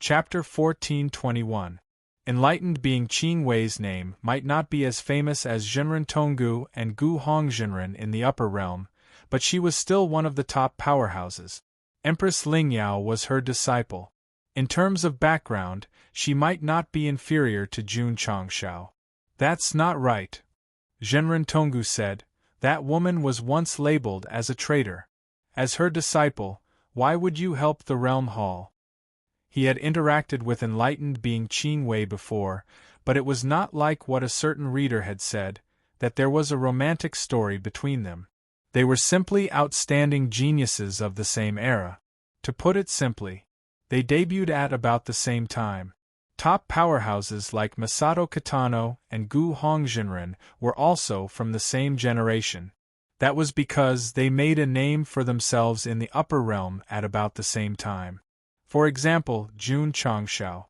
Chapter 1421. Enlightened being Qing Wei's name might not be as famous as Zhenren Tonggu and Gu Hongzhenren in the upper realm, but she was still one of the top powerhouses. Empress Lingyao was her disciple. In terms of background, she might not be inferior to Jun Changshao. That's not right, Zhenren Tonggu said. That woman was once labeled as a traitor. As her disciple, why would you help the Realm Hall? He had interacted with enlightened being Qing Wei before, but it was not like what a certain reader had said, that there was a romantic story between them. They were simply outstanding geniuses of the same era. To put it simply, they debuted at about the same time. Top powerhouses like Masato Kitano and Gu Hongzhenren were also from the same generation. That was because they made a name for themselves in the upper realm at about the same time. For example, Jun Changshao.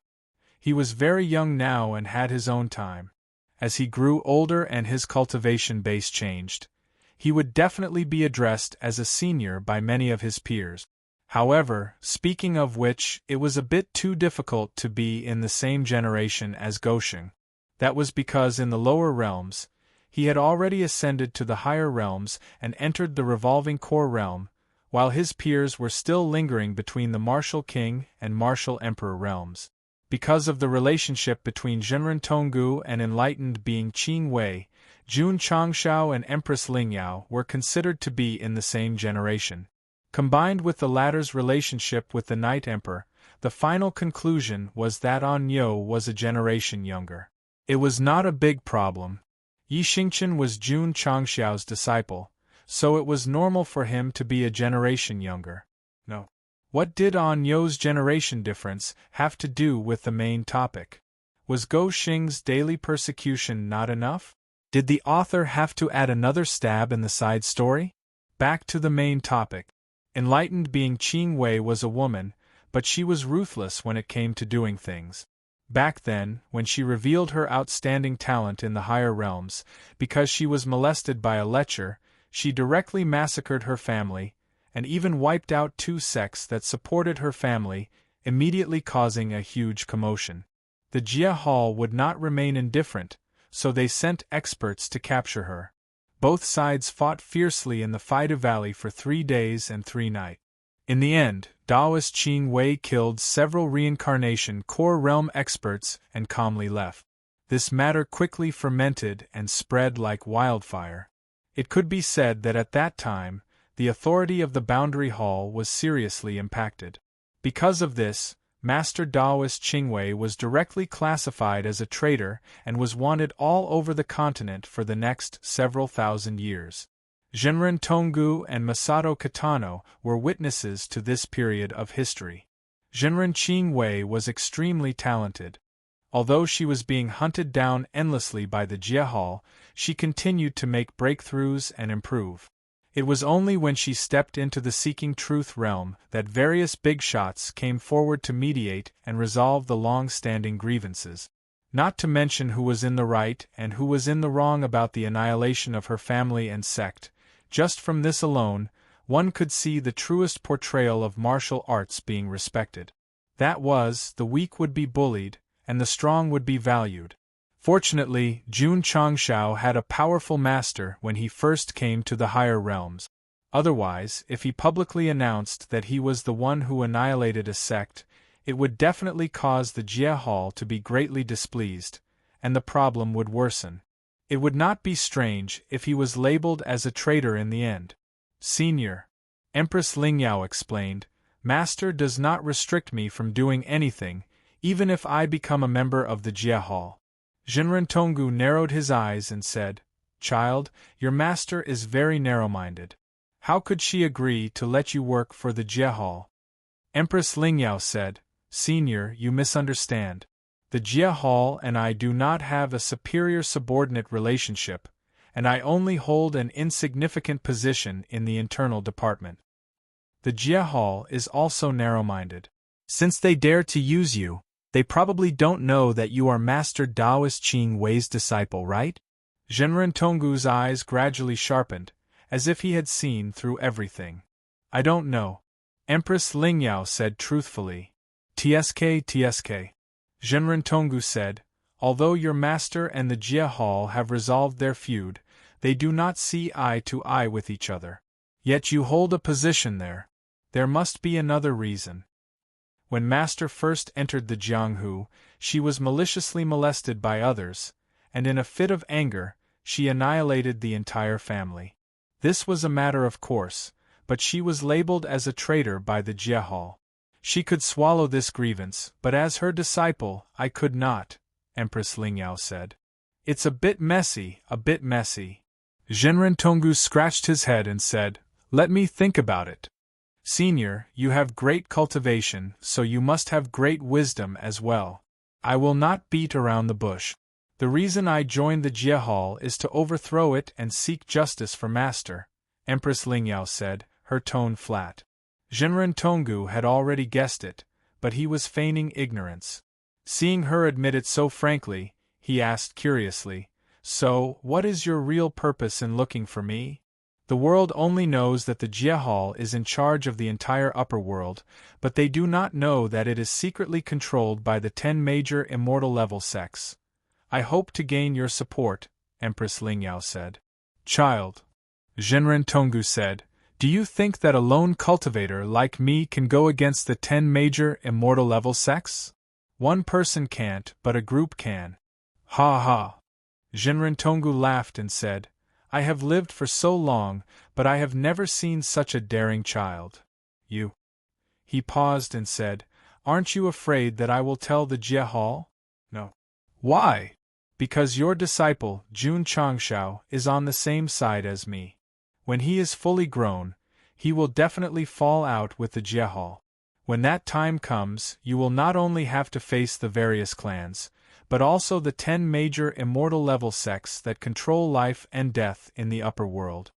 He was very young now and had his own time. As he grew older and his cultivation base changed, he would definitely be addressed as a senior by many of his peers. However, speaking of which, it was a bit too difficult to be in the same generation as Gosheng. That was because in the lower realms, he had already ascended to the higher realms and entered the revolving core realm, while his peers were still lingering between the martial king and martial emperor realms. Because of the relationship between Zhenren Tonggu and enlightened being Qing Wei, Jun Changshao and Empress Lingyao were considered to be in the same generation. Combined with the latter's relationship with the Night Emperor, the final conclusion was that Anyo was a generation younger. It was not a big problem. Yi Xingqian was Jun Changshao's disciple, so it was normal for him to be a generation younger. No. What did Anyo's generation difference have to do with the main topic? Was Gosheng's daily persecution not enough? Did the author have to add another stab in the side story? Back to the main topic. Enlightened being Qing Wei was a woman, but she was ruthless when it came to doing things. Back then, when she revealed her outstanding talent in the higher realms, because she was molested by a lecher, she directly massacred her family, and even wiped out 2 sects that supported her family, immediately causing a huge commotion. The Jia Hall would not remain indifferent, so they sent experts to capture her. Both sides fought fiercely in the Faidu Valley for 3 days and 3 nights. In the end, Daoist Qing Wei killed several reincarnation core realm experts and calmly left. This matter quickly fermented and spread like wildfire. It could be said that at that time, the authority of the Boundary Hall was seriously impacted. Because of this, Master Daoist Qing Wei was directly classified as a traitor and was wanted all over the continent for the next several thousand years. Zhenren Tonggu and Masato Kitano were witnesses to this period of history. Zhenren Qing Wei was extremely talented. Although she was being hunted down endlessly by the Jia Hall, she continued to make breakthroughs and improve. It was only when she stepped into the Seeking Truth realm that various big shots came forward to mediate and resolve the long-standing grievances. Not to mention who was in the right and who was in the wrong about the annihilation of her family and sect. Just from this alone, one could see the truest portrayal of martial arts being respected. That was, the weak would be bullied, and the strong would be valued. Fortunately, Jun Changshao had a powerful master when he first came to the higher realms. Otherwise, if he publicly announced that he was the one who annihilated a sect, it would definitely cause the Jia Hall to be greatly displeased, and the problem would worsen. It would not be strange if he was labeled as a traitor in the end. Senior, Empress Lingyao explained, Master does not restrict me from doing anything, even if I become a member of the Jia Hall. Zhenren Tonggu narrowed his eyes and said, Child, your master is very narrow-minded. How could she agree to let you work for the Jia Hall? Empress Lingyao said, Senior, you misunderstand. The Jia Hall and I do not have a superior-subordinate relationship, and I only hold an insignificant position in the internal department. The Jia Hall is also narrow-minded. Since they dare to use you, they probably don't know that you are Master Daoist Qing Wei's disciple, right? Zhenren Tonggu's eyes gradually sharpened, as if he had seen through everything. I don't know. Empress Lingyao said truthfully. Tsk. Genren Tonggu said, although your master and the Jia Hall have resolved their feud, they do not see eye to eye with each other. Yet you hold a position there. There must be another reason. When Master first entered the Jianghu, she was maliciously molested by others, and in a fit of anger, she annihilated the entire family. This was a matter of course, but she was labeled as a traitor by the Jia Hall. She could swallow this grievance, but as her disciple, I could not, Empress Lingyao said. It's a bit messy, a bit messy. Genren Tonggu scratched his head and said, let me think about it. Senior, you have great cultivation, so you must have great wisdom as well. I will not beat around the bush. The reason I joined the Jia Hall is to overthrow it and seek justice for Master, Empress Lingyao said, her tone flat. Genren Tonggu had already guessed it, but he was feigning ignorance. Seeing her admit it so frankly, he asked curiously, so, what is your real purpose in looking for me? The world only knows that the Jia Hall is in charge of the entire upper world, but they do not know that it is secretly controlled by the 10 major immortal level sects. I hope to gain your support, Empress Lingyao said. Child, Genren Tonggu said, do you think that a lone cultivator like me can go against the 10 major immortal level sects? One person can't, but a group can. Ha ha. Genren Tonggu laughed and said, I have lived for so long, but I have never seen such a daring child. You. He paused and said, aren't you afraid that I will tell the Jia Hall? No. Why? Because your disciple, Jun Changshao, is on the same side as me. When he is fully grown, he will definitely fall out with the Jia Hall. When that time comes, you will not only have to face the various clans, but also the 10 major immortal level sects that control life and death in the upper world.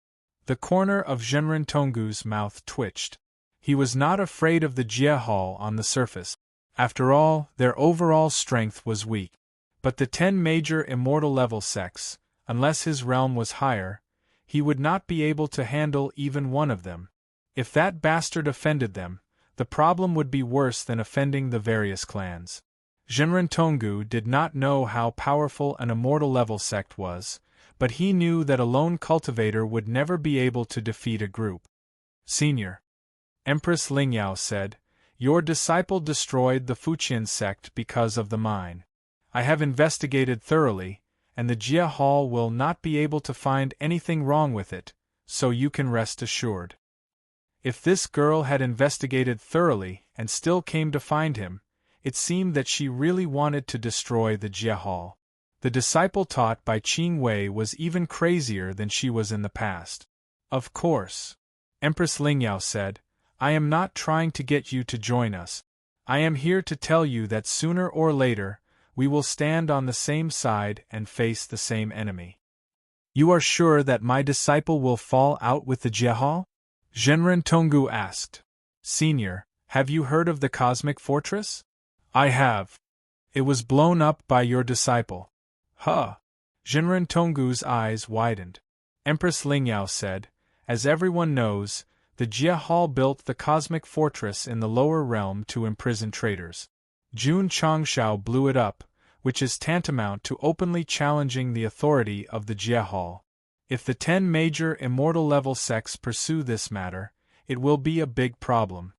The corner of Genren Tonggu's mouth twitched. He was not afraid of the Jia Hall on the surface. After all, their overall strength was weak. But the 10 major immortal level sects, unless his realm was higher, he would not be able to handle even one of them. If that bastard offended them, the problem would be worse than offending the various clans. Genren Tonggu did not know how powerful an immortal level sect was, but he knew that a lone cultivator would never be able to defeat a group. Senior, Empress Lingyao said, your disciple destroyed the Fuqian sect because of the mine. I have investigated thoroughly, and the Jia Hall will not be able to find anything wrong with it, so you can rest assured. If this girl had investigated thoroughly and still came to find him, it seemed that she really wanted to destroy the Jia Hall. The disciple taught by Qing Wei was even crazier than she was in the past. Of course, Empress Lingyao said, I am not trying to get you to join us. I am here to tell you that sooner or later, we will stand on the same side and face the same enemy. You are sure that my disciple will fall out with the Jia Hall? Genren Tonggu asked. Senior, have you heard of the Cosmic Fortress? I have. It was blown up by your disciple. Huh. Genren Tonggu's eyes widened. Empress Lingyao said, as everyone knows, the Jia Hall built the Cosmic Fortress in the lower realm to imprison traitors. Jun Changshao blew it up, which is tantamount to openly challenging the authority of the Jia Hall. If the 10 major immortal level sects pursue this matter, it will be a big problem.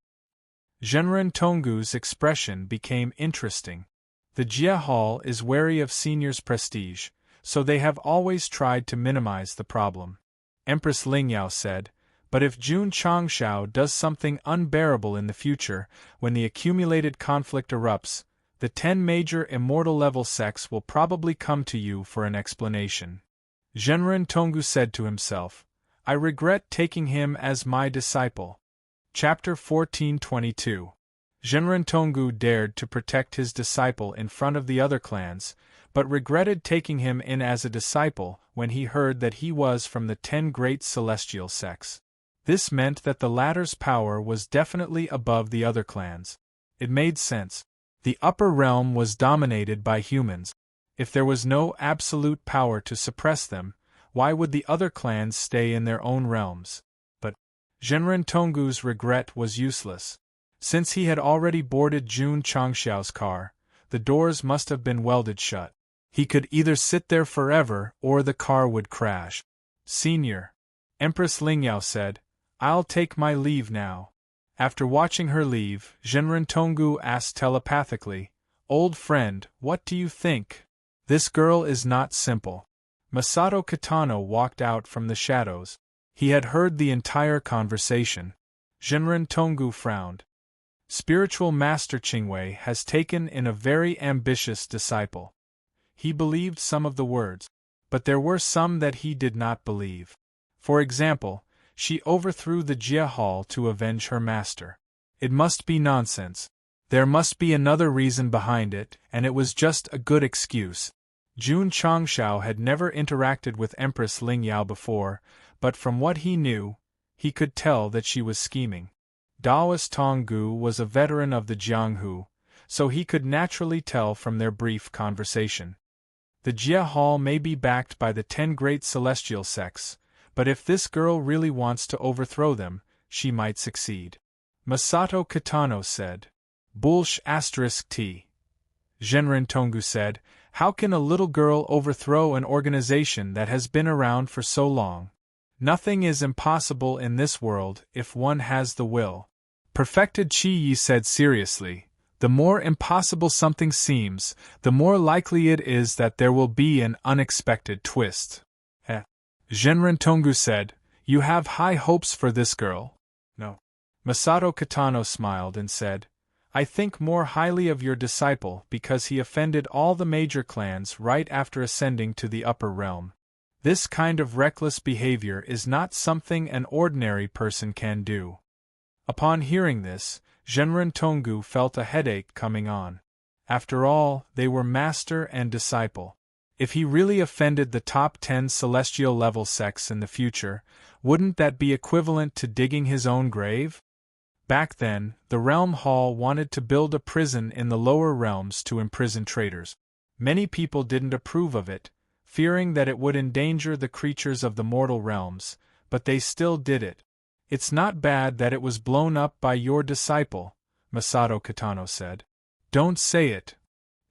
Genren Tonggu's expression became interesting. The Jia Hall is wary of seniors' prestige, so they have always tried to minimize the problem. Empress Lingyao said, but if Jun Changshao does something unbearable in the future, when the accumulated conflict erupts, the 10 major immortal level sects will probably come to you for an explanation. Genren Tonggu said to himself, I regret taking him as my disciple. Chapter 1422. Genren Tonggu dared to protect his disciple in front of the other clans, but regretted taking him in as a disciple when he heard that he was from the 10 great celestial sects. This meant that the latter's power was definitely above the other clans. It made sense. The upper realm was dominated by humans. If there was no absolute power to suppress them, why would the other clans stay in their own realms? But Genren Tonggu's regret was useless. Since he had already boarded Jun Changxiao's car, the doors must have been welded shut. He could either sit there forever or the car would crash. Senior, Empress Lingyao said, I'll take my leave now. After watching her leave, Genren Tonggu asked telepathically, Old friend, what do you think? This girl is not simple. Masato Kitano walked out from the shadows. He had heard the entire conversation. Genren Tonggu frowned. Spiritual Master Qingwei has taken in a very ambitious disciple. He believed some of the words, but there were some that he did not believe. For example, she overthrew the Jia Hall to avenge her master. It must be nonsense. There must be another reason behind it, and it was just a good excuse. Jun Changxiao had never interacted with Empress Lingyao before, but from what he knew, he could tell that she was scheming. Daoist Tonggu was a veteran of the Jianghu, so he could naturally tell from their brief conversation. The Jia Hall may be backed by the 10 great celestial sects, but if this girl really wants to overthrow them, she might succeed. Masato Kitano said. Bullsh *t. Genren Tonggu said, How can a little girl overthrow an organization that has been around for so long? Nothing is impossible in this world if one has the will. Perfected Qi Yi said seriously, The more impossible something seems, the more likely it is that there will be an unexpected twist. Genren Tonggu said, You have high hopes for this girl? No. Masato Kitano smiled and said, I think more highly of your disciple because he offended all the major clans right after ascending to the upper realm. This kind of reckless behavior is not something an ordinary person can do. Upon hearing this, Genren Tonggu felt a headache coming on. After all, they were master and disciple. If he really offended the top 10 celestial level sects in the future, wouldn't that be equivalent to digging his own grave? Back then, the Realm Hall wanted to build a prison in the lower realms to imprison traitors. Many people didn't approve of it, fearing that it would endanger the creatures of the mortal realms, but they still did it. It's not bad that it was blown up by your disciple, Masato Kitano said. Don't say it.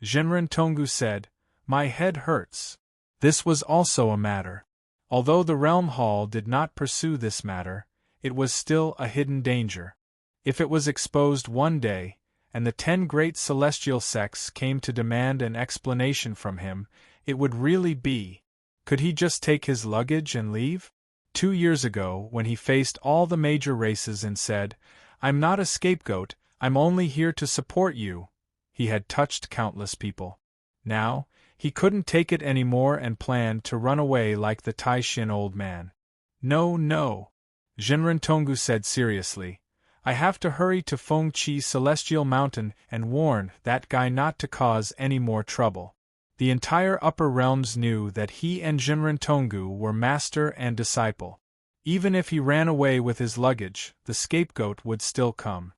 Genren Tonggu said, My head hurts. This was also a matter. Although the Realm Hall did not pursue this matter, it was still a hidden danger. If it was exposed one day, and the 10 great celestial sects came to demand an explanation from him, it would really be. Could he just take his luggage and leave? 2 years ago, when he faced all the major races and said, I'm not a scapegoat, I'm only here to support you, he had touched countless people. Now, he couldn't take it anymore and planned to run away like the Taishin old man. No, Genren Tonggu said seriously. I have to hurry to Fengqi Celestial Mountain and warn that guy not to cause any more trouble. The entire upper realms knew that he and Genren Tonggu were master and disciple. Even if he ran away with his luggage, the scapegoat would still come.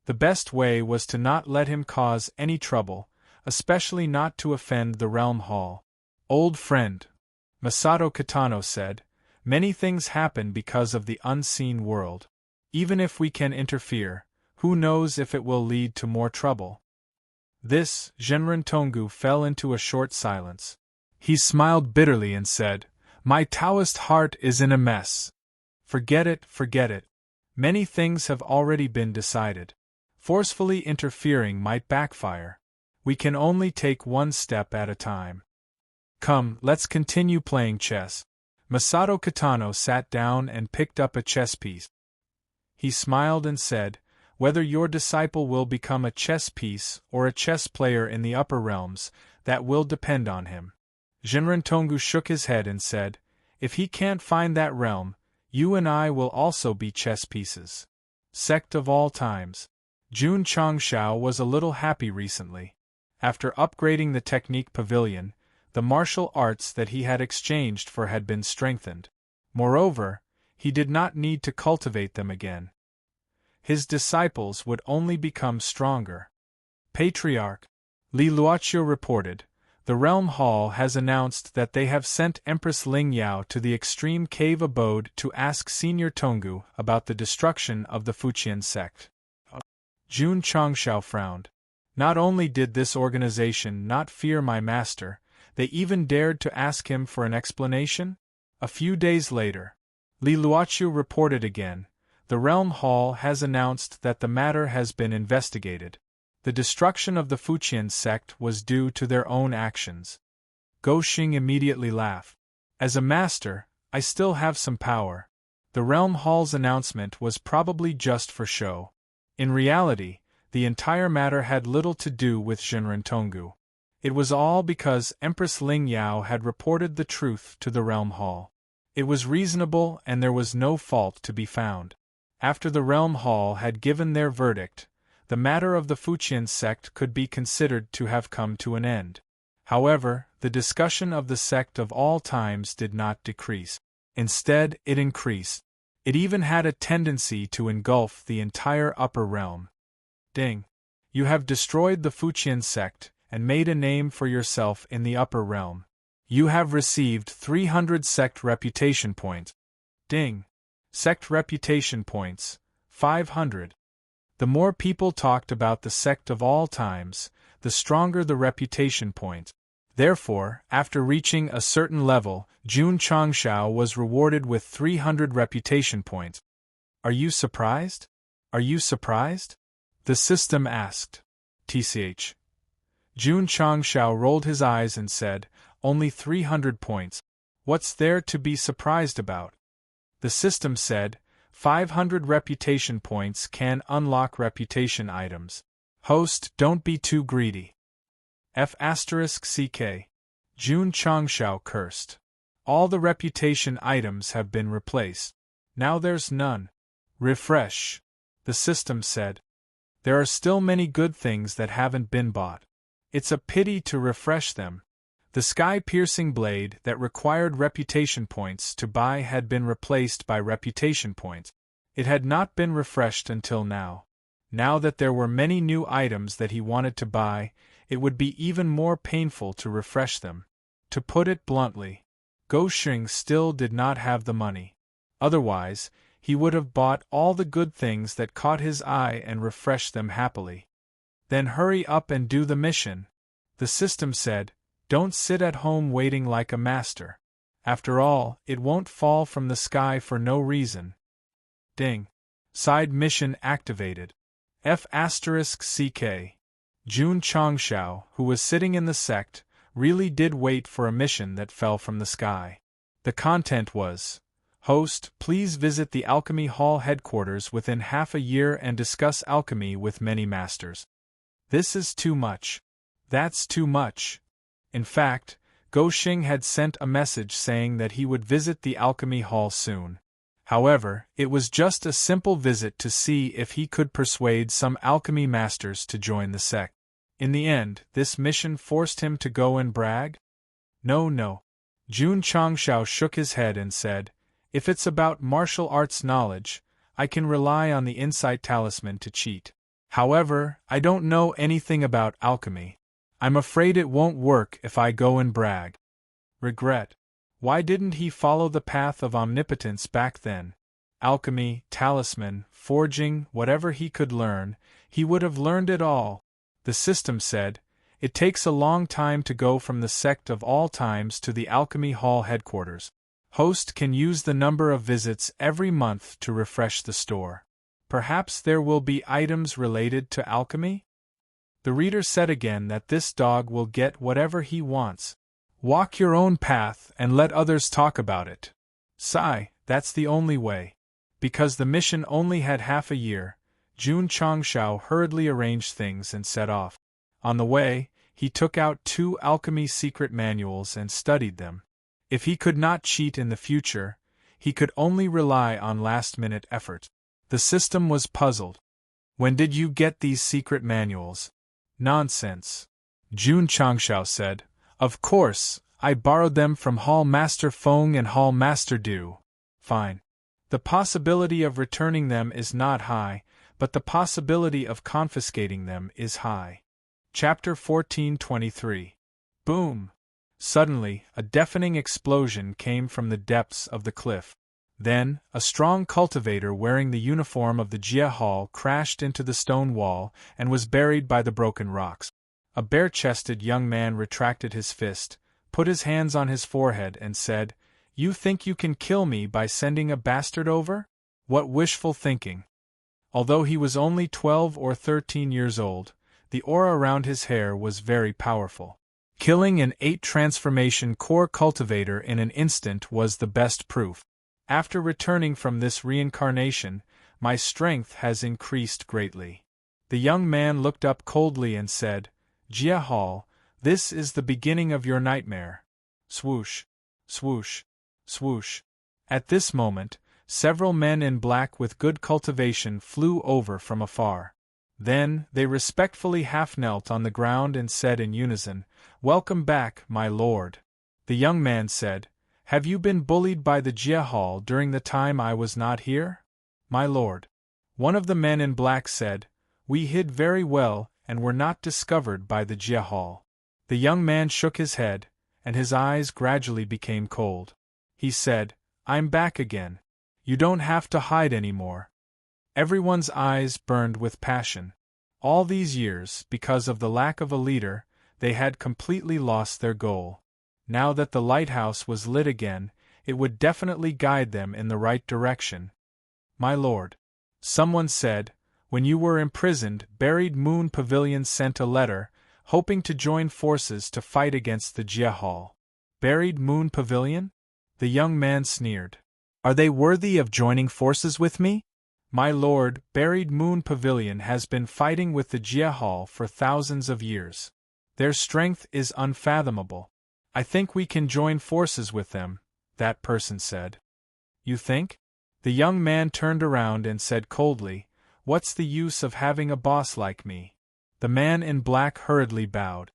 The best way was to not let him cause any trouble, especially not to offend the Realm Hall. Old friend, Masato Kitano said, many things happen because of the unseen world. Even if we can interfere, who knows if it will lead to more trouble? This, Genren Tonggu fell into a short silence. He smiled bitterly and said, My Taoist heart is in a mess. Forget it. Many things have already been decided. Forcefully interfering might backfire. We can only take one step at a time. Come, let's continue playing chess. Masato Kitano sat down and picked up a chess piece. He smiled and said, Whether your disciple will become a chess piece or a chess player in the upper realms, that will depend on him. Genren Tonggu shook his head and said, If he can't find that realm, you and I will also be chess pieces. Sect of all times. Jun Changxiao was a little happy recently. After upgrading the technique pavilion, the martial arts that he had exchanged for had been strengthened. Moreover, he did not need to cultivate them again. His disciples would only become stronger. Patriarch Li Luoqiu reported, The Realm Hall has announced that they have sent Empress Lingyao to the extreme cave abode to ask Senior Tonggu about the destruction of the Fuqian sect. Jun Changshao frowned. Not only did this organization not fear my master, they even dared to ask him for an explanation? A few days later, Li Luochu reported again. The Realm Hall has announced that the matter has been investigated. The destruction of the Fuqian sect was due to their own actions. Gou Xing immediately laughed. As a master, I still have some power. The Realm Hall's announcement was probably just for show. In reality, the entire matter had little to do with Zhenren Tonggu. It was all because Empress Ling Yao had reported the truth to the Realm Hall. It was reasonable and there was no fault to be found. After the Realm Hall had given their verdict, the matter of the Fuqian sect could be considered to have come to an end. However, the discussion of the sect of all times did not decrease. Instead, it increased. It even had a tendency to engulf the entire upper realm. Ding! You have destroyed the Fuqian sect and made a name for yourself in the upper realm. You have received 300 sect reputation points. Ding! Sect reputation points, 500. The more people talked about the sect of all times, the stronger the reputation point. Therefore, after reaching a certain level, Jun Changshao was rewarded with 300 reputation points. Are you surprised? Are you surprised? The system asked. TCH. Jun Changshao rolled his eyes and said, only 300 points. What's there to be surprised about? The system said, 500 reputation points can unlock reputation items. Host, don't be too greedy. F***CK. Jun Changshao cursed. All the reputation items have been replaced. Now there's none. Refresh. The system said. There are still many good things that haven't been bought. It's a pity to refresh them. The sky-piercing blade that required reputation points to buy had been replaced by reputation points. It had not been refreshed until now. Now that there were many new items that he wanted to buy, it would be even more painful to refresh them. To put it bluntly, Gou Xing still did not have the money. Otherwise, he would have bought all the good things that caught his eye and refreshed them happily. Then hurry up and do the mission. The system said, don't sit at home waiting like a master. After all, it won't fall from the sky for no reason. Ding. Side mission activated. F***CK. Jun Changshao, who was sitting in the sect, really did wait for a mission that fell from the sky. The content was, Host, please visit the Alchemy Hall headquarters within half a year and discuss alchemy with many masters. This is too much. That's too much. In fact, Gou Xing had sent a message saying that he would visit the Alchemy Hall soon. However, it was just a simple visit to see if he could persuade some alchemy masters to join the sect. In the end, this mission forced him to go and brag? No. Jun Changshao shook his head and said, if it's about martial arts knowledge, I can rely on the insight talisman to cheat. However, I don't know anything about alchemy. I'm afraid it won't work if I go and brag. Regret. Why didn't he follow the path of omnipotence back then? Alchemy, talisman, forging, whatever he could learn, he would have learned it all. The system said, it takes a long time to go from the sect of all times to the Alchemy Hall headquarters. Host can use the number of visits every month to refresh the store. Perhaps there will be items related to alchemy? The reader said again that this dog will get whatever he wants. Walk your own path and let others talk about it. Sigh, that's the only way. Because the mission only had half a year, Jun Changshao hurriedly arranged things and set off. On the way, he took out 2 alchemy secret manuals and studied them. If he could not cheat in the future, he could only rely on last-minute effort. The system was puzzled. When did you get these secret manuals? Nonsense. Jun Changshao said. Of course, I borrowed them from Hall Master Feng and Hall Master Du. Fine. The possibility of returning them is not high, but the possibility of confiscating them is high. Chapter 1423. Boom! Suddenly, a deafening explosion came from the depths of the cliff. Then, a strong cultivator wearing the uniform of the Jia Hall crashed into the stone wall and was buried by the broken rocks. A bare-chested young man retracted his fist, put his hands on his forehead and said, "You think you can kill me by sending a bastard over? What wishful thinking." Although he was only 12 or 13 years old, the aura around his hair was very powerful. Killing an 8 transformation core cultivator in an instant was the best proof. After returning from this reincarnation, my strength has increased greatly. The young man looked up coldly and said, "Jia Hall, this is the beginning of your nightmare." Swoosh, swoosh, swoosh. At this moment, several men in black with good cultivation flew over from afar. Then, they respectfully half-knelt on the ground and said in unison, "Welcome back, my lord." The young man said, "Have you been bullied by the Jia Hall during the time I was not here?" "My lord." One of the men in black said, "We hid very well and were not discovered by the Jia Hall." The young man shook his head, and his eyes gradually became cold. He said, "I'm back again. You don't have to hide anymore." Everyone's eyes burned with passion. All these years, because of the lack of a leader, they had completely lost their goal. Now that the lighthouse was lit again, it would definitely guide them in the right direction. "My lord," someone said, "when you were imprisoned, Buried Moon Pavilion sent a letter, hoping to join forces to fight against the Jia Hall." "Buried Moon Pavilion?" The young man sneered. "Are they worthy of joining forces with me?" "My lord, Buried Moon Pavilion has been fighting with the Jia Hall for thousands of years. Their strength is unfathomable. I think we can join forces with them," that person said. "You think?" The young man turned around and said coldly, "What's the use of having a boss like me?" The man in black hurriedly bowed.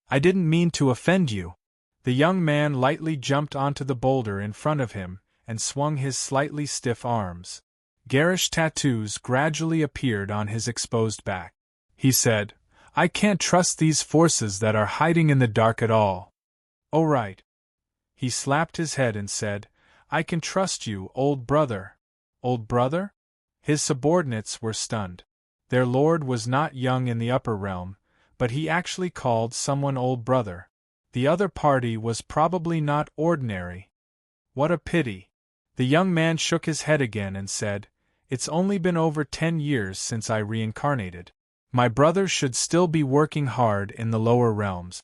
"I didn't mean to offend you." The young man lightly jumped onto the boulder in front of him and swung his slightly stiff arms. Garish tattoos gradually appeared on his exposed back. He said, "I can't trust these forces that are hiding in the dark at all." "Oh right." He slapped his head and said, "I can trust you, old brother." "Old brother?" His subordinates were stunned. Their lord was not young in the upper realm, but he actually called someone old brother. The other party was probably not ordinary. What a pity. The young man shook his head again and said, "It's only been over 10 years since I reincarnated. My brother should still be working hard in the lower realms."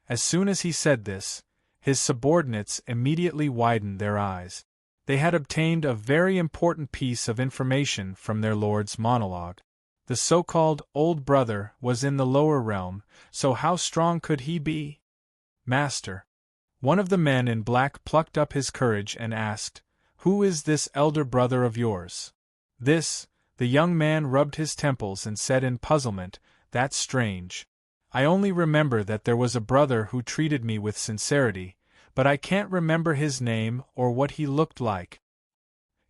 As soon as he said this, his subordinates immediately widened their eyes. They had obtained a very important piece of information from their lord's monologue. The so-called old brother was in the lower realm, so how strong could he be? "Master." One of the men in black plucked up his courage and asked, "Who is this elder brother of yours?" "This," the young man rubbed his temples and said in puzzlement, "That's strange. I only remember that there was a brother who treated me with sincerity, but I can't remember his name or what he looked like."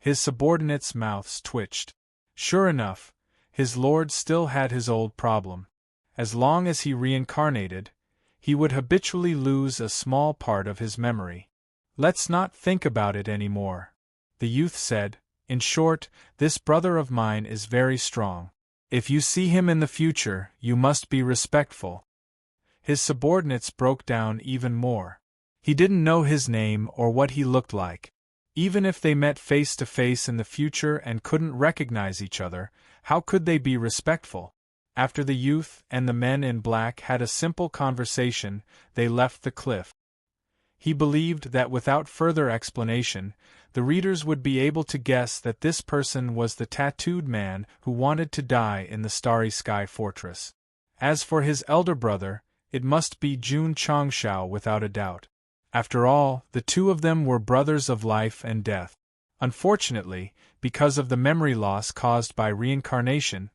His subordinates' mouths twitched. Sure enough, his lord still had his old problem. As long as he reincarnated, he would habitually lose a small part of his memory. "Let's not think about it anymore," the youth said. "In short, this brother of mine is very strong. If you see him in the future, you must be respectful." His subordinates broke down even more. He didn't know his name or what he looked like. Even if they met face to face in the future and couldn't recognize each other, how could they be respectful? After the youth and the men in black had a simple conversation, they left the cliff. He believed that without further explanation, the readers would be able to guess that this person was the tattooed man who wanted to die in the Starry Sky Fortress. As for his elder brother, it must be Jun Changshao without a doubt. After all, the two of them were brothers of life and death. Unfortunately, because of the memory loss caused by reincarnation,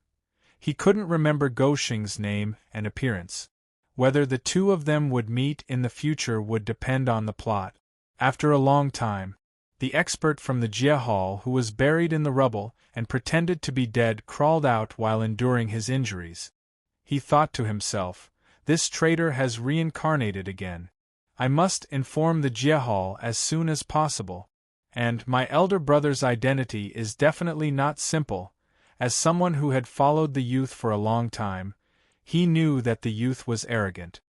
he couldn't remember Goshing's name and appearance. Whether the two of them would meet in the future would depend on the plot. After a long time, the expert from the Jia Hall who was buried in the rubble and pretended to be dead crawled out while enduring his injuries. He thought to himself, "This traitor has reincarnated again. I must inform the Jia Hall as soon as possible." and my elder brother's identity is definitely not simple. As someone who had followed the youth for a long time, he knew that the youth was arrogant.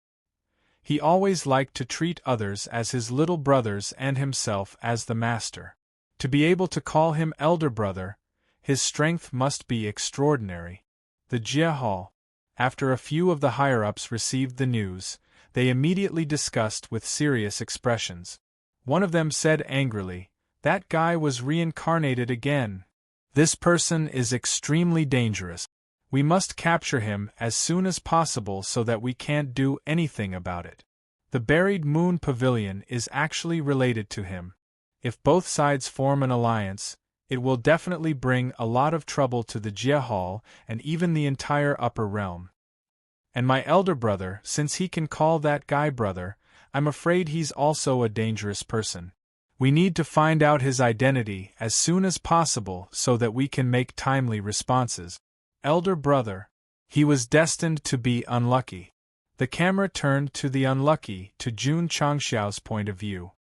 He always liked to treat others as his little brothers and himself as the master. To be able to call him elder brother, his strength must be extraordinary. The Jia Hall. After a few of the higher-ups received the news, they immediately discussed with serious expressions. One of them said angrily, "That guy was reincarnated again. This person is extremely dangerous. We must capture him as soon as possible so that we can't do anything about it. The buried moon pavilion is actually related to him. If both sides form an alliance, it will definitely bring a lot of trouble to the Jia Hall and even the entire upper realm. And my elder brother, since he can call that guy brother, I'm afraid he's also a dangerous person. We need to find out his identity as soon as possible so that we can make timely responses. Elder brother. He was destined to be unlucky." The camera turned to the unlucky, to Jun Changxiao's point of view.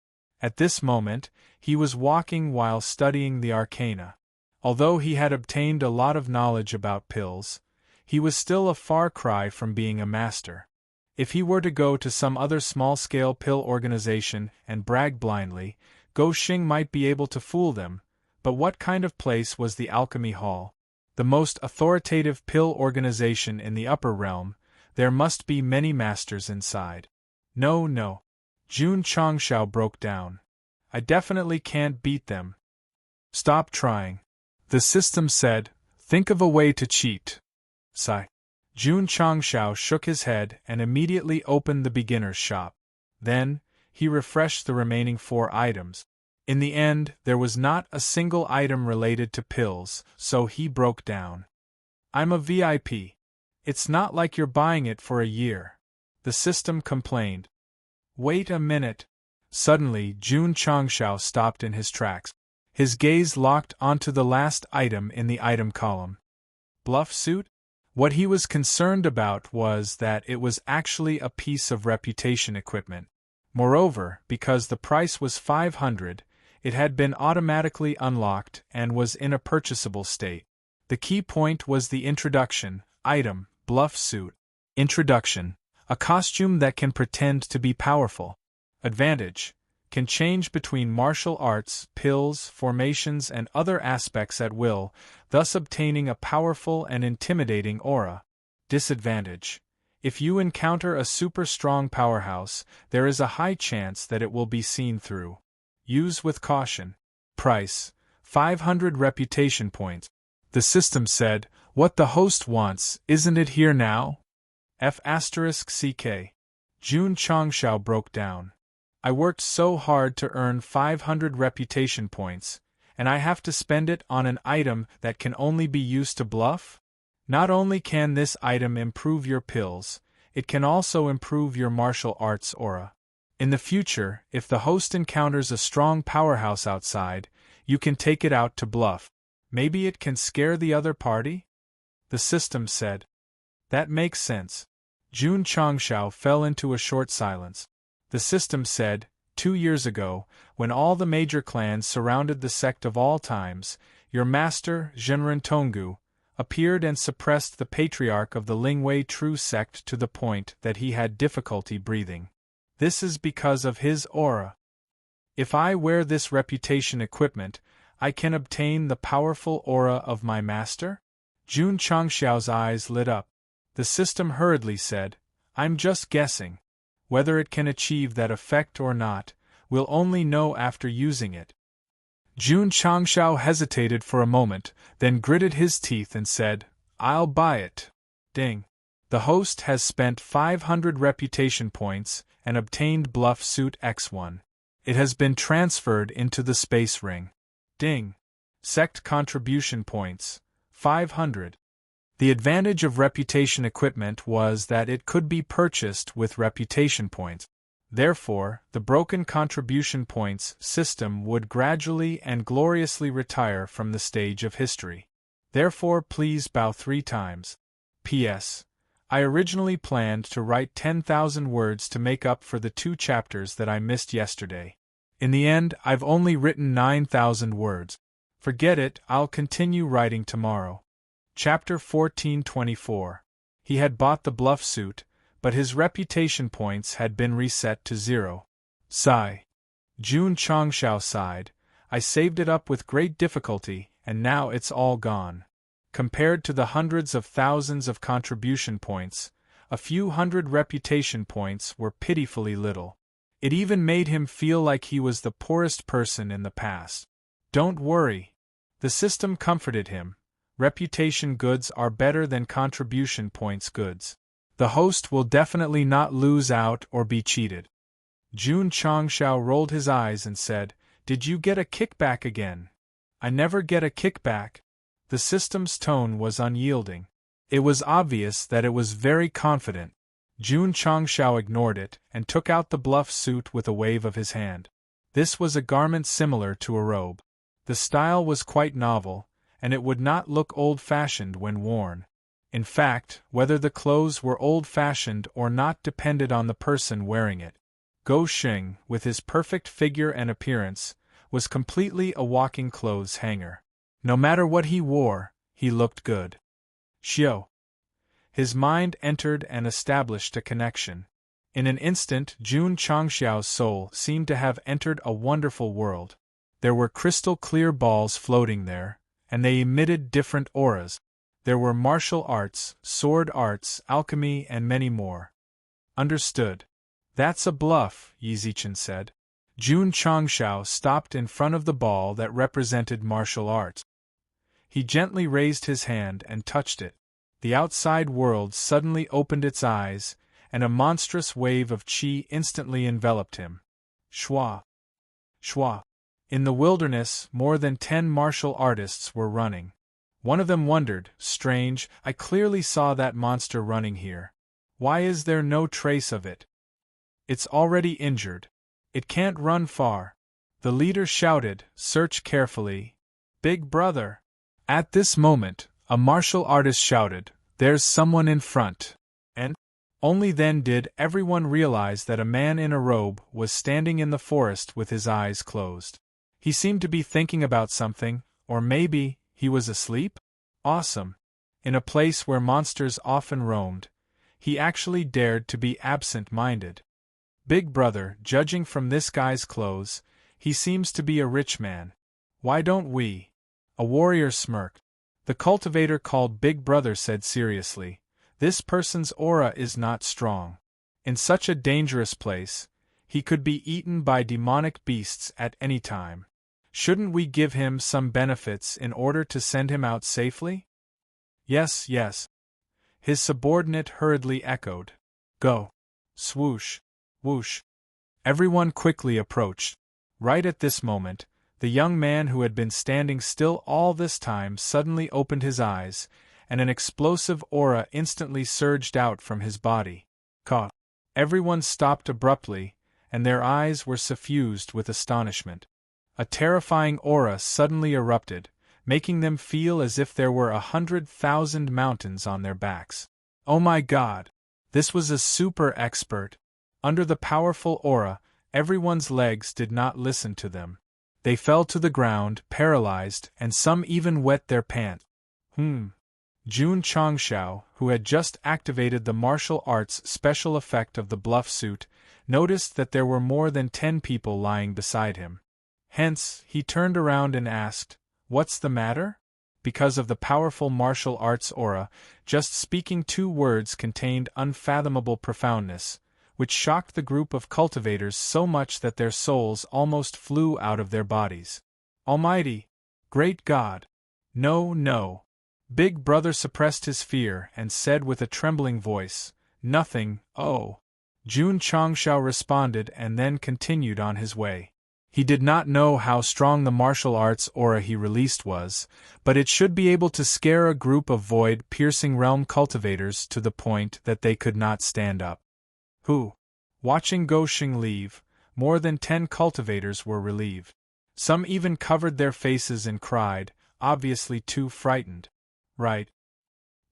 At this moment, he was walking while studying the arcana. Although he had obtained a lot of knowledge about pills, he was still a far cry from being a master. If he were to go to some other small-scale pill organization and brag blindly, Go Xing might be able to fool them, but what kind of place was the Alchemy Hall? The most authoritative pill organization in the upper realm. There must be many masters inside. No. Jun Changxiao broke down. I definitely can't beat them. Stop trying. The system said, think of a way to cheat. Sigh. Jun Changxiao shook his head and immediately opened the beginner's shop. Then, he refreshed the remaining 4 items. In the end, there was not a single item related to pills, so he broke down. I'm a VIP. It's not like you're buying it for a year. The system complained. Wait a minute. Suddenly, Jun Changxiao stopped in his tracks. His gaze locked onto the last item in the item column. Bluff suit? What he was concerned about was that it was actually a piece of reputation equipment. Moreover, because the price was 500, it had been automatically unlocked and was in a purchasable state. The key point was the introduction, item, bluff suit. Introduction. A costume that can pretend to be powerful. Advantage. Can change between martial arts, pills, formations and other aspects at will, thus obtaining a powerful and intimidating aura. Disadvantage. If you encounter a super strong powerhouse, there is a high chance that it will be seen through. Use with caution. Price. 500 reputation points. The system said, what the host wants, isn't it here now? F***CK. Jun Changxiao broke down. I worked so hard to earn 500 reputation points, and I have to spend it on an item that can only be used to bluff? Not only can this item improve your pills, it can also improve your martial arts aura. In the future, if the host encounters a strong powerhouse outside, you can take it out to bluff. Maybe it can scare the other party? The system said. That makes sense. Jun Changxiao fell into a short silence. The system said, 2 years ago, when all the major clans surrounded the sect of all times, your master, Zhenren Tonggu, appeared and suppressed the patriarch of the Lingwei True Sect to the point that he had difficulty breathing. This is because of his aura. If I wear this reputation equipment, I can obtain the powerful aura of my master? Jun Changxiao's eyes lit up. The system hurriedly said, I'm just guessing. Whether it can achieve that effect or not, we'll only know after using it. Jun Changxiao hesitated for a moment, then gritted his teeth and said, I'll buy it. Ding. The host has spent 500 reputation points and obtained Bluff Suit X1. It has been transferred into the space ring. Ding. Sect contribution points, 500. The advantage of reputation equipment was that it could be purchased with reputation points. Therefore, the broken contribution points system would gradually and gloriously retire from the stage of history. Therefore, please bow 3 times. P.S. I originally planned to write 10,000 words to make up for the 2 chapters that I missed yesterday. In the end, I've only written 9,000 words. Forget it, I'll continue writing tomorrow. Chapter 1424. He had bought the bluff suit, but his reputation points had been reset to 0. Sigh. Jun Changshao sighed. I saved it up with great difficulty, and now it's all gone. Compared to the hundreds of thousands of contribution points, a few hundred reputation points were pitifully little. It even made him feel like he was the poorest person in the past. Don't worry. The system comforted him. Reputation goods are better than contribution points goods. The host will definitely not lose out or be cheated. Jun Changshao rolled his eyes and said, Did you get a kickback again? I never get a kickback. The system's tone was unyielding. It was obvious that it was very confident. Jun Changshao ignored it and took out the bluff suit with a wave of his hand. This was a garment similar to a robe. The style was quite novel, and it would not look old-fashioned when worn. In fact, whether the clothes were old-fashioned or not depended on the person wearing it. Go Xing, with his perfect figure and appearance, was completely a walking clothes hanger. No matter what he wore, he looked good. Xiao. His mind entered and established a connection. In an instant, Jun Changxiao's soul seemed to have entered a wonderful world. There were crystal-clear balls floating there, and they emitted different auras. There were martial arts, sword arts, alchemy, and many more. Understood. That's a bluff, Yi Zichen said. Jun Changshao stopped in front of the ball that represented martial arts. He gently raised his hand and touched it. The outside world suddenly opened its eyes, and a monstrous wave of qi instantly enveloped him. Shua! Shua! In the wilderness, more than 10 martial artists were running. One of them wondered, strange, I clearly saw that monster running here. Why is there no trace of it? It's already injured. It can't run far. The leader shouted, search carefully. Big brother! At this moment, a martial artist shouted, there's someone in front. And only then did everyone realize that a man in a robe was standing in the forest with his eyes closed. He seemed to be thinking about something, or maybe he was asleep? Awesome. In a place where monsters often roamed, he actually dared to be absent-minded. Big brother, judging from this guy's clothes, he seems to be a rich man. Why don't we? A warrior smirked. The cultivator called Big Brother said seriously, this person's aura is not strong. In such a dangerous place, he could be eaten by demonic beasts at any time. Shouldn't we give him some benefits in order to send him out safely? Yes, yes. His subordinate hurriedly echoed. Go. Swoosh. Whoosh. Everyone quickly approached. Right at this moment, the young man who had been standing still all this time suddenly opened his eyes, and an explosive aura instantly surged out from his body. Ka. Everyone stopped abruptly, and their eyes were suffused with astonishment. A terrifying aura suddenly erupted, making them feel as if there were 100,000 mountains on their backs. Oh my God! This was a super expert. Under the powerful aura, everyone's legs did not listen to them. They fell to the ground, paralyzed, and some even wet their pants. Jun Changshao, who had just activated the martial arts special effect of the bluff suit, noticed that there were more than 10 people lying beside him. Hence, he turned around and asked, What's the matter? Because of the powerful martial arts aura, just speaking 2 words contained unfathomable profoundness, which shocked the group of cultivators so much that their souls almost flew out of their bodies. Almighty! Great God! No, no! Big Brother suppressed his fear and said with a trembling voice, Nothing, oh! Jun Changshao responded and then continued on his way. He did not know how strong the martial arts aura he released was, but it should be able to scare a group of void-piercing realm cultivators to the point that they could not stand up. Watching Go Xing leave, more than 10 cultivators were relieved. Some even covered their faces and cried, obviously too frightened. Right.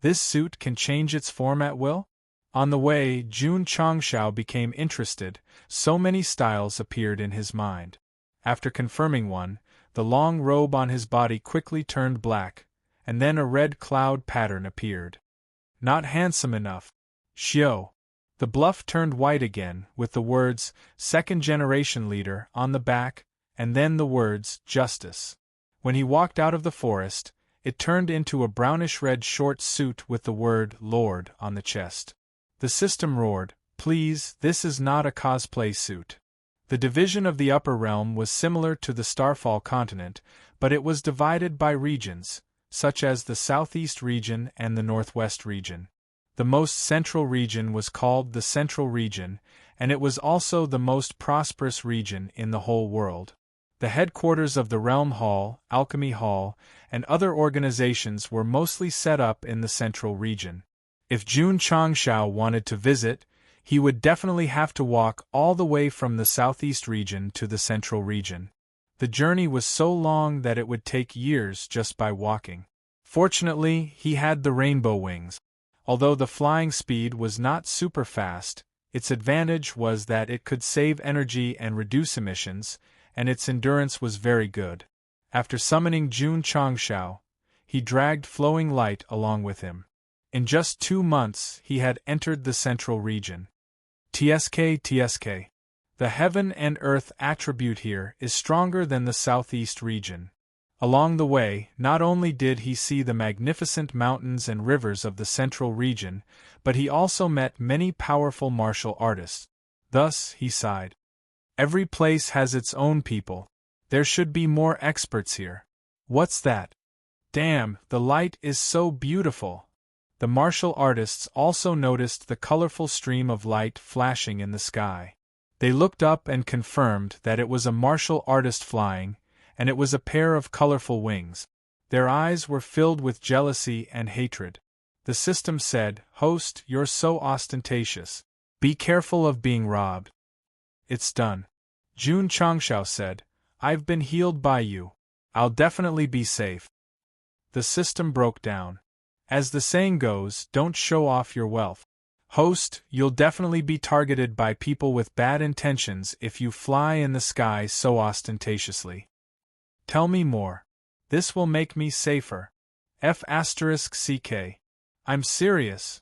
This suit can change its form at will? On the way, Jun Changshao became interested, so many styles appeared in his mind. After confirming one, the long robe on his body quickly turned black, and then a red cloud pattern appeared. Not handsome enough. Xiao. The bluff turned white again, with the words, second-generation leader, on the back, and then the words, justice. When he walked out of the forest, it turned into a brownish-red short suit with the word, Lord, on the chest. The system roared, please, this is not a cosplay suit. The division of the upper realm was similar to the Starfall continent, but it was divided by regions, such as the southeast region and the northwest region. The most central region was called the Central Region, and it was also the most prosperous region in the whole world. The headquarters of the Realm Hall, Alchemy Hall, and other organizations were mostly set up in the Central Region. If Jun Changshao wanted to visit, he would definitely have to walk all the way from the Southeast Region to the Central Region. The journey was so long that it would take years just by walking. Fortunately, he had the rainbow wings. Although the flying speed was not super fast, its advantage was that it could save energy and reduce emissions, and its endurance was very good. After summoning Jun Changshao, he dragged Flowing Light along with him. In just 2 months, he had entered the Central Region. TSK. The heaven and earth attribute here is stronger than the Southeast Region. Along the way, not only did he see the magnificent mountains and rivers of the Central Region, but he also met many powerful martial artists. Thus, he sighed. Every place has its own people. There should be more experts here. What's that? Damn, the light is so beautiful. The martial artists also noticed the colorful stream of light flashing in the sky. They looked up and confirmed that it was a martial artist flying, and it was a pair of colorful wings. Their eyes were filled with jealousy and hatred. The system said, Host, you're so ostentatious. Be careful of being robbed. It's done. Jun Changshao said, I've been healed by you. I'll definitely be safe. The system broke down. As the saying goes, don't show off your wealth. Host, you'll definitely be targeted by people with bad intentions if you fly in the sky so ostentatiously. Tell me more. This will make me safer. F***CK. I'm serious.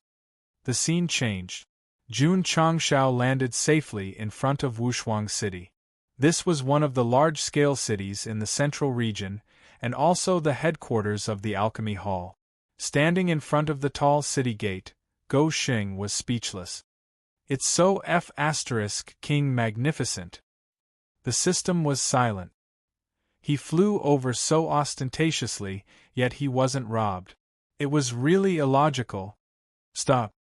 The scene changed. Jun Changshao landed safely in front of Wushuang City. This was one of the large-scale cities in the Central Region, and also the headquarters of the Alchemy Hall. Standing in front of the tall city gate, Go Xing was speechless. It's so King magnificent. The system was silent. He flew over so ostentatiously, yet he wasn't robbed. It was really illogical. Stop.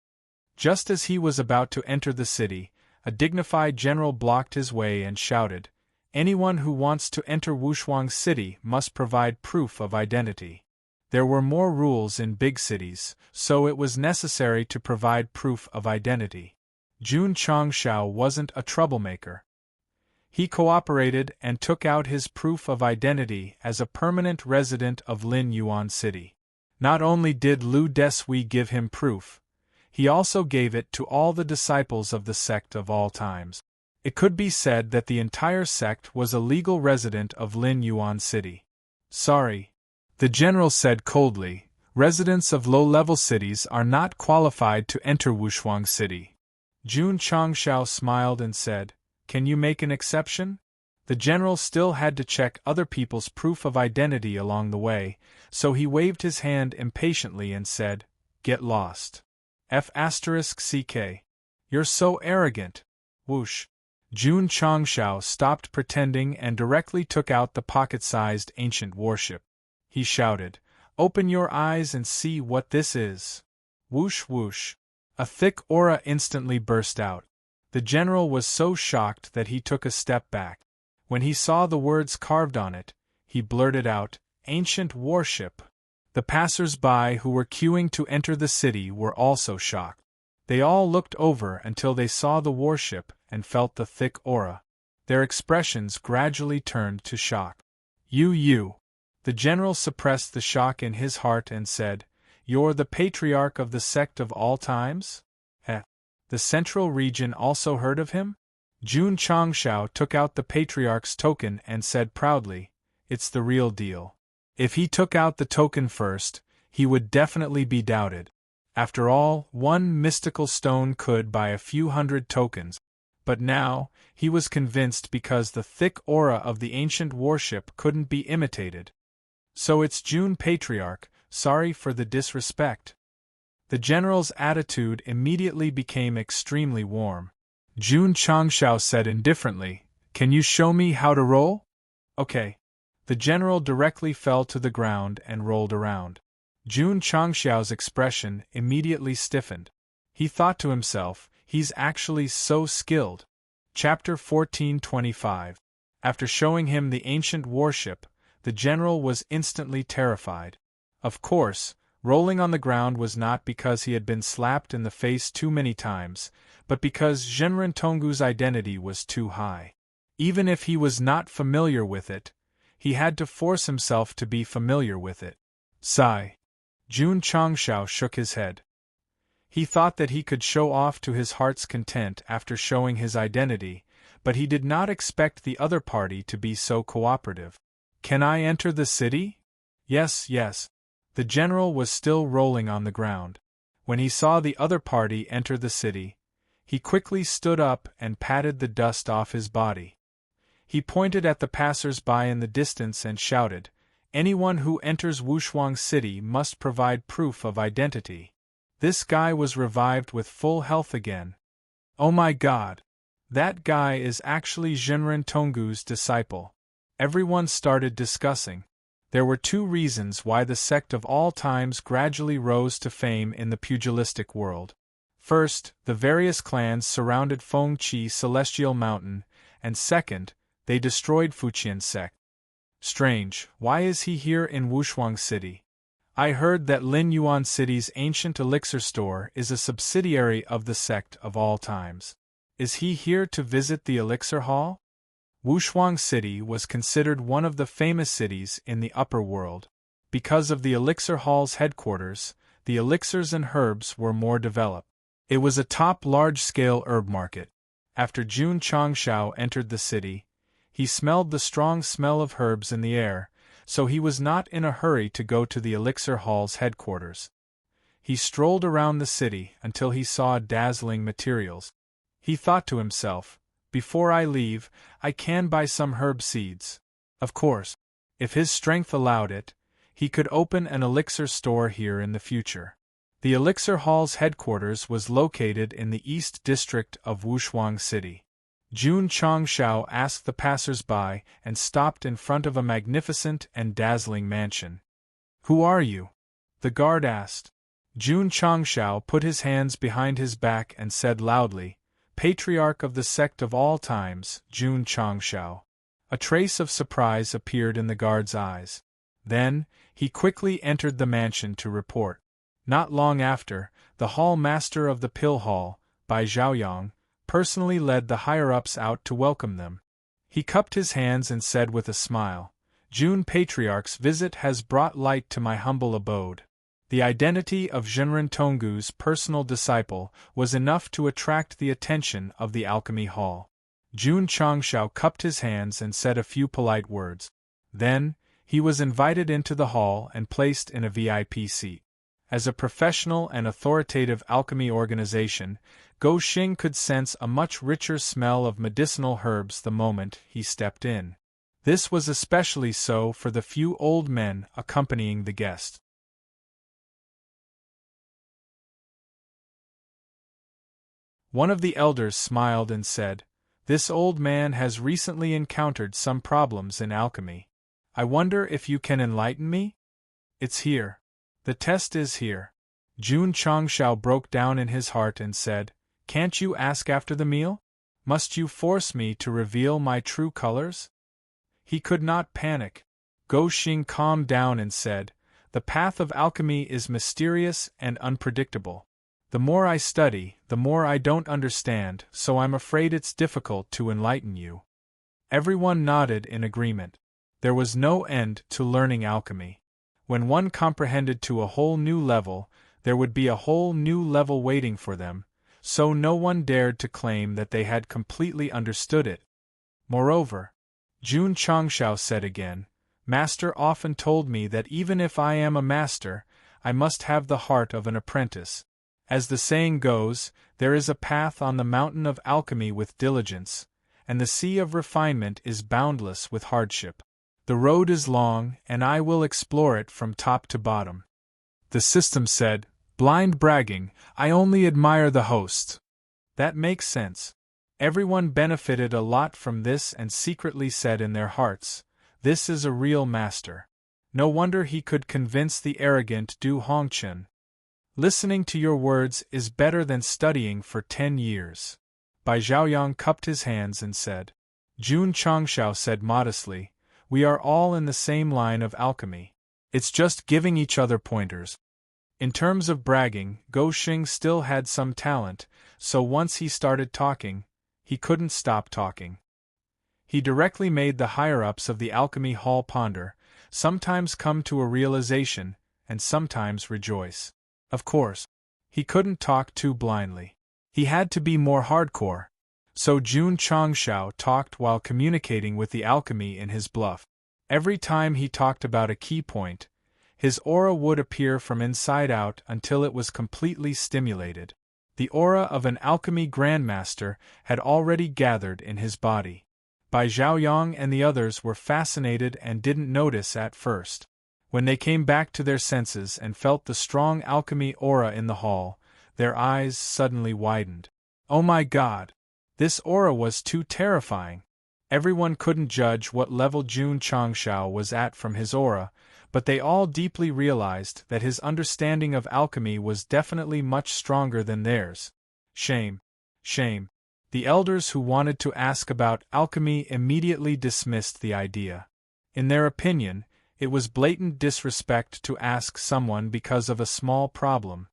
Just as he was about to enter the city, a dignified general blocked his way and shouted, Anyone who wants to enter Wushuang City must provide proof of identity. There were more rules in big cities, so it was necessary to provide proof of identity. Jun Changshao wasn't a troublemaker. He cooperated and took out his proof of identity as a permanent resident of Lin Yuan City. Not only did Lu Desui give him proof, he also gave it to all the disciples of the sect of all times. It could be said that the entire sect was a legal resident of Lin Yuan City. Sorry. The general said coldly, residents of low-level cities are not qualified to enter Wushuang City. Jun Changshao smiled and said, Can you make an exception? The general still had to check other people's proof of identity along the way, so he waved his hand impatiently and said, Get lost. F***CK. You're so arrogant. Whoosh. Jun Changshao stopped pretending and directly took out the pocket-sized ancient warship. He shouted, Open your eyes and see what this is. Whoosh whoosh. A thick aura instantly burst out. The general was so shocked that he took a step back. When he saw the words carved on it, he blurted out, Ancient warship. The passers-by who were queuing to enter the city were also shocked. They all looked over until they saw the warship and felt the thick aura. Their expressions gradually turned to shock. You. The general suppressed the shock in his heart and said, You're the patriarch of the sect of all times? The Central Region also heard of him? Jun Changshao took out the Patriarch's token and said proudly, "It's the real deal." If he took out the token first, he would definitely be doubted. After all, one mystical stone could buy a few hundred tokens. But now, he was convinced because the thick aura of the ancient warship couldn't be imitated. "So it's Jun Patriarch, sorry for the disrespect." The general's attitude immediately became extremely warm. Jun Changshao said indifferently, "Can you show me how to roll?" "Okay." The general directly fell to the ground and rolled around. Jun Changshao's expression immediately stiffened. He thought to himself, he's actually so skilled. Chapter 1425. After showing him the ancient warship, the general was instantly terrified. Of course, rolling on the ground was not because he had been slapped in the face too many times, but because Zhenren Tonggu's identity was too high. Even if he was not familiar with it, he had to force himself to be familiar with it. Sigh. Jun Changshao shook his head. He thought that he could show off to his heart's content after showing his identity, but he did not expect the other party to be so cooperative. "Can I enter the city?" "Yes, yes." The general was still rolling on the ground. When he saw the other party enter the city, he quickly stood up and patted the dust off his body. He pointed at the passers-by in the distance and shouted, "Anyone who enters Wushuang City must provide proof of identity." This guy was revived with full health again. "Oh my God! That guy is actually Zhenren Tonggu's disciple." Everyone started discussing. There were two reasons why the sect of all times gradually rose to fame in the pugilistic world. First, the various clans surrounded Fengqi Celestial Mountain, and second, they destroyed Fuqian Sect. Strange, why is he here in Wushuang City? I heard that Lin Yuan City's ancient elixir store is a subsidiary of the sect of all times. Is he here to visit the elixir hall? Wushuang City was considered one of the famous cities in the upper world. Because of the elixir hall's headquarters, the elixirs and herbs were more developed. It was a top large-scale herb market. After Jun Changshao entered the city, he smelled the strong smell of herbs in the air, so he was not in a hurry to go to the elixir hall's headquarters. He strolled around the city until he saw dazzling materials. He thought to himself, "Before I leave, I can buy some herb seeds." Of course, if his strength allowed it, he could open an elixir store here in the future. The elixir hall's headquarters was located in the East District of Wushuang City. Jun Changshao asked the passers-by and stopped in front of a magnificent and dazzling mansion. "Who are you?" the guard asked. Jun Changshao put his hands behind his back and said loudly, "Patriarch of the sect of all times, Jun Changshao." A trace of surprise appeared in the guard's eyes. Then, he quickly entered the mansion to report. Not long after, the hall master of the Pill Hall, Bai Zhaoyang, personally led the higher-ups out to welcome them. He cupped his hands and said with a smile, "Jun Patriarch's visit has brought light to my humble abode." The identity of Zhenren Tonggu's personal disciple was enough to attract the attention of the alchemy hall. Jun Changshao cupped his hands and said a few polite words. Then, he was invited into the hall and placed in a VIP seat. As a professional and authoritative alchemy organization, Go Xing could sense a much richer smell of medicinal herbs the moment he stepped in. This was especially so for the few old men accompanying the guest. One of the elders smiled and said, "This old man has recently encountered some problems in alchemy. I wonder if you can enlighten me?" "It's here. The test is here." Jun Changshao broke down in his heart and said, "Can't you ask after the meal? Must you force me to reveal my true colors?" He could not panic. Go Xing calmed down and said, "The path of alchemy is mysterious and unpredictable. The more I study, the more I don't understand, so I'm afraid it's difficult to enlighten you." Everyone nodded in agreement. There was no end to learning alchemy. When one comprehended to a whole new level, there would be a whole new level waiting for them, so no one dared to claim that they had completely understood it. Moreover, Jun Changshao said again, Master often told me that even if I am a master, I must have the heart of an apprentice. As the saying goes, there is a path on the mountain of alchemy with diligence, and the sea of refinement is boundless with hardship. The road is long, and I will explore it from top to bottom. The system said, blind bragging, I only admire the hosts. That makes sense. Everyone benefited a lot from this and secretly said in their hearts, this is a real master. No wonder he could convince the arrogant Du Hongchen. Listening to your words is better than studying for 10 years. Bai Zhaoyang cupped his hands and said. Jun Changshao said modestly, we are all in the same line of alchemy. It's just giving each other pointers. In terms of bragging, Go Xing still had some talent, so once he started talking, he couldn't stop talking. He directly made the higher-ups of the alchemy hall ponder, sometimes come to a realization, and sometimes rejoice. Of course, he couldn't talk too blindly. He had to be more hardcore. So Jun Changshao talked while communicating with the alchemy in his bluff. Every time he talked about a key point, his aura would appear from inside out until it was completely stimulated. The aura of an alchemy grandmaster had already gathered in his body. Bai Zhaoyang and the others were fascinated and didn't notice at first. When they came back to their senses and felt the strong alchemy aura in the hall, their eyes suddenly widened. Oh my God! This aura was too terrifying. Everyone couldn't judge what level Jun Changshao was at from his aura, but they all deeply realized that his understanding of alchemy was definitely much stronger than theirs. Shame. Shame. The elders who wanted to ask about alchemy immediately dismissed the idea. In their opinion, it was blatant disrespect to ask someone because of a small problem.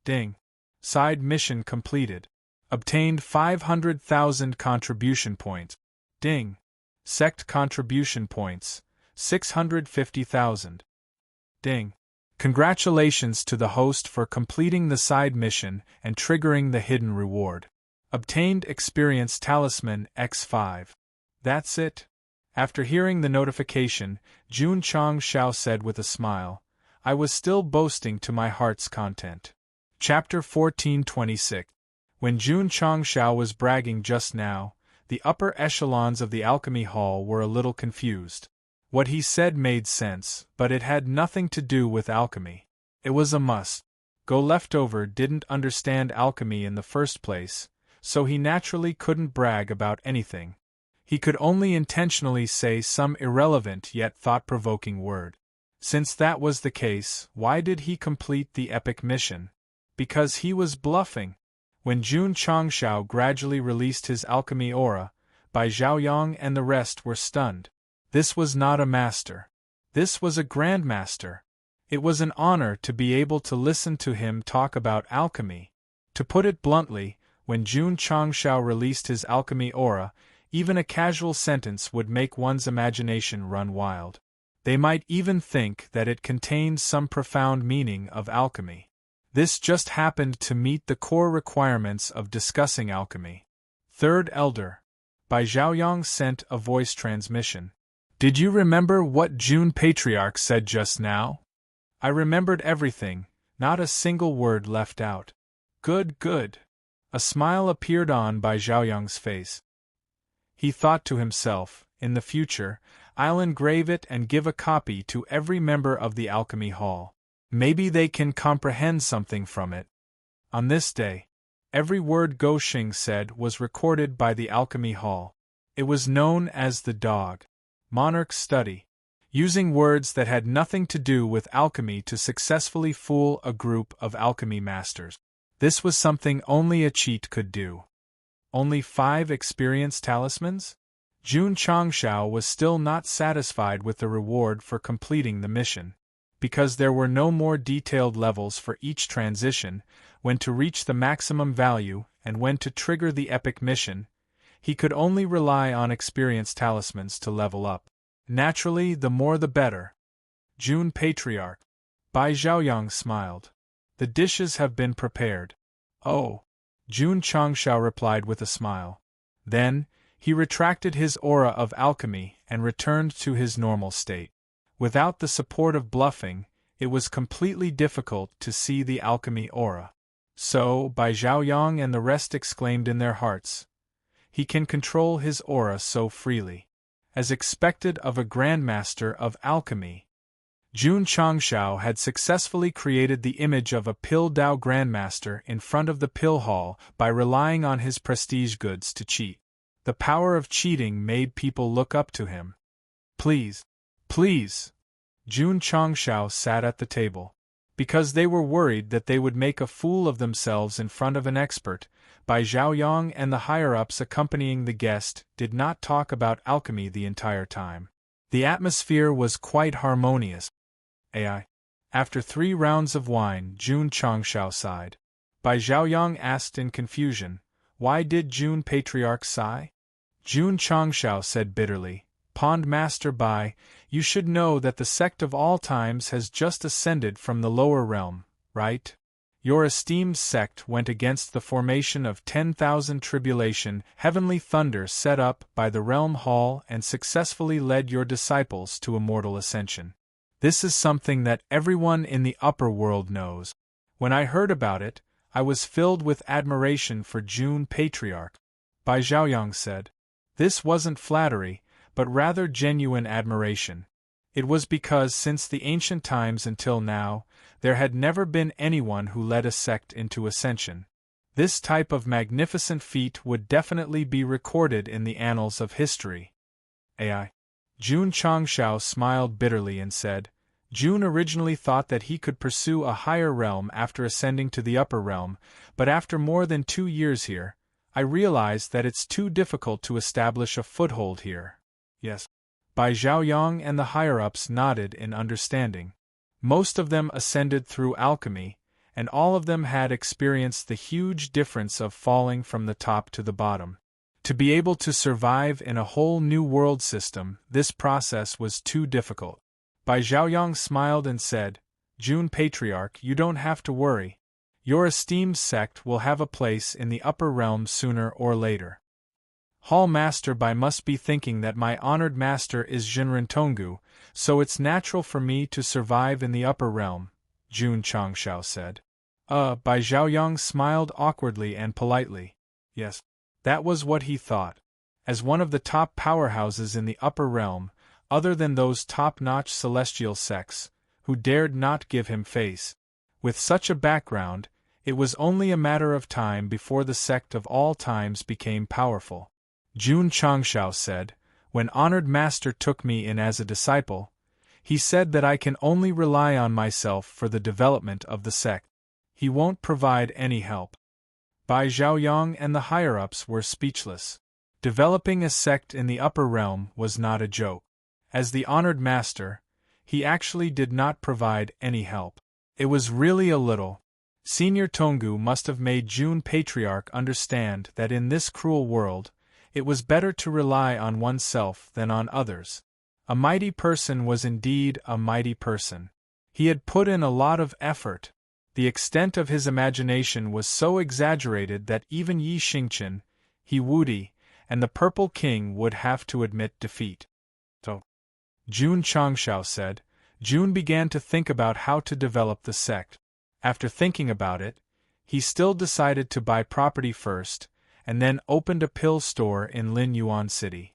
Ding. Side mission completed. Obtained 500,000 contribution points. Ding. Sect contribution points. 650,000. Ding. Congratulations to the host for completing the side mission and triggering the hidden reward. Obtained experience talisman X5. That's it. After hearing the notification, Jun Changshao said with a smile, I was still boasting to my heart's content. Chapter 1426. When Jun Changshao was bragging just now, the upper echelons of the alchemy hall were a little confused. What he said made sense, but it had nothing to do with alchemy. It was a must. Go Leftover didn't understand alchemy in the first place, so he naturally couldn't brag about anything. He could only intentionally say some irrelevant yet thought-provoking word. Since that was the case, why did he complete the epic mission? Because he was bluffing. When Jun Changshao gradually released his alchemy aura, Bai Zhaoyang and the rest were stunned. This was not a master. This was a grandmaster. It was an honor to be able to listen to him talk about alchemy. To put it bluntly, when Jun Changshao released his alchemy aura, even a casual sentence would make one's imagination run wild. They might even think that it contained some profound meaning of alchemy. This just happened to meet the core requirements of discussing alchemy. Third Elder. Bai Zhaoyang sent a voice transmission. Did you remember what Jun Patriarch said just now? I remembered everything, not a single word left out. Good, good. A smile appeared on Bai Zhaoyang's face. He thought to himself, in the future, I'll engrave it and give a copy to every member of the Alchemy Hall. Maybe they can comprehend something from it. On this day, every word Go Xing said was recorded by the Alchemy Hall. It was known as the Dog Monarch's Study, using words that had nothing to do with alchemy to successfully fool a group of alchemy masters. This was something only a cheat could do. Only 5 experience talismans? Jun Changshao was still not satisfied with the reward for completing the mission. Because there were no more detailed levels for each transition, when to reach the maximum value and when to trigger the epic mission, he could only rely on experience talismans to level up. Naturally, the more the better. Jun Patriarch. Bai Zhaoyang smiled. The dishes have been prepared. Oh. Jun Changshao replied with a smile. Then, he retracted his aura of alchemy and returned to his normal state. Without the support of bluffing, it was completely difficult to see the alchemy aura. So, Bai Zhaoyang and the rest exclaimed in their hearts, "He can control his aura so freely." As expected of a grandmaster of alchemy, Jun Changshao had successfully created the image of a Pill Dao grandmaster in front of the pill hall by relying on his prestige goods to cheat. The power of cheating made people look up to him. Please, please! Jun Changshao sat at the table. Because they were worried that they would make a fool of themselves in front of an expert, Bai Zhaoyang and the higher-ups accompanying the guest did not talk about alchemy the entire time. The atmosphere was quite harmonious. After 3 rounds of wine, Jun Changshao sighed. Bai Zhaoyang asked in confusion, "Why did Jun Patriarch sigh?" Jun Changshao said bitterly, "Pond Master Bai, you should know that the sect of all times has just ascended from the lower realm, right? Your esteemed sect went against the formation of 10,000 tribulation heavenly thunder set up by the realm hall and successfully led your disciples to immortal ascension. This is something that everyone in the upper world knows. When I heard about it, I was filled with admiration for Jun Patriarch." Bai Zhaoyang said. This wasn't flattery, but rather genuine admiration. It was because since the ancient times until now, there had never been anyone who led a sect into ascension. This type of magnificent feat would definitely be recorded in the annals of history. Jun Changshao smiled bitterly and said, "Jun originally thought that he could pursue a higher realm after ascending to the upper realm, but after more than 2 years here, I realized that it's too difficult to establish a foothold here." Yes. Bai Zhaoyang and the higher-ups nodded in understanding. Most of them ascended through alchemy, and all of them had experienced the huge difference of falling from the top to the bottom. To be able to survive in a whole new world system, this process was too difficult. Bai Zhaoyang smiled and said, "Jun Patriarch, you don't have to worry. Your esteemed sect will have a place in the upper realm sooner or later." Hall Master Bai must be thinking that my honored master is Jinren Tonggu, so it's natural for me to survive in the upper realm, Jun Changshao said. Bai Zhaoyang smiled awkwardly and politely. Yes, that was what he thought. As one of the top powerhouses in the upper realm, other than those top-notch celestial sects, who dared not give him face. With such a background, it was only a matter of time before the sect of all times became powerful. Jun Changshao said, "When honored master took me in as a disciple, he said that I can only rely on myself for the development of the sect. He won't provide any help." Bai Zhaoyang and the higher-ups were speechless. Developing a sect in the upper realm was not a joke. As the honored master, he actually did not provide any help. It was really a little. Senior Tonggu must have made Jun Patriarch understand that in this cruel world, it was better to rely on oneself than on others. A mighty person was indeed a mighty person. He had put in a lot of effort. The extent of his imagination was so exaggerated that even Yi Xingqian, He Wudi, and the Purple King would have to admit defeat. So, Jun Changshao said, Jun began to think about how to develop the sect. After thinking about it, he still decided to buy property first, and then opened a pill store in Lin Yuan City.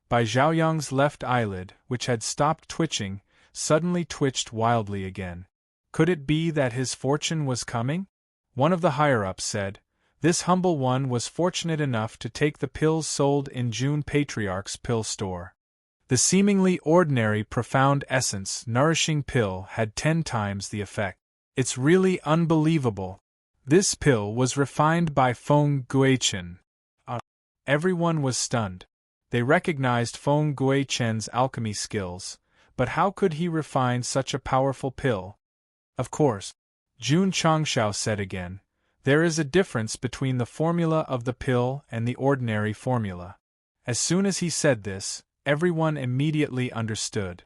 Bai Zhaoyang's left eyelid, which had stopped twitching, suddenly twitched wildly again. Could it be that his fortune was coming? One of the higher-ups said, "This humble one was fortunate enough to take the pills sold in Jun Patriarch's pill store. The seemingly ordinary profound essence nourishing pill had 10 times the effect. It's really unbelievable. This pill was refined by Feng Guichen." Everyone was stunned. They recognized Feng Guichen's alchemy skills, but how could he refine such a powerful pill? Of course, Jun Changshao said again, there is a difference between the formula of the pill and the ordinary formula. As soon as he said this, everyone immediately understood.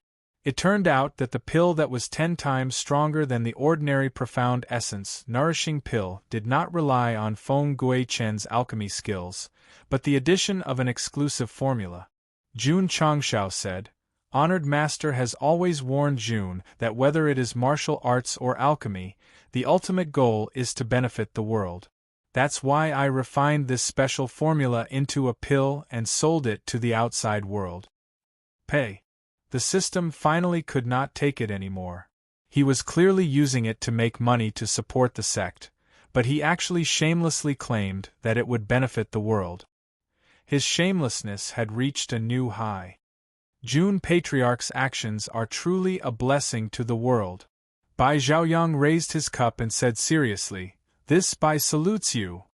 It turned out that the pill that was 10 times stronger than the ordinary profound essence nourishing pill did not rely on Feng Guichen's alchemy skills, but the addition of an exclusive formula. Jun Changshao said, "Honored Master has always warned Jun that whether it is martial arts or alchemy, the ultimate goal is to benefit the world. That's why I refined this special formula into a pill and sold it to the outside world." Pay. The system finally could not take it anymore. He was clearly using it to make money to support the sect, but he actually shamelessly claimed that it would benefit the world. His shamelessness had reached a new high. Jun Patriarch's actions are truly a blessing to the world. Bai Zhaoyang raised his cup and said seriously, "This Bai salutes you.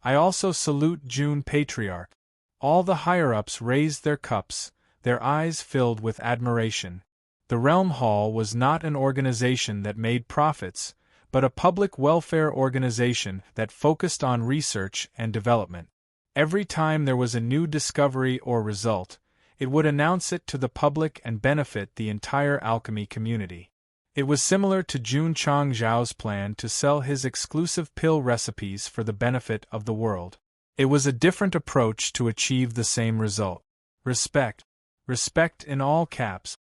I also salute Jun Patriarch." All the higher-ups raised their cups, their eyes filled with admiration. The Realm Hall was not an organization that made profits, but a public welfare organization that focused on research and development. Every time there was a new discovery or result, it would announce it to the public and benefit the entire alchemy community. It was similar to Jun Changzhao's plan to sell his exclusive pill recipes for the benefit of the world. It was a different approach to achieve the same result. Respect. Respect in all caps.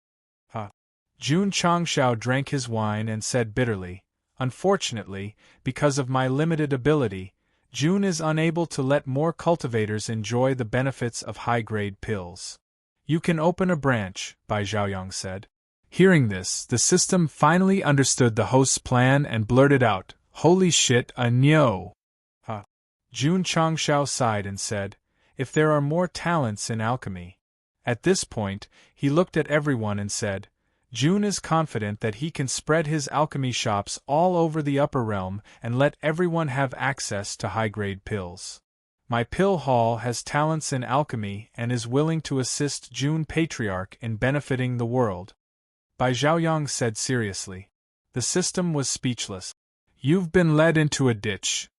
Jun Changshao drank his wine and said bitterly, "Unfortunately, because of my limited ability, Jun is unable to let more cultivators enjoy the benefits of high-grade pills." "You can open a branch," Bai Zhaoyang said. Hearing this, the system finally understood the host's plan and blurted out, "Holy shit, a nyo!" Jun Changshao sighed and said, "If there are more talents in alchemy." At this point, he looked at everyone and said, "Jun is confident that he can spread his alchemy shops all over the upper realm and let everyone have access to high-grade pills. My pill hall has talents in alchemy and is willing to assist Jun Patriarch in benefiting the world." Bai Zhaoyang said seriously. The system was speechless. "You've been led into a ditch."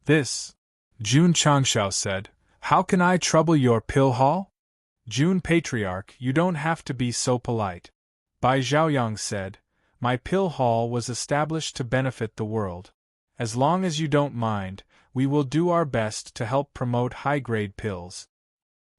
"This," Jun Changshao said, "how can I trouble your pill hall?" "Jun Patriarch, you don't have to be so polite." Bai Zhaoyang said, "My pill hall was established to benefit the world. As long as you don't mind, we will do our best to help promote high-grade pills."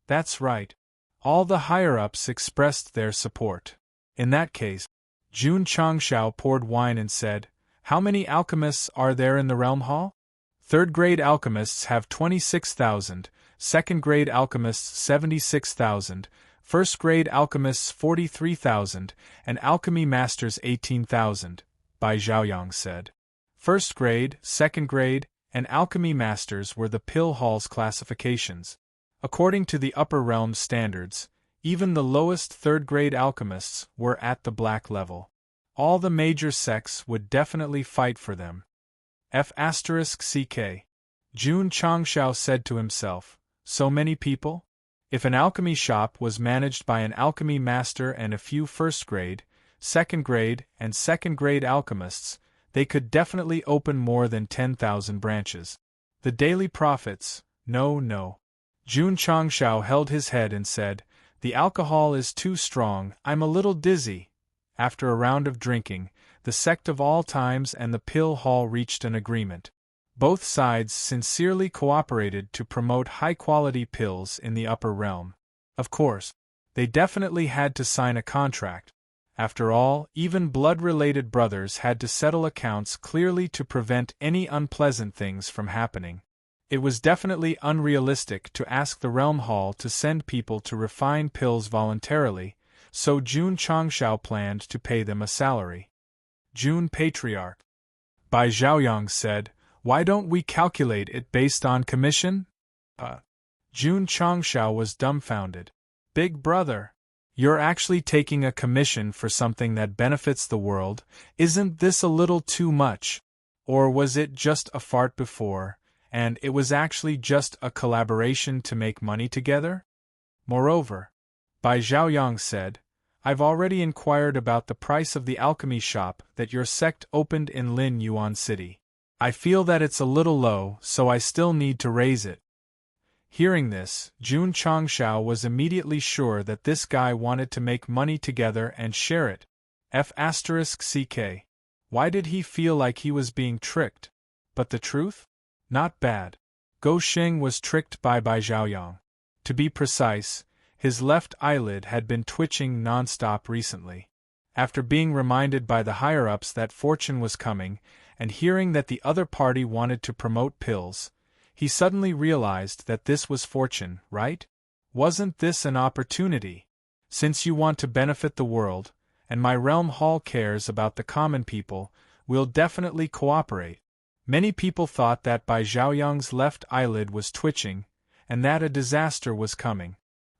"That's right." All the higher-ups expressed their support. In that case, Jun Changshao poured wine and said, "How many alchemists are there in the Realm Hall?" Third-grade alchemists have 26,000, second-grade alchemists 76,000, first-grade alchemists 43,000, and alchemy masters 18,000, Bai Zhaoyang said. First-grade, second-grade, and alchemy masters were the pill hall's classifications. According to the upper realm standards, even the lowest third-grade alchemists were at the black level. All the major sects would definitely fight for them. F***ck. Jun Changshao said to himself, "So many people? If an alchemy shop was managed by an alchemy master and a few first-grade, second-grade, and second-grade alchemists, they could definitely open more than 10,000 branches. The daily profits, no. Jun Changshao held his head and said, "The alcohol is too strong, I'm a little dizzy." After a round of drinking, the sect of all times and the pill hall reached an agreement. Both sides sincerely cooperated to promote high-quality pills in the upper realm. Of course, they definitely had to sign a contract. After all, even blood-related brothers had to settle accounts clearly to prevent any unpleasant things from happening. It was definitely unrealistic to ask the Realm Hall to send people to refine pills voluntarily, so Jun Changshao planned to pay them a salary. Jun Patriarch. Bai Zhaoyang said, "Why don't we calculate it based on commission?" Jun Changshao was dumbfounded. "Big brother, you're actually taking a commission for something that benefits the world, isn't this a little too much? Or was it just a fart before, and it was actually just a collaboration to make money together?" Moreover, Bai Zhaoyang said, "I've already inquired about the price of the alchemy shop that your sect opened in Lin Yuan City. I feel that it's a little low, so I still need to raise it." Hearing this, Jun Changshao was immediately sure that this guy wanted to make money together and share it, F***ck. Why did he feel like he was being tricked? But the truth? Not bad. Gou Sheng was tricked by Bai Zhaoyang. To be precise, his left eyelid had been twitching non-stop recently. After being reminded by the higher-ups that fortune was coming, and hearing that the other party wanted to promote pills, he suddenly realized that this was fortune, right? Wasn't this an opportunity? Since you want to benefit the world, and my realm hall cares about the common people, we'll definitely cooperate. Many people thought that Bai Zhaoyang's left eyelid was twitching, and that a disaster was coming.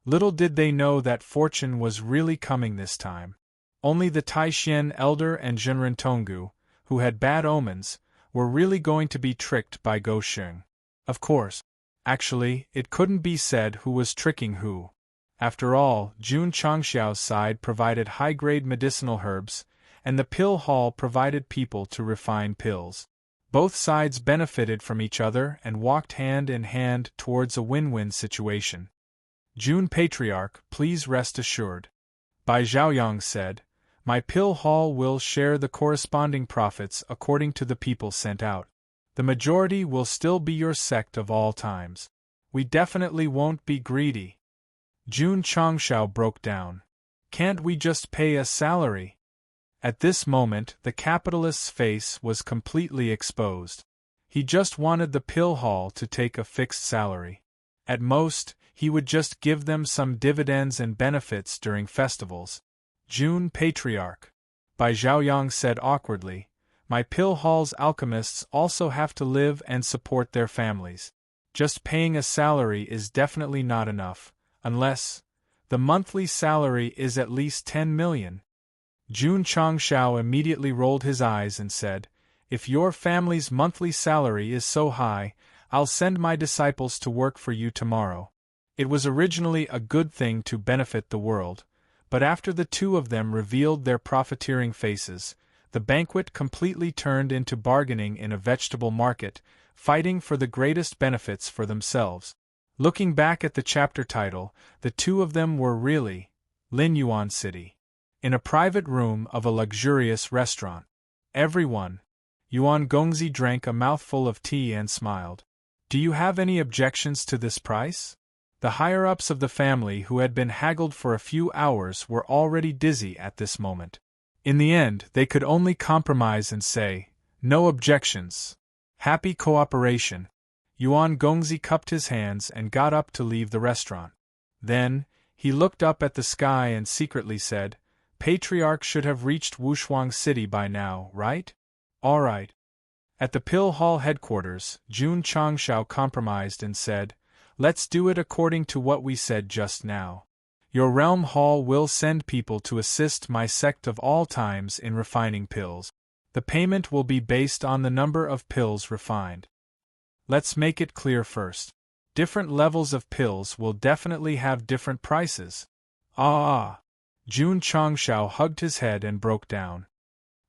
Little did they know that fortune was really coming this time. Only the Taishan elder and Zhenren Tonggu, who had bad omens, were really going to be tricked by Gou Sheng. Of course. Actually, it couldn't be said who was tricking who. After all, Jun Changxiao's side provided high-grade medicinal herbs, and the pill hall provided people to refine pills. Both sides benefited from each other and walked hand in hand towards a win-win situation. Jun Patriarch, please rest assured. Bai Zhaoyang said, my pill hall will share the corresponding profits according to the people sent out. The majority will still be your sect of all times. We definitely won't be greedy. Jun Changxiao broke down. Can't we just pay a salary? At this moment, the capitalist's face was completely exposed. He just wanted the pill hall to take a fixed salary. At most, he would just give them some dividends and benefits during festivals. Jun Patriarch. Bai Zhaoyang said awkwardly, my pill hall's alchemists also have to live and support their families. Just paying a salary is definitely not enough, unless the monthly salary is at least 10 million. Jun Changxiao immediately rolled his eyes and said, if your family's monthly salary is so high, I'll send my disciples to work for you tomorrow. It was originally a good thing to benefit the world, but after the two of them revealed their profiteering faces, the banquet completely turned into bargaining in a vegetable market, fighting for the greatest benefits for themselves. Looking back at the chapter title, the two of them were really Lin Yuan City. In a private room of a luxurious restaurant. Everyone. Yuan Gongzi drank a mouthful of tea and smiled. Do you have any objections to this price? The higher-ups of the family who had been haggled for a few hours were already dizzy at this moment. In the end, they could only compromise and say, no objections. Happy cooperation. Yuan Gongzi cupped his hands and got up to leave the restaurant. Then, he looked up at the sky and secretly said, Patriarch should have reached Wushuang City by now, right? All right. At the pill hall headquarters, Jun Changxiao compromised and said, let's do it according to what we said just now. Your realm hall will send people to assist my sect of all times in refining pills. The payment will be based on the number of pills refined. Let's make it clear first. Different levels of pills will definitely have different prices. Jun Changxiao hugged his head and broke down.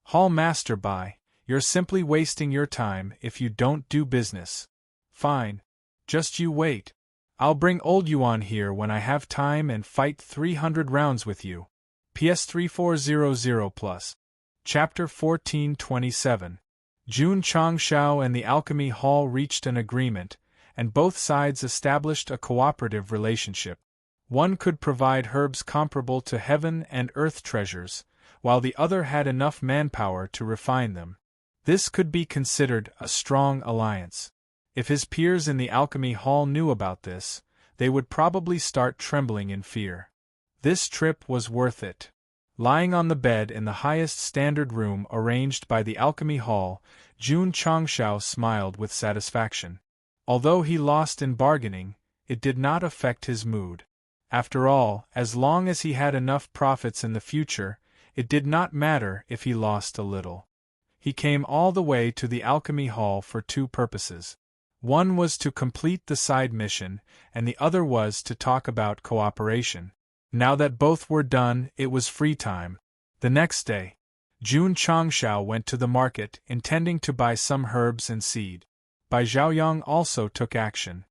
Hall Master Bai, you're simply wasting your time if you don't do business. Fine. Just you wait. I'll bring old Yuan here when I have time and fight 300 rounds with you. PS 3400+. Chapter 1427. Jun Changxiao and the Alchemy Hall reached an agreement, and both sides established a cooperative relationship. One could provide herbs comparable to heaven and earth treasures, while the other had enough manpower to refine them. This could be considered a strong alliance. If his peers in the Alchemy Hall knew about this, they would probably start trembling in fear. This trip was worth it. Lying on the bed in the highest standard room arranged by the Alchemy Hall, Jun Changxiao smiled with satisfaction. Although he lost in bargaining, it did not affect his mood. After all, as long as he had enough profits in the future, it did not matter if he lost a little. He came all the way to the Alchemy Hall for two purposes. One was to complete the side mission, and the other was to talk about cooperation. Now that both were done, it was free time. The next day, Jun Changxiao went to the market, intending to buy some herbs and seed. Bai Zhaoyang also took action.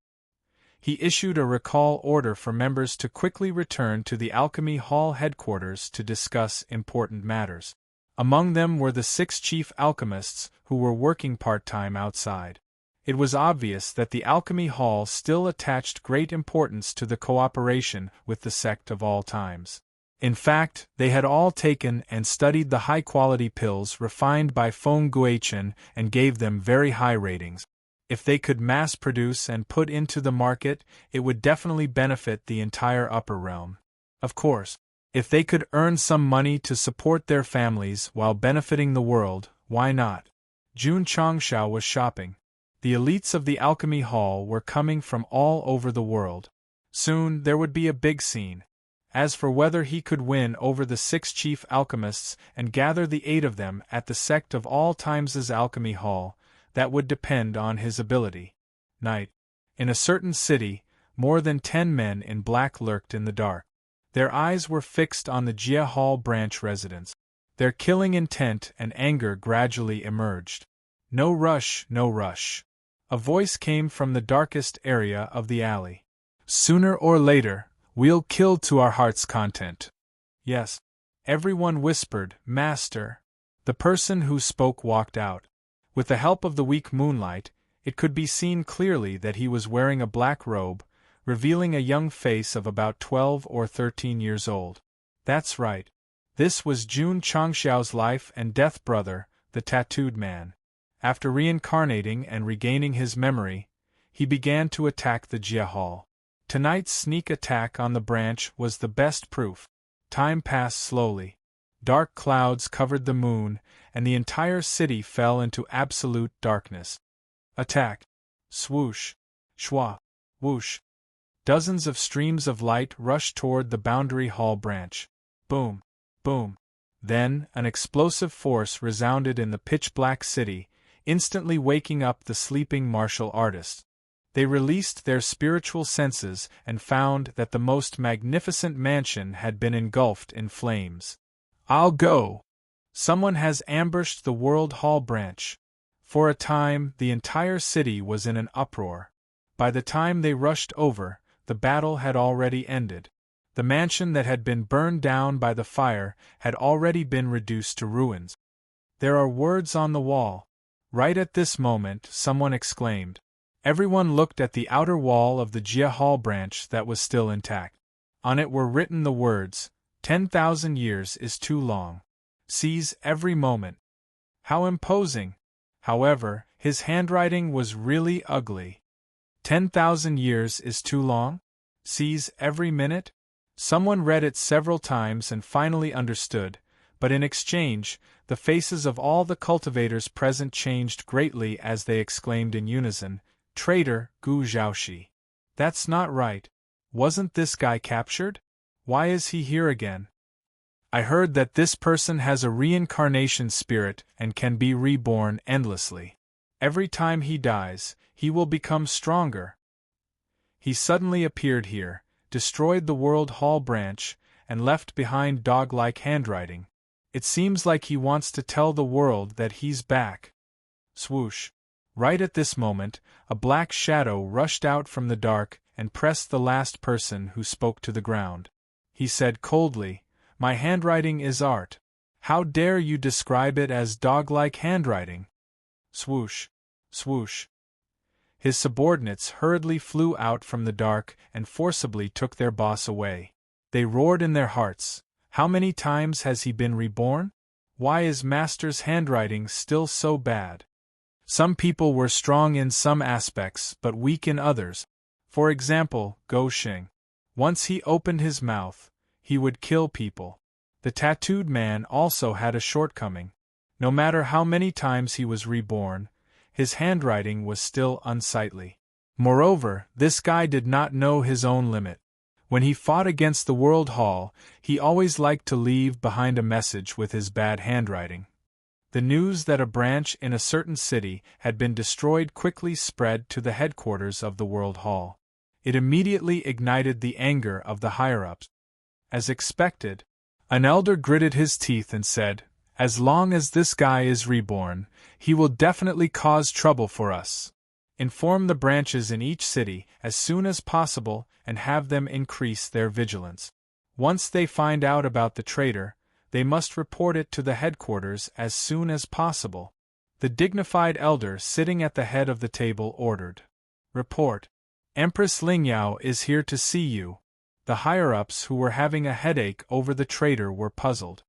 He issued a recall order for members to quickly return to the Alchemy Hall headquarters to discuss important matters. Among them were the 6 chief alchemists who were working part-time outside. It was obvious that the alchemy hall still attached great importance to the cooperation with the sect of all times. In fact, they had all taken and studied the high-quality pills refined by Feng Guichen and gave them very high ratings. If they could mass-produce and put into the market, it would definitely benefit the entire upper realm. Of course, if they could earn some money to support their families while benefiting the world, why not? Jun Changshao was shopping. The elites of the alchemy hall were coming from all over the world. Soon there would be a big scene. As for whether he could win over the 6 chief alchemists and gather the 8 of them at the Sect of all times' alchemy hall, that would depend on his ability. Night. In a certain city, more than 10 men in black lurked in the dark. Their eyes were fixed on the Jia Hall branch residents. Their killing intent and anger gradually emerged. No rush, no rush. A voice came from the darkest area of the alley. Sooner or later, we'll kill to our heart's content. Yes. Everyone whispered, Master. The person who spoke walked out. With the help of the weak moonlight, it could be seen clearly that he was wearing a black robe, revealing a young face of about 12 or 13 years old. That's right. This was Jun Changshao's life and death brother, the tattooed man. After reincarnating and regaining his memory, he began to attack the Jia Hall. Tonight's sneak attack on the branch was the best proof. Time passed slowly. Dark clouds covered the moon, and the entire city fell into absolute darkness. Attack. Swoosh. Shwa. Whoosh. Dozens of streams of light rushed toward the boundary hall branch. Boom. Boom. Then, an explosive force resounded in the pitch-black city, instantly waking up the sleeping martial artists. They released their spiritual senses and found that the most magnificent mansion had been engulfed in flames. I'll go! Someone has ambushed the World Hall branch. For a time, the entire city was in an uproar. By the time they rushed over, the battle had already ended. The mansion that had been burned down by the fire had already been reduced to ruins. There are words on the wall. Right at this moment, someone exclaimed. Everyone looked at the outer wall of the Jia Hall branch that was still intact. On it were written the words, 10,000 years is too long. Seize every moment. How imposing! However, his handwriting was really ugly. 10,000 years is too long? Seize every minute? Someone read it several times and finally understood, but in exchange, the faces of all the cultivators present changed greatly as they exclaimed in unison, Traitor, Gu Zhaoxi. That's not right. Wasn't this guy captured? Why is he here again? I heard that this person has a reincarnation spirit and can be reborn endlessly. Every time he dies, he will become stronger. He suddenly appeared here, destroyed the World Hall branch, and left behind dog-like handwriting. It seems like he wants to tell the world that he's back. Swoosh. Right at this moment, a black shadow rushed out from the dark and pressed the last person who spoke to the ground. He said coldly, My handwriting is art. How dare you describe it as dog-like handwriting? Swoosh. Swoosh. His subordinates hurriedly flew out from the dark and forcibly took their boss away. They roared in their hearts, How many times has he been reborn? Why is Master's handwriting still so bad? Some people were strong in some aspects but weak in others. For example, Go Xing. Once he opened his mouth, he would kill people. The tattooed man also had a shortcoming. No matter how many times he was reborn, his handwriting was still unsightly. Moreover, this guy did not know his own limit. When he fought against the World Hall, he always liked to leave behind a message with his bad handwriting. The news that a branch in a certain city had been destroyed quickly spread to the headquarters of the World Hall. It immediately ignited the anger of the higher-ups. As expected, an elder gritted his teeth and said, As long as this guy is reborn, he will definitely cause trouble for us. Inform the branches in each city as soon as possible and have them increase their vigilance. Once they find out about the traitor, they must report it to the headquarters as soon as possible. The dignified elder sitting at the head of the table ordered. Report. Empress Lingyao is here to see you. The higher-ups who were having a headache over the traitor were puzzled.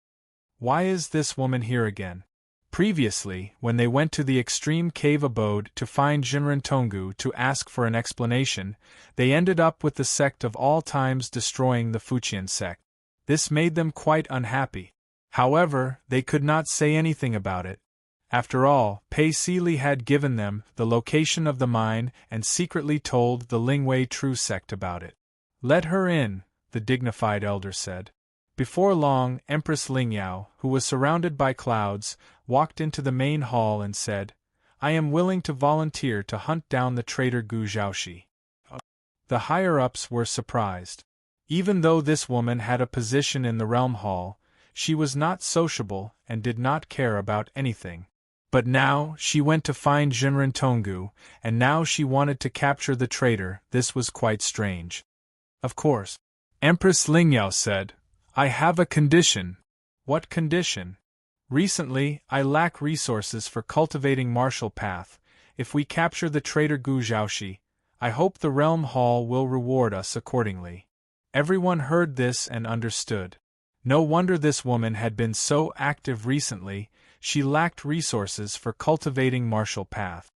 Why is this woman here again? Previously, when they went to the extreme cave abode to find Jinren Tonggu to ask for an explanation, they ended up with the sect of all times destroying the Fuqian sect. This made them quite unhappy. However, they could not say anything about it. After all, Pei Sili had given them the location of the mine and secretly told the Lingwei True sect about it. Let her in, the dignified elder said. Before long, Empress Lingyao, who was surrounded by clouds, walked into the main hall and said, I am willing to volunteer to hunt down the traitor Gu Zhaoxi. The higher-ups were surprised. Even though this woman had a position in the realm hall, she was not sociable and did not care about anything. But now she went to find Jinren Tonggu, and now she wanted to capture the traitor. This was quite strange. Of course. Empress Lingyao said, I have a condition. What condition? Recently, I lack resources for cultivating martial path. If we capture the traitor Gu Zhaoxi, I hope the realm hall will reward us accordingly. Everyone heard this and understood. No wonder this woman had been so active recently. She lacked resources for cultivating martial path.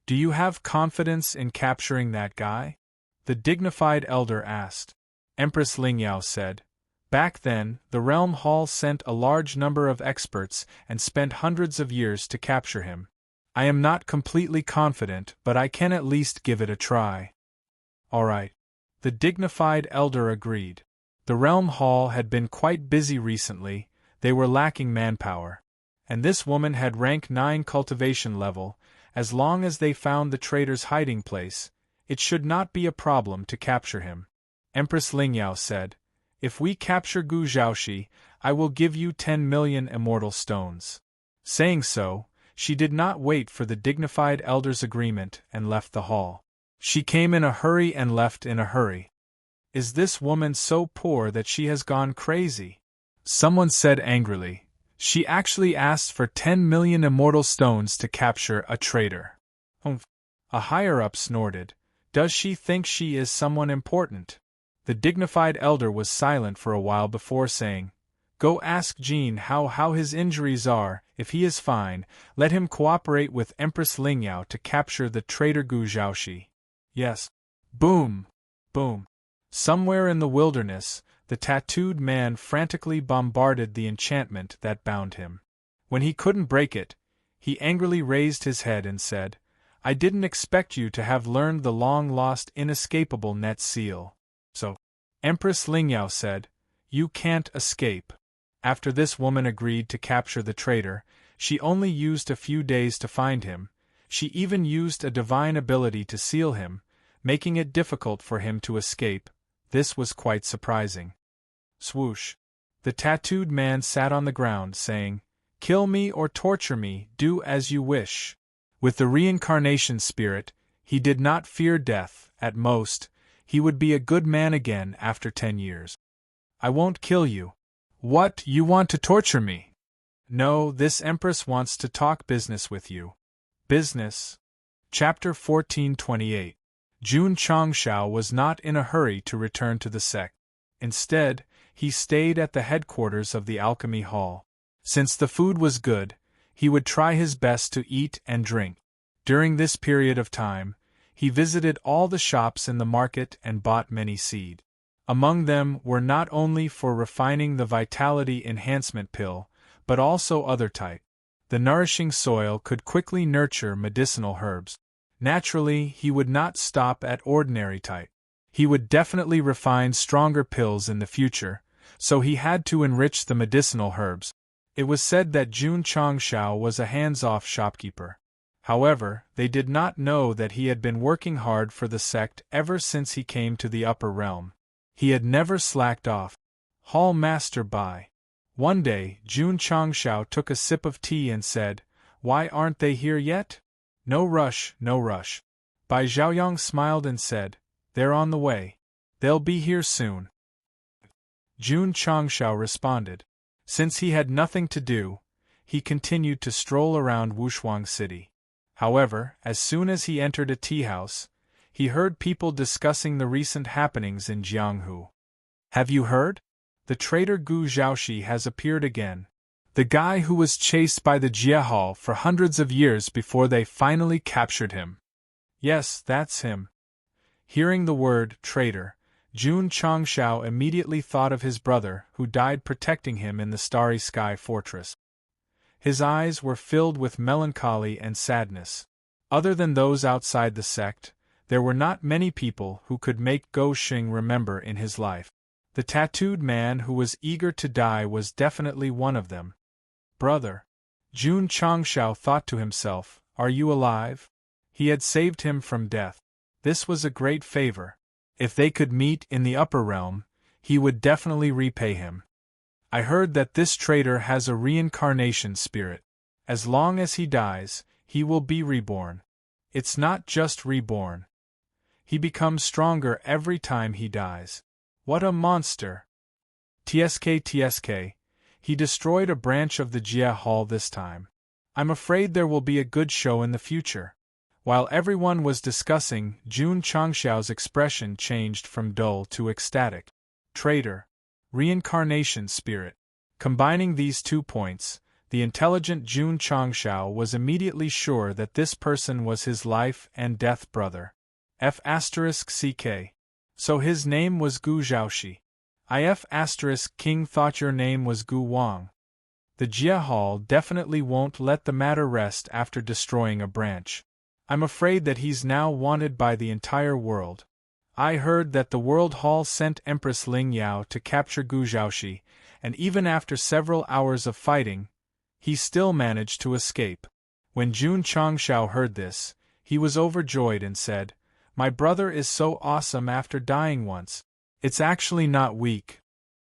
Do you have confidence in capturing that guy? The dignified elder asked. Empress Lingyao said, Back then, the realm hall sent a large number of experts and spent hundreds of years to capture him. I am not completely confident, but I can at least give it a try. All right. The dignified elder agreed. The realm hall had been quite busy recently, they were lacking manpower. And this woman had rank 9 cultivation level. As long as they found the traitor's hiding place, it should not be a problem to capture him. Empress Lingyao said, If we capture Gu Zhaoxi, I will give you 10 million immortal stones. Saying so, she did not wait for the dignified elder's agreement and left the hall. She came in a hurry and left in a hurry. Is this woman so poor that she has gone crazy? Someone said angrily. She actually asked for 10 million immortal stones to capture a traitor. A higher-up snorted. Does she think she is someone important? The dignified elder was silent for a while before saying, Go ask Jean how his injuries are. If he is fine, let him cooperate with Empress Lingyao to capture the traitor Gu Zhaoxi. Yes. Boom! Boom! Somewhere in the wilderness, the tattooed man frantically bombarded the enchantment that bound him. When he couldn't break it, he angrily raised his head and said, I didn't expect you to have learned the long-lost inescapable net seal. So, Empress Lingyao said, You can't escape. After this woman agreed to capture the traitor, she only used a few days to find him. She even used a divine ability to seal him, making it difficult for him to escape. This was quite surprising. Swoosh. The tattooed man sat on the ground, saying, Kill me or torture me, do as you wish. With the reincarnation spirit, he did not fear death. At most, he would be a good man again after 10 years. I won't kill you. What, you want to torture me? No, this empress wants to talk business with you. Business. Chapter 1428. Jun Changshao was not in a hurry to return to the sect. Instead, he stayed at the headquarters of the alchemy hall. Since the food was good, he would try his best to eat and drink. During this period of time, he visited all the shops in the market and bought many seed. Among them were not only for refining the vitality enhancement pill, but also other type. The nourishing soil could quickly nurture medicinal herbs. Naturally, he would not stop at ordinary type. He would definitely refine stronger pills in the future, so he had to enrich the medicinal herbs. It was said that Jun Changshao was a hands-off shopkeeper. However, they did not know that he had been working hard for the sect ever since he came to the upper realm. He had never slacked off. Hall Master Bai. One day, Jun Changshao took a sip of tea and said, Why aren't they here yet? No rush, no rush. Bai Zhaoyang smiled and said, They're on the way. They'll be here soon. Jun Changshao responded, Since he had nothing to do, he continued to stroll around Wushuang City. However, as soon as he entered a tea house, he heard people discussing the recent happenings in Jianghu. Have you heard? The traitor Gu Zhaoxi has appeared again. The guy who was chased by the Jie Hall for hundreds of years before they finally captured him. Yes, that's him. Hearing the word traitor, Jun Changshao immediately thought of his brother who died protecting him in the Starry Sky Fortress. His eyes were filled with melancholy and sadness. Other than those outside the sect, there were not many people who could make Go Xing remember in his life. The tattooed man who was eager to die was definitely one of them. Brother. Jun Changshao thought to himself, are you alive? He had saved him from death. This was a great favor. If they could meet in the upper realm, he would definitely repay him. I heard that this traitor has a reincarnation spirit. As long as he dies, he will be reborn. It's not just reborn. He becomes stronger every time he dies. What a monster! TSK, he destroyed a branch of the Jie Hall this time. I'm afraid there will be a good show in the future. While everyone was discussing, Jun Changshao's expression changed from dull to ecstatic. Traitor. Reincarnation spirit. Combining these 2 points, the intelligent Jun Changshao was immediately sure that this person was his life and death brother. F***ck. So his name was Gu Zhaoxi. King thought your name was Gu Wang. The Jie Hall definitely won't let the matter rest after destroying a branch. I'm afraid that he's now wanted by the entire world. I heard that the World Hall sent Empress Ling Yao to capture Gu Zhaoxi, and even after several hours of fighting, he still managed to escape. When Jun Changshao heard this, he was overjoyed and said, my brother is so awesome after dying once. It's actually not weak.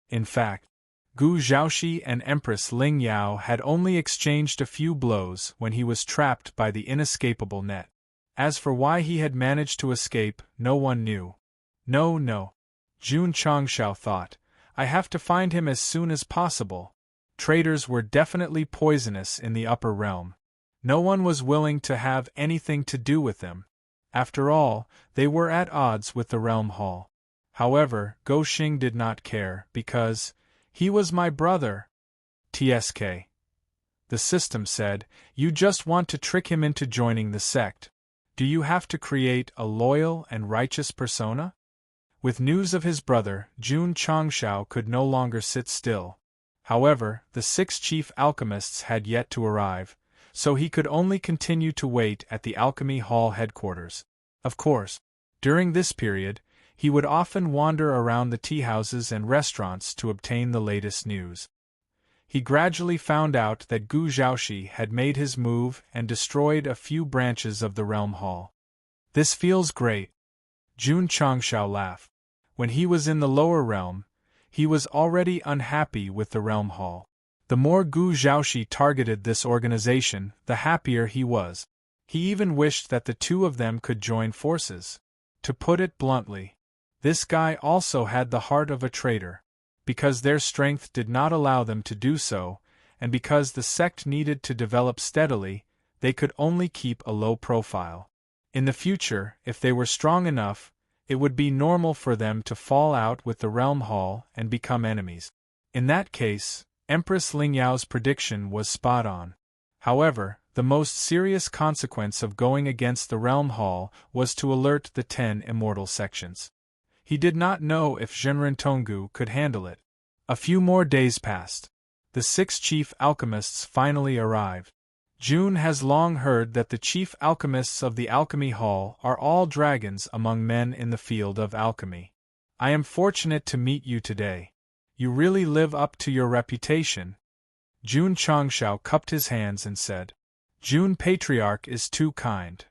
In fact, Gu Zhaoxi and Empress Ling Yao had only exchanged a few blows when he was trapped by the inescapable net. As for why he had managed to escape, no one knew. No. Jun Changshao thought, I have to find him as soon as possible. Traitors were definitely poisonous in the upper realm. No one was willing to have anything to do with them. After all, they were at odds with the Realm Hall. However, Go Xing did not care, because he was my brother. TSK. The system said, you just want to trick him into joining the sect. Do you have to create a loyal and righteous persona? With news of his brother, Jun Changshao could no longer sit still. However, the 6 chief alchemists had yet to arrive, so he could only continue to wait at the Alchemy Hall headquarters. Of course, during this period, he would often wander around the tea houses and restaurants to obtain the latest news. He gradually found out that Gu Zhaoxi had made his move and destroyed a few branches of the Realm Hall. This feels great. Jun Changshao laughed. When he was in the lower realm, he was already unhappy with the Realm Hall. The more Gu Zhaoxi targeted this organization, the happier he was. He even wished that the 2 of them could join forces. To put it bluntly, this guy also had the heart of a traitor. Because their strength did not allow them to do so, and because the sect needed to develop steadily, they could only keep a low profile. In the future, if they were strong enough, it would be normal for them to fall out with the Realm Hall and become enemies. In that case, Empress Ling Yao's prediction was spot on. However, the most serious consequence of going against the Realm Hall was to alert the 10 immortal sections. He did not know if Zhenren Tonggu could handle it. A few more days passed. The 6 chief alchemists finally arrived. Jun has long heard that the chief alchemists of the Alchemy Hall are all dragons among men in the field of alchemy. I am fortunate to meet you today. You really live up to your reputation. Jun Changshao cupped his hands and said, Jun Patriarch is too kind.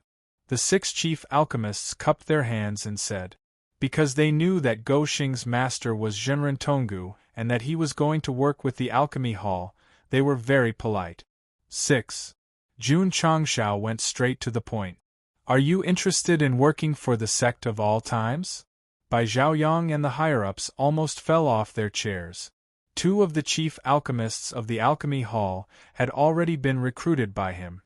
The 6 chief alchemists cupped their hands and said, because they knew that Go Xing's master was Zhenren Tonggu and that he was going to work with the Alchemy Hall, they were very polite. 6. Jun Changshao went straight to the point. Are you interested in working for the sect of all times? Bai Zhaoyang and the higher-ups almost fell off their chairs. 2 of the chief alchemists of the Alchemy Hall had already been recruited by him.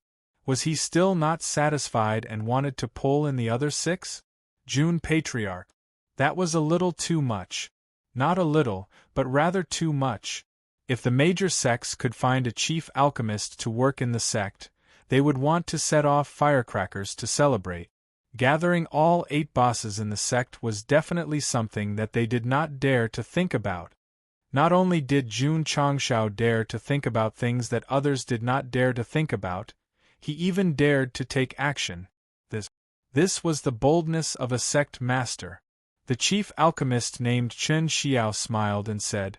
Was he still not satisfied and wanted to pull in the other 6? June Patriarch. That was a little too much. Not a little, but rather too much. If the major sects could find a chief alchemist to work in the sect, they would want to set off firecrackers to celebrate. Gathering all 8 bosses in the sect was definitely something that they did not dare to think about. Not only did Jun Changshao dare to think about things that others did not dare to think about, he even dared to take action. This was the boldness of a sect master. The chief alchemist named Chen Xiao smiled and said,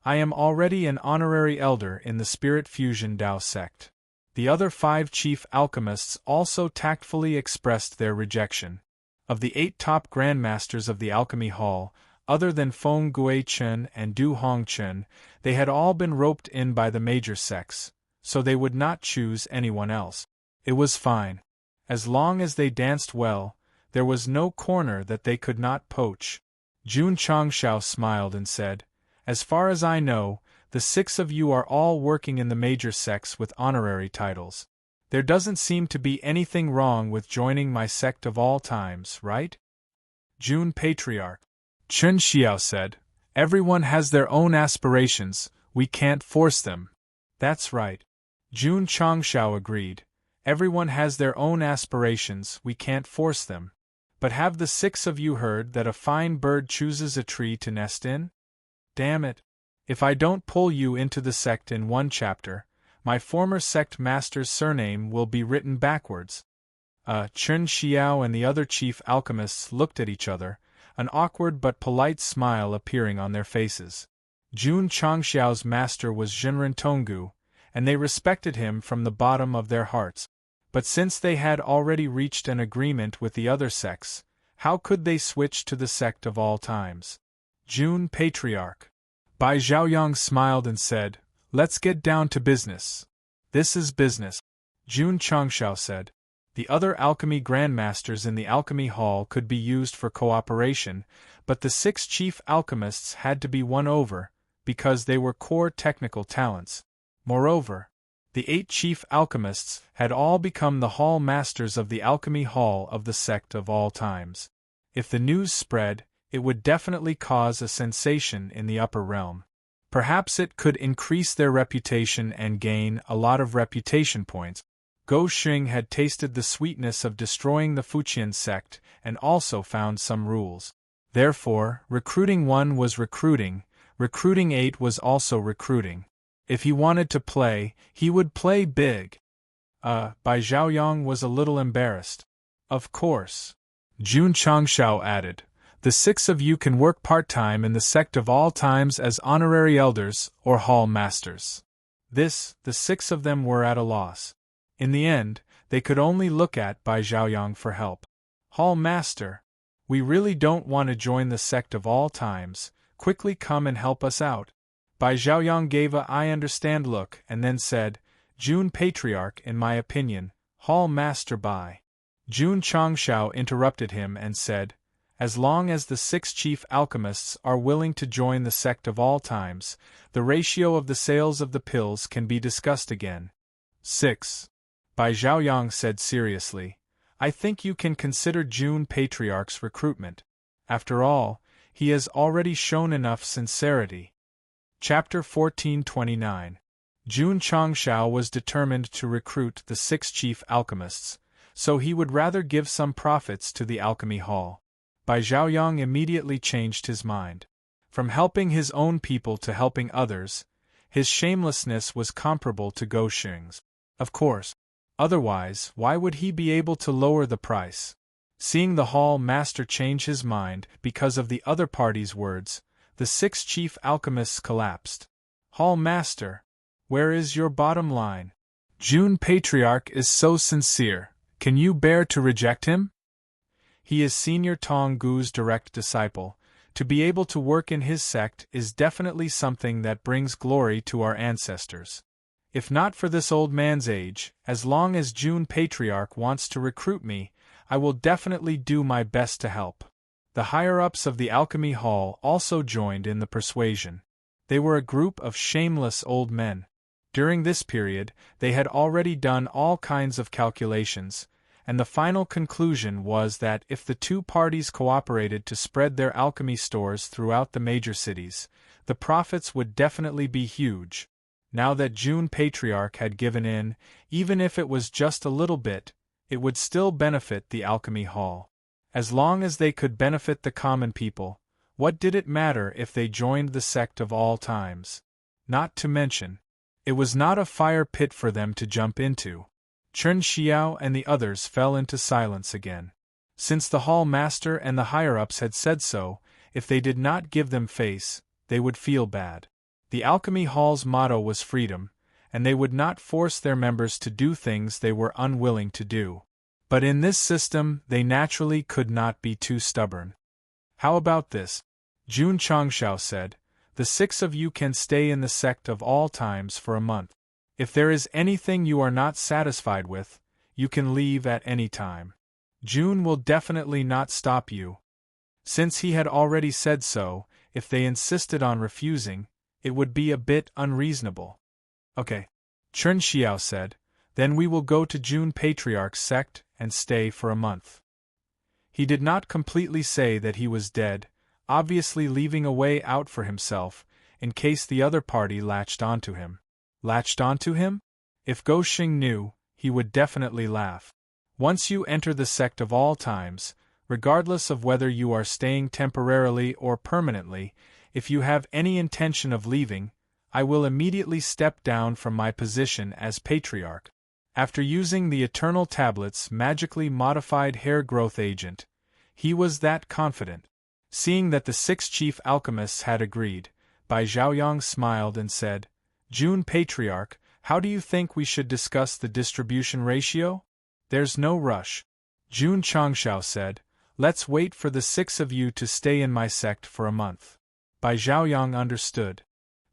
"I am already an honorary elder in the Spirit Fusion Dao sect." The other 5 chief alchemists also tactfully expressed their rejection. Of the 8 top grandmasters of the Alchemy Hall, other than Feng Gui Chen and Du Hong Chen, they had all been roped in by the major sects, so they would not choose anyone else. It was fine. As long as they danced well, there was no corner that they could not poach. Jun Changshao smiled and said, "As far as I know, the 6 of you are all working in the major sects with honorary titles. There doesn't seem to be anything wrong with joining my sect of all times, right?" Jun Patriarch. Chen Xiao said, "Everyone has their own aspirations, we can't force them." "That's right." Jun Changshao agreed. "Everyone has their own aspirations, we can't force them. But have the 6 of you heard that a fine bird chooses a tree to nest in? Damn it. If I don't pull you into the sect in one chapter, my former sect master's surname will be written backwards." Chen Xiao and the other chief alchemists looked at each other, an awkward but polite smile appearing on their faces. Jun Changxiao's master was Zhenren Tonggu, and they respected him from the bottom of their hearts. But since they had already reached an agreement with the other sects, how could they switch to the sect of all times? Jun Patriarch. Bai Zhaoyang smiled and said, "Let's get down to business." "This is business," Jun Changshao said. The other alchemy grandmasters in the Alchemy Hall could be used for cooperation, but the 6 chief alchemists had to be won over, because they were core technical talents. Moreover, the 8 chief alchemists had all become the hall masters of the Alchemy Hall of the sect of all times. If the news spread, it would definitely cause a sensation in the upper realm. Perhaps it could increase their reputation and gain a lot of reputation points. Gou Xing had tasted the sweetness of destroying the Fuqian sect and also found some rules. Therefore, recruiting 1 was recruiting 8 was also recruiting. If he wanted to play, he would play big. Bai Zhaoyang was a little embarrassed. "Of course," Jun Changshao added, "the 6 of you can work part-time in the sect of all times as honorary elders or hall masters." The 6 of them were at a loss. In the end, they could only look at Bai Zhaoyang for help. "Hall master, we really don't want to join the sect of all times, quickly come and help us out." Bai Zhaoyang gave a "I understand" look and then said, "Jun Patriarch, in my opinion, Hall Master Bai." Jun Changshao interrupted him and said, "As long as the 6 chief alchemists are willing to join the sect of all times, the ratio of the sales of the pills can be discussed again." 6. Bai Zhaoyang said seriously, "I think you can consider Jun Patriarch's recruitment. After all, he has already shown enough sincerity." Chapter 1429. Jun Changshao was determined to recruit the 6 chief alchemists, so he would rather give some profits to the Alchemy Hall. Bai Zhaoyang immediately changed his mind. From helping his own people to helping others, his shamelessness was comparable to Gou Xing's. Of course. Otherwise, why would he be able to lower the price? Seeing the hall master change his mind because of the other party's words, the 6 chief alchemists collapsed. "Hall master, where is your bottom line? Jun Patriarch is so sincere, can you bear to reject him? He is Senior Tong Gu's direct disciple. To be able to work in his sect is definitely something that brings glory to our ancestors. If not for this old man's age, as long as Jun Patriarch wants to recruit me, I will definitely do my best to help." The higher-ups of the Alchemy Hall also joined in the persuasion. They were a group of shameless old men. During this period, they had already done all kinds of calculations, and the final conclusion was that if the two parties cooperated to spread their alchemy stores throughout the major cities, the profits would definitely be huge. Now that June Patriarch had given in, even if it was just a little bit, it would still benefit the Alchemy Hall. As long as they could benefit the common people, what did it matter if they joined the Sect of all times? Not to mention, it was not a fire pit for them to jump into. Chen Xiao and the others fell into silence again. Since the hall master and the higher-ups had said so, if they did not give them face, they would feel bad. The Alchemy Hall's motto was freedom, and they would not force their members to do things they were unwilling to do. But in this system, they naturally could not be too stubborn. How about this? Jun Changshao said, the 6 of you can stay in the Sect of all times for a month. If there is anything you are not satisfied with, you can leave at any time. Jun will definitely not stop you. Since he had already said so, if they insisted on refusing, it would be a bit unreasonable. Okay. Chen Xiao said, then we will go to June Patriarch's sect and stay for a month. He did not completely say that he was dead, obviously leaving a way out for himself, in case the other party latched onto him. Latched onto him? If Go Xing knew, he would definitely laugh. Once you enter the Sect of all times, regardless of whether you are staying temporarily or permanently, if you have any intention of leaving, I will immediately step down from my position as Patriarch. After using the Eternal Tablet's magically modified hair growth agent, he was that confident. Seeing that the 6 chief alchemists had agreed, Bai Zhaoyang smiled and said, June Patriarch, how do you think we should discuss the distribution ratio? There's no rush. Jun Changshao said, let's wait for the 6 of you to stay in my sect for a month. Bai Zhaoyang understood.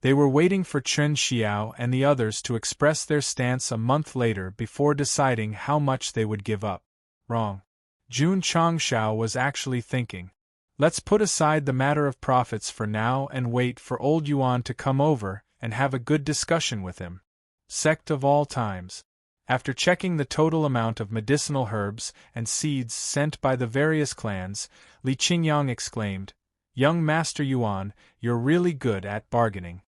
They were waiting for Chen Xiao and the others to express their stance a month later before deciding how much they would give up. Wrong. Jun Changshao was actually thinking, let's put aside the matter of profits for now and wait for old Yuan to come over and have a good discussion with him. Sect of all times. After checking the total amount of medicinal herbs and seeds sent by the various clans, Li Qingyang exclaimed, Young Master Yuan, you're really good at bargaining.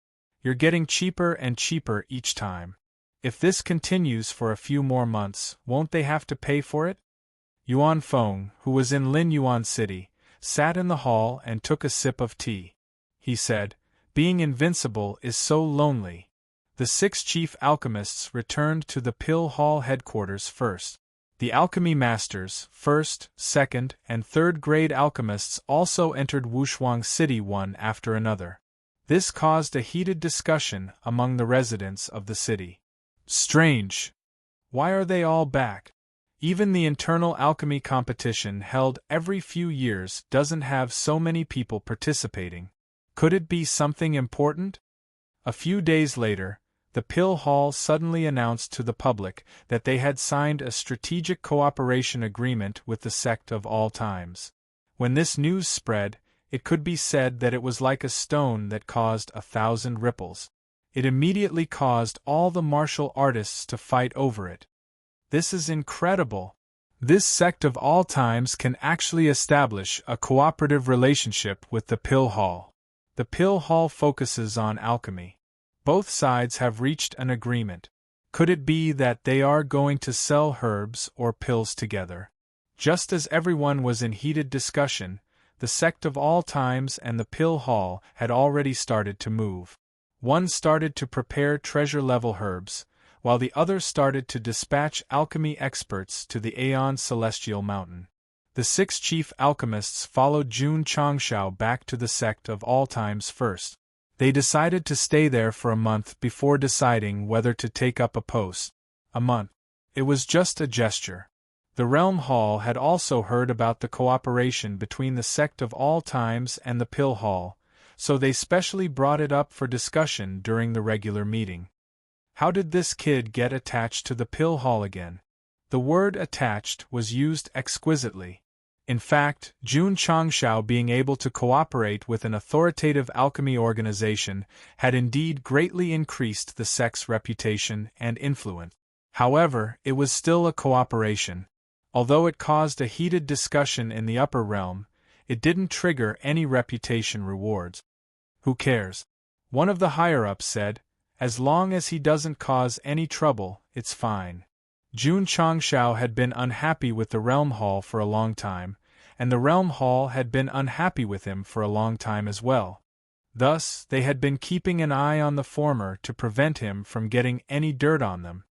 You're getting cheaper and cheaper each time. If this continues for a few more months, won't they have to pay for it? Yuan Feng, who was in Lin Yuan City, sat in the hall and took a sip of tea. He said, being invincible is so lonely. The 6 chief alchemists returned to the Pill Hall headquarters first. The alchemy masters, 1st, 2nd, and 3rd grade alchemists also entered Wushuang City one after another. This caused a heated discussion among the residents of the city. Strange. Why are they all back? Even the internal alchemy competition held every few years doesn't have so many people participating. Could it be something important? A few days later, the Pill Hall suddenly announced to the public that they had signed a strategic cooperation agreement with the Sect of all times. When this news spread, it could be said that it was like a stone that caused 1,000 ripples. It immediately caused all the martial artists to fight over it. This is incredible. This Sect of all times can actually establish a cooperative relationship with the Pill Hall. The Pill Hall focuses on alchemy. Both sides have reached an agreement. Could it be that they are going to sell herbs or pills together? Just as everyone was in heated discussion, the Sect of all times and the Pill Hall had already started to move. One started to prepare treasure-level herbs, while the other started to dispatch alchemy experts to the Aeon Celestial Mountain. The 6 chief alchemists followed Jun Changshao back to the Sect of all times first. They decided to stay there for a month before deciding whether to take up a post. A month. It was just a gesture. The Realm Hall had also heard about the cooperation between the Sect of all times and the Pill Hall, so they specially brought it up for discussion during the regular meeting. How did this kid get attached to the Pill Hall again? The word attached was used exquisitely. In fact, Jun Changshao being able to cooperate with an authoritative alchemy organization had indeed greatly increased the sect's reputation and influence. However, it was still a cooperation. Although it caused a heated discussion in the upper realm, it didn't trigger any reputation rewards. Who cares? One of the higher-ups said, as long as he doesn't cause any trouble, it's fine. Jun Changshao had been unhappy with the Realm Hall for a long time, and the Realm Hall had been unhappy with him for a long time as well. Thus, they had been keeping an eye on the former to prevent him from getting any dirt on them.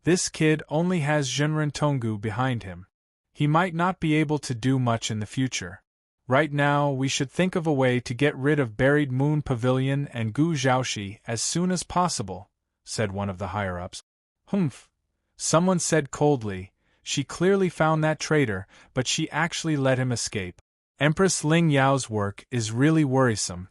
This kid only has Zhenren Tonggu behind him. He might not be able to do much in the future. Right now, we should think of a way to get rid of Buried Moon Pavilion and Gu Zhaoxi as soon as possible, said one of the higher-ups. Humph, someone said coldly. She clearly found that traitor, but she actually let him escape. Empress Ling Yao's work is really worrisome.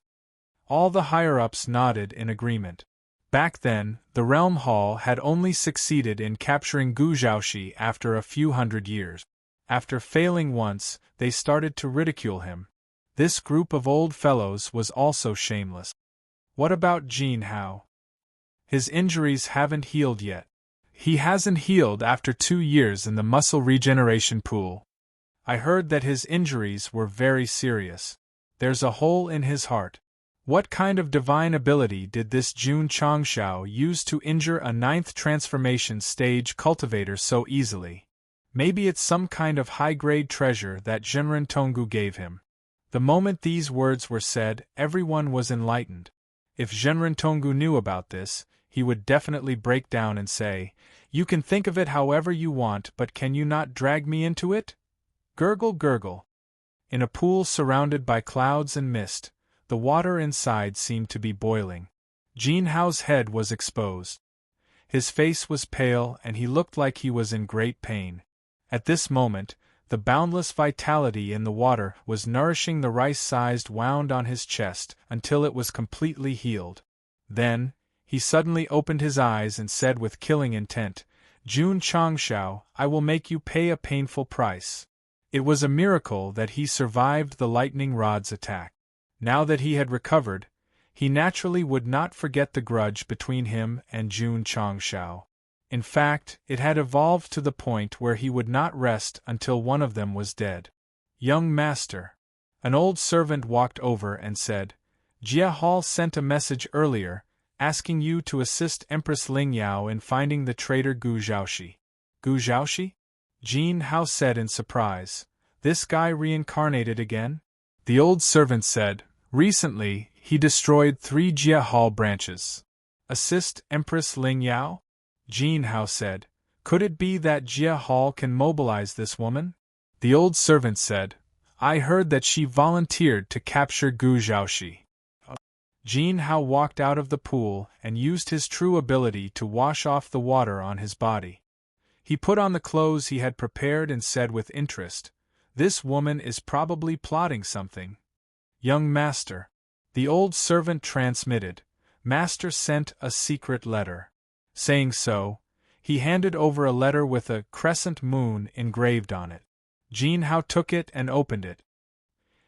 All the higher-ups nodded in agreement. Back then, the Realm Hall had only succeeded in capturing Gu Zhaoxi after a few hundred years. After failing once, they started to ridicule him. This group of old fellows was also shameless. What about Jin Hao? His injuries haven't healed yet. He hasn't healed after 2 years in the muscle regeneration pool. I heard that his injuries were very serious. There's a hole in his heart. What kind of divine ability did this Jun Changshao use to injure a 9th transformation stage cultivator so easily? Maybe it's some kind of high-grade treasure that Zhenren Tonggu gave him. The moment these words were said, everyone was enlightened. If Zhenren Tonggu knew about this, he would definitely break down and say, "You can think of it however you want, but can you not drag me into it?" Gurgle gurgle. In a pool surrounded by clouds and mist, the water inside seemed to be boiling. Jin Hao's head was exposed. His face was pale and he looked like he was in great pain. At this moment, the boundless vitality in the water was nourishing the rice-sized wound on his chest until it was completely healed. Then, he suddenly opened his eyes and said with killing intent, "Jun Changshao, I will make you pay a painful price." It was a miracle that he survived the lightning rod's attack. Now that he had recovered, he naturally would not forget the grudge between him and Jun Changshao. In fact, it had evolved to the point where he would not rest until one of them was dead. "Young master." An old servant walked over and said, "Jia Hall sent a message earlier, asking you to assist Empress Ling Yao in finding the traitor Gu Zhaoxi." "Gu Zhaoxi?" Jin Hao said in surprise. "This guy reincarnated again?" The old servant said, "Recently, he destroyed 3 Jia Hall branches." "Assist Empress Ling Yao?" Jin Hao said, "Could it be that Jia Hall can mobilize this woman?" The old servant said, "I heard that she volunteered to capture Gu Zhaoxi." Jin Hao walked out of the pool and used his true ability to wash off the water on his body. He put on the clothes he had prepared and said with interest, "This woman is probably plotting something." "Young master." The old servant transmitted, "Master sent a secret letter." Saying so, he handed over a letter with a crescent moon engraved on it. Jin Hao took it and opened it.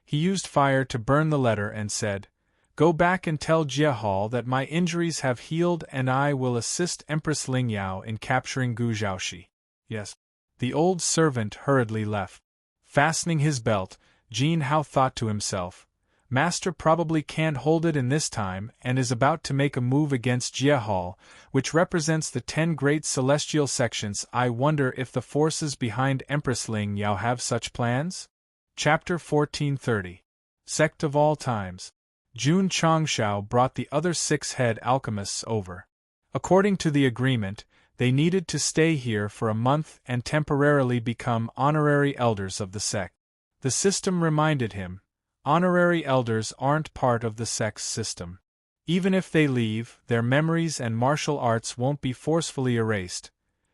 He used fire to burn the letter and said, "Go back and tell Jia Hall that my injuries have healed and I will assist Empress Ling Yao in capturing Gu Zhaoxi." "Yes." The old servant hurriedly left. Fastening his belt, Jin Hao thought to himself, "Master probably can't hold it in this time and is about to make a move against Jia Hall, which represents the 10 great celestial sections. I wonder if the forces behind Empress Ling Yao have such plans?" Chapter 1430. Sect of All Times. Jun Changshao brought the other 6 head alchemists over. According to the agreement, they needed to stay here for a month and temporarily become honorary elders of the sect. The system reminded him, honorary elders aren't part of the sect's system. Even if they leave, their memories and martial arts won't be forcefully erased.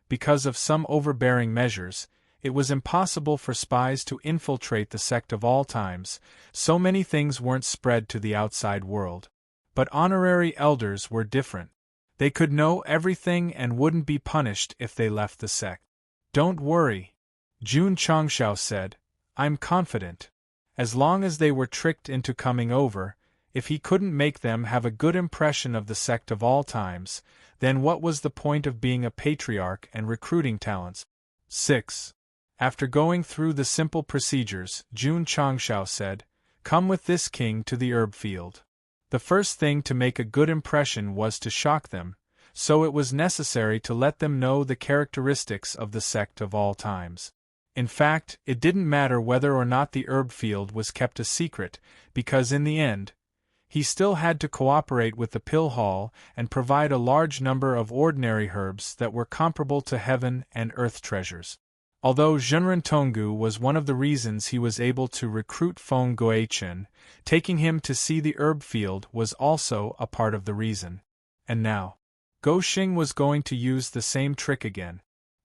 Because of some overbearing measures, it was impossible for spies to infiltrate the Sect of All Times, so many things weren't spread to the outside world. But honorary elders were different. They could know everything and wouldn't be punished if they left the sect. "Don't worry," Jun Changshao said, I'm confident. As long as they were tricked into coming over, if he couldn't make them have a good impression of the sect of all times, then what was the point of being a patriarch and recruiting talents? 6. After going through the simple procedures, Jun Changshao said, "Come with this king to the herb field." The first thing to make a good impression was to shock them, so it was necessary to let them know the characteristics of the sect of all times. In fact, it didn't matter whether or not the herb field was kept a secret, because in the end, he still had to cooperate with the pill hall and provide a large number of ordinary herbs that were comparable to heaven and earth treasures. Although Zhenren Tonggu was one of the reasons he was able to recruit Feng Guichen, taking him to see the herb field was also a part of the reason. And now, Guo Xing was going to use the same trick again.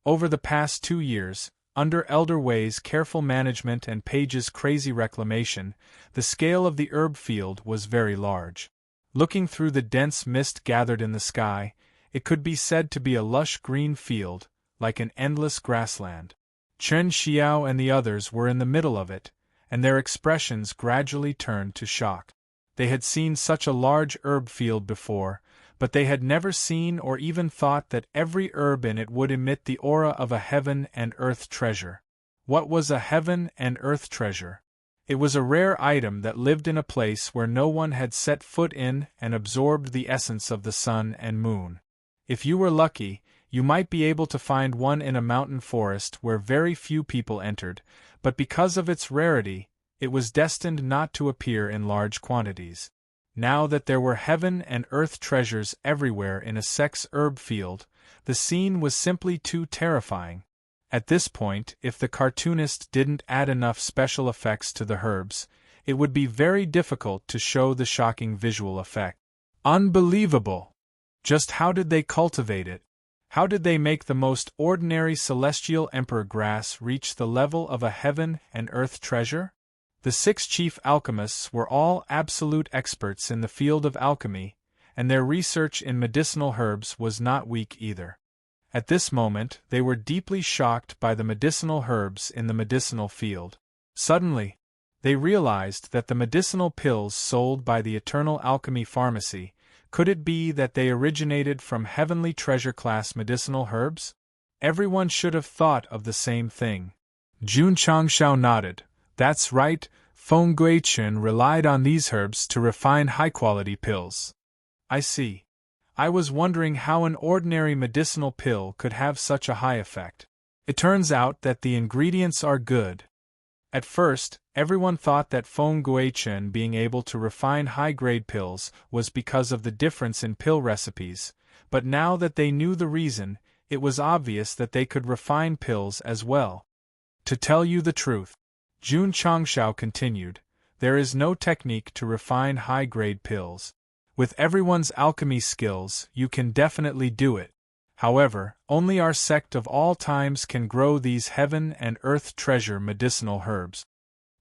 Over the past 2 years, under Elder Wei's careful management and Page's crazy reclamation, the scale of the herb field was very large. Looking through the dense mist gathered in the sky, it could be said to be a lush green field, like an endless grassland. Chen Xiao and the others were in the middle of it, and their expressions gradually turned to shock. They had seen such a large herb field before, but they had never seen or even thought that every herb in it would emit the aura of a heaven and earth treasure. What was a heaven and earth treasure? It was a rare item that lived in a place where no one had set foot in and absorbed the essence of the sun and moon. If you were lucky, you might be able to find one in a mountain forest where very few people entered, but because of its rarity, it was destined not to appear in large quantities. Now that there were heaven and earth treasures everywhere in a Sect's herb field, the scene was simply too terrifying. At this point, if the cartoonist didn't add enough special effects to the herbs, it would be very difficult to show the shocking visual effect. Unbelievable! Just how did they cultivate it? How did they make the most ordinary celestial emperor grass reach the level of a heaven and earth treasure? The 6 chief alchemists were all absolute experts in the field of alchemy, and their research in medicinal herbs was not weak either. At this moment, they were deeply shocked by the medicinal herbs in the medicinal field. Suddenly, they realized that the medicinal pills sold by the Eternal Alchemy Pharmacy, could it be that they originated from heavenly treasure-class medicinal herbs? Everyone should have thought of the same thing. Jun Changshao nodded. That's right, Feng Guichen relied on these herbs to refine high-quality pills. I see. I was wondering how an ordinary medicinal pill could have such a high effect. It turns out that the ingredients are good. At first, everyone thought that Feng Guichen being able to refine high-grade pills was because of the difference in pill recipes, but now that they knew the reason, it was obvious that they could refine pills as well. To tell you the truth, Jun Changshao continued, there is no technique to refine high-grade pills. With everyone's alchemy skills, you can definitely do it. However, only our sect of all times can grow these heaven and earth treasure medicinal herbs.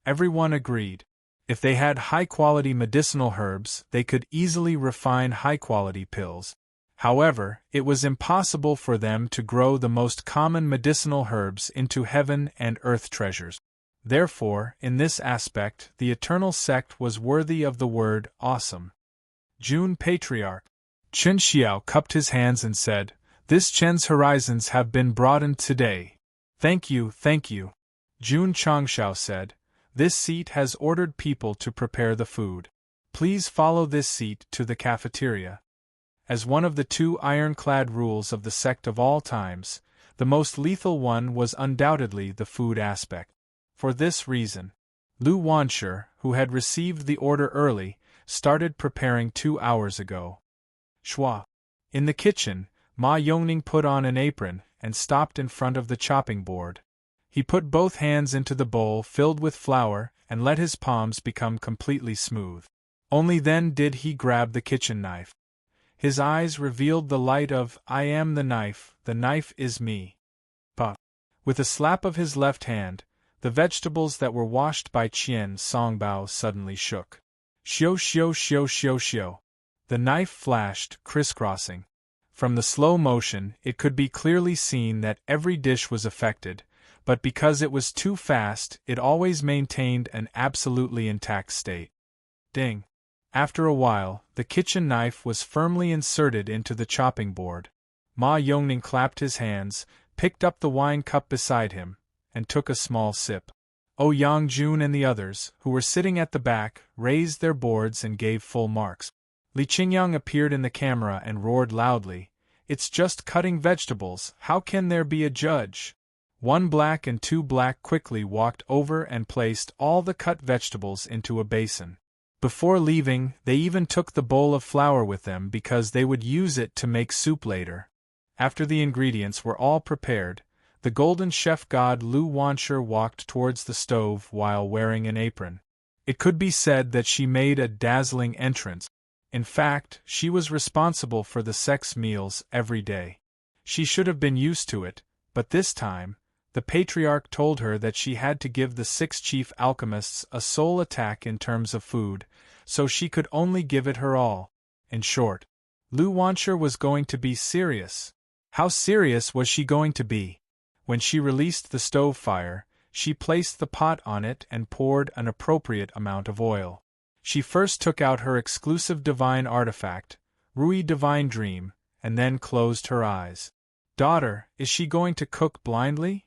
Everyone agreed. If they had high-quality medicinal herbs, they could easily refine high-quality pills. However, it was impossible for them to grow the most common medicinal herbs into heaven and earth treasures. Therefore, in this aspect, the Eternal Sect was worthy of the word awesome. Jun Patriarch Chen Xiao cupped his hands and said, "This Chen's horizons have been broadened today. Thank you, thank you." Jun Changshao said, "This seat has ordered people to prepare the food. Please follow this seat to the cafeteria." As one of the 2 ironclad rules of the sect of all times, the most lethal one was undoubtedly the food aspect. For this reason, Lu Wanshi, who had received the order early, started preparing 2 hours ago. Shua. In the kitchen, Ma Yongning put on an apron and stopped in front of the chopping board. He put both hands into the bowl filled with flour and let his palms become completely smooth. Only then did he grab the kitchen knife. His eyes revealed the light of, "I am the knife is me." Pa. With a slap of his left hand, the vegetables that were washed by Qian Songbao suddenly shook. Xiu xiu xiu xiu xiu. The knife flashed, crisscrossing. From the slow motion, it could be clearly seen that every dish was affected, but because it was too fast, it always maintained an absolutely intact state. Ding! After a while, the kitchen knife was firmly inserted into the chopping board. Ma Yongning clapped his hands, picked up the wine cup beside him, and took a small sip. Yang Jun and the others, who were sitting at the back, raised their boards and gave full marks. Li Qingyang appeared in the camera and roared loudly, "It's just cutting vegetables, how can there be a judge?" One black and two black quickly walked over and placed all the cut vegetables into a basin. Before leaving, they even took the bowl of flour with them because they would use it to make soup later. After the ingredients were all prepared, the golden chef god Lu Wanshi walked towards the stove while wearing an apron. It could be said that she made a dazzling entrance. In fact, she was responsible for the Sect's meals every day. She should have been used to it, but this time, the patriarch told her that she had to give the 6 chief alchemists a sole attack in terms of food, so she could only give it her all. In short, Lu Wanshi was going to be serious. How serious was she going to be? When she released the stove fire, she placed the pot on it and poured an appropriate amount of oil. She first took out her exclusive divine artifact, Rui Divine Dream, and then closed her eyes. "Daughter, is she going to cook blindly?"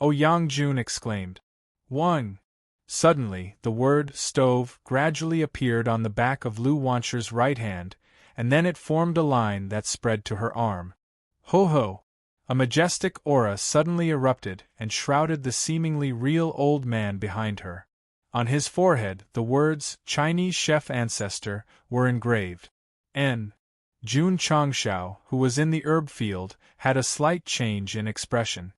Yang Jun exclaimed. "One!" Suddenly, the word stove gradually appeared on the back of Lu Wanshi's right hand, and then it formed a line that spread to her arm. Ho ho! A majestic aura suddenly erupted and shrouded the seemingly real old man behind her. On his forehead, the words Chinese chef ancestor were engraved. Jun Changshao, who was in the herb field, had a slight change in expression.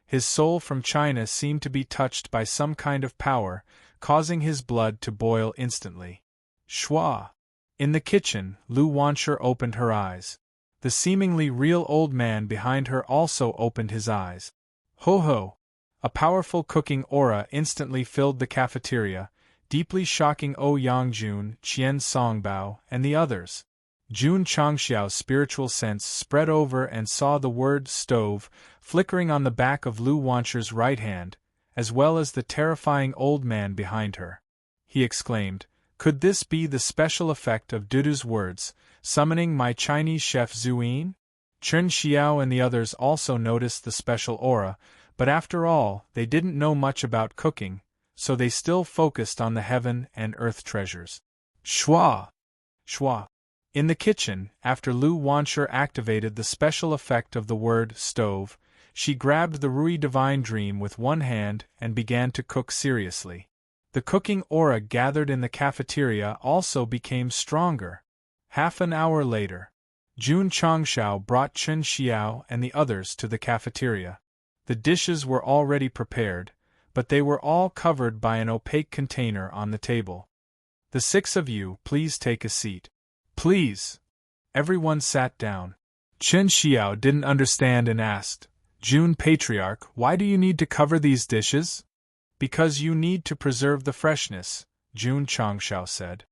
His soul from China seemed to be touched by some kind of power, causing his blood to boil instantly. Shua! In the kitchen, Lu Wanshi opened her eyes. The seemingly real old man behind her also opened his eyes. Ho ho! A powerful cooking aura instantly filled the cafeteria, deeply shocking Yang Jun, Qian Songbao, and the others. Jun Changxiao's spiritual sense spread over and saw the word stove flickering on the back of Lu Wanshi's right hand, as well as the terrifying old man behind her. He exclaimed, "Could this be the special effect of Dudu's words, summoning my Chinese chef Zuyin?" Chen Xiao and the others also noticed the special aura, but after all, they didn't know much about cooking, so they still focused on the heaven and earth treasures. Shua! Shua! In the kitchen, after Lu Wanshi activated the special effect of the word stove, she grabbed the Rui Divine Dream with one hand and began to cook seriously. The cooking aura gathered in the cafeteria also became stronger. Half an hour later, Jun Changshao brought Chen Xiao and the others to the cafeteria. The dishes were already prepared, but they were all covered by an opaque container on the table. "The 6 of you, please take a seat." "Please." Everyone sat down. Chen Xiao didn't understand and asked, "Jun Patriarch, why do you need to cover these dishes?" "Because you need to preserve the freshness," Jun Changshao said.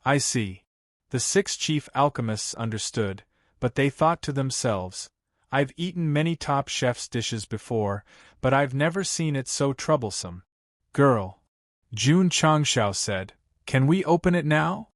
"I see." The 6 chief alchemists understood, but they thought to themselves, "I've eaten many top chefs' dishes before, but I've never seen it so troublesome." "Girl," Jun Changshao said, "can we open it now?"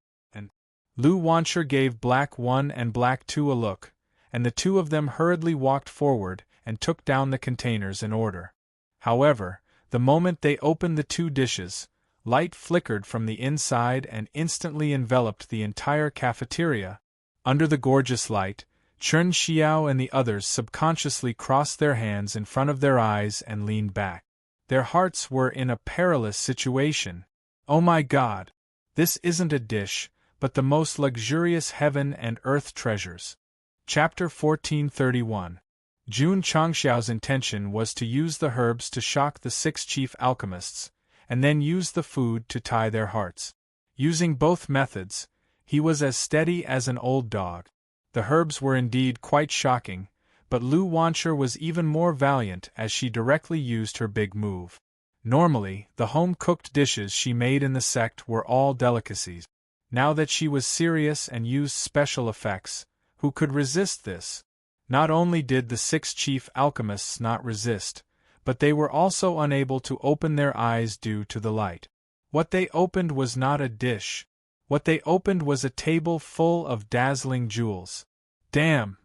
Lu Wanshi gave Black 1 and Black 2 a look, and the two of them hurriedly walked forward and took down the containers in order. However, the moment they opened the 2 dishes, light flickered from the inside and instantly enveloped the entire cafeteria. Under the gorgeous light, Chen Xiao and the others subconsciously crossed their hands in front of their eyes and leaned back. Their hearts were in a perilous situation. Oh my God! This isn't a dish, but the most luxurious heaven and earth treasures. Chapter 1431. Jun Changxiao's intention was to use the herbs to shock the 6 chief alchemists, and then use the food to tie their hearts. Using both methods, he was as steady as an old dog. The herbs were indeed quite shocking, but Lu Wanshi was even more valiant as she directly used her big move. Normally, the home-cooked dishes she made in the sect were all delicacies. Now that she was serious and used special effects, who could resist this? Not only did the 6 chief alchemists not resist, but they were also unable to open their eyes due to the light. What they opened was not a dish. What they opened was a table full of dazzling jewels. Damn!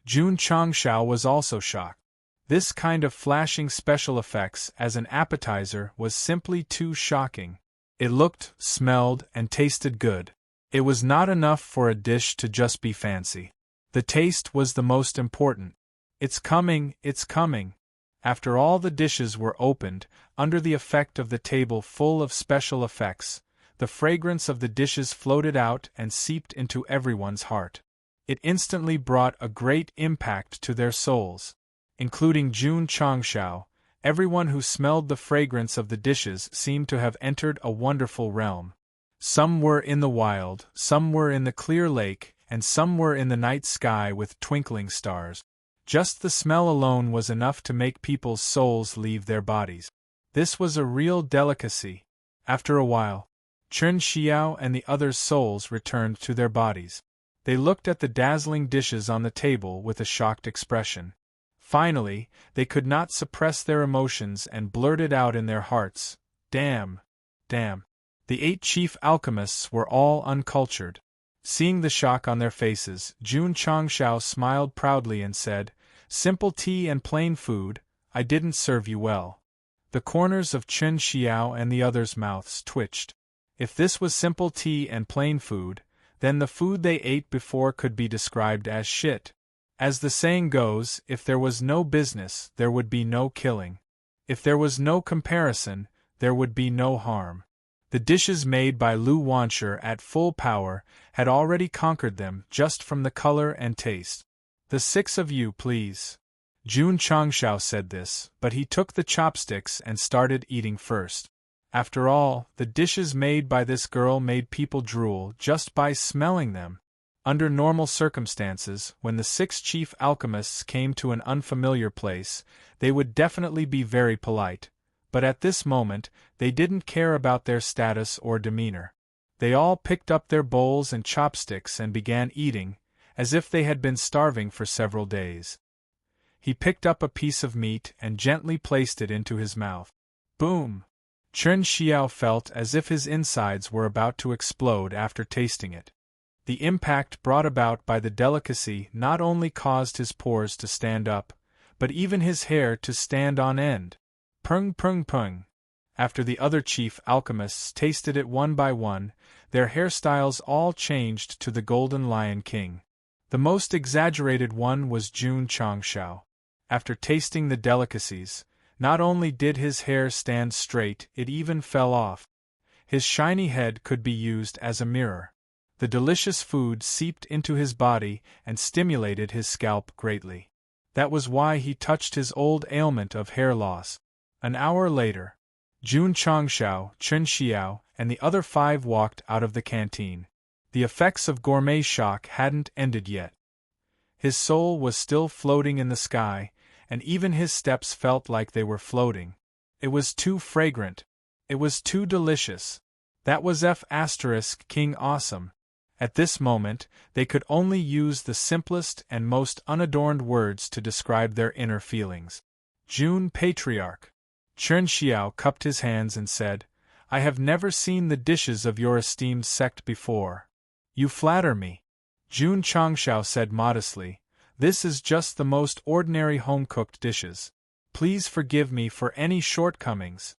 Jun Changshao was also shocked. This kind of flashing special effects as an appetizer was simply too shocking. It looked, smelled, and tasted good. It was not enough for a dish to just be fancy. The taste was the most important. It's coming, it's coming. After all the dishes were opened, under the effect of the table full of special effects, the fragrance of the dishes floated out and seeped into everyone's heart. It instantly brought a great impact to their souls. Including Jun Changshao, everyone who smelled the fragrance of the dishes seemed to have entered a wonderful realm. Some were in the wild, some were in the clear lake, and some were in the night sky with twinkling stars. Just the smell alone was enough to make people's souls leave their bodies. This was a real delicacy. After a while, Chen Xiao and the others' souls returned to their bodies. They looked at the dazzling dishes on the table with a shocked expression. Finally, they could not suppress their emotions and blurted out in their hearts, "Damn! Damn!" The 8 chief alchemists were all uncultured. Seeing the shock on their faces, Jun Changshao smiled proudly and said, "Simple tea and plain food, I didn't serve you well." The corners of Chen Xiao and the others' mouths twitched. If this was simple tea and plain food, then the food they ate before could be described as shit. As the saying goes, if there was no business, there would be no killing. If there was no comparison, there would be no harm. The dishes made by Lu Wansher at full power had already conquered them just from the color and taste. "The 6 of you, please." Jun Changshao said this, but he took the chopsticks and started eating first. After all, the dishes made by this girl made people drool just by smelling them. Under normal circumstances, when the 6 chief alchemists came to an unfamiliar place, they would definitely be very polite, but at this moment, they didn't care about their status or demeanor. They all picked up their bowls and chopsticks and began eating, as if they had been starving for several days. He picked up a piece of meat and gently placed it into his mouth. Boom! Chen Xiao felt as if his insides were about to explode after tasting it. The impact brought about by the delicacy not only caused his pores to stand up, but even his hair to stand on end. Pung pung pung. After the other chief alchemists tasted it one by one, their hairstyles all changed to the Golden Lion King. The most exaggerated one was Jun Changshao. After tasting the delicacies, not only did his hair stand straight, it even fell off. His shiny head could be used as a mirror. The delicious food seeped into his body and stimulated his scalp greatly. That was why he touched his old ailment of hair loss. An hour later, Jun Changshao, Chen Xiao, and the other 5 walked out of the canteen. The effects of gourmet shock hadn't ended yet. His soul was still floating in the sky, and even his steps felt like they were floating. It was too fragrant. It was too delicious. That was King awesome. At this moment, they could only use the simplest and most unadorned words to describe their inner feelings. Jun Patriarch. Chen Xiao cupped his hands and said, "I have never seen the dishes of your esteemed sect before." "You flatter me." Jun Changshao said modestly, "This is just the most ordinary home-cooked dishes. Please forgive me for any shortcomings."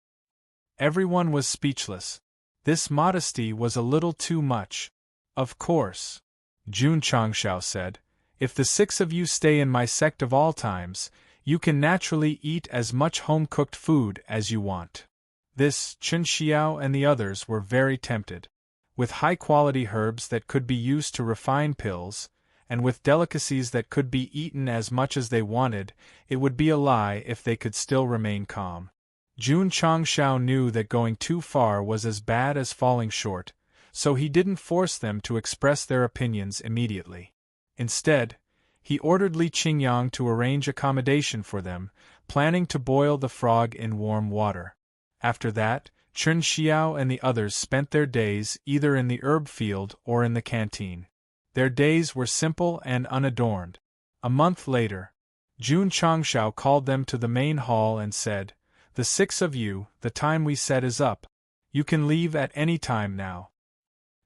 Everyone was speechless. This modesty was a little too much. "Of course," Jun Changshao said, "if the 6 of you stay in my sect of all times, you can naturally eat as much home-cooked food as you want." This, Chen Xiao and the others were very tempted. With high-quality herbs that could be used to refine pills, and with delicacies that could be eaten as much as they wanted, it would be a lie if they could still remain calm. Jun Changshao knew that going too far was as bad as falling short, so he didn't force them to express their opinions immediately. Instead, he ordered Li Qingyang to arrange accommodation for them, planning to boil the frog in warm water. After that, Chen Xiao and the others spent their days either in the herb field or in the canteen. Their days were simple and unadorned. A month later, Jun Changshao called them to the main hall and said, "The 6 of you, the time we set is up. You can leave at any time now."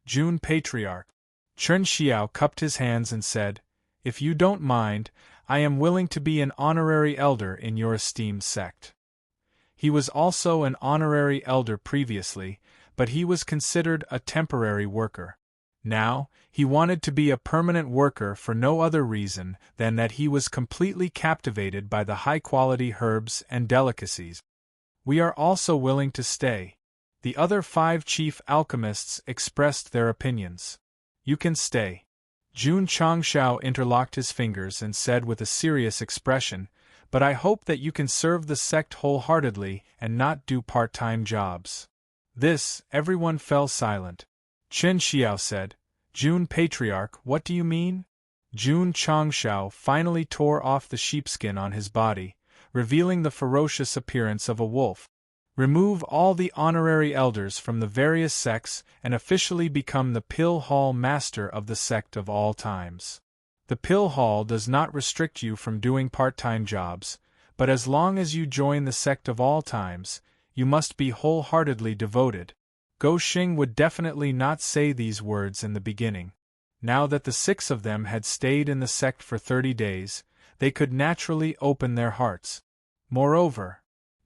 Jun Patriarch. Chen Xiao cupped his hands and said, "If you don't mind, I am willing to be an honorary elder in your esteemed sect." He was also an honorary elder previously, but he was considered a temporary worker. Now, he wanted to be a permanent worker for no other reason than that he was completely captivated by the high-quality herbs and delicacies. "We are also willing to stay." The other 5 chief alchemists expressed their opinions. "You can stay." Jun Changshao interlocked his fingers and said with a serious expression, "But I hope that you can serve the sect wholeheartedly and not do part-time jobs." This, everyone fell silent. Chen Xiao said, "Jun Patriarch, what do you mean?" Jun Changshao finally tore off the sheepskin on his body, revealing the ferocious appearance of a wolf. "Remove all the honorary elders from the various sects and officially become the Pill Hall Master of the Sect of all times. The Pill Hall does not restrict you from doing part-time jobs, but as long as you join the Sect of all times, you must be wholeheartedly devoted." Go Xing would definitely not say these words in the beginning. Now that the 6 of them had stayed in the sect for 30 days, they could naturally open their hearts. Moreover,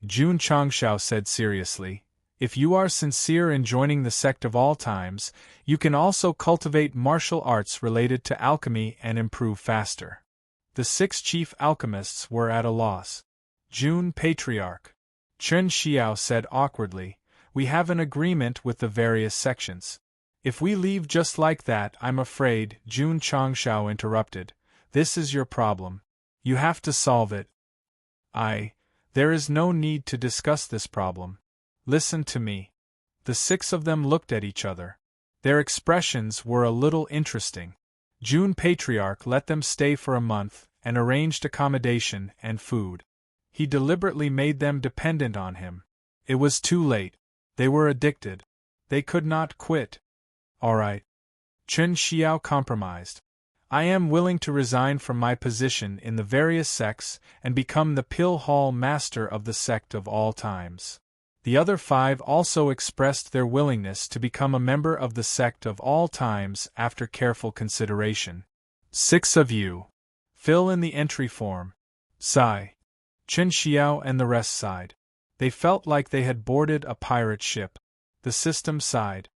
Jun Changshao said seriously, "If you are sincere in joining the sect of all times, you can also cultivate martial arts related to alchemy and improve faster." The 6 chief alchemists were at a loss. Jun Patriarch. Chen Xiao said awkwardly, "We have an agreement with the various sections. If we leave just like that, I'm afraid," Jun Changshao interrupted, "this is your problem. You have to solve it." There is no need to discuss this problem. Listen to me." The 6 of them looked at each other. Their expressions were a little interesting. Jun Patriarch let them stay for a month and arranged accommodation and food. He deliberately made them dependent on him. It was too late. They were addicted. They could not quit. "All right." Chen Xiao compromised. "I am willing to resign from my position in the various sects and become the Pill Hall Master of the Sect of all times." The other 5 also expressed their willingness to become a member of the Sect of all times after careful consideration. "6 of you. Fill in the entry form." Sigh. Chen Xiao and the rest sighed. They felt like they had boarded a pirate ship. The system sighed.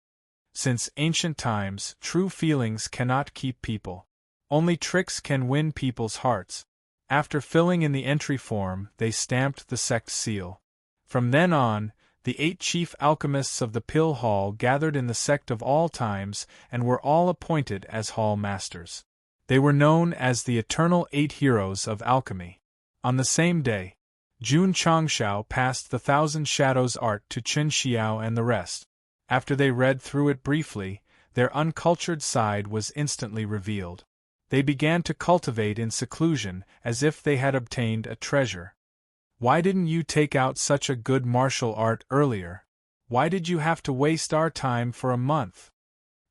Since ancient times, true feelings cannot keep people. Only tricks can win people's hearts. After filling in the entry form, they stamped the sect seal. From then on, the 8 chief alchemists of the Pill Hall gathered in the sect of all times and were all appointed as hall masters. They were known as the Eternal 8 Heroes of Alchemy. On the same day, Jun Changshao passed the Thousand Shadows art to Chen Xiao and the rest. After they read through it briefly, their uncultured side was instantly revealed. They began to cultivate in seclusion as if they had obtained a treasure. "Why didn't you take out such a good martial art earlier? Why did you have to waste our time for a month?"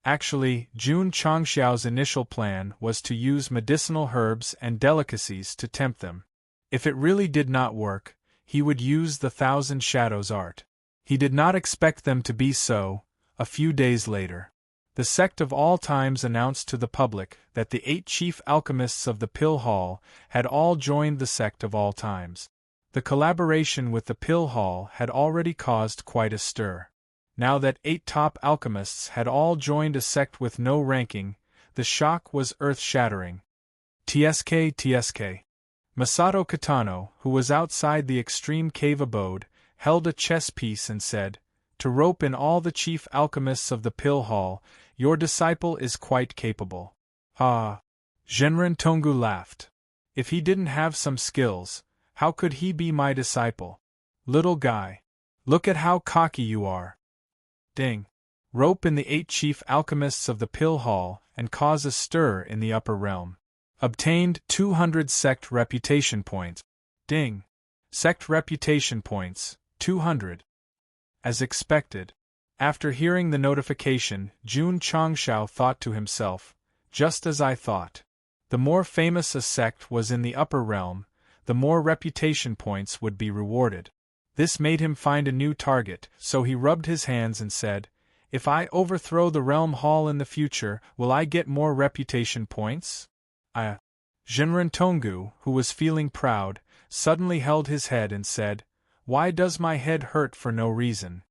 Actually, Jun Changxiao's initial plan was to use medicinal herbs and delicacies to tempt them. If it really did not work, he would use the Thousand Shadows art. He did not expect them to be so. A few days later, the Sect of all times announced to the public that the 8 chief alchemists of the Pill Hall had all joined the Sect of all times. The collaboration with the Pill Hall had already caused quite a stir. Now that 8 top alchemists had all joined a sect with no ranking, the shock was earth-shattering. TSK. Masato Kitano, who was outside the extreme cave abode, held a chess piece and said, "To rope in all the chief alchemists of the Pill Hall, your disciple is quite capable." Ah! Zhenren Tonggu laughed. "If he didn't have some skills, how could he be my disciple? Little guy. Look at how cocky you are." Ding! Rope in the 8 chief alchemists of the Pill Hall and cause a stir in the upper realm. Obtained 200 sect reputation points. Ding! Sect reputation points, 200. As expected. After hearing the notification, Jun Changshao thought to himself, "Just as I thought." The more famous a sect was in the upper realm, the more reputation points would be rewarded. This made him find a new target, so he rubbed his hands and said, "If I overthrow the realm hall in the future, will I get more reputation points?" Jinren Tonggu, who was feeling proud, suddenly held his head and said, "Why does my head hurt for no reason?"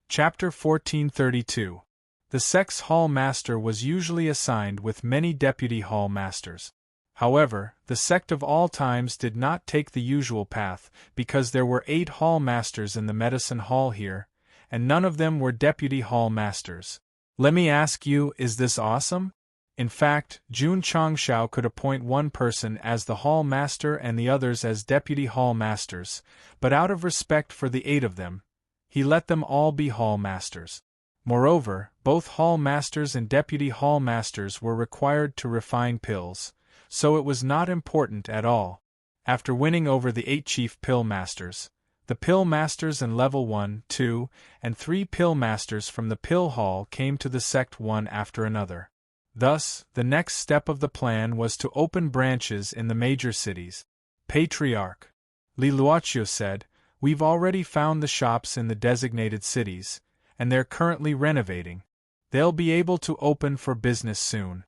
Chapter 1432. The Sect's hall master was usually assigned with many deputy hall masters. However, the Sect of all times did not take the usual path, because there were 8 hall masters in the medicine hall here, and none of them were deputy hall masters. Let me ask you, is this awesome? In fact, Jun Changshao could appoint one person as the hall master and the others as deputy hall masters, but out of respect for the 8 of them, he let them all be hall masters. Moreover, both hall masters and deputy hall masters were required to refine pills, so it was not important at all. After winning over the 8 chief pill masters, the pill masters and level 1, 2, and 3 pill masters from the pill hall came to the Sect one after another. Thus, the next step of the plan was to open branches in the major cities. Patriarch Li Luoqiu said, "We've already found the shops in the designated cities, and they're currently renovating. They'll be able to open for business soon."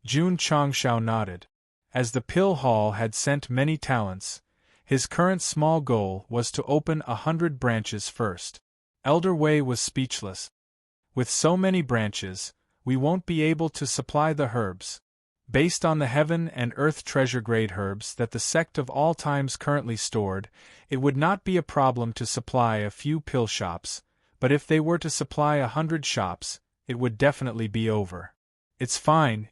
Jun Changshao nodded. As the pill hall had sent many talents, his current small goal was to open 100 branches first. Elder Wei was speechless. "With so many branches, we won't be able to supply the herbs. Based on the heaven and earth treasure grade herbs that the Sect of all times currently stored, it would not be a problem to supply a few pill shops, but if they were to supply 100 shops, it would definitely be over." It's fine,"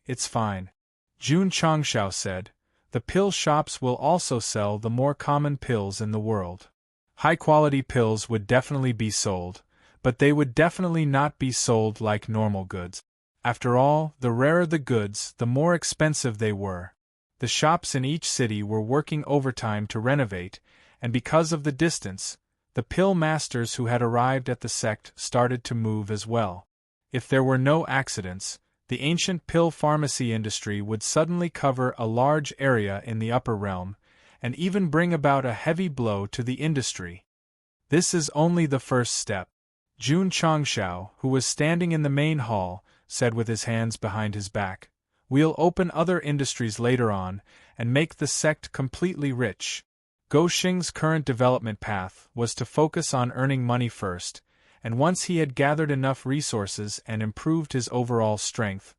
Jun Changshao said. "The pill shops will also sell the more common pills in the world. High-quality pills would definitely be sold, but they would definitely not be sold like normal goods. After all, the rarer the goods, the more expensive they were. The shops in each city were working overtime to renovate, and because of the distance, the pill masters who had arrived at the Sect started to move as well. If there were no accidents, the ancient pill pharmacy industry would suddenly cover a large area in the upper realm, and even bring about a heavy blow to the industry. This is only the first step. Jun Changshao, who was standing in the main hall, said with his hands behind his back, "We'll open other industries later on, and make the Sect completely rich." Go Xing's current development path was to focus on earning money first, and once he had gathered enough resources and improved his overall strength,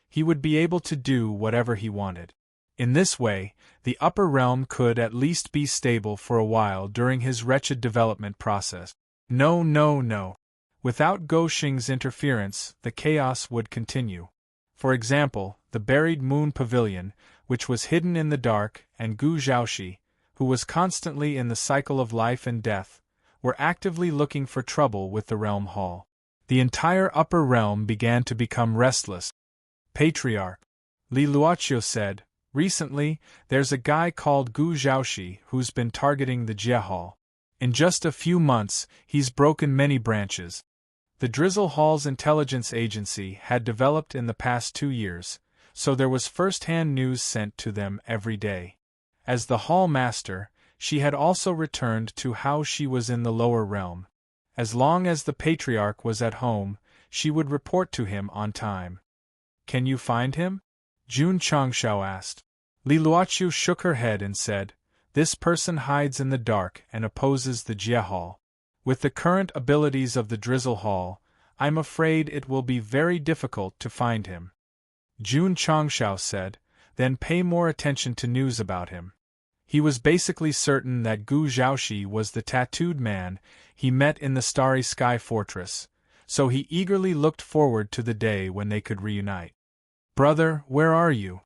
he would be able to do whatever he wanted. In this way, the upper realm could at least be stable for a while during his wretched development process. No. Without Go Xing's interference, the chaos would continue. For example, the buried moon pavilion, which was hidden in the dark, and Gu Zhaoxi, who was constantly in the cycle of life and death, were actively looking for trouble with the realm hall. The entire upper realm began to become restless. Patriarch Li Luoqiu said, "Recently, there's a guy called Gu Zhaoxi who's been targeting the Jie Hall. In just a few months, he's broken many branches." The Drizzle Hall's intelligence agency had developed in the past 2 years, so there was first-hand news sent to them every day. As the hall master, she had also returned to how she was in the lower realm. As long as the Patriarch was at home, she would report to him on time. "Can you find him?" Jun Changshao asked. Li Luoqiu shook her head and said, "This person hides in the dark and opposes the Jie Hall. With the current abilities of the Drizzle Hall, I'm afraid it will be very difficult to find him." Jun Changshao said, "Then pay more attention to news about him." He was basically certain that Gu Zhaoxi was the tattooed man he met in the Starry Sky Fortress, so he eagerly looked forward to the day when they could reunite. "Brother, where are you?"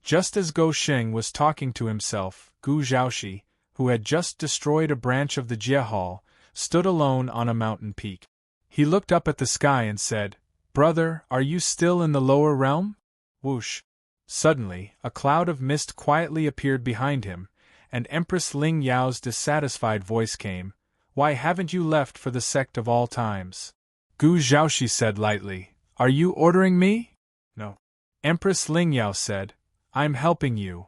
Just as Go Xing was talking to himself, Gu Zhaoxi, who had just destroyed a branch of the Jie Hall, stood alone on a mountain peak. He looked up at the sky and said, "Brother, are you still in the lower realm?" Whoosh! Suddenly, a cloud of mist quietly appeared behind him, and Empress Ling Yao's dissatisfied voice came, "Why haven't you left for the Sect of all times?" Gu Zhaoxi said lightly, "Are you ordering me?" "No." Empress Ling Yao said, "I'm helping you."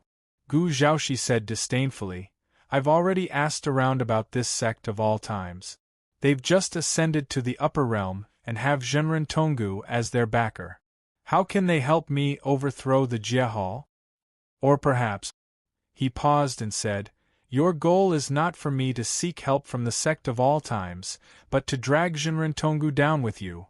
Gu Zhaoxi said disdainfully. I've already asked around about this sect of all times. They've just ascended to the upper realm and have Zhenren Tonggu as their backer. How can they help me overthrow the Jie Hall? Or perhaps, he paused and said, your goal is not for me to seek help from the sect of all times, but to drag Zhenren Tonggu down with you.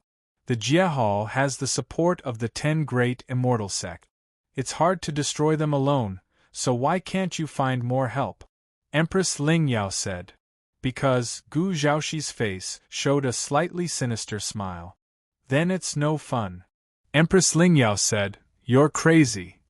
The Jie Hall has the support of the 10 great immortal sect. It's hard to destroy them alone, so why can't you find more help? Empress Ling Yao said. Because Gu Zhaoxi's face showed a slightly sinister smile. Then it's no fun. Empress Ling Yao said, you're crazy.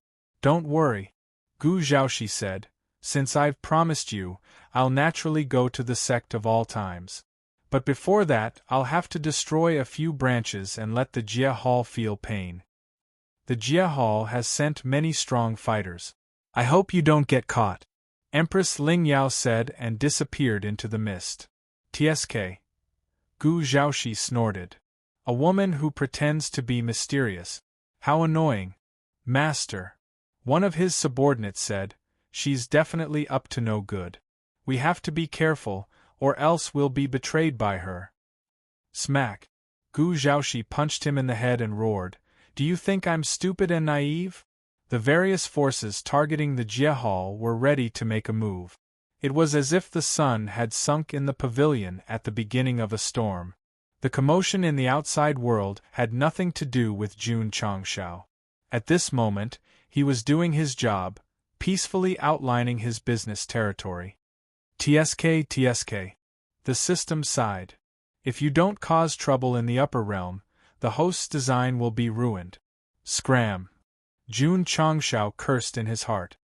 Don't worry. Gu Zhaoxi said, since I've promised you, I'll naturally go to the sect of all times. But before that, I'll have to destroy a few branches and let the Jie Hall feel pain. The Jie Hall has sent many strong fighters. I hope you don't get caught. Empress Ling Yao said and disappeared into the mist. TSK. Gu Zhaoxi snorted. A woman who pretends to be mysterious. How annoying. Master. One of his subordinates said, she's definitely up to no good. We have to be careful, or else we'll be betrayed by her. Smack. Gu Zhaoxi punched him in the head and roared, do you think I'm stupid and naive? The various forces targeting the Jie Hall were ready to make a move. It was as if the sun had sunk in the pavilion at the beginning of a storm. The commotion in the outside world had nothing to do with Jun Changshao. At this moment, he was doing his job, peacefully outlining his business territory. TSK. The system sighed. If you don't cause trouble in the upper realm, the host's design will be ruined. Scram. Jun Changshao cursed in his heart.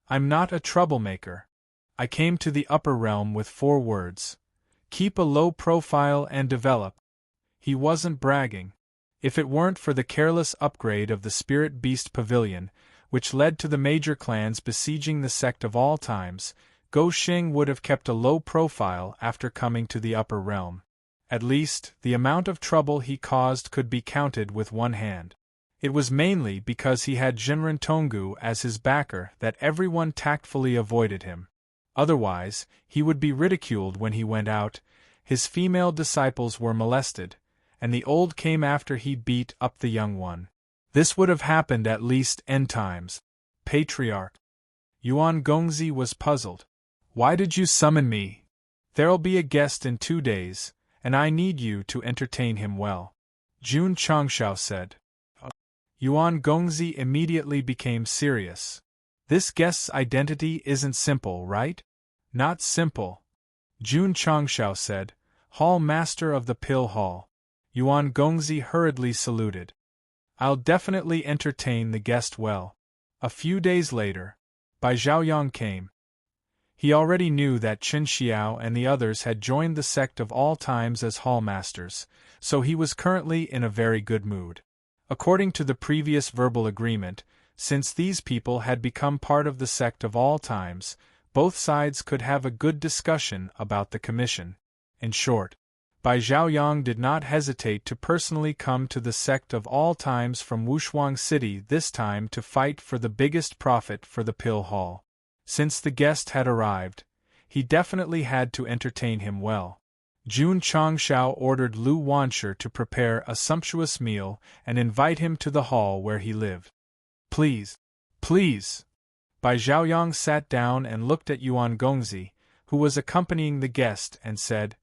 I'm not a troublemaker. I came to the upper realm with 4 words. Keep a low profile and develop. He wasn't bragging. If it weren't for the careless upgrade of the Spirit Beast Pavilion, which led to the major clans besieging the sect of all times, Go Xing would have kept a low profile after coming to the upper realm. At least, the amount of trouble he caused could be counted with one hand. It was mainly because he had Zhenren Tonggu as his backer that everyone tactfully avoided him. Otherwise, he would be ridiculed when he went out, his female disciples were molested, and the old came after he beat up the young one. This would have happened at least n times. Patriarch. Yuan Gongzi was puzzled. Why did you summon me? There'll be a guest in 2 days, and I need you to entertain him well. Jun Changshao said. Yuan Gongzi immediately became serious. This guest's identity isn't simple, right? Not simple. Jun Changshao said, Hall Master of the Pill Hall. Yuan Gongzi hurriedly saluted. I'll definitely entertain the guest well. A few days later, Bai Zhaoyang came. He already knew that Qin Xiao and the others had joined the sect of all times as hall masters, so he was currently in a very good mood. According to the previous verbal agreement, since these people had become part of the sect of all times, both sides could have a good discussion about the commission. In short, Bai Zhaoyang did not hesitate to personally come to the sect of all times from Wushuang City this time to fight for the biggest profit for the Pill Hall. Since the guest had arrived, he definitely had to entertain him well. Jun Changshao ordered Lu Wansher to prepare a sumptuous meal and invite him to the hall where he lived. Please. Bai Zhaoyang sat down and looked at Yuan Gongzi, who was accompanying the guest, and said,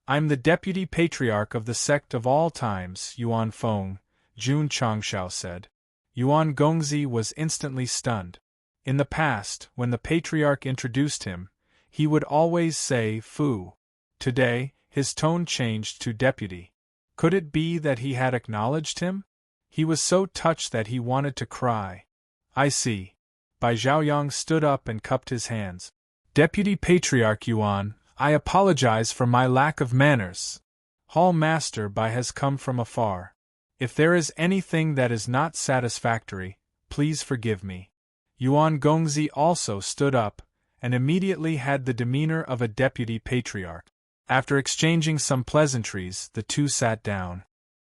I'm the deputy patriarch of the sect of all times, Yuan Feng, Jun Changshao said. Yuan Gongzi was instantly stunned. In the past, when the patriarch introduced him, he would always say Fu. Today, his tone changed to deputy. Could it be that he had acknowledged him? He was so touched that he wanted to cry. I see. Bai Zhaoyang stood up and cupped his hands. Deputy Patriarch Yuan, I apologize for my lack of manners. Hall Master Bai has come from afar. If there is anything that is not satisfactory, please forgive me. Yuan Gongzi also stood up, and immediately had the demeanor of a deputy patriarch. After exchanging some pleasantries, the two sat down.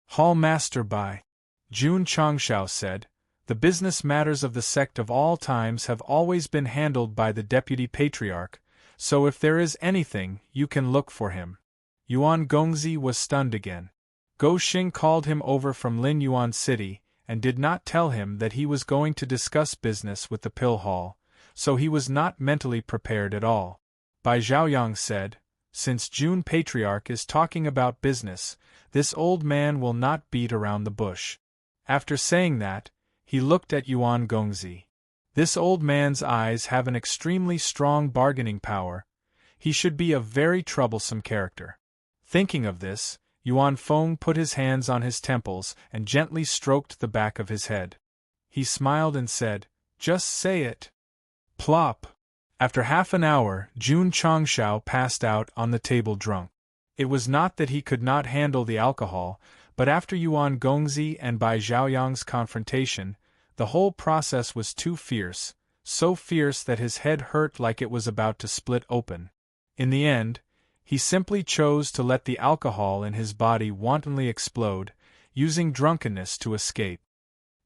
Hall Master Bai, Jun Changshao said, The business matters of the sect of all times have always been handled by the deputy patriarch, so if there is anything, you can look for him. Yuan Gongzi was stunned again. Go Xing called him over from Lin Yuan City, and did not tell him that he was going to discuss business with the pill hall, so he was not mentally prepared at all. Bai Zhaoyang said, "Since Jun Patriarch is talking about business, this old man will not beat around the bush." After saying that, he looked at Yuan Gongzi. This old man's eyes have an extremely strong bargaining power. He should be a very troublesome character. Thinking of this, Yuan Feng put his hands on his temples and gently stroked the back of his head. He smiled and said, "Just say it." Plop! After half an hour, Jun Changshao passed out on the table drunk. It was not that he could not handle the alcohol, but after Yuan Gongzi and Bai Zhaoyang's confrontation, the whole process was too fierce, so fierce that his head hurt like it was about to split open. In the end, he simply chose to let the alcohol in his body wantonly explode, using drunkenness to escape.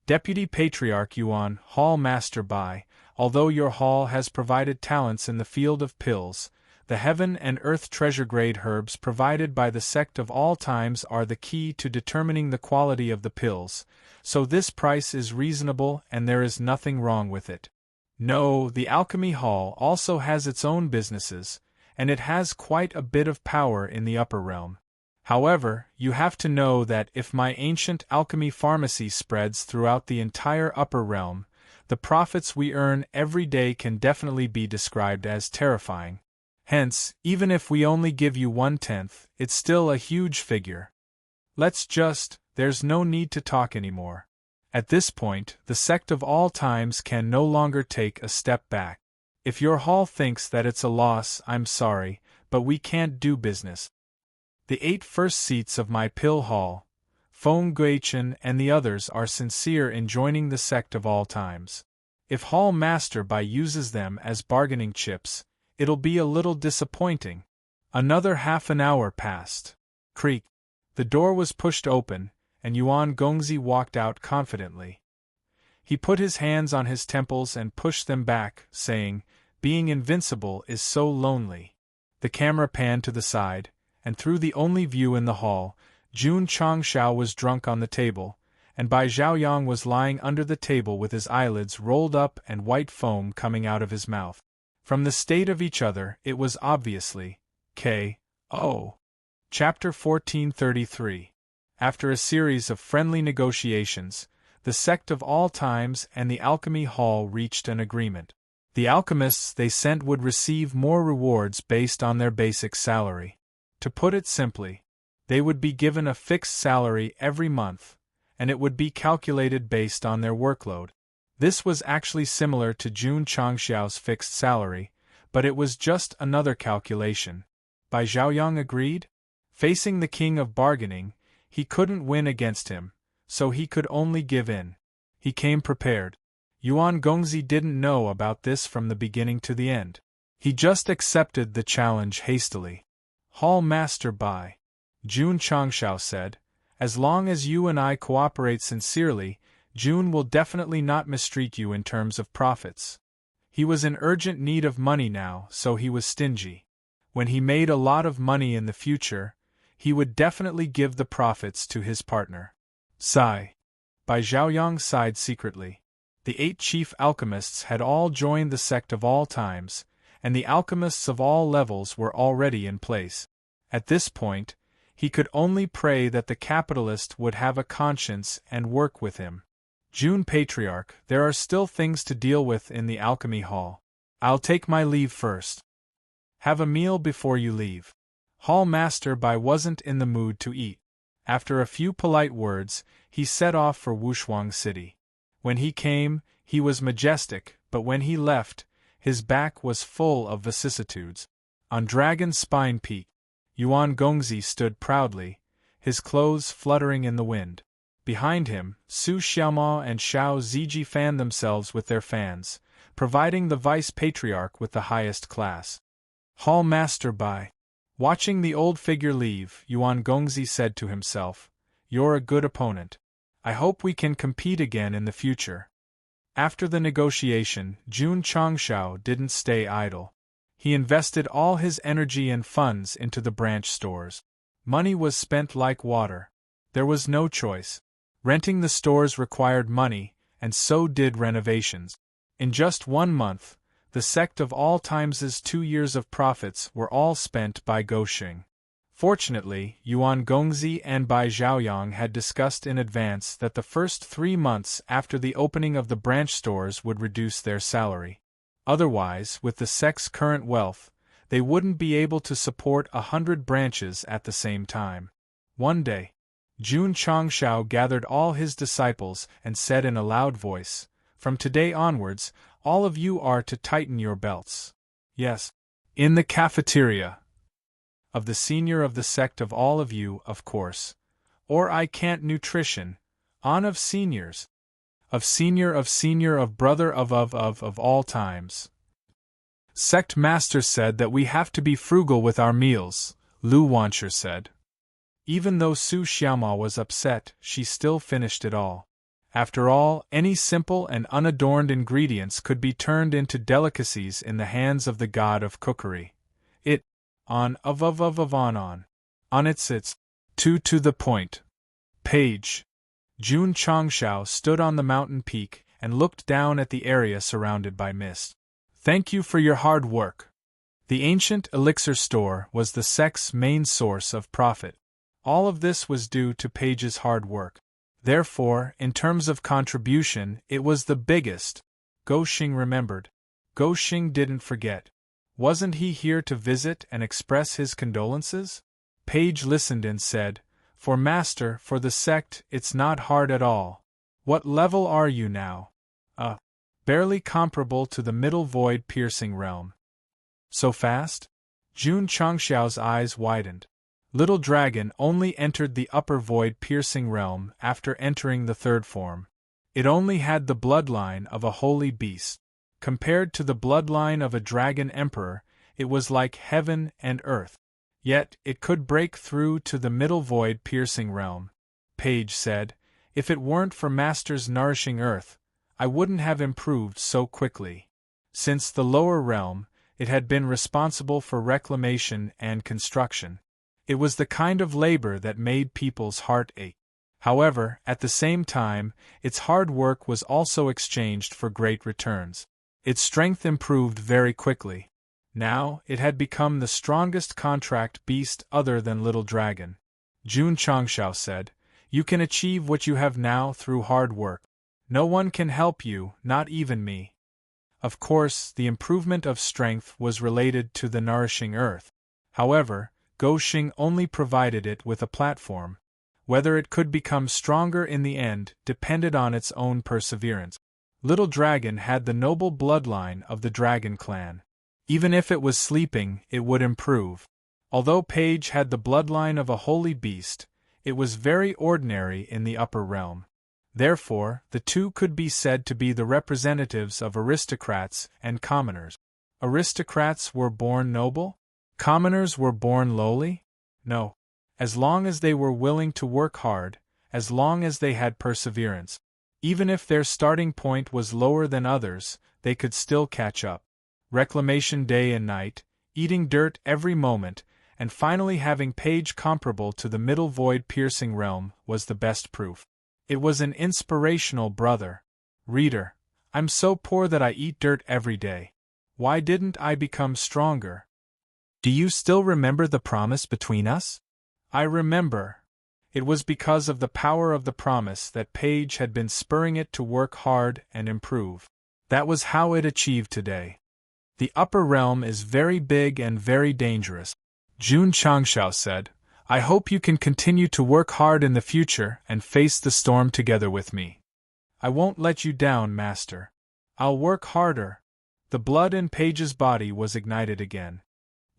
Deputy Patriarch Yuan, Hall Master Bai, although your hall has provided talents in the field of pills, the heaven and earth treasure-grade herbs provided by the sect of all times are the key to determining the quality of the pills, so this price is reasonable and there is nothing wrong with it. No, the alchemy hall also has its own businesses, and it has quite a bit of power in the upper realm. However, you have to know that if my ancient alchemy pharmacy spreads throughout the entire upper realm, the profits we earn every day can definitely be described as terrifying. Hence, even if we only give you 1/10, it's still a huge figure. There's no need to talk anymore. At this point, the sect of all times can no longer take a step back. If your hall thinks that it's a loss, I'm sorry, but we can't do business. The 8 first seats of my pill hall, Feng Guichen and the others are sincere in joining the sect of all times. If Hall Master Bai uses them as bargaining chips, it'll be a little disappointing. Another half an hour passed. Creak. The door was pushed open, and Yuan Gongzi walked out confidently. He put his hands on his temples and pushed them back, saying, "Being invincible is so lonely." The camera panned to the side, and through the only view in the hall, Jun Changshao was drunk on the table, and Bai Zhaoyang was lying under the table with his eyelids rolled up and white foam coming out of his mouth. From the state of each other, it was obviously K.O. Chapter 1433. After a series of friendly negotiations, the sect of all times and the alchemy hall reached an agreement. The alchemists they sent would receive more rewards based on their basic salary. To put it simply, they would be given a fixed salary every month, and it would be calculated based on their workload. This was actually similar to Jun Changshao's fixed salary, but it was just another calculation. Bai Zhaoyang agreed? Facing the king of bargaining, he couldn't win against him, so he could only give in. He came prepared. Yuan Gongzi didn't know about this from the beginning to the end. He just accepted the challenge hastily. Hall Master Bai, Jun Changshao said, as long as you and I cooperate sincerely, Jun will definitely not mistreat you in terms of profits. He was in urgent need of money now, so he was stingy. When he made a lot of money in the future, he would definitely give the profits to his partner. Sigh. Bai Zhaoyang sighed secretly. The 8 chief alchemists had all joined the sect of all times, and the alchemists of all levels were already in place. At this point, he could only pray that the capitalist would have a conscience and work with him. Jun Patriarch, there are still things to deal with in the alchemy hall. I'll take my leave first. Have a meal before you leave. Hall Master Bai wasn't in the mood to eat. After a few polite words, he set off for Wushuang City. When he came, he was majestic, but when he left, his back was full of vicissitudes. On Dragon Spine Peak, Yuan Gongzi stood proudly, his clothes fluttering in the wind. Behind him, Su Xiaomao and Xiao Ziji fanned themselves with their fans, providing the vice-patriarch with the highest class. Hall Master Bai. Watching the old figure leave, Yuan Gongzi said to himself, "You're a good opponent. I hope we can compete again in the future." After the negotiation, Jun Changshao didn't stay idle. He invested all his energy and funds into the branch stores. Money was spent like water. There was no choice. Renting the stores required money, and so did renovations. In just 1 month, the Sect of all times' 2 years of profits were all spent by Goxing. Fortunately, Yuan Gongzi and Bai Zhaoyang had discussed in advance that the first 3 months after the opening of the branch stores would reduce their salary. Otherwise, with the Sect's current wealth, they wouldn't be able to support 100 branches at the same time. One day, Jun Changshao gathered all his disciples and said in a loud voice, "From today onwards, all of you are to tighten your belts." Yes, in the cafeteria. Of the senior of the Sect of all of you, of course. Or I can't nutrition. On of seniors. Of senior of brother of all times. Sect Master said that we have to be frugal with our meals, Lu Wancher said. Even though Su Xiaoma was upset, she still finished it all. After all, any simple and unadorned ingredients could be turned into delicacies in the hands of the god of cookery. On its to the point. Page. Jun Changshao stood on the mountain peak and looked down at the area surrounded by mist. Thank you for your hard work. The ancient elixir store was the Sect's main source of profit. All of this was due to Page's hard work. Therefore, in terms of contribution, it was the biggest. Goxing remembered. Goxing didn't forget. Wasn't he here to visit and express his condolences? Page listened and said, "For Master, for the Sect, it's not hard at all. What level are you now?" Barely comparable to the middle void-piercing realm." So fast? Jun Changshao's eyes widened. Little Dragon only entered the upper void-piercing realm after entering the third form. It only had the bloodline of a holy beast. Compared to the bloodline of a dragon emperor, it was like heaven and earth. Yet, it could break through to the middle void-piercing realm. Page said, "If it weren't for Master's nourishing earth, I wouldn't have improved so quickly." Since the lower realm, it had been responsible for reclamation and construction. It was the kind of labor that made people's heart ache. However, at the same time, its hard work was also exchanged for great returns. Its strength improved very quickly. Now, it had become the strongest contract beast other than Little Dragon. Jun Changshao said, "You can achieve what you have now through hard work. No one can help you, not even me." Of course, the improvement of strength was related to the nourishing earth. However, Goxing only provided it with a platform. Whether it could become stronger in the end depended on its own perseverance. Little Dragon had the noble bloodline of the Dragon clan. Even if it was sleeping, it would improve. Although Page had the bloodline of a holy beast, it was very ordinary in the upper realm. Therefore, the two could be said to be the representatives of aristocrats and commoners. Aristocrats were born noble? Commoners were born lowly? No. As long as they were willing to work hard, as long as they had perseverance. Even if their starting point was lower than others, they could still catch up. Reclamation day and night, eating dirt every moment, and finally having Page comparable to the middle void-piercing realm was the best proof. It was an inspirational brother. Reader, I'm so poor that I eat dirt every day. Why didn't I become stronger? Do you still remember the promise between us? I remember. It was because of the power of the promise that Page had been spurring it to work hard and improve. That was how it achieved today. The upper realm is very big and very dangerous. Jun Changshao said, "I hope you can continue to work hard in the future and face the storm together with me. I won't let you down, Master. I'll work harder." The blood in Page's body was ignited again.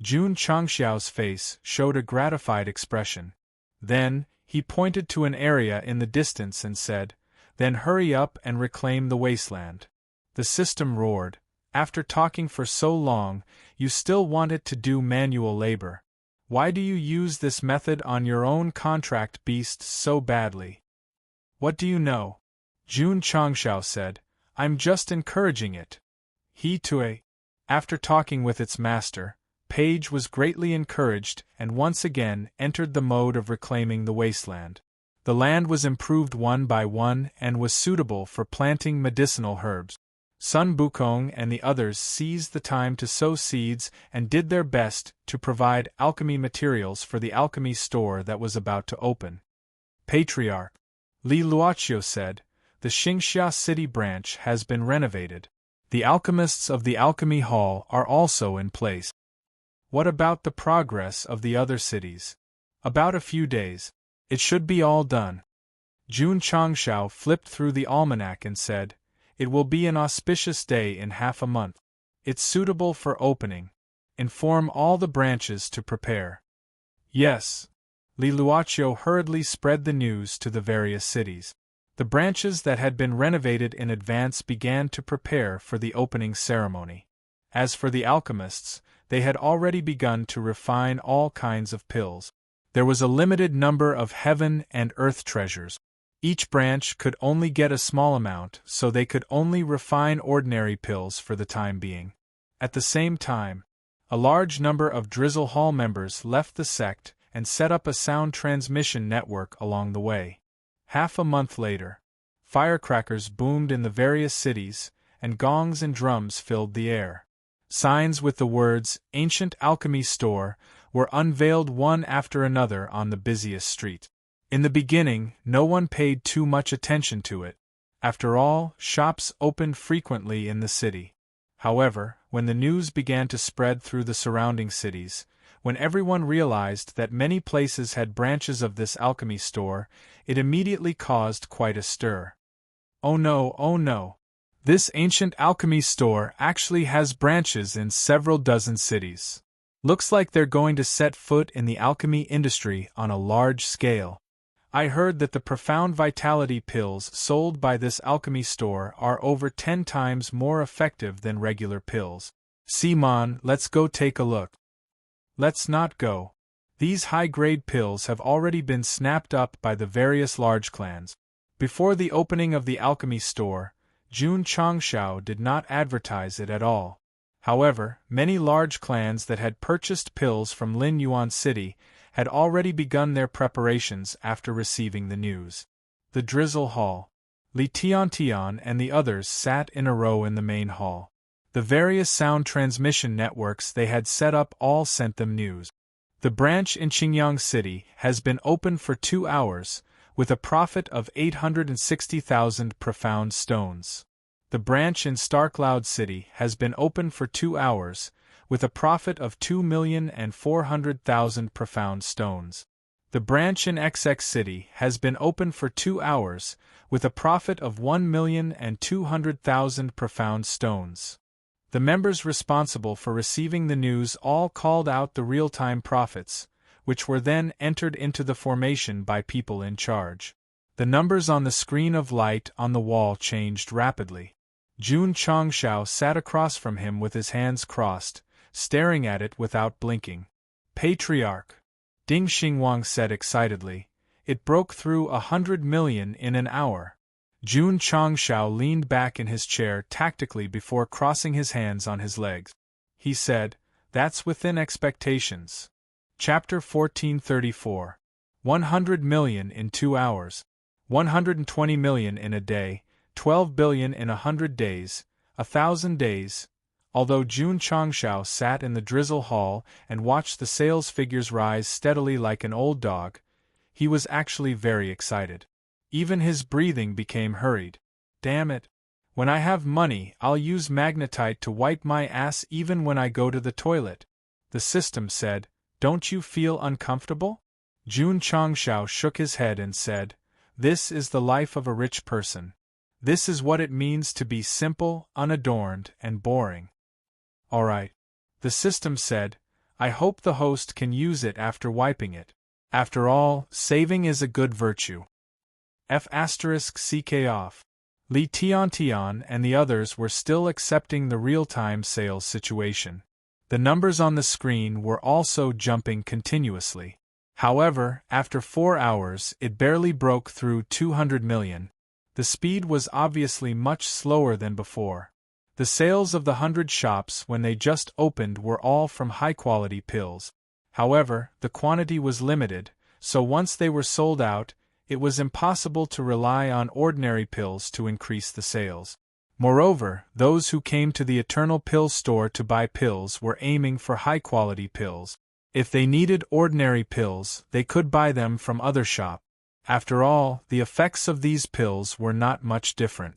Jun Changshao's face showed a gratified expression. Then, he pointed to an area in the distance and said, "Then hurry up and reclaim the wasteland." The system roared. "After talking for so long, you still want it to do manual labor. Why do you use this method on your own contract beasts so badly?" "What do you know?" Jun Changshao said, I'm just encouraging it. He too. After talking with its master, Paige was greatly encouraged and once again entered the mode of reclaiming the wasteland. The land was improved one by one and was suitable for planting medicinal herbs. Sun Bukong and the others seized the time to sow seeds and did their best to provide alchemy materials for the alchemy store that was about to open. Patriarch Li Luoqiu said, "The Xingxia city branch has been renovated. The alchemists of the alchemy hall are also in place." "What about the progress of the other cities?" "About a few days. It should be all done." Jun Changshao flipped through the almanac and said, "It will be an auspicious day in half a month. It's suitable for opening. Inform all the branches to prepare." "Yes." Li Luoqiu hurriedly spread the news to the various cities. The branches that had been renovated in advance began to prepare for the opening ceremony. As for the alchemists, they had already begun to refine all kinds of pills. There was a limited number of heaven and earth treasures. Each branch could only get a small amount, so they could only refine ordinary pills for the time being. At the same time, a large number of Drizzle Hall members left the sect and set up a sound transmission network along the way. Half a month later, firecrackers boomed in the various cities, and gongs and drums filled the air. Signs with the words, "Ancient Alchemy Store," were unveiled one after another on the busiest street. In the beginning, no one paid too much attention to it. After all, shops opened frequently in the city. However, when the news began to spread through the surrounding cities, when everyone realized that many places had branches of this alchemy store, it immediately caused quite a stir. "Oh no, oh no! This ancient alchemy store actually has branches in several dozen cities. Looks like they're going to set foot in the alchemy industry on a large scale. I heard that the profound vitality pills sold by this alchemy store are over 10 times more effective than regular pills. Simon, let's go take a look." "Let's not go. These high-grade pills have already been snapped up by the various large clans." Before the opening of the alchemy store, Jun Changshao did not advertise it at all. However, many large clans that had purchased pills from Lin Yuan City had already begun their preparations after receiving the news. The Drizzle Hall. Li Tiantian and the others sat in a row in the main hall. The various sound transmission networks they had set up all sent them news. The branch in Qingyang City has been open for 2 hours, with a profit of 860,000 profound stones. The branch in Starcloud City has been open for 2 hours, with a profit of 2,400,000 profound stones. The branch in XX City has been open for 2 hours, with a profit of 1,200,000 profound stones. The members responsible for receiving the news all called out the real-time profits, which were then entered into the formation by people in charge. The numbers on the screen of light on the wall changed rapidly. Jun Changshao sat across from him with his hands crossed, staring at it without blinking. "Patriarch," Ding Xingwang said excitedly, "it broke through 100 million in an hour." Jun Changshao leaned back in his chair tactically before crossing his hands on his legs. He said, "That's within expectations." Chapter 1434. 100 million in 2 hours. 120 million in a day, 12 billion in 100 days, 1,000 days. Although Jun Changshao sat in the Drizzle Hall and watched the sales figures rise steadily like an old dog, he was actually very excited. Even his breathing became hurried. "Damn it! When I have money, I'll use magnetite to wipe my ass even when I go to the toilet." The system said, "Don't you feel uncomfortable?" Jun Changshao shook his head and said, "This is the life of a rich person. This is what it means to be simple, unadorned, and boring." "All right." The system said, "I hope the host can use it after wiping it. After all, saving is a good virtue." F***ck off. Li Tiantian and the others were still accepting the real-time sales situation. The numbers on the screen were also jumping continuously. However, after 4 hours it barely broke through 200 million. The speed was obviously much slower than before. The sales of the 100 shops when they just opened were all from high-quality pills. However, the quantity was limited, so once they were sold out, it was impossible to rely on ordinary pills to increase the sales. Moreover, those who came to the Eternal Pill store to buy pills were aiming for high-quality pills. If they needed ordinary pills, they could buy them from other shops. After all, the effects of these pills were not much different.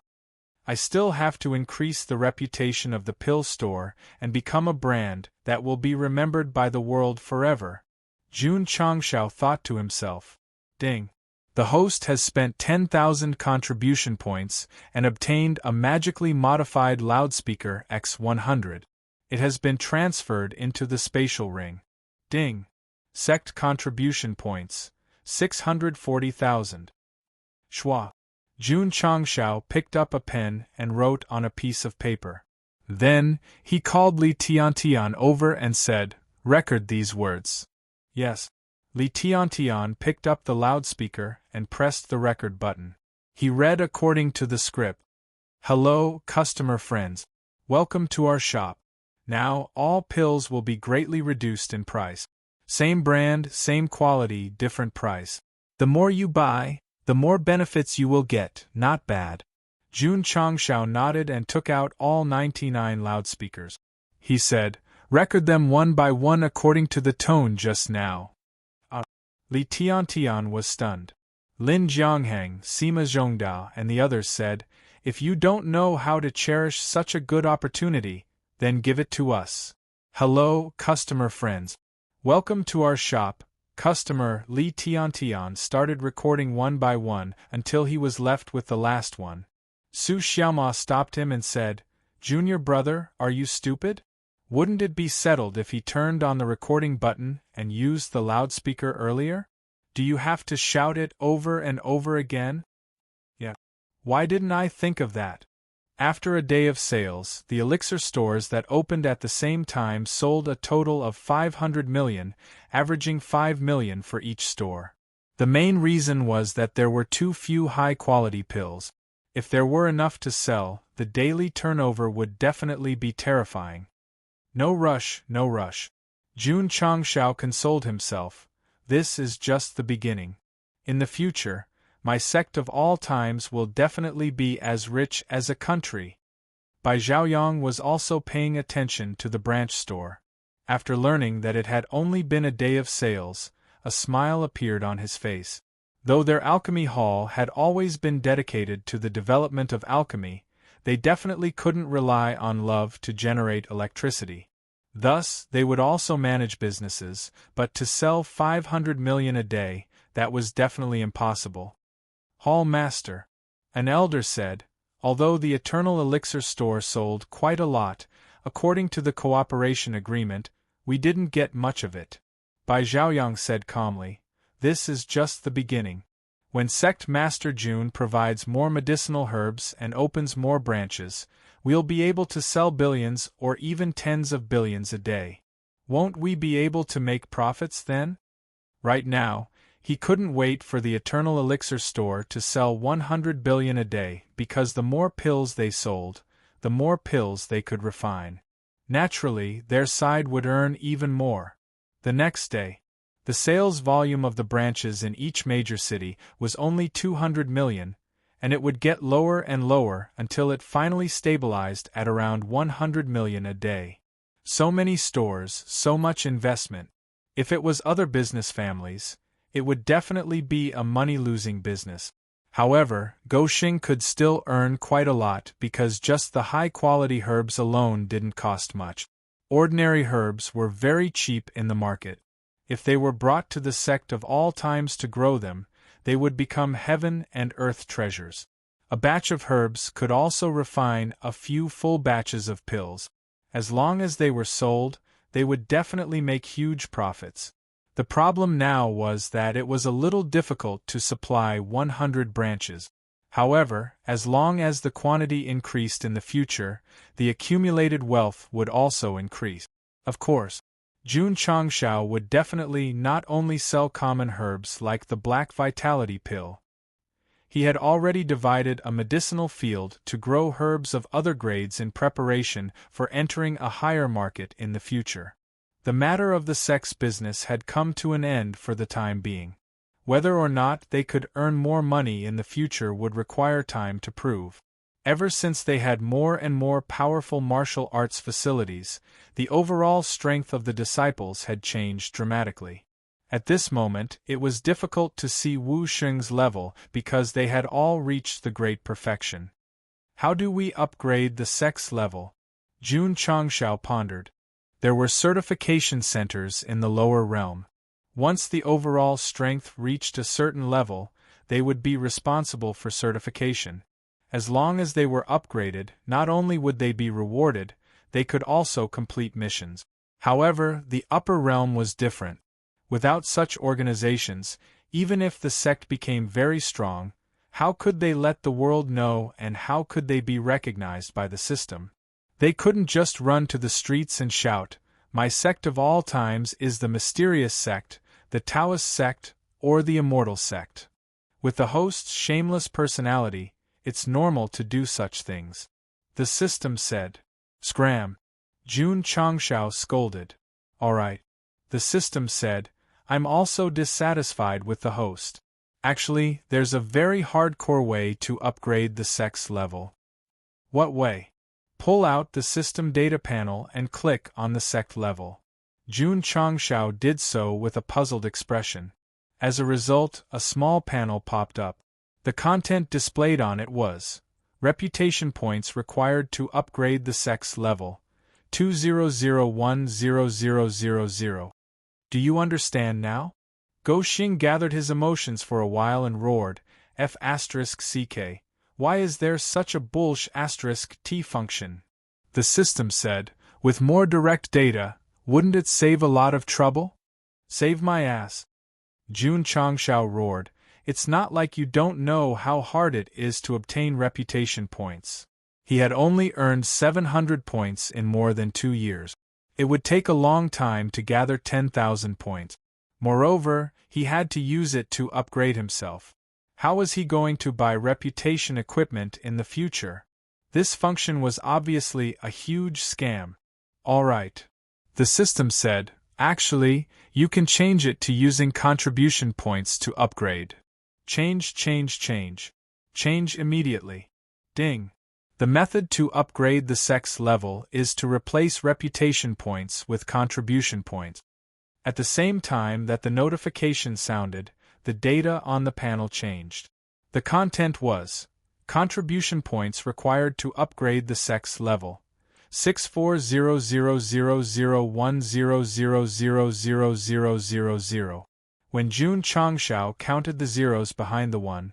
I still have to increase the reputation of the pill store and become a brand that will be remembered by the world forever. Jun Changshao thought to himself. Ding. The host has spent 10,000 contribution points and obtained a magically modified loudspeaker X100. It has been transferred into the spatial ring. Ding. Sect contribution points, 640,000. Schwa. Jun Changshao picked up a pen and wrote on a piece of paper. Then, he called Li Tiantian over and said, "Record these words." Yes. Li Tiantian picked up the loudspeaker and pressed the record button. He read according to the script. Hello, customer friends. Welcome to our shop. Now, all pills will be greatly reduced in price. Same brand, same quality, different price. The more you buy, the more benefits you will get, not bad. Jun Changshao nodded and took out all 99 loudspeakers. He said, "Record them one by one according to the tone just now." Li Tiantian was stunned. Lin Jiangheng, Sima Zhongdao, and the others said, "If you don't know how to cherish such a good opportunity, then give it to us. Hello, customer friends. Welcome to our shop." Customer Li Tiantian started recording one by one until he was left with the last one. Su Xiaoma stopped him and said, "Junior brother, are you stupid? Wouldn't it be settled if he turned on the recording button and used the loudspeaker earlier? Do you have to shout it over and over again?" "Yeah. Why didn't I think of that?" After a day of sales, the elixir stores that opened at the same time sold a total of 500 million, averaging 5 million for each store. The main reason was that there were too few high-quality pills. If there were enough to sell, the daily turnover would definitely be terrifying. No rush, no rush. Jun Changshao consoled himself. This is just the beginning. In the future, my sect of all times will definitely be as rich as a country. Bai Zhaoyang was also paying attention to the branch store. After learning that it had only been a day of sales, a smile appeared on his face. Though their alchemy hall had always been dedicated to the development of alchemy, they definitely couldn't rely on love to generate electricity. Thus, they would also manage businesses, but to sell 500 million a day, that was definitely impossible. Hall Master, an elder said, although the Eternal Elixir store sold quite a lot, according to the cooperation agreement, we didn't get much of it. Bai Zhaoyang said calmly, "This is just the beginning. When Sect Master Jun provides more medicinal herbs and opens more branches, we'll be able to sell billions or even tens of billions a day. Won't we be able to make profits then?" Right now, he couldn't wait for the Eternal Elixir store to sell 100 billion a day because the more pills they sold, the more pills they could refine. Naturally, their side would earn even more. The next day, the sales volume of the branches in each major city was only 200 million, and it would get lower and lower until it finally stabilized at around 100 million a day. So many stores, so much investment. If it was other business families, it would definitely be a money-losing business. However, Goxing could still earn quite a lot because just the high-quality herbs alone didn't cost much. Ordinary herbs were very cheap in the market. If they were brought to the sect of all times to grow them, they would become heaven and earth treasures. A batch of herbs could also refine a few full batches of pills. As long as they were sold, they would definitely make huge profits. The problem now was that it was a little difficult to supply 100 branches. However, as long as the quantity increased in the future, the accumulated wealth would also increase. Of course, Jun Changshao would definitely not only sell common herbs like the Black Vitality pill. He had already divided a medicinal field to grow herbs of other grades in preparation for entering a higher market in the future. The matter of the Sect's business had come to an end for the time being. Whether or not they could earn more money in the future would require time to prove. Ever since they had more and more powerful martial arts facilities, the overall strength of the disciples had changed dramatically. At this moment, it was difficult to see Wu Xing's level because they had all reached the great perfection. How do we upgrade the Sect's level? Jun Changshao pondered. There were certification centers in the lower realm. Once the overall strength reached a certain level, they would be responsible for certification. As long as they were upgraded, not only would they be rewarded, they could also complete missions. However, the upper realm was different. Without such organizations, even if the sect became very strong, how could they let the world know and how could they be recognized by the system? They couldn't just run to the streets and shout, "My sect of all times is the mysterious sect, the Taoist sect, or the immortal sect." With the host's shameless personality, it's normal to do such things. The system said. Scram! Jun Changshao scolded. All right. The system said, I'm also dissatisfied with the host. Actually, there's a very hardcore way to upgrade the Sect's level. What way? Pull out the system data panel and click on the Sect level. Jun Changshao did so with a puzzled expression. As a result, a small panel popped up. The content displayed on it was reputation points required to upgrade the Sect's level, 200100000. Do you understand now? Go Xing gathered his emotions for a while and roared, F***ck, why is there such a bullsh**t function? The system said, with more direct data, wouldn't it save a lot of trouble? Save my ass. Jun Changshao roared, it's not like you don't know how hard it is to obtain reputation points. He had only earned 700 points in more than 2 years. It would take a long time to gather 10,000 points. Moreover, he had to use it to upgrade himself. How was he going to buy reputation equipment in the future? This function was obviously a huge scam. All right. The system said, actually, you can change it to using contribution points to upgrade. Change. Change immediately. Ding. The method to upgrade the Sect's level is to replace reputation points with contribution points. At the same time that the notification sounded, the data on the panel changed. The content was contribution points required to upgrade the Sect's level, 64000100000000. When Jun Changshao counted the zeros behind the one,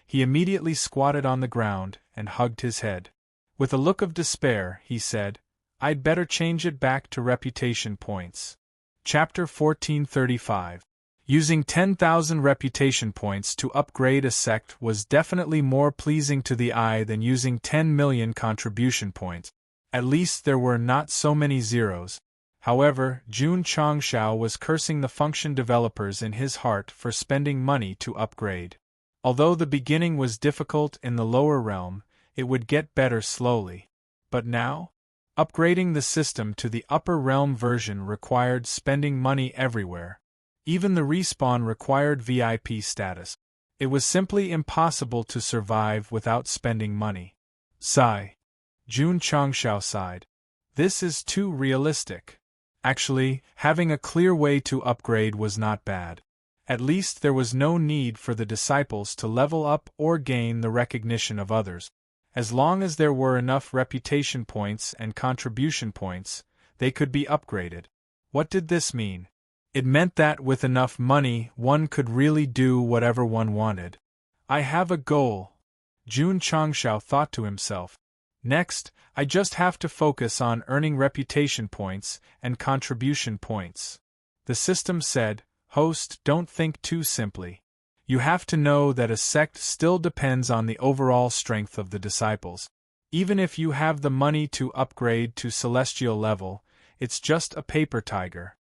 he immediately squatted on the ground and hugged his head. With a look of despair, he said, I'd better change it back to reputation points. Chapter 1435. Using 10,000 reputation points to upgrade a sect was definitely more pleasing to the eye than using 10 million contribution points. At least there were not so many zeros. However, Jun Changshao was cursing the function developers in his heart for spending money to upgrade. Although the beginning was difficult in the lower realm, it would get better slowly. But now? Upgrading the system to the upper realm version required spending money everywhere. Even the respawn required VIP status. It was simply impossible to survive without spending money. Sigh. Jun Changshao sighed. This is too realistic. Actually, having a clear way to upgrade was not bad. At least there was no need for the disciples to level up or gain the recognition of others. As long as there were enough reputation points and contribution points, they could be upgraded. What did this mean? It meant that with enough money, one could really do whatever one wanted. I have a goal, Jun Changshao thought to himself. Next, I just have to focus on earning reputation points and contribution points. The system said, Host, don't think too simply. You have to know that a sect still depends on the overall strength of the disciples. Even if you have the money to upgrade to celestial level, it's just a paper tiger.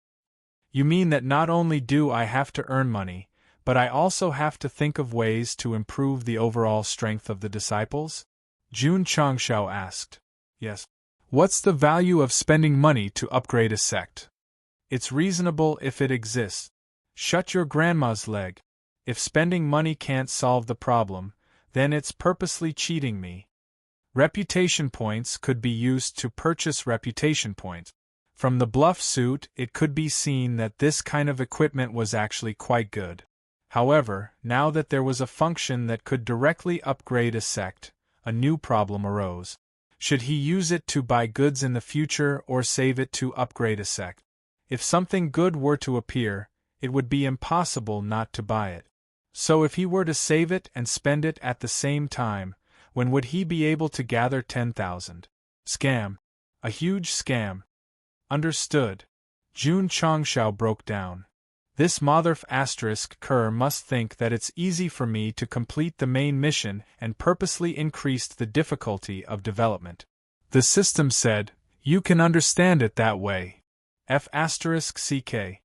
You mean that not only do I have to earn money, But I also have to think of ways to improve the overall strength of the disciples? Jun Changshao asked. Yes. What's the value of spending money to upgrade a sect? It's reasonable if it exists. Shut your grandma's leg. If spending money can't solve the problem, then it's purposely cheating me. Reputation points could be used to purchase reputation points. From the bluff suit, it could be seen that this kind of equipment was actually quite good. However, now that there was a function that could directly upgrade a sect, a new problem arose. Should he use it to buy goods in the future or save it to upgrade a sect? If something good were to appear, it would be impossible not to buy it. So if he were to save it and spend it at the same time, when would he be able to gather 10,000? Scam. A huge scam. Understood. Jun Changshao broke down. This motherf asterisk Kerr must think that it's easy for me to complete the main mission and purposely increased the difficulty of development. The system said, you can understand it that way. F asterisk CK.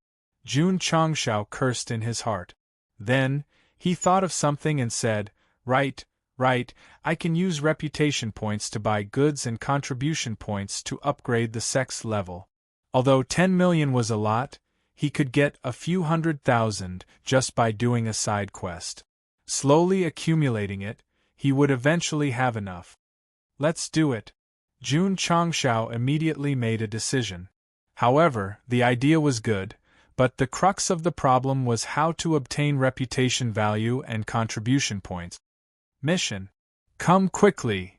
Jun Changshao cursed in his heart. Then, he thought of something and said, right, I can use reputation points to buy goods and contribution points to upgrade the sect's level. Although 10 million was a lot, he could get a few 100,000 just by doing a side quest. Slowly accumulating it, he would eventually have enough. Let's do it. Jun Changshao immediately made a decision. However, the idea was good, but the crux of the problem was how to obtain reputation value and contribution points. Mission. Come quickly.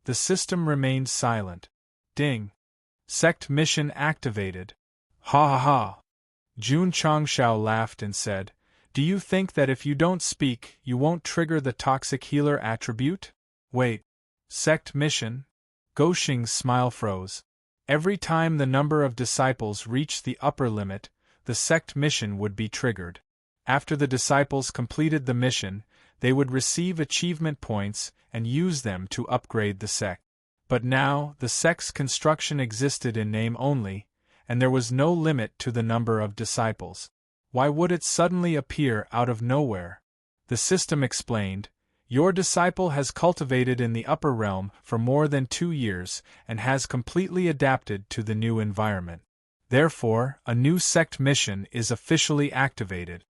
The system remained silent. Ding. Sect mission activated. Ha ha ha. Jun Changshao laughed and said, do you think that if you don't speak, you won't trigger the toxic healer attribute? Wait. Sect mission? Goxing's smile froze. Every time the number of disciples reached the upper limit, the sect mission would be triggered. After the disciples completed the mission, they would receive achievement points and use them to upgrade the sect. But now, the sect's construction existed in name only, and there was no limit to the number of disciples. Why would it suddenly appear out of nowhere? The system explained, your disciple has cultivated in the upper realm for more than 2 years and has completely adapted to the new environment. Therefore, a new sect mission is officially activated.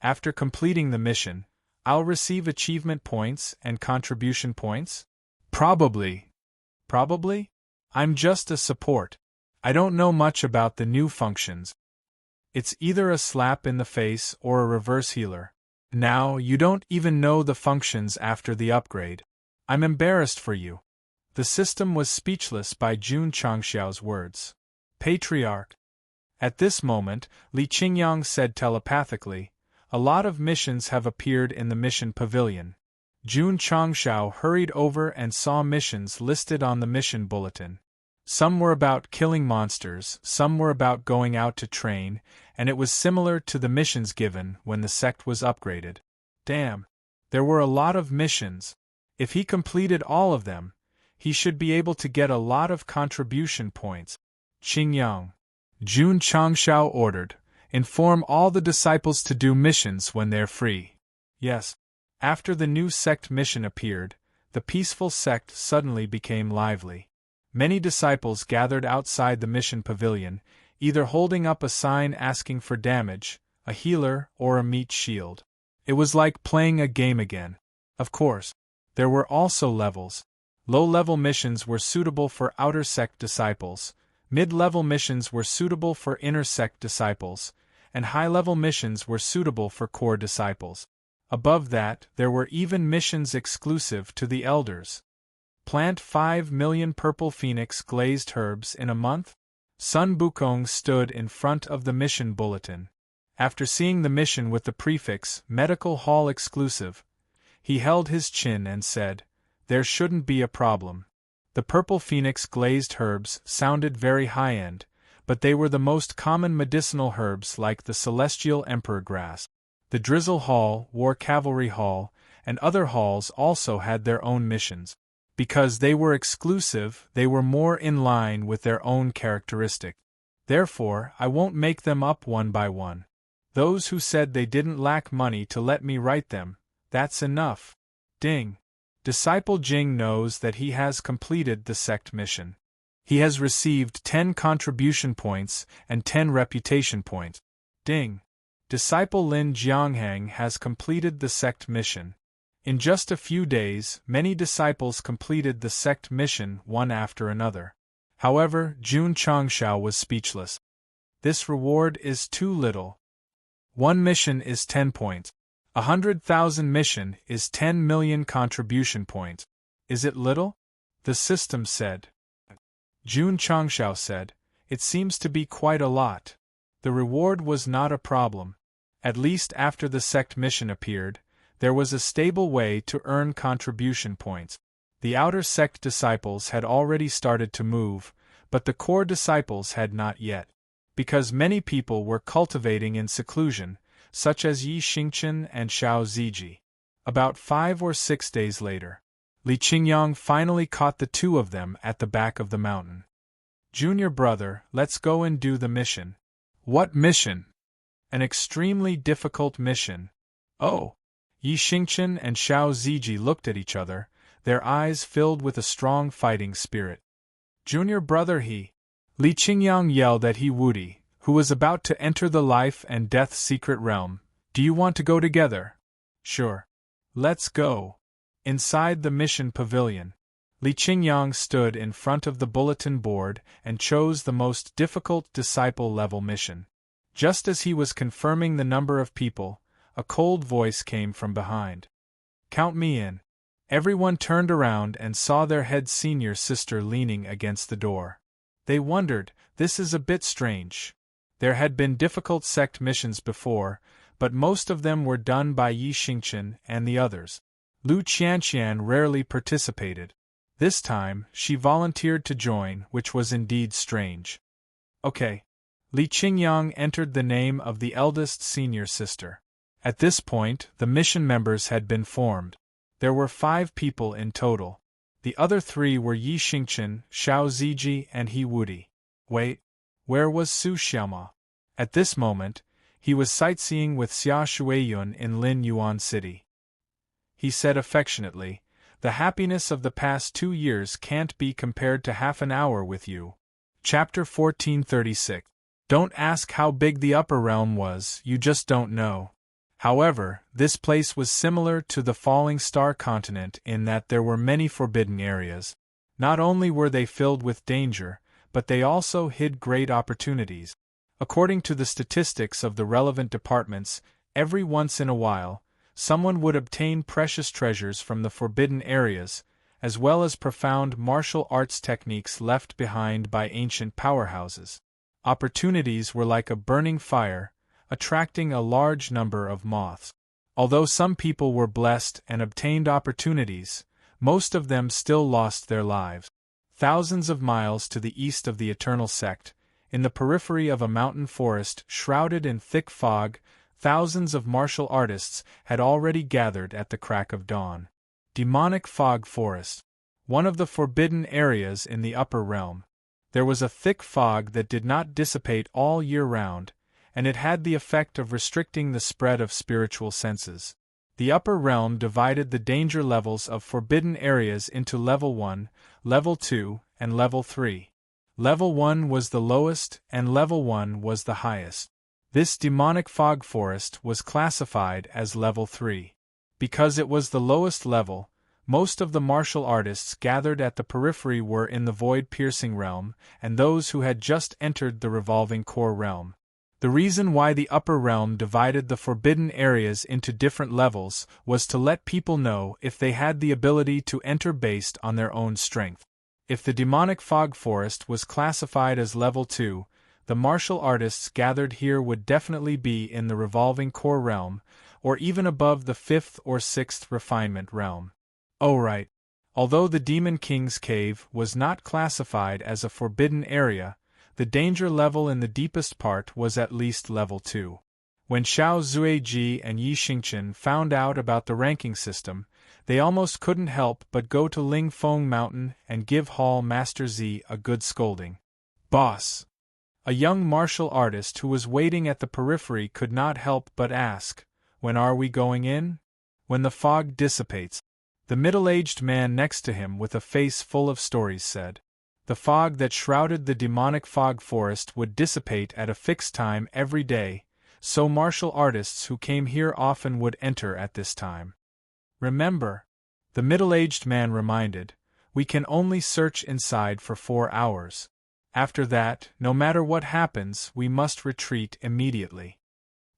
After completing the mission, I'll receive achievement points and contribution points? Probably. Probably? I'm just a support. I don't know much about the new functions. It's either a slap in the face or a reverse healer. Now, you don't even know the functions after the upgrade. I'm embarrassed for you. The system was speechless by Jun Changshao's words. Patriarch. At this moment, Li Qingyang said telepathically, a lot of missions have appeared in the mission pavilion. Jun Changshao hurried over and saw missions listed on the mission bulletin. Some were about killing monsters, some were about going out to train, and it was similar to the missions given when the sect was upgraded. Damn. There were a lot of missions. If he completed all of them, he should be able to get a lot of contribution points. Qingyang. Jun Changshao ordered, inform all the disciples to do missions when they're free. Yes. After the new sect mission appeared, the peaceful sect suddenly became lively. Many disciples gathered outside the mission pavilion, either holding up a sign asking for damage, a healer, or a meat shield. It was like playing a game again. Of course, there were also levels. Low-level missions were suitable for outer sect disciples, mid-level missions were suitable for inner sect disciples, and high-level missions were suitable for core disciples. Above that, there were even missions exclusive to the elders. Plant 5 million purple phoenix glazed herbs in a month? Sun Bukong stood in front of the mission bulletin. After seeing the mission with the prefix, Medical Hall Exclusive, he held his chin and said, there shouldn't be a problem. The purple phoenix glazed herbs sounded very high-end, but they were the most common medicinal herbs like the celestial emperor grass. The Drizzle Hall, War Cavalry Hall, and other halls also had their own missions. Because they were exclusive, they were more in line with their own characteristic. Therefore, I won't make them up one by one. Those who said they didn't lack money to let me write them, that's enough. Ding. Disciple Jing knows that he has completed the sect mission. He has received 10 contribution points and 10 reputation points. Ding. Disciple Lin Jianghang has completed the sect mission. In just a few days, many disciples completed the sect mission one after another. However, Jun Changshao was speechless. This reward is too little. 1 mission is 10 points. 100,000 mission is 10 million contribution points. Is it little? The system said. Jun Changshao said, it seems to be quite a lot. The reward was not a problem. At least after the sect mission appeared, there was a stable way to earn contribution points. The outer sect disciples had already started to move, but the core disciples had not yet. Because many people were cultivating in seclusion, such as Yi Xingchen and Xiao Ziji. About 5 or 6 days later, Li Qingyang finally caught the two of them at the back of the mountain. Junior brother, let's go and do the mission. What mission? An extremely difficult mission. Oh! Yi Xingchen and Xiao Ziji looked at each other, their eyes filled with a strong fighting spirit. Junior brother Li Qingyang yelled at He Wudi, who was about to enter the life and death secret realm. Do you want to go together? Sure. Let's go. Inside the mission pavilion, Li Qingyang stood in front of the bulletin board and chose the most difficult disciple-level mission. Just as he was confirming the number of people, a cold voice came from behind. Count me in. Everyone turned around and saw their head senior sister leaning against the door. They wondered, this is a bit strange. There had been difficult sect missions before, but most of them were done by Yi Xingchen and the others. Lu Qianqian rarely participated. This time, she volunteered to join, which was indeed strange. Okay. Li Qingyang entered the name of the eldest senior sister. At this point, the mission members had been formed. There were 5 people in total. The other 3 were Yi Xingchen, Xiao Ziji, and He Wudi. Wait, where was Su Xiaoma? At this moment, he was sightseeing with Xia Shuiyun in Lin Yuan City. He said affectionately, the happiness of the past 2 years can't be compared to half an hour with you. Chapter 1436. Don't ask how big the upper realm was, you just don't know. However, this place was similar to the Falling Star continent in that there were many forbidden areas. Not only were they filled with danger, but they also hid great opportunities. According to the statistics of the relevant departments, every once in a while, someone would obtain precious treasures from the forbidden areas, as well as profound martial arts techniques left behind by ancient powerhouses. Opportunities were like a burning fire, attracting a large number of moths. Although some people were blessed and obtained opportunities, most of them still lost their lives. Thousands of miles to the east of the Eternal Sect, in the periphery of a mountain forest shrouded in thick fog, thousands of martial artists had already gathered at the crack of dawn. Demonic Fog Forest. One of the forbidden areas in the upper realm. There was a thick fog that did not dissipate all year round, and it had the effect of restricting the spread of spiritual senses. The upper realm divided the danger levels of forbidden areas into Level 1, Level 2, and Level 3. Level 1 was the lowest, and Level 1 was the highest. This demonic fog forest was classified as Level 3. Because it was the lowest level, most of the martial artists gathered at the periphery were in the void-piercing realm, and those who had just entered the revolving core realm. The reason why the upper realm divided the forbidden areas into different levels was to let people know if they had the ability to enter based on their own strength. If the demonic fog forest was classified as Level 2, the martial artists gathered here would definitely be in the revolving core realm, or even above the 5th or 6th refinement realm. Oh right. Although the Demon King's Cave was not classified as a forbidden area, the danger level in the deepest part was at least Level 2. When Xiao Zuiji and Yi Xingchen found out about the ranking system, they almost couldn't help but go to Lingfeng Mountain and give Hall Master Z a good scolding. Boss! A young martial artist who was waiting at the periphery could not help but ask, "When are we going in?" "When the fog dissipates," the middle-aged man next to him with a face full of stories said. The fog that shrouded the demonic fog forest would dissipate at a fixed time every day, so martial artists who came here often would enter at this time. "Remember," the middle-aged man reminded, "we can only search inside for 4 hours. After that, no matter what happens, we must retreat immediately."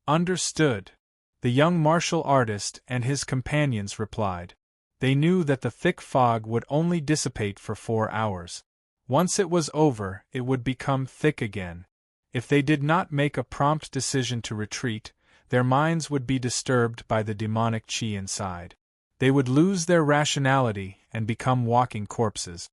"Understood," the young martial artist and his companions replied. They knew that the thick fog would only dissipate for 4 hours. Once it was over, it would become thick again. If they did not make a prompt decision to retreat, their minds would be disturbed by the demonic chi inside. They would lose their rationality and become walking corpses.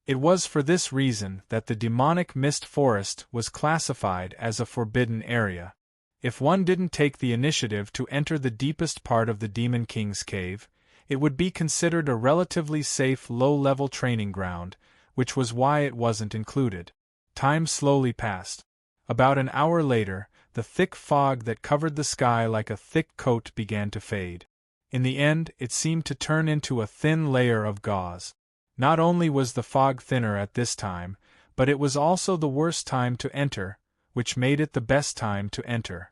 It was for this reason that the demonic mist forest was classified as a forbidden area. If one didn't take the initiative to enter the deepest part of the Demon King's cave, it would be considered a relatively safe low-level training ground, which was why it wasn't included. Time slowly passed. About an hour later, the thick fog that covered the sky like a thick coat began to fade. In the end, it seemed to turn into a thin layer of gauze. Not only was the fog thinner at this time, but it was also the worst time to enter, which made it the best time to enter.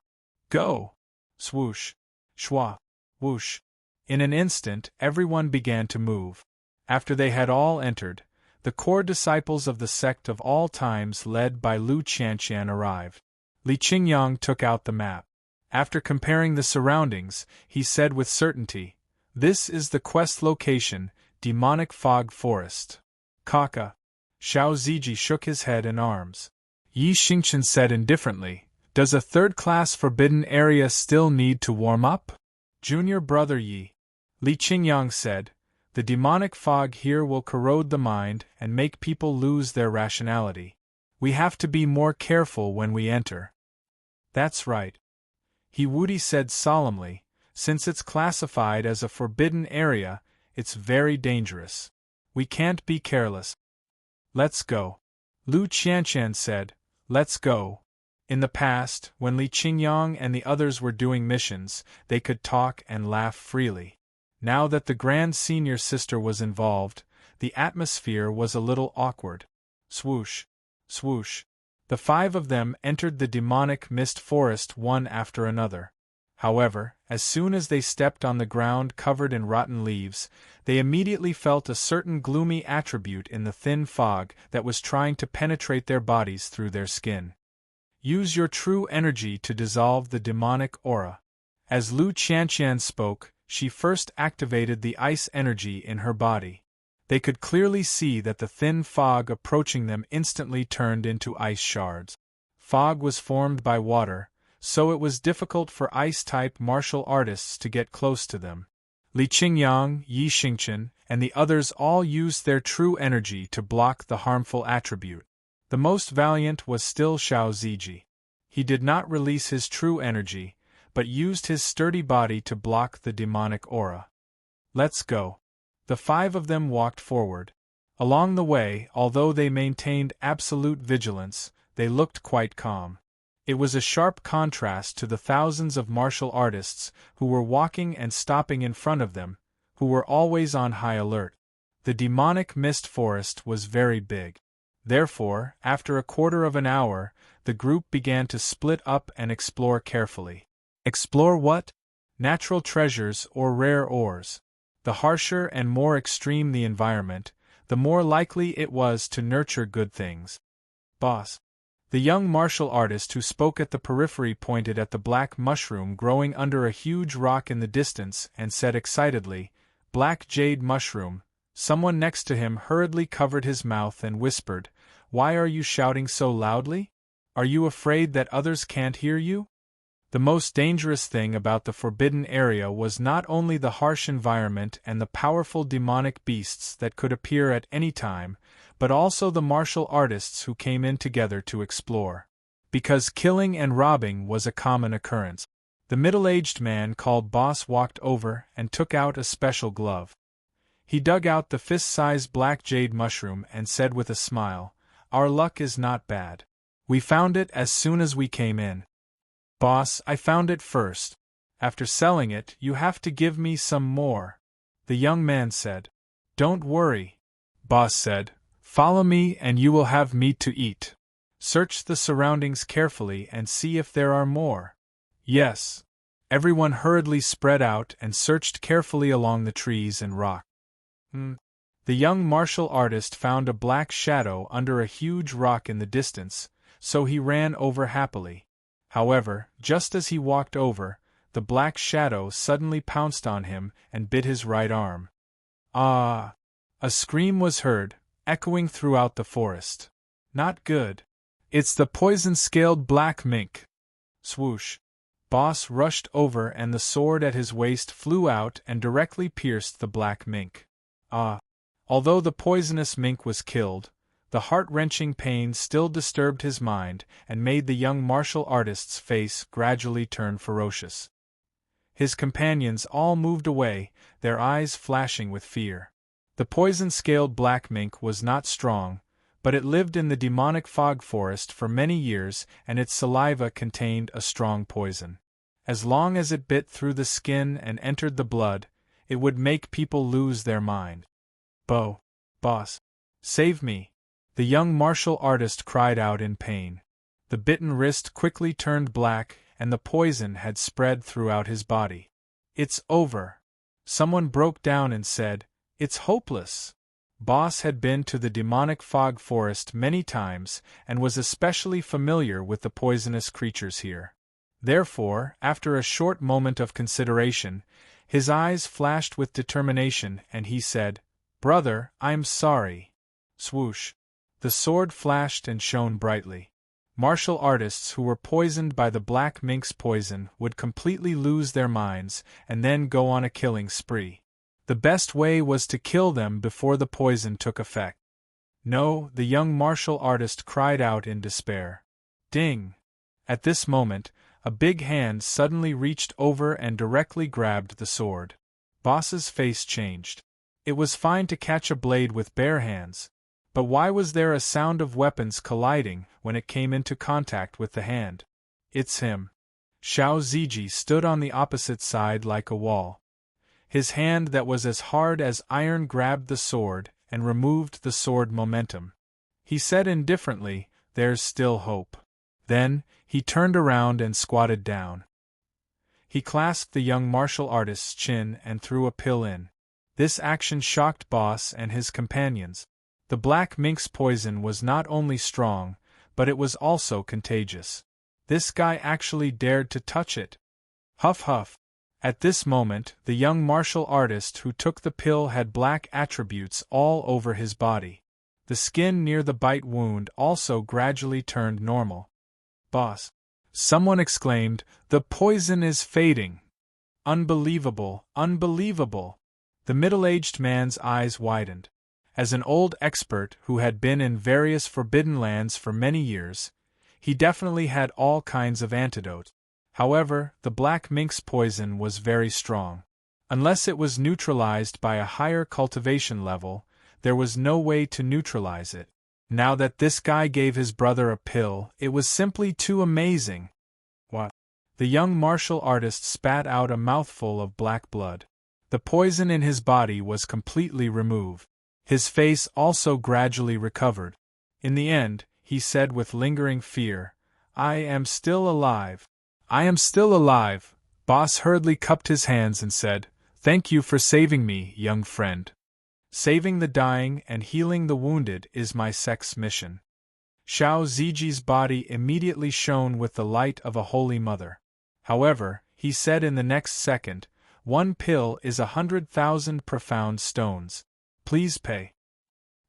Go! Swoosh! Schwa! Whoosh! In an instant, everyone began to move. After they had all entered, the core disciples of the sect of all times led by Lu Qianqian arrived. Li Qingyang took out the map. After comparing the surroundings, he said with certainty, "This is the quest location, Demonic Fog Forest." Kaka. Xiao Ziji shook his head and arms. Yi Xingchen said indifferently, "Does a third-class forbidden area still need to warm up?" Junior brother Yi. Li Qingyang said, "The demonic fog here will corrode the mind and make people lose their rationality. We have to be more careful when we enter." "That's right," He Wudi said solemnly, "since it's classified as a forbidden area, it's very dangerous. We can't be careless." "Let's go." Lu Qianqian said, "Let's go." In the past, when Li Qingyang and the others were doing missions, they could talk and laugh freely. Now that the Grand Senior Sister was involved, the atmosphere was a little awkward. Swoosh! Swoosh! The 5 of them entered the demonic mist forest one after another. However, as soon as they stepped on the ground covered in rotten leaves, they immediately felt a certain gloomy attribute in the thin fog that was trying to penetrate their bodies through their skin. Use your true energy to dissolve the demonic aura. As Lu Qianqian spoke, she first activated the ice energy in her body. They could clearly see that the thin fog approaching them instantly turned into ice shards. Fog was formed by water, so it was difficult for ice-type martial artists to get close to them. Li Qingyang, Yi Xingchen, and the others all used their true energy to block the harmful attribute. The most valiant was still Xiao Ziji. He did not release his true energy, but used his sturdy body to block the demonic aura. "Let's go." The 5 of them walked forward. Along the way, although they maintained absolute vigilance, they looked quite calm. It was a sharp contrast to the thousands of martial artists who were walking and stopping in front of them, who were always on high alert. The demonic mist forest was very big. Therefore, after a quarter of an hour, the group began to split up and explore carefully. Explore what? Natural treasures or rare ores. The harsher and more extreme the environment, the more likely it was to nurture good things. Boss. The young martial artist who spoke at the periphery pointed at the black mushroom growing under a huge rock in the distance and said excitedly, "Black jade mushroom." Someone next to him hurriedly covered his mouth and whispered, "Why are you shouting so loudly? Are you afraid that others can't hear you?" The most dangerous thing about the forbidden area was not only the harsh environment and the powerful demonic beasts that could appear at any time, but also the martial artists who came in together to explore. Because killing and robbing was a common occurrence. The middle-aged man called Boss walked over and took out a special glove. He dug out the fist-sized black jade mushroom and said with a smile, "Our luck is not bad. We found it as soon as we came in. Boss, I found it first. After selling it, you have to give me some more, the young man said. Don't worry, Boss said. Follow me and you will have meat to eat. Search the surroundings carefully and see if there are more. Yes. Everyone hurriedly spread out and searched carefully along the trees and rock. The young martial artist found a black shadow under a huge rock in the distance, so he ran over happily. However, just as he walked over, the black shadow suddenly pounced on him and bit his right arm. Ah! A scream was heard, echoing throughout the forest. Not good. It's the poison-scaled black mink. Swoosh. Boss rushed over and the sword at his waist flew out and directly pierced the black mink. Ah! Although the poisonous mink was killed, the heart-wrenching pain still disturbed his mind and made the young martial artist's face gradually turn ferocious. His companions all moved away, their eyes flashing with fear. The poison-scaled black mink was not strong, but it lived in the demonic fog forest for many years and its saliva contained a strong poison. As long as it bit through the skin and entered the blood, it would make people lose their mind. Boss, save me! The young martial artist cried out in pain. The bitten wrist quickly turned black and the poison had spread throughout his body. It's over. Someone broke down and said, It's hopeless. Boss had been to the demonic fog forest many times and was especially familiar with the poisonous creatures here. Therefore, after a short moment of consideration, his eyes flashed with determination and he said, Brother, I'm sorry. Swoosh. The sword flashed and shone brightly. Martial artists who were poisoned by the black mink's poison would completely lose their minds and then go on a killing spree. The best way was to kill them before the poison took effect. No, the young martial artist cried out in despair. Ding! At this moment, a big hand suddenly reached over and directly grabbed the sword. Boss's face changed. It was fine to catch a blade with bare hands, but why was there a sound of weapons colliding when it came into contact with the hand? It's him. Xiao Ziji stood on the opposite side like a wall. His hand that was as hard as iron grabbed the sword and removed the sword momentum. He said indifferently, There's still hope. Then, he turned around and squatted down. He clasped the young martial artist's chin and threw a pill in. This action shocked Boss and his companions. The black mink's poison was not only strong, but it was also contagious. This guy actually dared to touch it. Huff huff. At this moment, the young martial artist who took the pill had black attributes all over his body. The skin near the bite wound also gradually turned normal. Boss! Someone exclaimed, The poison is fading! Unbelievable, unbelievable! The middle-aged man's eyes widened. As an old expert who had been in various forbidden lands for many years, he definitely had all kinds of antidote. However, the black mink's poison was very strong. Unless it was neutralized by a higher cultivation level, there was no way to neutralize it. Now that this guy gave his brother a pill, it was simply too amazing. What? The young martial artist spat out a mouthful of black blood. The poison in his body was completely removed. His face also gradually recovered. In the end, he said with lingering fear, I am still alive. I am still alive. Boss hurriedly cupped his hands and said, Thank you for saving me, young friend. Saving the dying and healing the wounded is my sect's mission. Xiao Ziji's body immediately shone with the light of a holy mother. However, he said in the next second, 1 pill is 100,000 profound stones. Please pay.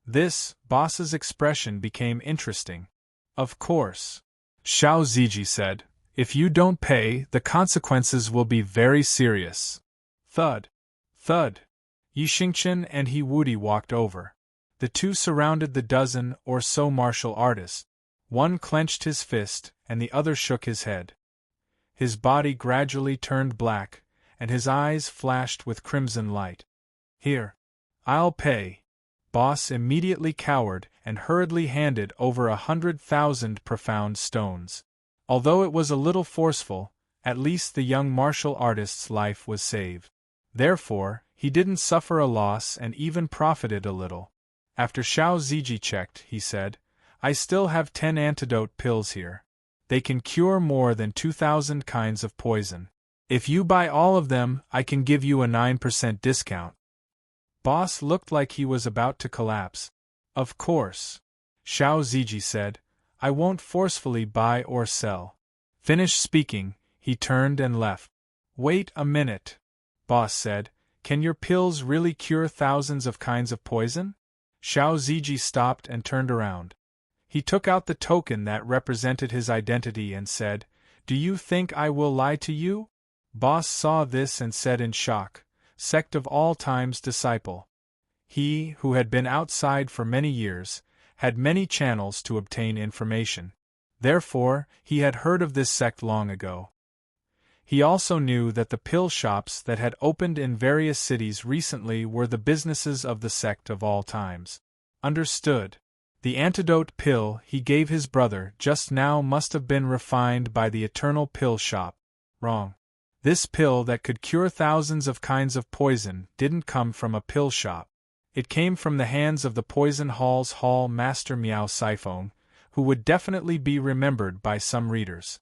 This, Boss's expression became interesting. Of course. Xiao Ziji said, If you don't pay, the consequences will be very serious. Thud. Thud. Yi Xingchen and He Wudi walked over. The two surrounded the dozen or so martial artists. One clenched his fist, and the other shook his head. His body gradually turned black, and his eyes flashed with crimson light. Here. I'll pay. Boss immediately cowered and hurriedly handed over 100,000 profound stones. Although it was a little forceful, at least the young martial artist's life was saved. Therefore, he didn't suffer a loss and even profited a little. After Xiao Ziji checked, he said, "I still have 10 antidote pills here. They can cure more than 2,000 kinds of poison. If you buy all of them, I can give you a 9% discount." Boss looked like he was about to collapse. "Of course," Xiao Ziji said, "I won't forcefully buy or sell." Finished speaking, he turned and left. "Wait a minute," Boss said, "can your pills really cure thousands of kinds of poison?" Xiao Ziji stopped and turned around. He took out the token that represented his identity and said, "Do you think I will lie to you?" Boss saw this and said in shock, "Sect of all time's disciple." He, who had been outside for many years, had many channels to obtain information. Therefore, he had heard of this sect long ago. He also knew that the pill shops that had opened in various cities recently were the businesses of the Sect of all times. Understood. The antidote pill he gave his brother just now must have been refined by the Eternal Pill Shop. Wrong. This pill that could cure thousands of kinds of poison didn't come from a pill shop. It came from the hands of the Poison Hall's Hall Master Miao Siphon, who would definitely be remembered by some readers.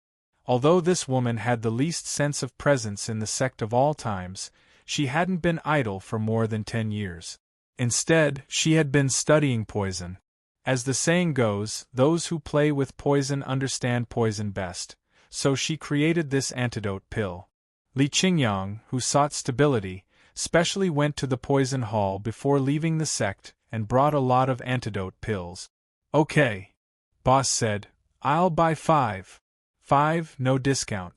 Although this woman had the least sense of presence in the Sect of all times, she hadn't been idle for more than 10 years. Instead, she had been studying poison. As the saying goes, those who play with poison understand poison best, so she created this antidote pill. Li Qingyang, who sought stability, specially went to the Poison Hall before leaving the sect and brought a lot of antidote pills. "Okay," Boss said, "I'll buy 5. 5, no discount."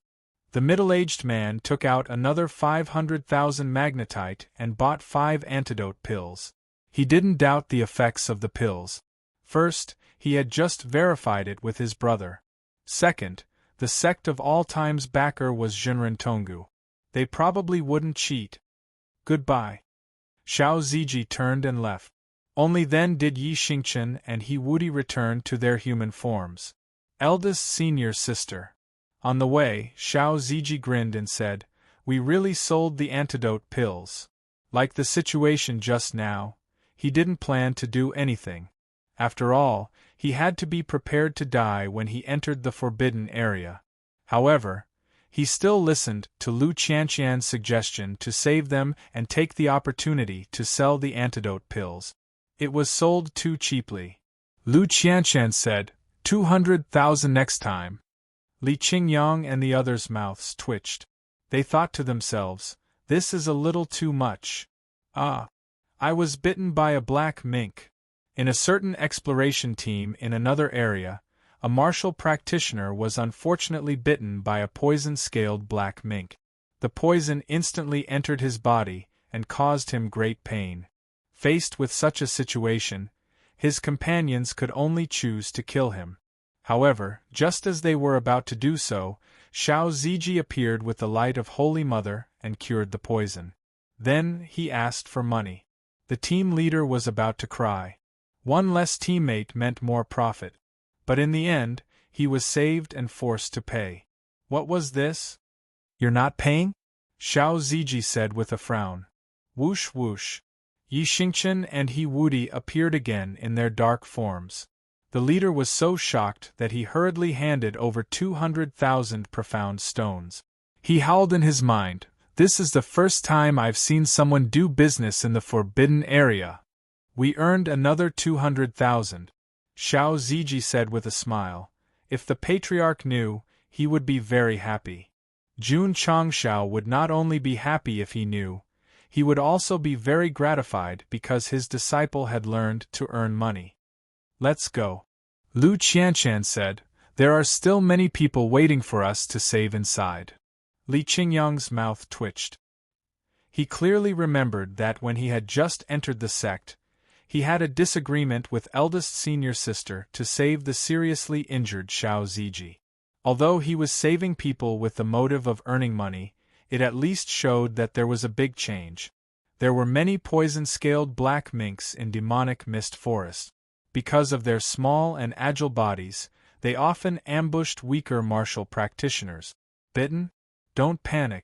The middle-aged man took out another 500,000 magnetite and bought 5 antidote pills. He didn't doubt the effects of the pills. First, he had just verified it with his brother. Second, the Sect of all time's backer was Jinren Tonggu. They probably wouldn't cheat. Goodbye. Xiao Ziji turned and left. Only then did Yi Xingchen and He Wudi return to their human forms. Eldest senior sister. On the way, Xiao Ziji grinned and said, "We really sold the antidote pills." Like the situation just now, he didn't plan to do anything. After all, he had to be prepared to die when he entered the forbidden area. However, he still listened to Lu Qianqian's suggestion to save them and take the opportunity to sell the antidote pills. It was sold too cheaply. Lu Qianqian said, 200,000 next time. Li Qingyang and the others' mouths twitched. They thought to themselves, this is a little too much. Ah. I was bitten by a black mink. In a certain exploration team in another area, a martial practitioner was unfortunately bitten by a poison-scaled black mink. The poison instantly entered his body and caused him great pain. Faced with such a situation, his companions could only choose to kill him. However, just as they were about to do so, Xiao Ziji appeared with the light of Holy Mother and cured the poison. Then he asked for money. The team leader was about to cry. One less teammate meant more profit. But in the end, he was saved and forced to pay. What was this? You're not paying? Xiao Ziji said with a frown. Whoosh whoosh. Yi Xingchen and He Wudi appeared again in their dark forms. The leader was so shocked that he hurriedly handed over 200,000 profound stones. He howled in his mind, "This is the first time I've seen someone do business in the forbidden area." We earned another 200,000. Xiao Ziji said with a smile. If the patriarch knew, he would be very happy. Jun Changshao would not only be happy if he knew, he would also be very gratified because his disciple had learned to earn money. Let's go. Lu Qianqian said, there are still many people waiting for us to save inside. Li Qingyang's mouth twitched. He clearly remembered that when he had just entered the sect, he had a disagreement with eldest senior sister to save the seriously injured Xiao Ziji. Although he was saving people with the motive of earning money, it at least showed that there was a big change. There were many poison-scaled black minks in demonic mist forests. Because of their small and agile bodies, they often ambushed weaker martial practitioners. Bitten? Don't panic.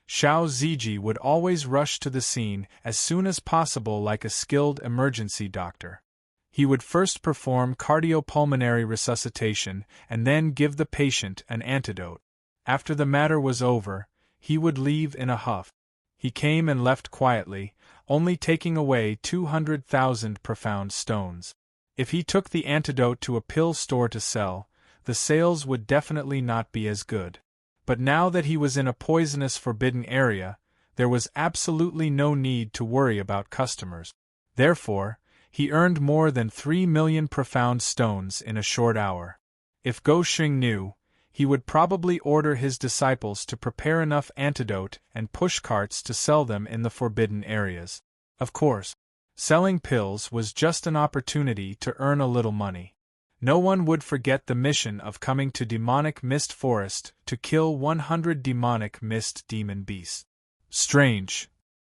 Xiao Ziji would always rush to the scene as soon as possible like a skilled emergency doctor. He would first perform cardiopulmonary resuscitation and then give the patient an antidote. After the matter was over, he would leave in a huff. He came and left quietly, only taking away 200,000 profound stones. If he took the antidote to a pill store to sell, the sales would definitely not be as good. But now that he was in a poisonous forbidden area, there was absolutely no need to worry about customers. Therefore, he earned more than 3 million profound stones in a short hour. If Go Xing knew, he would probably order his disciples to prepare enough antidote and push carts to sell them in the forbidden areas. Of course, selling pills was just an opportunity to earn a little money. No one would forget the mission of coming to demonic mist forest to kill 100 demonic mist demon beasts. Strange.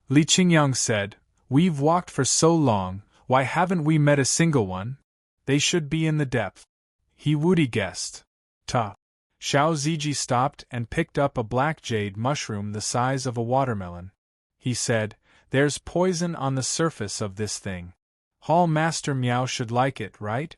Li Qingyang said, "We've walked for so long, why haven't we met a single one? They should be in the depth." He woody guessed. Ta. Xiao Ziji stopped and picked up a black jade mushroom the size of a watermelon. He said, "There's poison on the surface of this thing. Hall Master Miao should like it, right?"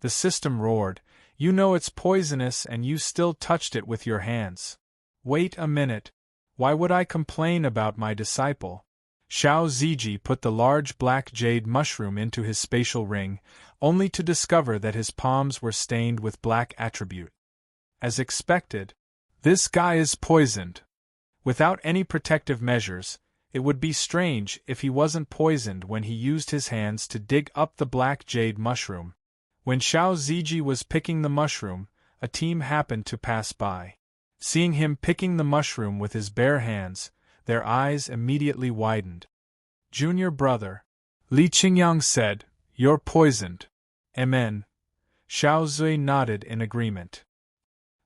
The system roared, "You know it's poisonous and you still touched it with your hands. Wait a minute. Why would I complain about my disciple?" Xiao Ziji put the large black jade mushroom into his spatial ring, only to discover that his palms were stained with black attribute. As expected, this guy is poisoned. Without any protective measures, it would be strange if he wasn't poisoned when he used his hands to dig up the black jade mushroom. When Xiao Ziji was picking the mushroom, a team happened to pass by. Seeing him picking the mushroom with his bare hands, their eyes immediately widened. "Junior brother," Li Qingyang said, "you're poisoned." Amen. Xiao Zui nodded in agreement.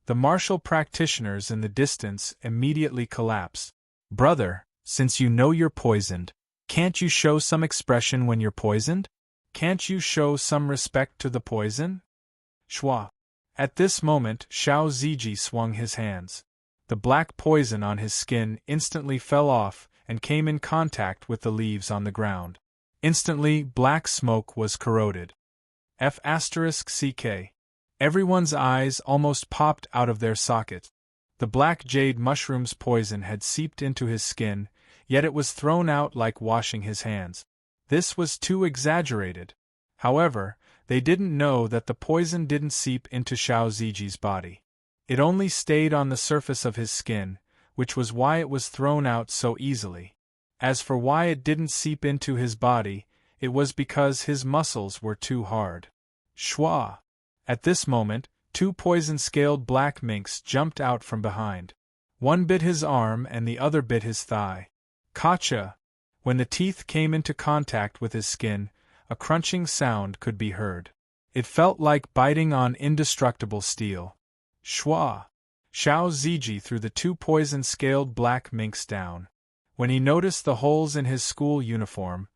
The martial practitioners in the distance immediately collapsed. "Brother, since you know you're poisoned, can't you show some expression when you're poisoned? Can't you show some respect to the poison?" Shua. At this moment Xiao Ziji swung his hands. The black poison on his skin instantly fell off and came in contact with the leaves on the ground. Instantly, black smoke was corroded. F***ck. Everyone's eyes almost popped out of their sockets. The black jade mushroom's poison had seeped into his skin, yet it was thrown out like washing his hands. This was too exaggerated. However, they didn't know that the poison didn't seep into Xiao Ziji's body. It only stayed on the surface of his skin, which was why it was thrown out so easily. As for why it didn't seep into his body, it was because his muscles were too hard. Shua! At this moment, 2 poison-scaled black minks jumped out from behind. One bit his arm and the other bit his thigh. Kacha! When the teeth came into contact with his skin, a crunching sound could be heard. It felt like biting on indestructible steel. Shua! Xiao Ziji threw the 2 poison-scaled black minks down. When he noticed the holes in his school uniform,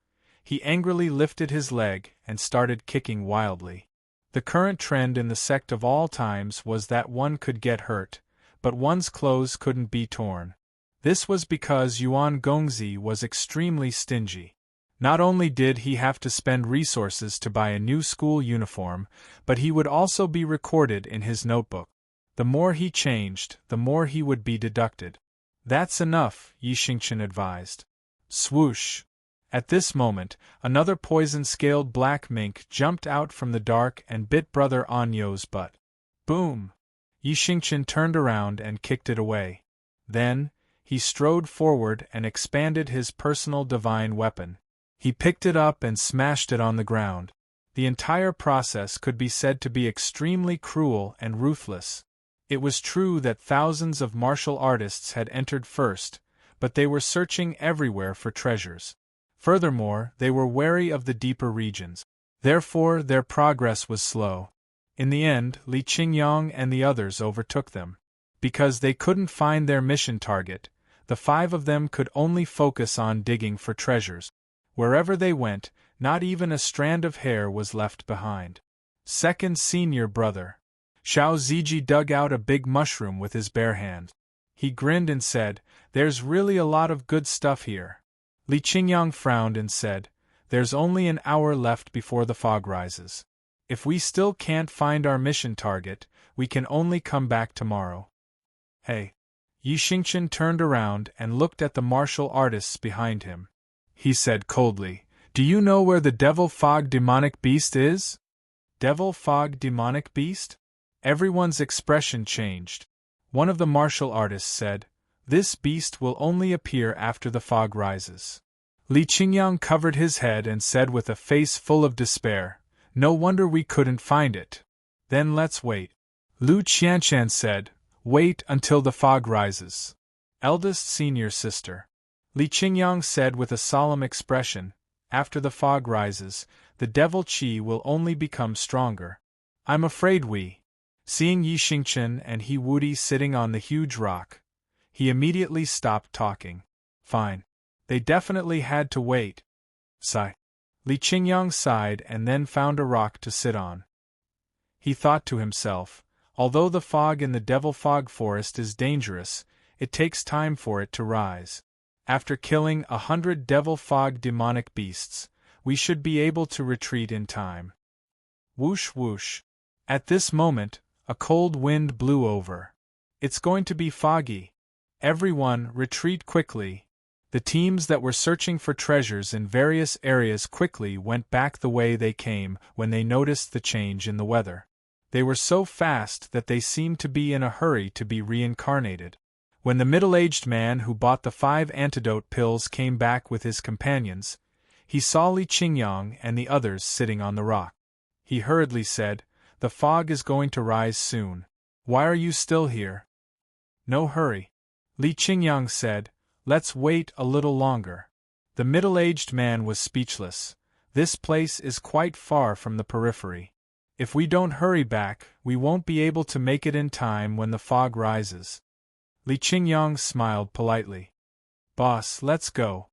he angrily lifted his leg and started kicking wildly. The current trend in the sect of all times was that one could get hurt, but one's clothes couldn't be torn. This was because Yuan Gongzi was extremely stingy. Not only did he have to spend resources to buy a new school uniform, but he would also be recorded in his notebook. The more he changed, the more he would be deducted. "That's enough," Yi Xingchen advised. Swoosh! At this moment, another poison-scaled black mink jumped out from the dark and bit Brother Anyo's butt. Boom! Yi Xingchen turned around and kicked it away. Then, he strode forward and expanded his personal divine weapon. He picked it up and smashed it on the ground. The entire process could be said to be extremely cruel and ruthless. It was true that thousands of martial artists had entered first, but they were searching everywhere for treasures. Furthermore, they were wary of the deeper regions. Therefore, their progress was slow. In the end, Li Qingyang and the others overtook them. Because they couldn't find their mission target, The 5 of them could only focus on digging for treasures. Wherever they went, not even a strand of hair was left behind. Second senior brother. Xiao Ziji dug out a big mushroom with his bare hand. He grinned and said, "There's really a lot of good stuff here." Li Qingyang frowned and said, "There's only an hour left before the fog rises. If we still can't find our mission target, we can only come back tomorrow." "Hey." Yi Xingchen turned around and looked at the martial artists behind him. He said coldly, "Do you know where the Devil Fog demonic beast is?" "Devil Fog demonic beast?" Everyone's expression changed. One of the martial artists said, "This beast will only appear after the fog rises." Li Qingyang covered his head and said with a face full of despair, "No wonder we couldn't find it. Then let's wait." Lu Qianshan said, "Wait until the fog rises." Eldest senior sister. Li Qingyang said with a solemn expression, "After the fog rises, the devil qi will only become stronger. I'm afraid we." Seeing Yi Xingchen and He Wudi sitting on the huge rock, he immediately stopped talking. "Fine. They definitely had to wait." Sigh. Li Qingyang sighed and then found a rock to sit on. He thought to himself, although the fog in the Devil Fog Forest is dangerous, it takes time for it to rise. After killing 100 Devil Fog demonic beasts, we should be able to retreat in time. Whoosh whoosh. At this moment, a cold wind blew over. "It's going to be foggy. Everyone, retreat quickly." The teams that were searching for treasures in various areas quickly went back the way they came when they noticed the change in the weather. They were so fast that they seemed to be in a hurry to be reincarnated. When the middle-aged man who bought the 5 antidote pills came back with his companions, he saw Li Qingyang and the others sitting on the rock. He hurriedly said, "The fog is going to rise soon. Why are you still here?" "No hurry." Li Qingyang said, "Let's wait a little longer." The middle-aged man was speechless. This place is quite far from the periphery. If we don't hurry back, we won't be able to make it in time when the fog rises. Li Qingyang smiled politely. "Boss, let's go."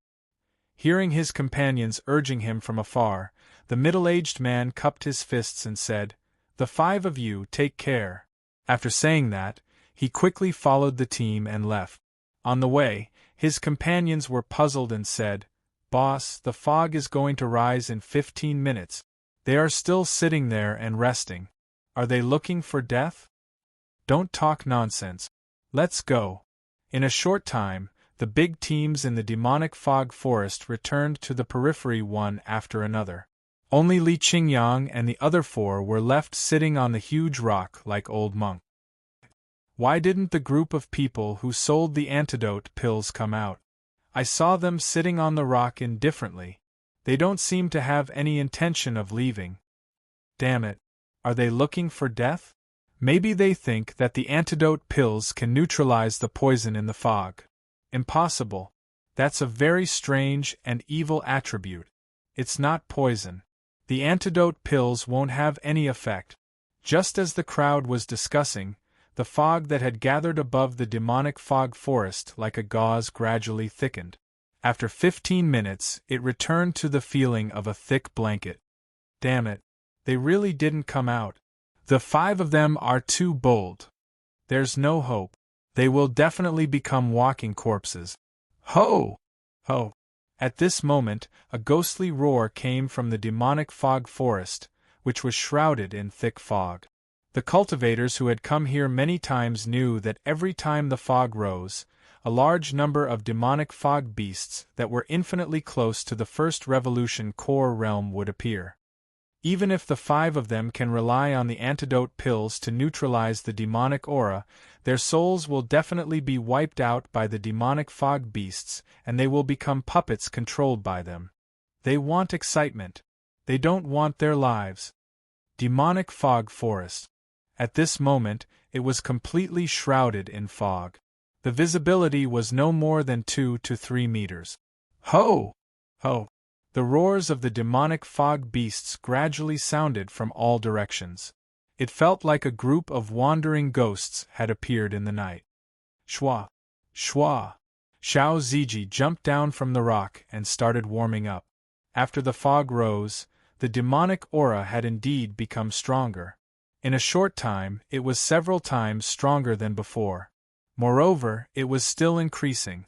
Hearing his companions urging him from afar, the middle-aged man cupped his fists and said, "The 5 of you take care." After saying that, he quickly followed the team and left. On the way, his companions were puzzled and said, "Boss, the fog is going to rise in 15 minutes. They are still sitting there and resting. Are they looking for death?" "Don't talk nonsense. Let's go." In a short time, the big teams in the demonic fog forest returned to the periphery one after another. Only Li Qingyang and the other 4 were left sitting on the huge rock like old monks. Why didn't the group of people who sold the antidote pills come out? I saw them sitting on the rock indifferently. They don't seem to have any intention of leaving. Damn it. Are they looking for death? Maybe they think that the antidote pills can neutralize the poison in the fog. Impossible. That's a very strange and evil attribute. It's not poison. The antidote pills won't have any effect. Just as the crowd was discussing, the fog that had gathered above the demonic fog forest like a gauze gradually thickened. After 15 minutes, it returned to the feeling of a thick blanket. Damn it. They really didn't come out. The 5 of them are too bold. There's no hope. They will definitely become walking corpses. Ho! Ho! At this moment, a ghostly roar came from the demonic fog forest, which was shrouded in thick fog. The cultivators who had come here many times knew that every time the fog rose, a large number of demonic fog beasts that were infinitely close to the first revolution core realm would appear. Even if the 5 of them can rely on the antidote pills to neutralize the demonic aura, their souls will definitely be wiped out by the demonic fog beasts, and they will become puppets controlled by them. They want excitement. They don't want their lives. Demonic fog forest. At this moment, it was completely shrouded in fog. The visibility was no more than 2 to 3 meters. Ho! Ho! The roars of the demonic fog beasts gradually sounded from all directions. It felt like a group of wandering ghosts had appeared in the night. Shwa! Shwa! Xiao Ziji jumped down from the rock and started warming up. After the fog rose, the demonic aura had indeed become stronger. In a short time, it was several times stronger than before. Moreover, it was still increasing.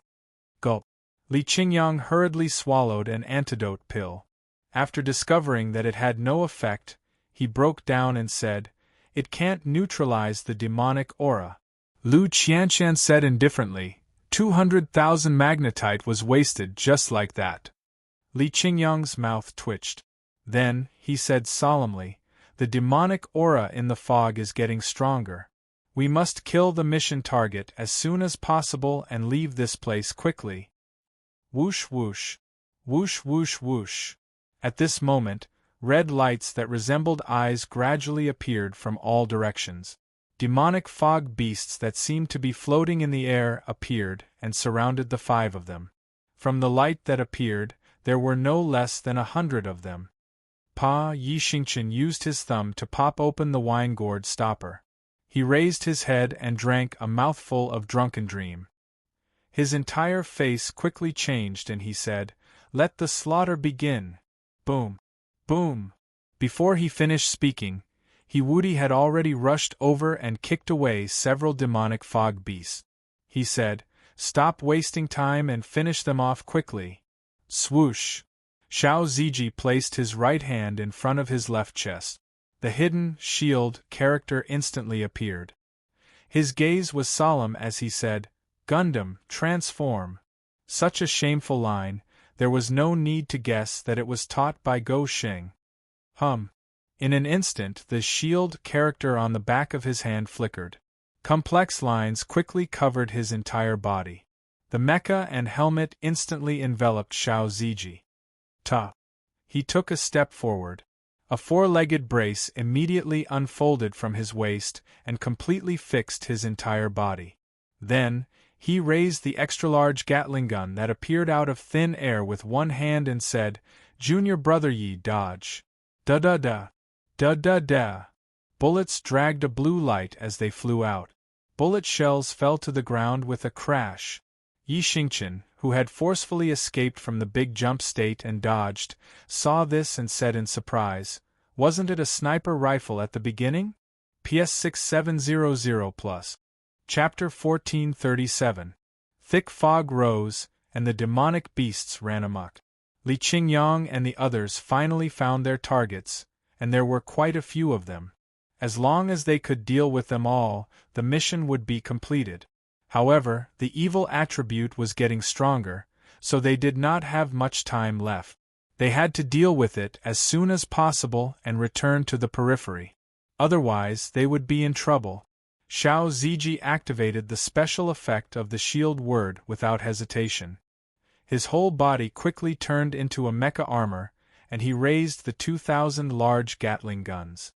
Gulp. Li Qingyang hurriedly swallowed an antidote pill. After discovering that it had no effect, he broke down and said, "It can't neutralize the demonic aura." Lu Qianshan said indifferently, 200,000 magnetite was wasted just like that. Li Qingyang's mouth twitched. Then, he said solemnly, "The demonic aura in the fog is getting stronger. We must kill the mission target as soon as possible and leave this place quickly." Whoosh whoosh. Whoosh whoosh whoosh. At this moment, red lights that resembled eyes gradually appeared from all directions. Demonic fog beasts that seemed to be floating in the air appeared and surrounded the 5 of them. From the light that appeared, there were no less than 100 of them. Pa Yixingchen used his thumb to pop open the wine gourd stopper. He raised his head and drank a mouthful of drunken dream. His entire face quickly changed and he said, "Let the slaughter begin." Boom! Boom! Before he finished speaking, Wudi had already rushed over and kicked away several demonic fog beasts. He said, "Stop wasting time and finish them off quickly." Swoosh! Xiao Ziji placed his right hand in front of his left chest. The hidden shield character instantly appeared. His gaze was solemn as he said, "Gundam, transform." Such a shameful line, there was no need to guess that it was taught by Go Xing. In an instant the shield character on the back of his hand flickered. Complex lines quickly covered his entire body. The mecha and helmet instantly enveloped Xiao Ziji. He took a step forward. A 4-legged brace immediately unfolded from his waist and completely fixed his entire body. Then, he raised the extra-large Gatling gun that appeared out of thin air with one hand and said, "Junior brother Yi dodge." Da-da-da. Da-da-da. Bullets dragged a blue light as they flew out. Bullet shells fell to the ground with a crash. Yi Xingchen, who had forcefully escaped from the big jump state and dodged, saw this and said in surprise, "Wasn't it a sniper rifle at the beginning?" PS 6700+. Chapter 1437. Thick fog rose, and the demonic beasts ran amok. Li Qingyang and the others finally found their targets, and there were quite a few of them. As long as they could deal with them all, the mission would be completed. However, the evil attribute was getting stronger, so they did not have much time left. They had to deal with it as soon as possible and return to the periphery. Otherwise, they would be in trouble. Xiao Ziji activated the special effect of the shield word without hesitation. His whole body quickly turned into a mecha armor, and he raised the 2,000 large Gatling guns.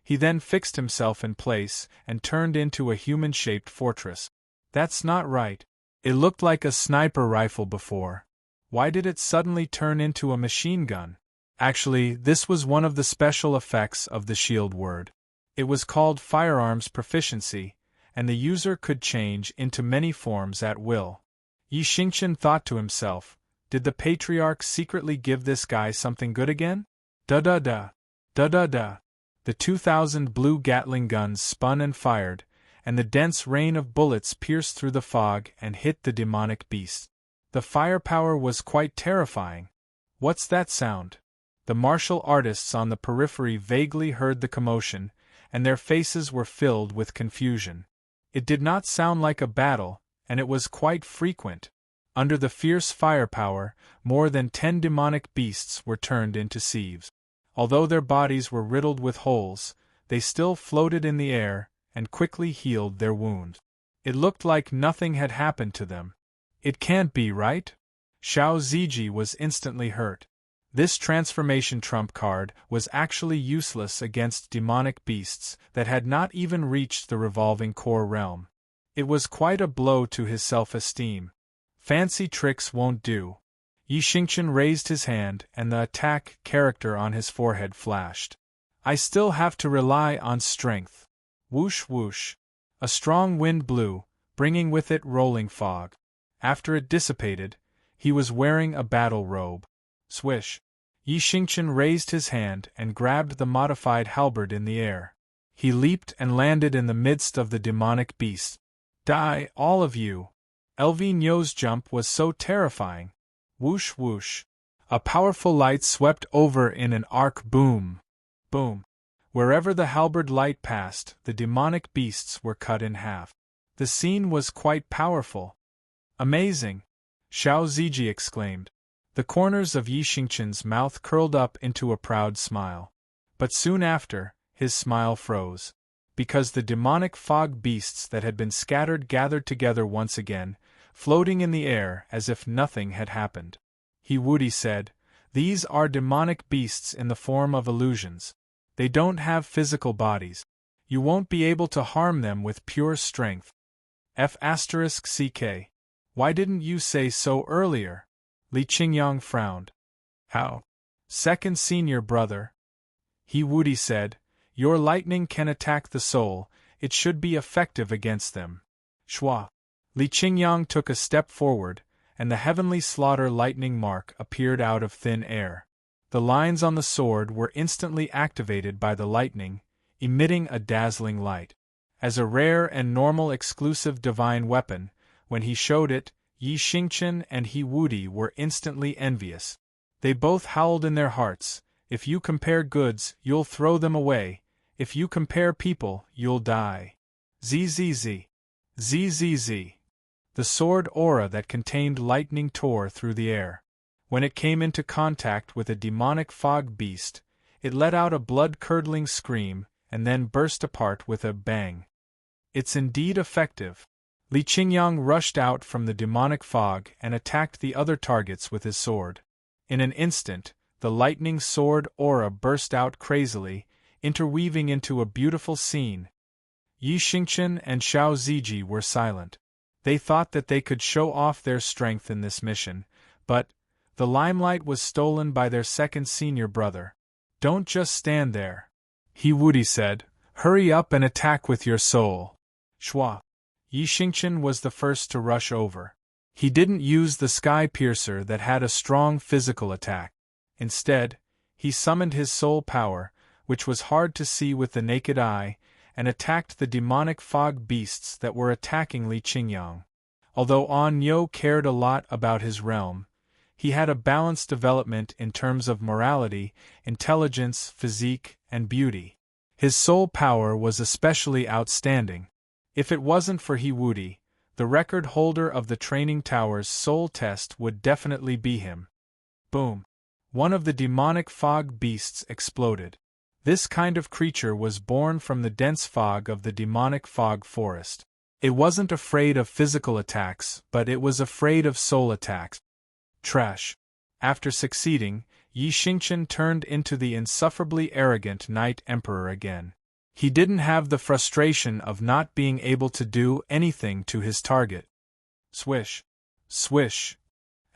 He then fixed himself in place and turned into a human-shaped fortress. That's not right. It looked like a sniper rifle before. Why did it suddenly turn into a machine gun? Actually, this was one of the special effects of the shield word. It was called firearms proficiency, and the user could change into many forms at will. Yi Xingchen thought to himself, did the patriarch secretly give this guy something good again? Da-da-da. Da-da-da. The 2,000 blue Gatling guns spun and fired, and the dense rain of bullets pierced through the fog and hit the demonic beast. The firepower was quite terrifying. What's that sound? The martial artists on the periphery vaguely heard the commotion, and their faces were filled with confusion. It did not sound like a battle, and it was quite frequent. Under the fierce firepower, more than 10 demonic beasts were turned into sieves. Although their bodies were riddled with holes, they still floated in the air and quickly healed their wounds. It looked like nothing had happened to them. It can't be right? Xiao Ziji was instantly hurt. This transformation trump card was actually useless against demonic beasts that had not even reached the revolving core realm. It was quite a blow to his self-esteem. Fancy tricks won't do. Yi Xingchen raised his hand and the attack character on his forehead flashed. I still have to rely on strength. Whoosh whoosh. A strong wind blew, bringing with it rolling fog. After it dissipated, he was wearing a battle robe. Swish! Yi Xingqian raised his hand and grabbed the modified halberd in the air. He leaped and landed in the midst of the demonic beasts. Die, all of you! LV Nyo's jump was so terrifying. Whoosh whoosh! A powerful light swept over in an arc. Boom! Boom! Wherever the halberd light passed, the demonic beasts were cut in half. The scene was quite powerful. Amazing! Xiao Ziji exclaimed. The corners of Yi Xingqian's mouth curled up into a proud smile. But soon after, his smile froze. Because the demonic fog beasts that had been scattered gathered together once again, floating in the air as if nothing had happened. He Wudi said, "These are demonic beasts in the form of illusions. They don't have physical bodies. You won't be able to harm them with pure strength." F***CK. Why didn't you say so earlier? Li Qingyang frowned. How? Second senior brother. He Wudi said, "Your lightning can attack the soul, it should be effective against them." Shua. Li Qingyang took a step forward, and the heavenly slaughter lightning mark appeared out of thin air. The lines on the sword were instantly activated by the lightning, emitting a dazzling light. As a rare and normal exclusive divine weapon, when he showed it, Yi Xingqian and He Wudi were instantly envious. They both howled in their hearts, "If you compare goods, you'll throw them away. If you compare people, you'll die." Zzz. Zzz. The sword aura that contained lightning tore through the air. When it came into contact with a demonic fog beast, it let out a blood-curdling scream and then burst apart with a bang. It's indeed effective. Li Qingyang rushed out from the demonic fog and attacked the other targets with his sword. In an instant, the lightning sword aura burst out crazily, interweaving into a beautiful scene. Yi Xingqian and Xiao Ziji were silent. They thought that they could show off their strength in this mission, but the limelight was stolen by their second senior brother. "Don't just stand there," He Wudi said. "Hurry up and attack with your soul." Shua. Yi Xingqian was the first to rush over. He didn't use the sky piercer that had a strong physical attack. Instead, he summoned his soul power, which was hard to see with the naked eye, and attacked the demonic fog beasts that were attacking Li Qingyang. Although An Yo cared a lot about his realm, he had a balanced development in terms of morality, intelligence, physique, and beauty. His soul power was especially outstanding. If it wasn't for He Wudi, the record holder of the training tower's soul test would definitely be him. Boom! One of the demonic fog beasts exploded. This kind of creature was born from the dense fog of the demonic fog forest. It wasn't afraid of physical attacks, but it was afraid of soul attacks. Trash. After succeeding, Yi Xingqian turned into the insufferably arrogant Night Emperor again. He didn't have the frustration of not being able to do anything to his target. Swish. Swish.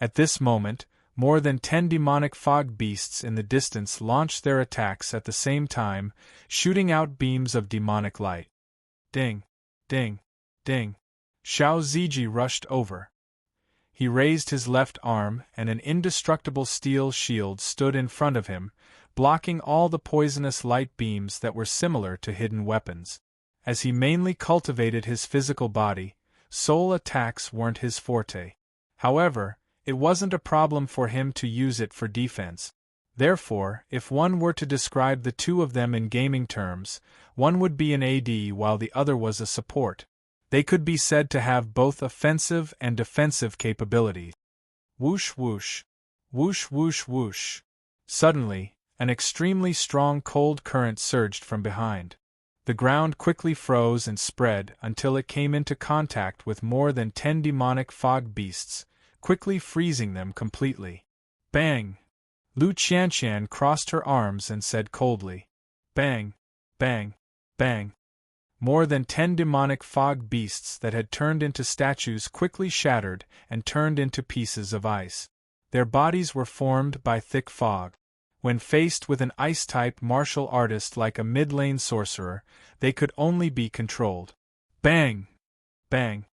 At this moment, more than 10 demonic fog beasts in the distance launched their attacks at the same time, shooting out beams of demonic light. Ding. Ding. Ding. Xiao Ziji rushed over. He raised his left arm and an indestructible steel shield stood in front of him, blocking all the poisonous light beams that were similar to hidden weapons. As he mainly cultivated his physical body, soul attacks weren't his forte. However, it wasn't a problem for him to use it for defense. Therefore, if one were to describe the two of them in gaming terms, one would be an AD while the other was a support. They could be said to have both offensive and defensive capabilities. Whoosh whoosh. Whoosh whoosh whoosh. Suddenly, an extremely strong cold current surged from behind. The ground quickly froze and spread until it came into contact with more than 10 demonic fog beasts, quickly freezing them completely. Bang! Lu Qianqian crossed her arms and said coldly. Bang! Bang! Bang! More than 10 demonic fog beasts that had turned into statues quickly shattered and turned into pieces of ice. Their bodies were formed by thick fog. When faced with an ice-type martial artist like a mid-lane sorcerer, they could only be controlled. Bang! Bang!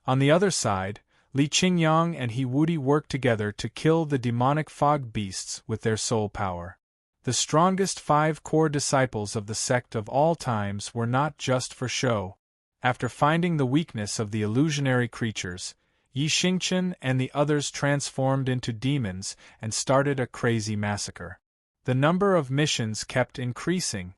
On the other side, Li Qingyang and He Wudi worked together to kill the demonic fog beasts with their soul power. The strongest 5 core disciples of the sect of all times were not just for show. After finding the weakness of the illusionary creatures, Yi Xingqian and the others transformed into demons and started a crazy massacre. The number of missions kept increasing.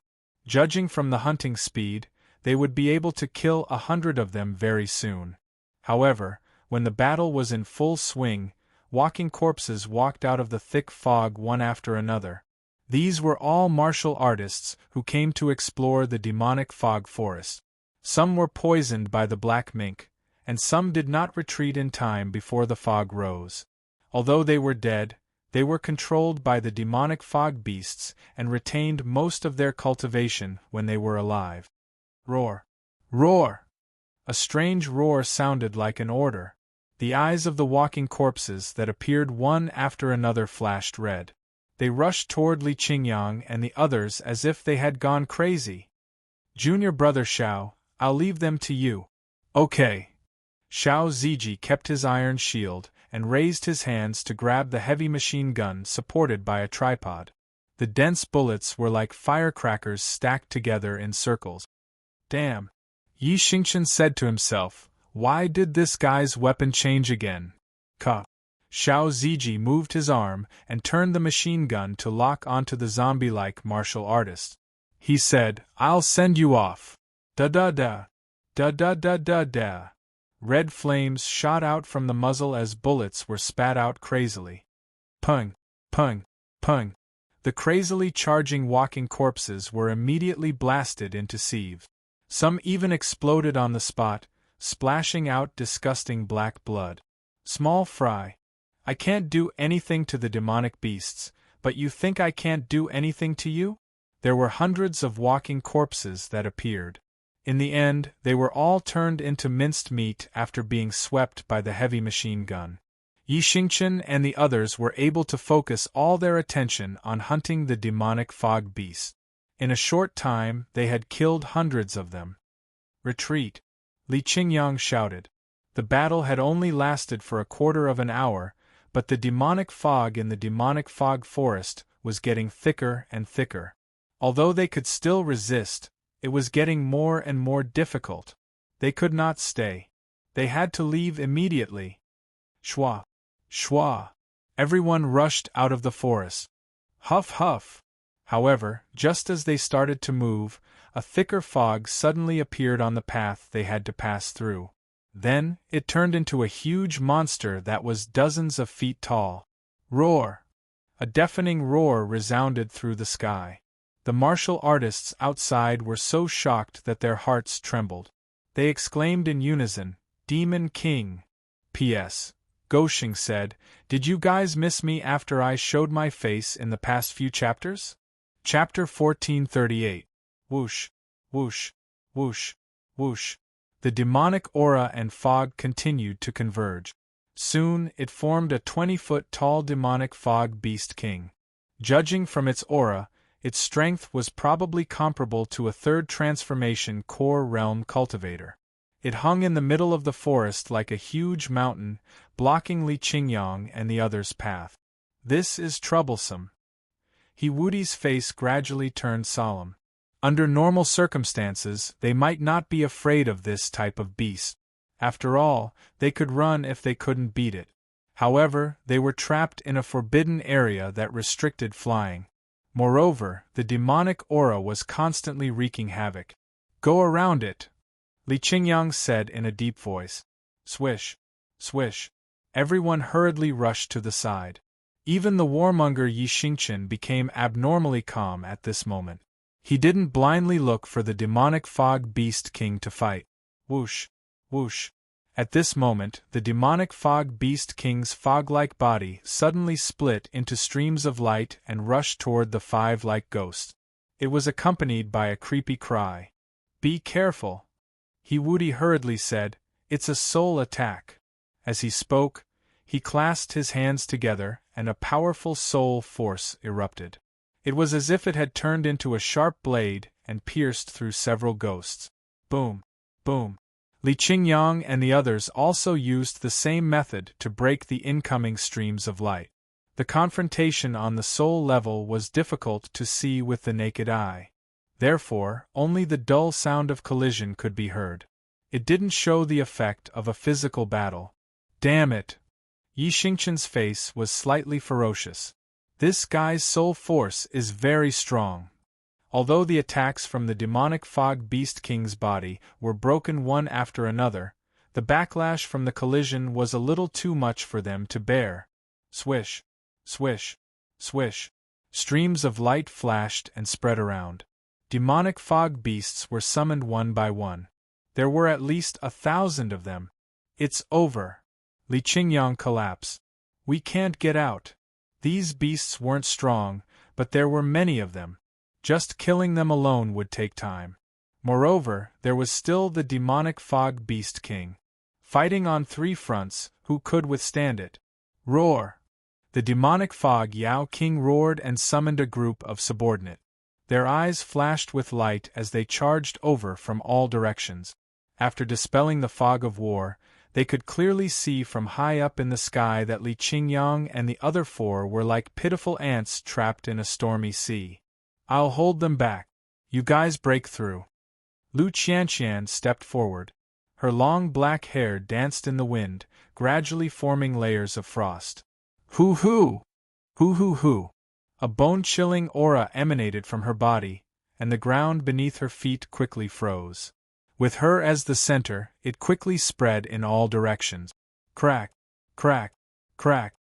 Judging from the hunting speed, they would be able to kill 100 of them very soon. However, when the battle was in full swing, walking corpses walked out of the thick fog one after another. These were all martial artists who came to explore the demonic fog forest. Some were poisoned by the black mink, and some did not retreat in time before the fog rose. Although they were dead, they were controlled by the demonic fog beasts and retained most of their cultivation when they were alive. Roar! Roar! A strange roar sounded like an order. The eyes of the walking corpses that appeared one after another flashed red. They rushed toward Li Qingyang and the others as if they had gone crazy. Junior brother Xiao, I'll leave them to you. Okay. Xiao Ziji kept his iron shield and raised his hands to grab the heavy machine gun supported by a tripod. The dense bullets were like firecrackers stacked together in circles. Damn! Yi Xingqian said to himself, why did this guy's weapon change again? Ka. Xiao Ziji moved his arm and turned the machine gun to lock onto the zombie-like martial artist. He said, I'll send you off. Da-da-da. Da-da-da-da-da. Red flames shot out from the muzzle as bullets were spat out crazily. Pung, pung, pung. The crazily charging walking corpses were immediately blasted into sieves. Some even exploded on the spot, splashing out disgusting black blood. Small fry. I can't do anything to the demonic beasts, but you think I can't do anything to you? There were hundreds of walking corpses that appeared. In the end, they were all turned into minced meat after being swept by the heavy machine gun. Yi Xingqian and the others were able to focus all their attention on hunting the demonic fog beast. In a short time, they had killed hundreds of them. Retreat! Li Qingyang shouted. The battle had only lasted for a quarter of an hour, but the demonic fog in the demonic fog forest was getting thicker and thicker. Although they could still resist, it was getting more and more difficult. They could not stay. They had to leave immediately. Shwa! Shwa! Everyone rushed out of the forest. Huff huff! However, just as they started to move, a thicker fog suddenly appeared on the path they had to pass through. Then, it turned into a huge monster that was dozens of feet tall. Roar! A deafening roar resounded through the sky. The martial artists outside were so shocked that their hearts trembled. They exclaimed in unison, Demon King! P.S. Goshing said, Did you guys miss me after I showed my face in the past few chapters? Chapter 1438. Whoosh, whoosh, whoosh, whoosh. The demonic aura and fog continued to converge. Soon, it formed a 20-foot-tall demonic fog beast king. Judging from its aura, its strength was probably comparable to a third transformation core realm cultivator. It hung in the middle of the forest like a huge mountain, blocking Li Qingyang and the others' path. This is troublesome. He Wudi's face gradually turned solemn. Under normal circumstances, they might not be afraid of this type of beast. After all, they could run if they couldn't beat it. However, they were trapped in a forbidden area that restricted flying. Moreover, the demonic aura was constantly wreaking havoc. Go around it, Li Qingyang said in a deep voice. Swish, swish. Everyone hurriedly rushed to the side. Even the warmonger Yi Xingqian became abnormally calm at this moment. He didn't blindly look for the demonic fog beast king to fight. Whoosh, whoosh. At this moment, the demonic fog beast king's fog-like body suddenly split into streams of light and rushed toward the 5 like ghosts. It was accompanied by a creepy cry. Be careful, He Wudi hurriedly said, it's a soul attack. As he spoke, he clasped his hands together and a powerful soul force erupted. It was as if it had turned into a sharp blade and pierced through several ghosts. Boom, boom. Li Qingyang and the others also used the same method to break the incoming streams of light. The confrontation on the soul level was difficult to see with the naked eye. Therefore, only the dull sound of collision could be heard. It didn't show the effect of a physical battle. Damn it! Yi Xingqian's face was slightly ferocious. This guy's soul force is very strong. Although the attacks from the demonic Fog Beast King's body were broken one after another, the backlash from the collision was a little too much for them to bear. Swish, swish, swish. Streams of light flashed and spread around. Demonic fog beasts were summoned one by one. There were at least 1,000 of them. It's over. Li Qingyang collapsed. We can't get out. These beasts weren't strong, but there were many of them. Just killing them alone would take time. Moreover, there was still the demonic Fog Beast King. Fighting on 3 fronts, who could withstand it? Roar! The demonic Fog Yao King roared and summoned a group of subordinate. Their eyes flashed with light as they charged over from all directions. After dispelling the fog of war, they could clearly see from high up in the sky that Li Qingyang and the other 4 were like pitiful ants trapped in a stormy sea. I'll hold them back. You guys break through. Lu Qianqian stepped forward. Her long black hair danced in the wind, gradually forming layers of frost. Hoo-hoo! Hoo-hoo-hoo! A bone-chilling aura emanated from her body, and the ground beneath her feet quickly froze. With her as the center, it quickly spread in all directions. Crack! Crack! Crack!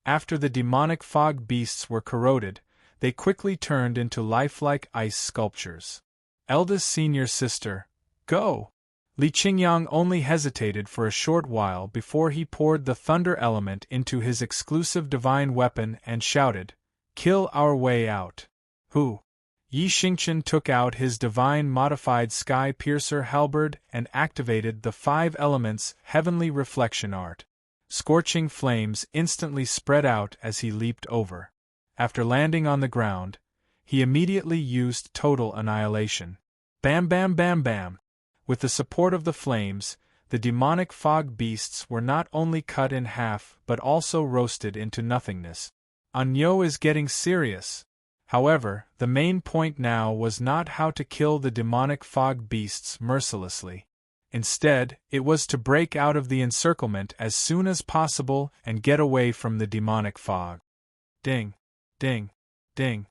After the demonic fog beasts were corroded, they quickly turned into lifelike ice sculptures. Eldest senior sister, go! Li Qingyang only hesitated for a short while before he poured the thunder element into his exclusive divine weapon and shouted, "Kill our way out!" Who? Yi Xingqian took out his divine modified sky piercer halberd and activated the 5 elements heavenly reflection art. Scorching flames instantly spread out as he leaped over. After landing on the ground, he immediately used total annihilation. Bam bam bam bam! With the support of the flames, the demonic fog beasts were not only cut in half but also roasted into nothingness. Anyo is getting serious. However, the main point now was not how to kill the demonic fog beasts mercilessly. Instead, it was to break out of the encirclement as soon as possible and get away from the demonic fog. Ding! Ding! Ding!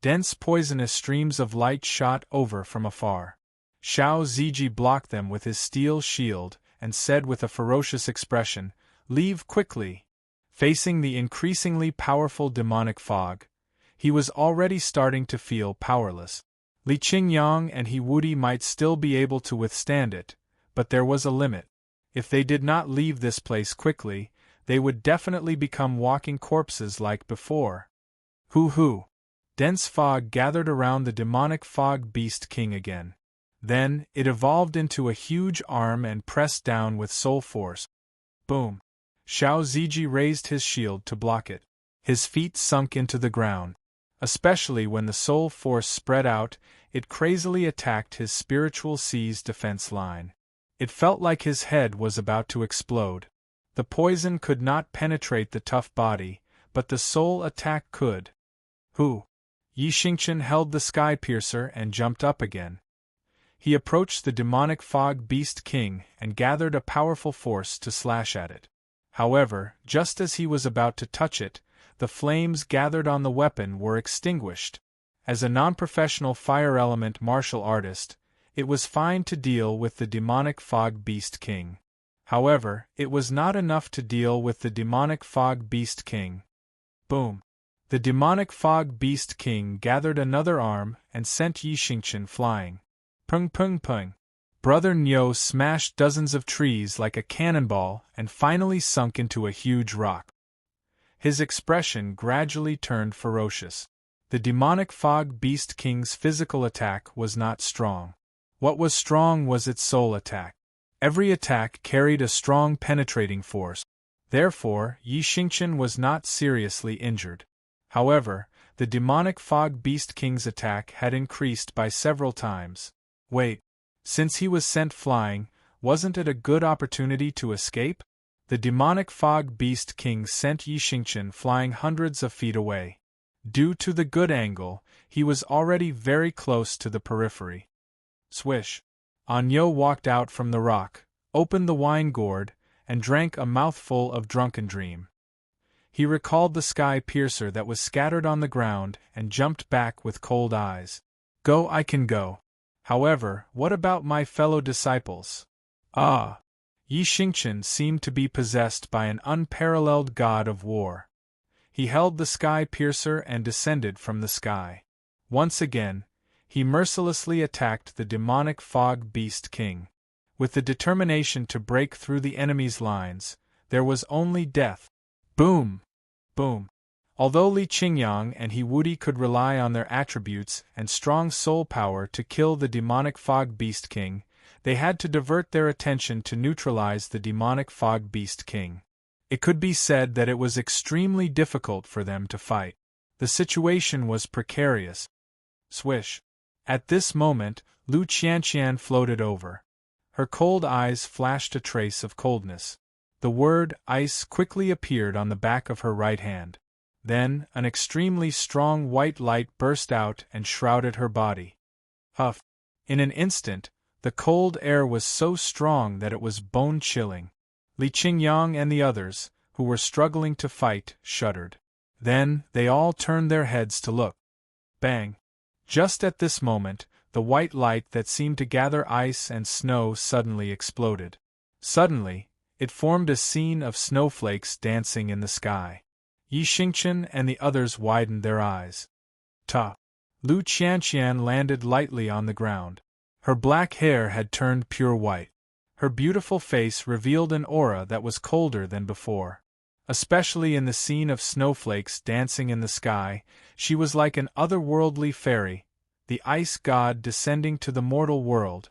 Dense poisonous streams of light shot over from afar. Xiao Ziji blocked them with his steel shield and said with a ferocious expression, "Leave quickly!" Facing the increasingly powerful demonic fog, he was already starting to feel powerless. Li Qingyang and He Wudi might still be able to withstand it, but there was a limit. If they did not leave this place quickly, they would definitely become walking corpses like before. Hoo-hoo! Dense fog gathered around the demonic fog beast king again. Then, it evolved into a huge arm and pressed down with soul force. Boom! Xiao Ziji raised his shield to block it. His feet sunk into the ground. Especially when the soul force spread out, it crazily attacked his spiritual sea's defense line. It felt like his head was about to explode. The poison could not penetrate the tough body, but the soul attack could. Who? Yi Xingqian held the sky piercer and jumped up again. He approached the demonic fog beast king and gathered a powerful force to slash at it. However, just as he was about to touch it, the flames gathered on the weapon were extinguished. As a non-professional fire element martial artist, it was fine to deal with the demonic fog beast king. However, it was not enough to deal with the demonic fog beast king. Boom! The demonic fog beast king gathered another arm and sent Yi Xingqian flying. Pung pung pung! Brother Nyo smashed dozens of trees like a cannonball and finally sunk into a huge rock. His expression gradually turned ferocious. The demonic fog beast king's physical attack was not strong. What was strong was its soul attack. Every attack carried a strong penetrating force. Therefore, Yi Xingqian was not seriously injured. However, the demonic fog beast king's attack had increased by several times. Wait. Since he was sent flying, Wasn't it a good opportunity to escape? The demonic fog beast king sent Yi Xingqian flying hundreds of feet away. Due to the good angle, he was already very close to the periphery. Swish! Anyo walked out from the rock, opened the wine gourd, and drank a mouthful of drunken dream. He recalled the sky piercer that was scattered on the ground and jumped back with cold eyes. Go, I can go. However, what about my fellow disciples? Ah! Yi Xingqian seemed to be possessed by an unparalleled god of war. He held the sky piercer and descended from the sky. Once again, he mercilessly attacked the demonic fog beast king. With the determination to break through the enemy's lines, there was only death. Boom! Boom! Although Li Qingyang and He Wudi could rely on their attributes and strong soul power to kill the demonic fog beast king, they had to divert their attention to neutralize the demonic fog beast king. It could be said that it was extremely difficult for them to fight. The situation was precarious. Swish! At this moment, Lu Qianqian floated over. Her cold eyes flashed a trace of coldness. The word ice quickly appeared on the back of her right hand. Then, an extremely strong white light burst out and shrouded her body. Huff! In an instant, the cold air was so strong that it was bone-chilling. Li Qingyang and the others, who were struggling to fight, shuddered. Then, they all turned their heads to look. Bang! Just at this moment, the white light that seemed to gather ice and snow suddenly exploded. Suddenly, it formed a scene of snowflakes dancing in the sky. Yi Xingqian and the others widened their eyes. Ta! Lu Qianqian landed lightly on the ground. Her black hair had turned pure white. Her beautiful face revealed an aura that was colder than before. Especially in the scene of snowflakes dancing in the sky, she was like an otherworldly fairy, the ice god descending to the mortal world.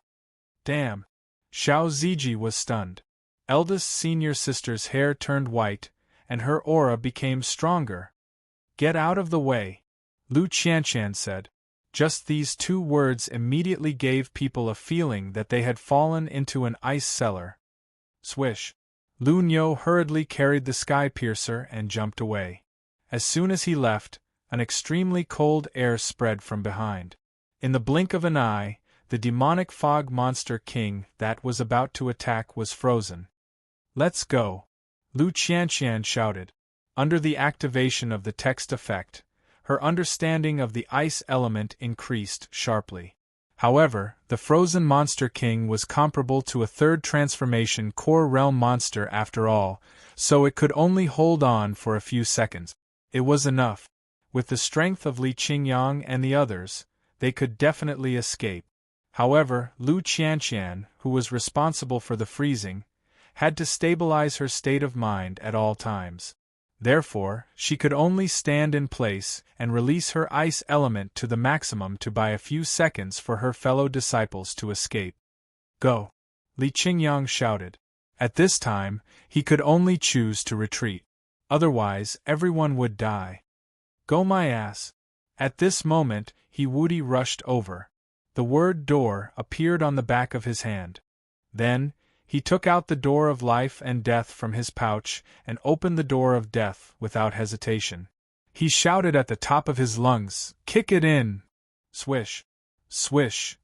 Damn! Xiao Ziji was stunned. Eldest senior sister's hair turned white, and her aura became stronger. Get out of the way, Lu Qianqian said. Just these two words immediately gave people a feeling that they had fallen into an ice cellar. Swish! Lu Niu hurriedly carried the sky piercer and jumped away. As soon as he left, an extremely cold air spread from behind. In the blink of an eye, the demonic fog monster king that was about to attack was frozen. Let's go! Lu Qianqian shouted. Under the activation of the text effect, her understanding of the ice element increased sharply. However, the frozen monster king was comparable to a third transformation core realm monster after all, so it could only hold on for a few seconds. It was enough. With the strength of Li Qingyang and the others, they could definitely escape. However, Lu Qianqian, who was responsible for the freezing, had to stabilize her state of mind at all times. Therefore, she could only stand in place and release her ice element to the maximum to buy a few seconds for her fellow disciples to escape. Go! Li Qingyang shouted. At this time, he could only choose to retreat. Otherwise, everyone would die. Go my ass! At this moment, He Wudi rushed over. The word door appeared on the back of his hand. Then, he took out the door of life and death from his pouch and opened the door of death without hesitation. He shouted at the top of his lungs, "Kick it in!" Swish! Swish!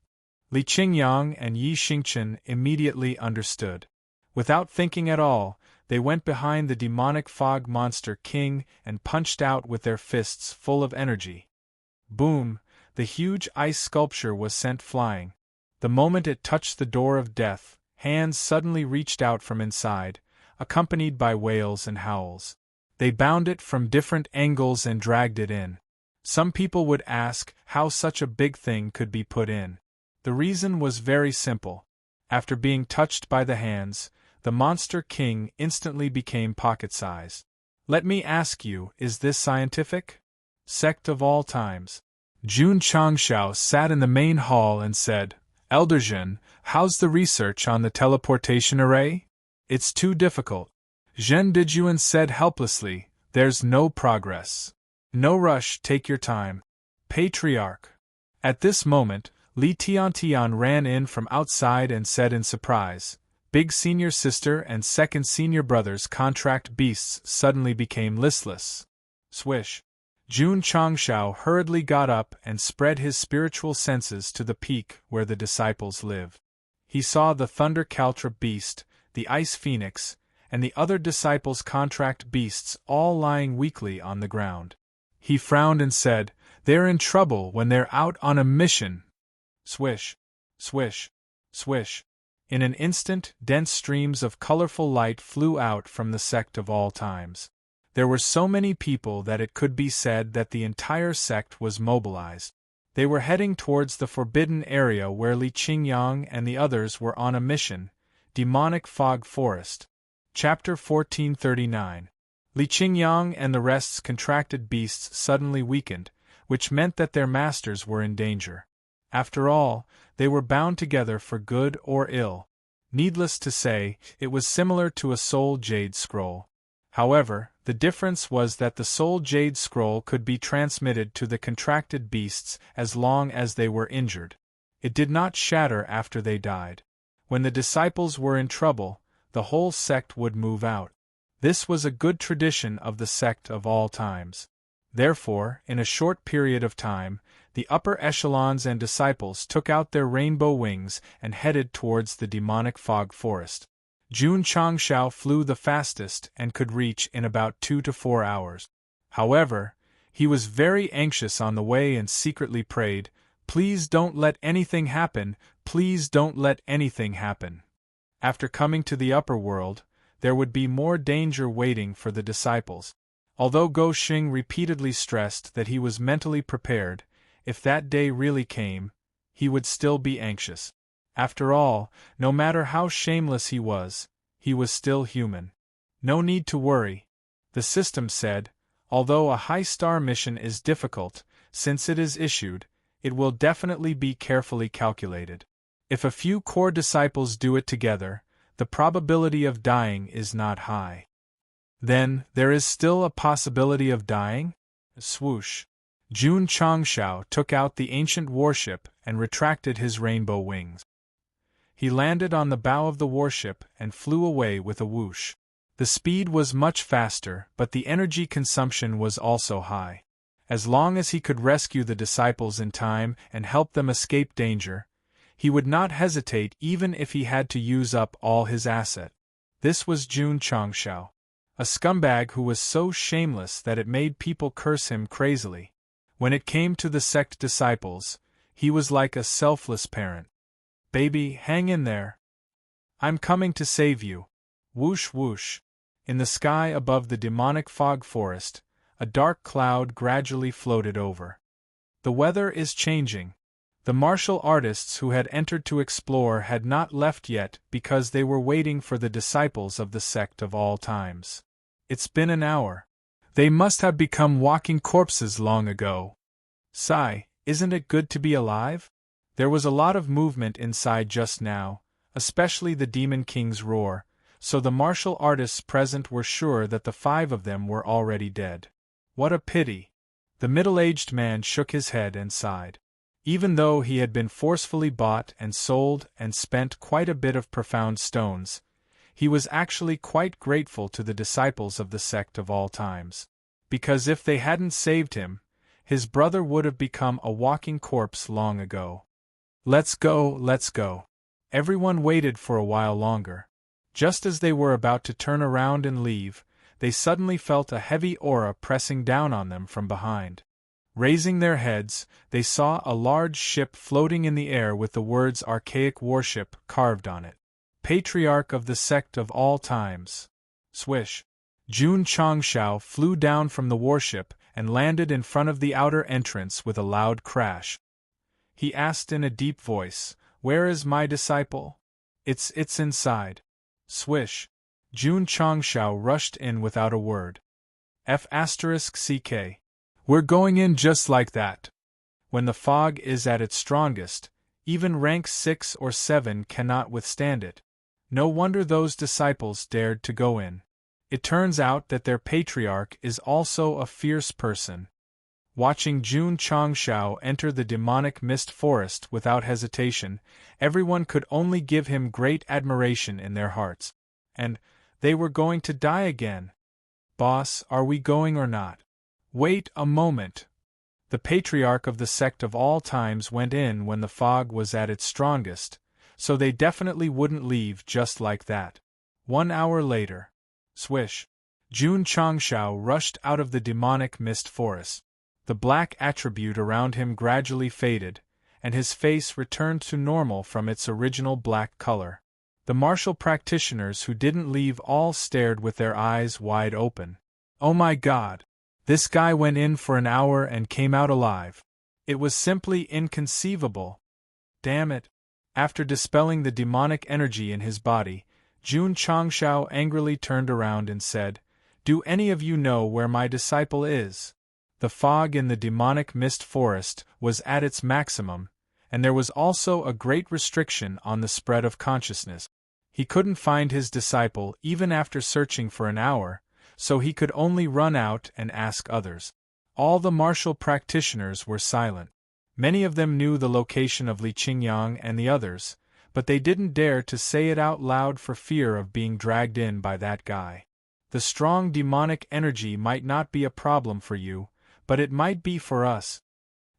Li Qingyang and Yi Xingqian immediately understood. Without thinking at all, they went behind the demonic fog monster king and punched out with their fists full of energy. Boom! The huge ice sculpture was sent flying. The moment it touched the door of death, hands suddenly reached out from inside, accompanied by wails and howls. They bound it from different angles and dragged it in. Some people would ask how such a big thing could be put in. The reason was very simple. After being touched by the hands, the monster king instantly became pocket-sized. Let me ask you, is this scientific? Sect of all times. Jun Changshao sat in the main hall and said, Elder Zhen, how's the research on the teleportation array? It's too difficult. Zhen Dijuan said helplessly, there's no progress. No rush, take your time. Patriarch. At this moment, Li Tiantian ran in from outside and said in surprise, big senior sister and second senior brother's contract beasts suddenly became listless. Swish. Jun Changshao hurriedly got up and spread his spiritual senses to the peak where the disciples lived. He saw the thunder caltrip beast, the ice phoenix, and the other disciples' contract beasts all lying weakly on the ground. He frowned and said, "They're in trouble when they're out on a mission." Swish, swish, swish. In an instant, dense streams of colorful light flew out from the sect of all times. There were so many people that it could be said that the entire sect was mobilized. They were heading towards the forbidden area where Li Qingyang and the others were on a mission, demonic fog forest. Chapter 1439. Li Qingyang and the rest's contracted beasts suddenly weakened, which meant that their masters were in danger. After all, they were bound together for good or ill. Needless to say, it was similar to a soul jade scroll. However, the difference was that the soul jade scroll could be transmitted to the contracted beasts as long as they were injured. It did not shatter after they died. When the disciples were in trouble, the whole sect would move out. This was a good tradition of the sect of all times. Therefore, in a short period of time, the upper echelons and disciples took out their rainbow wings and headed towards the demonic fog forest. Jun Changshao flew the fastest and could reach in about 2 to 4 hours. However, he was very anxious on the way and secretly prayed, "Please don't let anything happen, please don't let anything happen." After coming to the upper world, there would be more danger waiting for the disciples. Although Go Xing repeatedly stressed that he was mentally prepared, if that day really came, he would still be anxious. After all, no matter how shameless he was still human. No need to worry, the system said. Although a high-star mission is difficult, since it is issued, it will definitely be carefully calculated. If a few core disciples do it together, the probability of dying is not high. Then, there is still a possibility of dying? Swoosh. Jun Changshao took out the ancient warship and retracted his rainbow wings. He landed on the bow of the warship and flew away with a whoosh. The speed was much faster, but the energy consumption was also high. As long as he could rescue the disciples in time and help them escape danger, he would not hesitate even if he had to use up all his asset. This was Jun Changshao, a scumbag who was so shameless that it made people curse him crazily. When it came to the sect disciples, he was like a selfless parent. "Baby, hang in there. I'm coming to save you." Whoosh whoosh. In the sky above the demonic fog forest, a dark cloud gradually floated over. The weather is changing. The martial artists who had entered to explore had not left yet because they were waiting for the disciples of the sect of all times. It's been an hour. They must have become walking corpses long ago. Sigh, isn't it good to be alive? There was a lot of movement inside just now, especially the Demon King's roar, so the martial artists present were sure that the 5 of them were already dead. What a pity! The middle-aged man shook his head and sighed. Even though he had been forcefully bought and sold and spent quite a bit of profound stones, he was actually quite grateful to the disciples of the sect of all times. Because if they hadn't saved him, his brother would have become a walking corpse long ago. Let's go, let's go. Everyone waited for a while longer. Just as they were about to turn around and leave, they suddenly felt a heavy aura pressing down on them from behind. Raising their heads, they saw a large ship floating in the air with the words "Archaic Warship" carved on it. Patriarch of the Sect of all times. Swish. Jun Changshao flew down from the warship and landed in front of the outer entrance with a loud crash. He asked in a deep voice, "Where is my disciple?" It's inside." Swish. Jun Changshao rushed in without a word. F***CK. We're going in just like that. When the fog is at its strongest, even rank 6 or 7 cannot withstand it. No wonder those disciples dared to go in. It turns out that their patriarch is also a fierce person. Watching Jun Changshao enter the demonic mist forest without hesitation, everyone could only give him great admiration in their hearts. And they were going to die again. Boss, are we going or not? Wait a moment. The patriarch of the sect of all times went in when the fog was at its strongest, so they definitely wouldn't leave just like that. 1 hour later. Swish. Jun Changshao rushed out of the demonic mist forest. The black attribute around him gradually faded, and his face returned to normal from its original black color. The martial practitioners who didn't leave all stared with their eyes wide open. Oh my God! This guy went in for an hour and came out alive. It was simply inconceivable. Damn it! After dispelling the demonic energy in his body, Jun Changshao angrily turned around and said, "Do any of you know where my disciple is?" The fog in the demonic mist forest was at its maximum, and there was also a great restriction on the spread of consciousness. He couldn't find his disciple even after searching for an hour, so he could only run out and ask others. All the martial practitioners were silent. Many of them knew the location of Li Qingyang and the others, but they didn't dare to say it out loud for fear of being dragged in by that guy. The strong demonic energy might not be a problem for you, but it might be for us.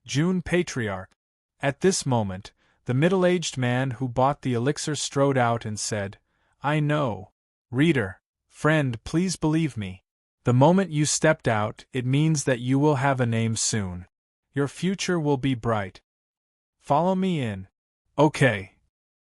Jun Patriarch. At this moment, the middle-aged man who bought the elixir strode out and said, "I know. Reader, friend, please believe me. The moment you stepped out, it means that you will have a name soon. Your future will be bright. Follow me in." Okay.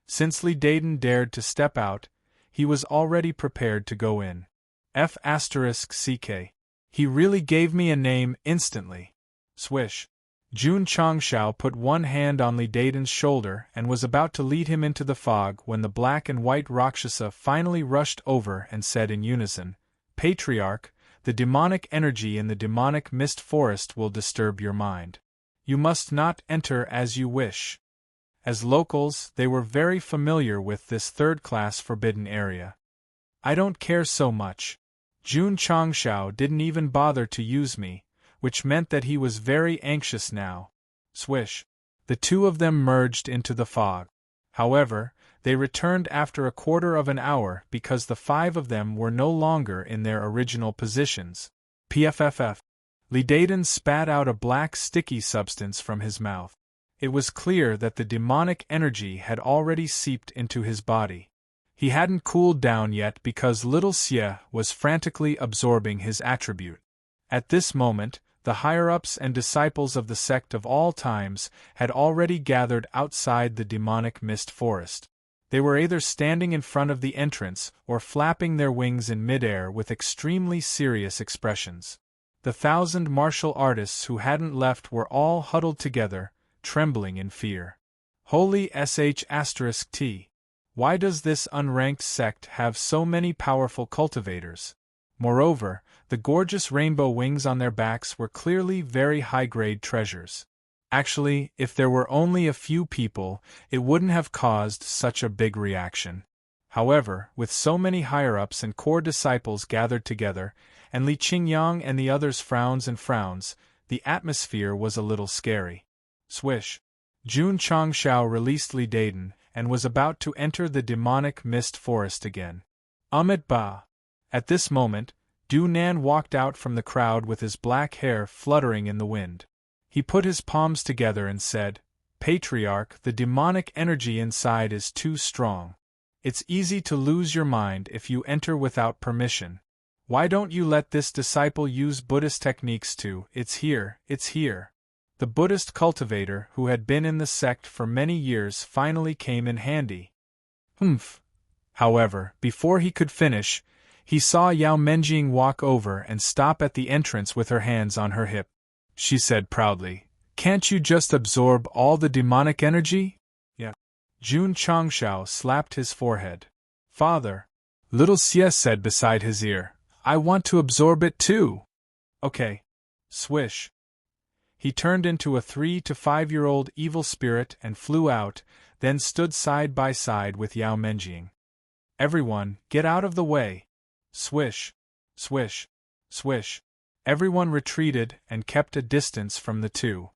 Since Li Dayton dared to step out, he was already prepared to go in. F***ck. He really gave me a name instantly. Swish. Jun Changshao put one hand on Li Dayton's shoulder and was about to lead him into the fog when the black and white Rakshasa finally rushed over and said in unison, "Patriarch, the demonic energy in the demonic mist forest will disturb your mind. You must not enter as you wish." As locals, they were very familiar with this third-class forbidden area. "I don't care so much." Jun Changshao didn't even bother to use me, which meant that he was very anxious now. Swish. The two of them merged into the fog. However, they returned after a quarter of an hour because the 5 of them were no longer in their original positions. PFFF. Li Dayton spat out a black sticky substance from his mouth. It was clear that the demonic energy had already seeped into his body. He hadn't cooled down yet because little Xie was frantically absorbing his attribute. At this moment, the higher-ups and disciples of the sect of all times had already gathered outside the demonic mist forest. They were either standing in front of the entrance or flapping their wings in midair with extremely serious expressions. The 1,000 martial artists who hadn't left were all huddled together, trembling in fear. Holy **T. Why does this unranked sect have so many powerful cultivators? Moreover, the gorgeous rainbow wings on their backs were clearly very high-grade treasures. Actually, if there were only a few people, it wouldn't have caused such a big reaction. However, with so many higher-ups and core disciples gathered together, and Li Qingyang and the others frowns and frowns, the atmosphere was a little scary. Swish. Jun Changshao released Li Dayton, and was about to enter the demonic mist forest again. Amit Ba. At this moment, Du Nan walked out from the crowd with his black hair fluttering in the wind. He put his palms together and said, "Patriarch, the demonic energy inside is too strong. It's easy to lose your mind if you enter without permission. Why don't you let this disciple use Buddhist techniques too? It's here, it's here." The Buddhist cultivator who had been in the sect for many years finally came in handy. Humph. However, before he could finish, he saw Yao Menjing walk over and stop at the entrance with her hands on her hip. She said proudly, "Can't you just absorb all the demonic energy?" "Yeah." Jun Changshao slapped his forehead. "Father," little Xie said beside his ear, "I want to absorb it too." "Okay." Swish. He turned into a 3 to 5-year-old evil spirit and flew out, then stood side by side with Yao Menjing. "Everyone, get out of the way!" Swish, swish, swish. Everyone retreated and kept a distance from the two.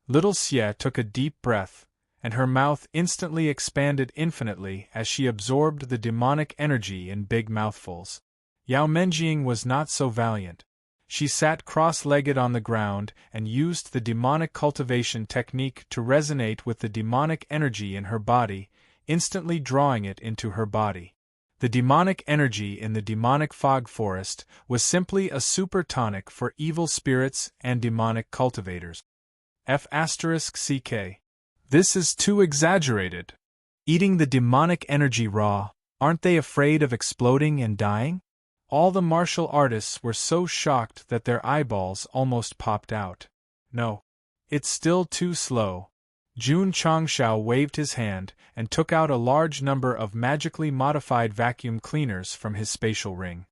Little Xie took a deep breath, and her mouth instantly expanded infinitely as she absorbed the demonic energy in big mouthfuls. Yao Menjing was not so valiant. She sat cross-legged on the ground and used the demonic cultivation technique to resonate with the demonic energy in her body, instantly drawing it into her body. The demonic energy in the demonic fog forest was simply a super tonic for evil spirits and demonic cultivators. F***ck. This is too exaggerated. Eating the demonic energy raw, aren't they afraid of exploding and dying? All the martial artists were so shocked that their eyeballs almost popped out. No. It's still too slow. Jun Changshao waved his hand and took out a large number of magically modified vacuum cleaners from his spatial ring.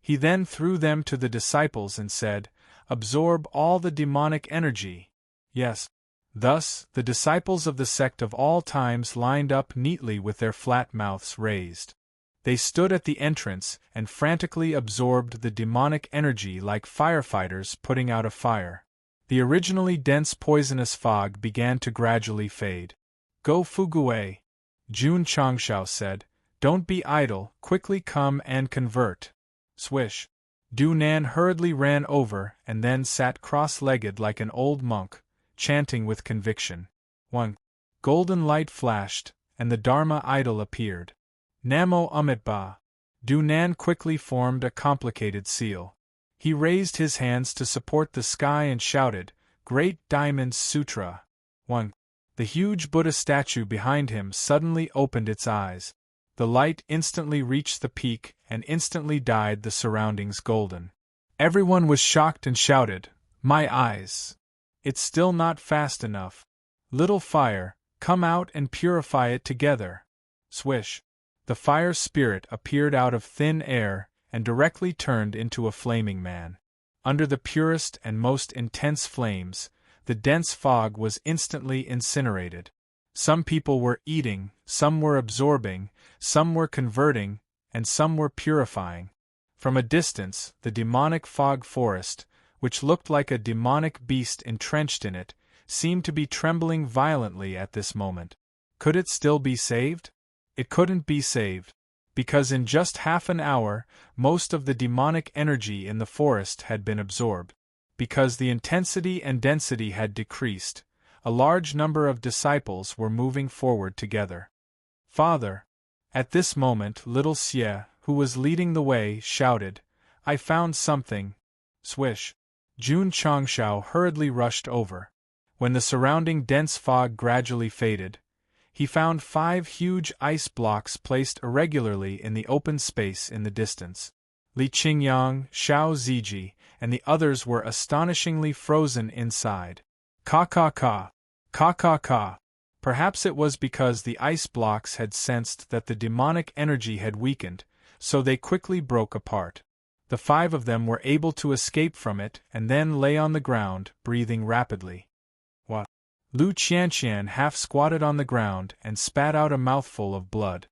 He then threw them to the disciples and said, "Absorb all the demonic energy." Yes. Thus, the disciples of the sect of all times lined up neatly with their flat mouths raised. They stood at the entrance and frantically absorbed the demonic energy like firefighters putting out a fire. The originally dense poisonous fog began to gradually fade. "Go Fuguei," Jun Changshao said. "Don't be idle, quickly come and convert." Swish. Du Nan hurriedly ran over and then sat cross-legged like an old monk, chanting with conviction. 1. Golden light flashed, and the Dharma idol appeared. Namo Amitba. Du Nan quickly formed a complicated seal. He raised his hands to support the sky and shouted, "Great Diamond Sutra." 1. The huge Buddha statue behind him suddenly opened its eyes. The light instantly reached the peak and instantly dyed the surroundings golden. Everyone was shocked and shouted, "My eyes! It's still not fast enough. Little fire, come out and purify it together." Swish. The fire spirit appeared out of thin air and directly turned into a flaming man. Under the purest and most intense flames, the dense fog was instantly incinerated. Some people were eating, some were absorbing, some were converting, and some were purifying. From a distance, the demonic fog forest, which looked like a demonic beast entrenched in it, seemed to be trembling violently at this moment. Could it still be saved? It couldn't be saved, because in just half an hour, most of the demonic energy in the forest had been absorbed. Because the intensity and density had decreased, a large number of disciples were moving forward together. "Father!" At this moment, little Xie, who was leading the way, shouted, "I found something." Swish. Jun Changshao hurriedly rushed over. When the surrounding dense fog gradually faded, he found 5 huge ice blocks placed irregularly in the open space in the distance. Li Qingyang, Xiao Ziji, and the others were astonishingly frozen inside. Ka. Perhaps it was because the ice blocks had sensed that the demonic energy had weakened, so they quickly broke apart. The 5 of them were able to escape from it and then lay on the ground, breathing rapidly. What? Lu Qianqian half squatted on the ground and spat out a mouthful of blood.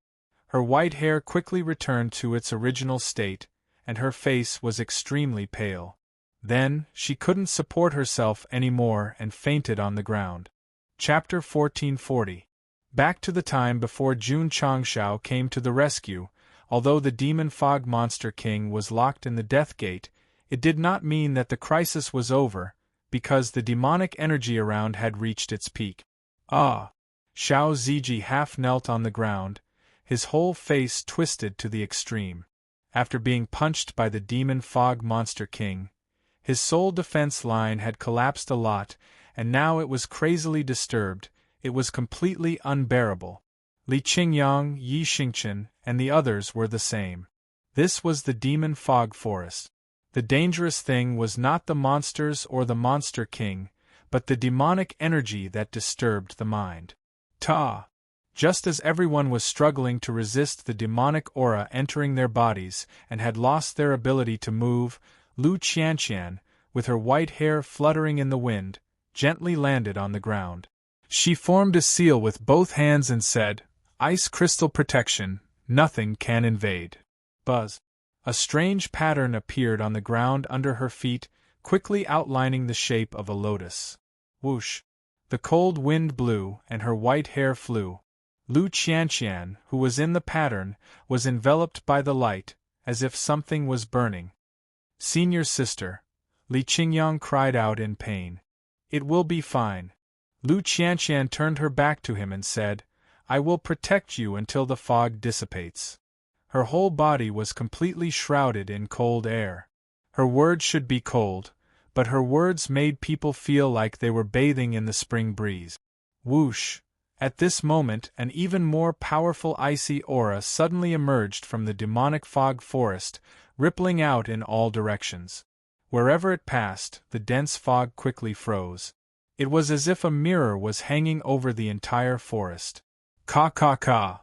Her white hair quickly returned to its original state, and her face was extremely pale. Then, she couldn't support herself anymore and fainted on the ground. Chapter 1440. Back to the time before Jun Changshao came to the rescue, although the demon fog monster king was locked in the death gate, it did not mean that the crisis was over, because the demonic energy around had reached its peak. Xiao Ziji half knelt on the ground, his whole face twisted to the extreme. After being punched by the demon fog monster king, his sole defense line had collapsed a lot, and now it was crazily disturbed. It was completely unbearable. Li Qingyang, Yi Xingchen, and the others were the same. This was the demon fog forest. The dangerous thing was not the monsters or the monster king, but the demonic energy that disturbed the mind. Just as everyone was struggling to resist the demonic aura entering their bodies and had lost their ability to move, Lu Qianqian, with her white hair fluttering in the wind, gently landed on the ground. She formed a seal with both hands and said, "Ice crystal protection, nothing can invade." Buzz. A strange pattern appeared on the ground under her feet, quickly outlining the shape of a lotus. Whoosh! The cold wind blew, and her white hair flew. Lu Qianqian, who was in the pattern, was enveloped by the light, as if something was burning. Senior sister, Li Qingyang cried out in pain. It will be fine. Lu Qianqian turned her back to him and said, I will protect you until the fog dissipates. Her whole body was completely shrouded in cold air. Her words should be cold, but her words made people feel like they were bathing in the spring breeze. Whoosh! At this moment, an even more powerful icy aura suddenly emerged from the demonic fog forest, rippling out in all directions. Wherever it passed, the dense fog quickly froze. It was as if a mirror was hanging over the entire forest. Ka ka ka!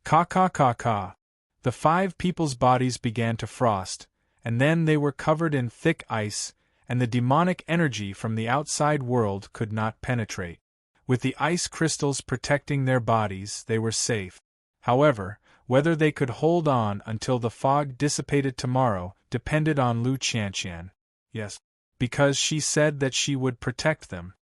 Ka ka ka ka! The 5 people's bodies began to frost, and then they were covered in thick ice, and the demonic energy from the outside world could not penetrate. With the ice crystals protecting their bodies, they were safe. However, whether they could hold on until the fog dissipated tomorrow depended on Lu Qianqian. Yes, because she said that she would protect them.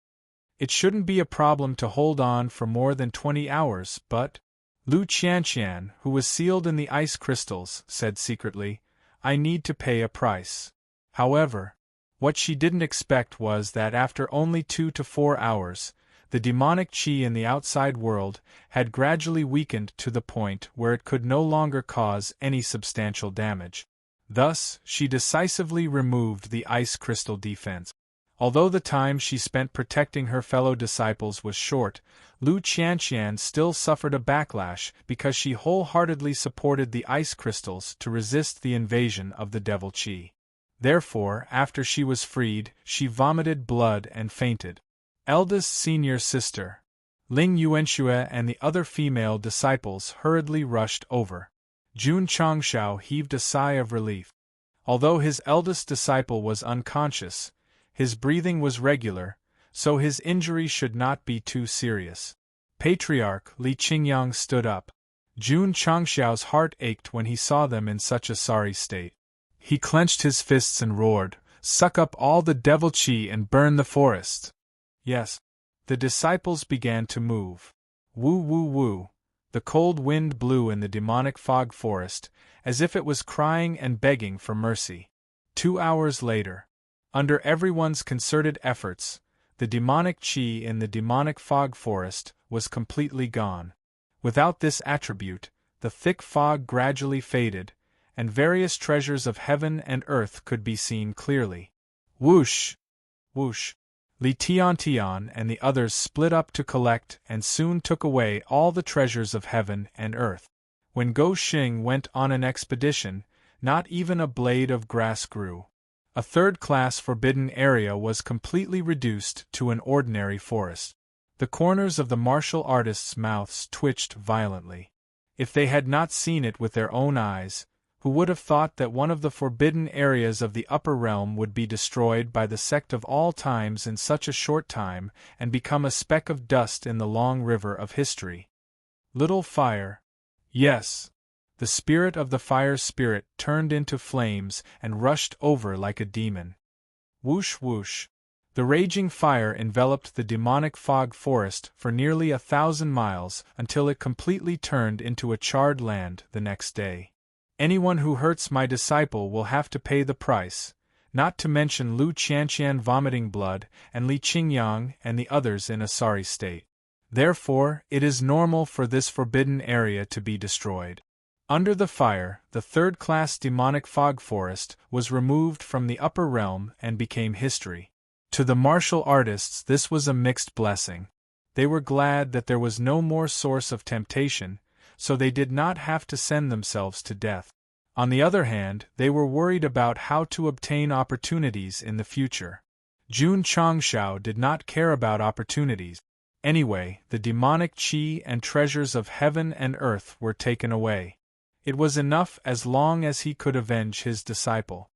It shouldn't be a problem to hold on for more than 20 hours, but Lu Qianqian, who was sealed in the ice crystals, said secretly, I need to pay a price. However, what she didn't expect was that after only 2 to 4 hours, the demonic qi in the outside world had gradually weakened to the point where it could no longer cause any substantial damage. Thus, she decisively removed the ice crystal defense. Although the time she spent protecting her fellow disciples was short, Lu Qianqian still suffered a backlash because she wholeheartedly supported the ice crystals to resist the invasion of the devil qi. Therefore, after she was freed, she vomited blood and fainted. Eldest senior sister, Ling Yuanxue and the other female disciples hurriedly rushed over. Jun Changshao heaved a sigh of relief. Although his eldest disciple was unconscious, his breathing was regular, so his injury should not be too serious. Patriarch Li Qingyang stood up. Jun Changshao's heart ached when he saw them in such a sorry state. He clenched his fists and roared, Suck up all the devil qi and burn the forest! Yes. The disciples began to move. Woo woo woo. The cold wind blew in the demonic fog forest, as if it was crying and begging for mercy. 2 hours later, under everyone's concerted efforts, the demonic qi in the demonic fog forest was completely gone. Without this attribute, the thick fog gradually faded, and various treasures of heaven and earth could be seen clearly. Whoosh! Whoosh! Li Tiantian and the others split up to collect and soon took away all the treasures of heaven and earth. When Go Xing went on an expedition, not even a blade of grass grew. A third-class forbidden area was completely reduced to an ordinary forest. The corners of the martial artists' mouths twitched violently. If they had not seen it with their own eyes, who would have thought that one of the forbidden areas of the upper realm would be destroyed by the sect of all times in such a short time and become a speck of dust in the long river of history? Little fire. Yes. The spirit of the fire spirit turned into flames and rushed over like a demon. Whoosh whoosh. The raging fire enveloped the demonic fog forest for nearly 1,000 miles until it completely turned into a charred land the next day. Anyone who hurts my disciple will have to pay the price, not to mention Lu Qianqian vomiting blood and Li Qingyang and the others in a sorry state. Therefore, it is normal for this forbidden area to be destroyed. Under the fire, the third-class demonic fog forest was removed from the upper realm and became history. To the martial artists this was a mixed blessing. They were glad that there was no more source of temptation, so they did not have to send themselves to death. On the other hand, they were worried about how to obtain opportunities in the future. Jun Changshao did not care about opportunities. Anyway, the demonic qi and treasures of heaven and earth were taken away. It was enough as long as he could avenge his disciple.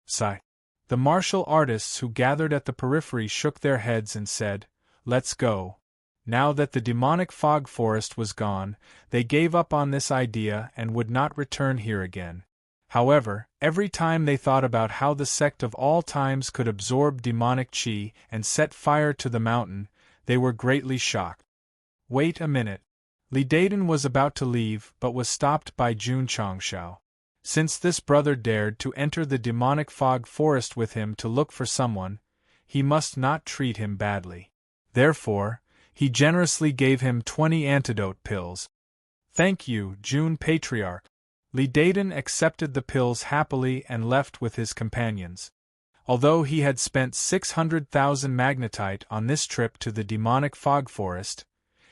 Sigh. The martial artists who gathered at the periphery shook their heads and said, Let's go. Now that the demonic fog forest was gone, they gave up on this idea and would not return here again. However, every time they thought about how the sect of all times could absorb demonic chi and set fire to the mountain, they were greatly shocked. Wait a minute. Li Dayton was about to leave but was stopped by Jun Changshao. Since this brother dared to enter the demonic fog forest with him to look for someone, he must not treat him badly. Therefore, he generously gave him 20 antidote pills. Thank you, Jun Patriarch. Li Dayton accepted the pills happily and left with his companions. Although he had spent 600,000 magnetite on this trip to the demonic fog forest,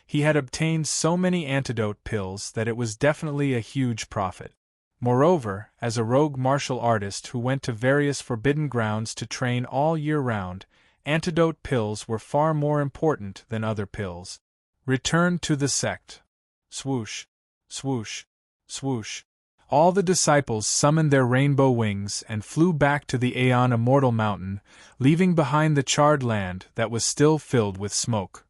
he had obtained so many antidote pills that it was definitely a huge profit. Moreover, as a rogue martial artist who went to various forbidden grounds to train all year round, antidote pills were far more important than other pills. Return to the sect. Swoosh, swoosh, swoosh. All the disciples summoned their rainbow wings and flew back to the Aeon Immortal Mountain, leaving behind the charred land that was still filled with smoke.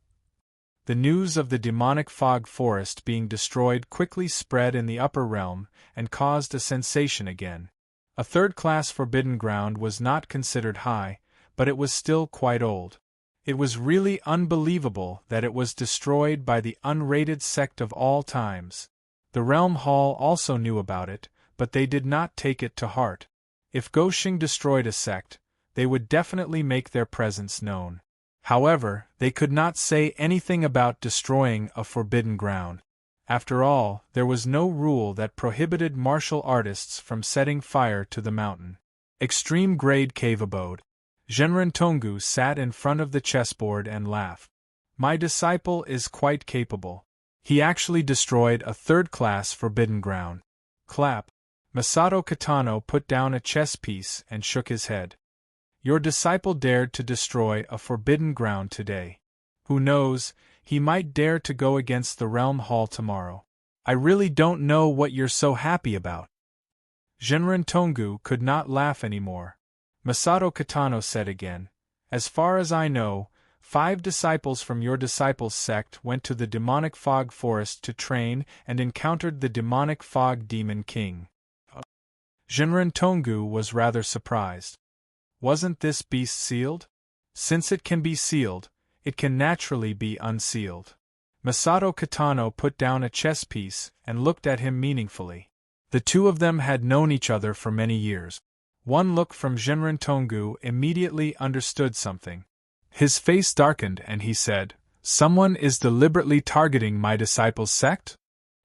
The news of the demonic fog forest being destroyed quickly spread in the upper realm and caused a sensation again. A third-class forbidden ground was not considered high, but it was still quite old. It was really unbelievable that it was destroyed by the unrated sect of all times. The Realm Hall also knew about it, but they did not take it to heart. If Goshing destroyed a sect, they would definitely make their presence known. However, they could not say anything about destroying a forbidden ground. After all, there was no rule that prohibited martial artists from setting fire to the mountain. Extreme Grade Cave Abode. Genren Tonggu sat in front of the chessboard and laughed. My disciple is quite capable. He actually destroyed a third-class forbidden ground. Clap. Masato Kitano put down a chess piece and shook his head. Your disciple dared to destroy a forbidden ground today. Who knows, he might dare to go against the Realm Hall tomorrow. I really don't know what you're so happy about. Genren Tonggu could not laugh anymore. Masato Kitano said again, as far as I know, 5 disciples from your disciples' sect went to the demonic fog forest to train and encountered the demonic fog demon king. Genren Tonggu was rather surprised. Wasn't this beast sealed? Since it can be sealed, it can naturally be unsealed. Masato Kitano put down a chess piece and looked at him meaningfully. The two of them had known each other for many years. One look from Genren Tonggu immediately understood something. His face darkened and he said, Someone is deliberately targeting my disciple's sect?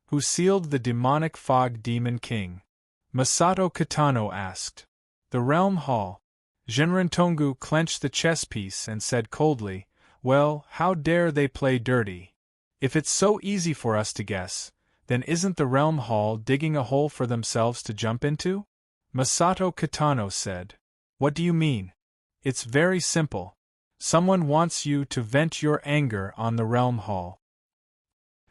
Who sealed the demonic fog demon king? Masato Kitano asked. The Realm Hall. Genren Tonggu clenched the chess piece and said coldly, Well, how dare they play dirty? If it's so easy for us to guess, then isn't the Realm Hall digging a hole for themselves to jump into? Masato Kitano said. What do you mean? It's very simple. Someone wants you to vent your anger on the Realm Hall.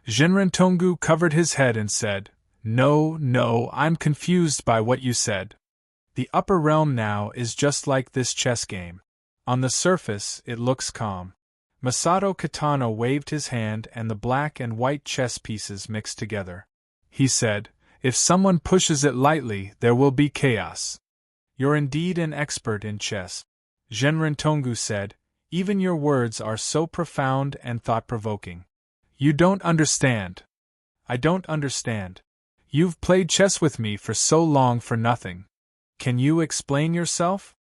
Genren Tonggu covered his head and said, No, I'm confused by what you said. The upper realm now is just like this chess game. On the surface, it looks calm. Masato Kitano waved his hand and the black and white chess pieces mixed together. He said, If someone pushes it lightly, there will be chaos. You're indeed an expert in chess. Genren Tonggu said, Even your words are so profound and thought-provoking. You don't understand. I don't understand. You've played chess with me for so long for nothing. Can you explain yourself?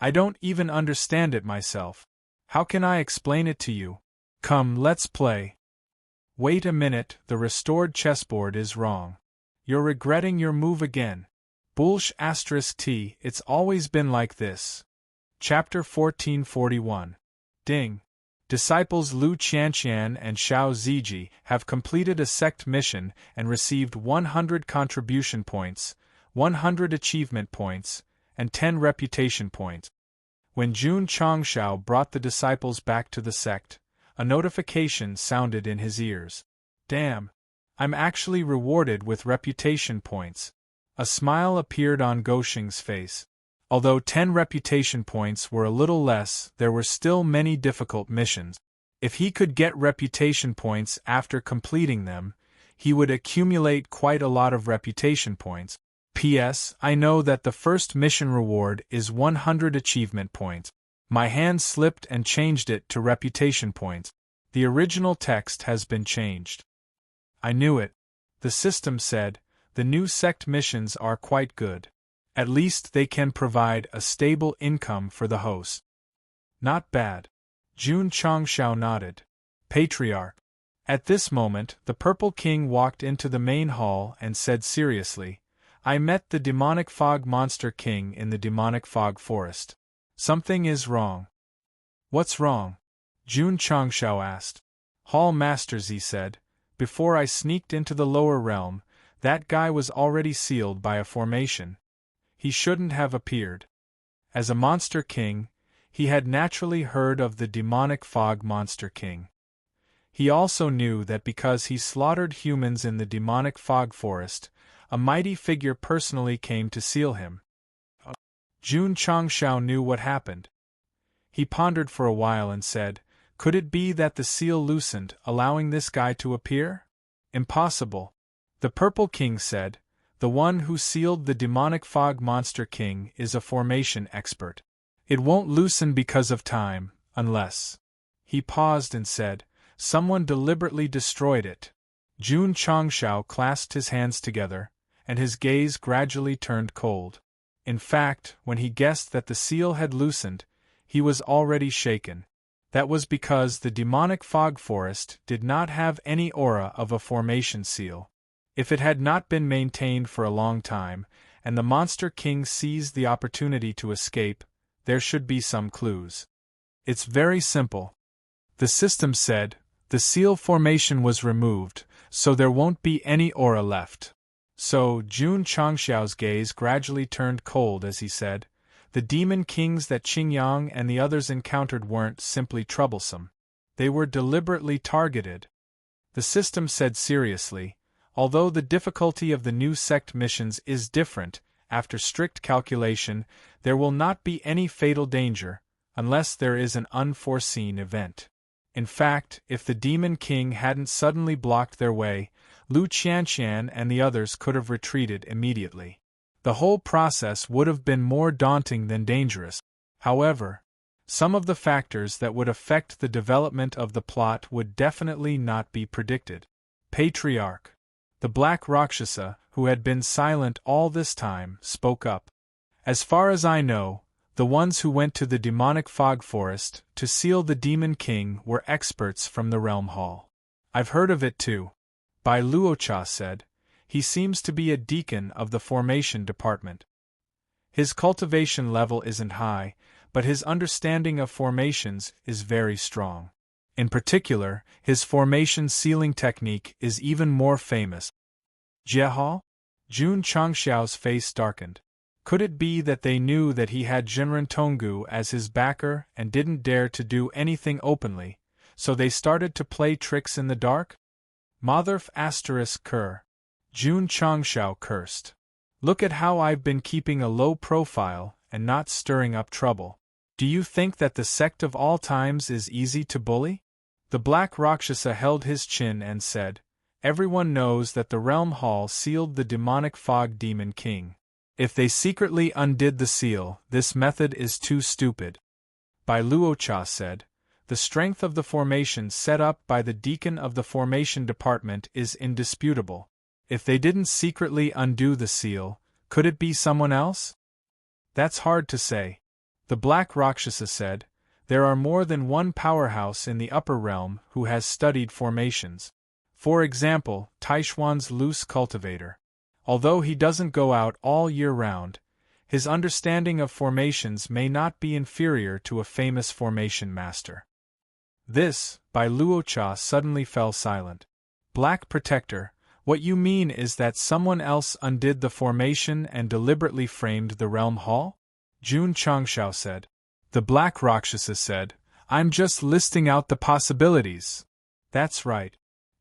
I don't even understand it myself. How can I explain it to you? Come, let's play. Wait a minute, the restored chessboard is wrong. You're regretting your move again. Bullsh *T, it's always been like this. Chapter 1441. Ding. Disciples Lu Qianqian and Xiao Ziji have completed a sect mission and received 100 contribution points, 100 achievement points, and 10 reputation points. When Jun Changshao brought the disciples back to the sect, a notification sounded in his ears. Damn! I'm actually rewarded with reputation points. A smile appeared on Goshing's face. Although 10 reputation points were a little less, there were still many difficult missions. If he could get reputation points after completing them, he would accumulate quite a lot of reputation points. P.S. I know that the first mission reward is 100 achievement points. My hand slipped and changed it to reputation points. The original text has been changed. I knew it. The system said, the new sect missions are quite good. At least they can provide a stable income for the host. Not bad. Jun Changshao nodded. Patriarch. At this moment, the Purple King walked into the main hall and said seriously, I met the demonic fog monster king in the demonic fog forest. Something is wrong. What's wrong? Jun Changshao asked. Hall masters, he said, before I sneaked into the lower realm, that guy was already sealed by a formation. He shouldn't have appeared. As a monster king, he had naturally heard of the demonic fog monster king. He also knew that because he slaughtered humans in the demonic fog forest, a mighty figure personally came to seal him. Jun Changshao knew what happened. He pondered for a while and said, could it be that the seal loosened, allowing this guy to appear? Impossible. The Purple King said, the one who sealed the demonic fog monster king is a formation expert. It won't loosen because of time, unless... He paused and said, someone deliberately destroyed it. Jun Changshao clasped his hands together, and his gaze gradually turned cold. In fact, when he guessed that the seal had loosened, he was already shaken. That was because the demonic fog forest did not have any aura of a formation seal. If it had not been maintained for a long time, and the monster king seized the opportunity to escape, there should be some clues. It's very simple. The system said, the seal formation was removed, so there won't be any aura left. So, Jun Changshao's gaze gradually turned cold as he said, the demon kings that Qingyang and the others encountered weren't simply troublesome. They were deliberately targeted. The system said seriously, although the difficulty of the new sect missions is different, after strict calculation, there will not be any fatal danger, unless there is an unforeseen event. In fact, if the Demon King hadn't suddenly blocked their way, Lu Qianqian and the others could have retreated immediately. The whole process would have been more daunting than dangerous. However, some of the factors that would affect the development of the plot would definitely not be predicted. Patriarch. The Black Rakshasa, who had been silent all this time, spoke up. As far as I know, the ones who went to the demonic fog forest to seal the Demon King were experts from the Realm Hall. I've heard of it too. Bai Luocha said, he seems to be a deacon of the formation department. His cultivation level isn't high, but his understanding of formations is very strong. In particular, his formation sealing technique is even more famous. Jiehao? Jun Changshao's face darkened. Could it be that they knew that he had Jinren Tonggu as his backer and didn't dare to do anything openly, so they started to play tricks in the dark? Motherf *****. Jun Changshao cursed. Look at how I've been keeping a low profile and not stirring up trouble. Do you think that the sect of all times is easy to bully? The Black Rakshasa held his chin and said, everyone knows that the Realm Hall sealed the demonic fog demon king. If they secretly undid the seal, this method is too stupid. Bai Luocha said, the strength of the formation set up by the deacon of the formation department is indisputable. If they didn't secretly undo the seal, could it be someone else? That's hard to say. The Black Rakshasa said, there are more than one powerhouse in the upper realm who has studied formations. For example, Taishuan's loose cultivator. Although he doesn't go out all year round, his understanding of formations may not be inferior to a famous formation master. This, Bai Luocha suddenly fell silent. Black Protector, what you mean is that someone else undid the formation and deliberately framed the Realm Hall? Jun Changshao said. The Black Rakshasa said, I'm just listing out the possibilities. That's right.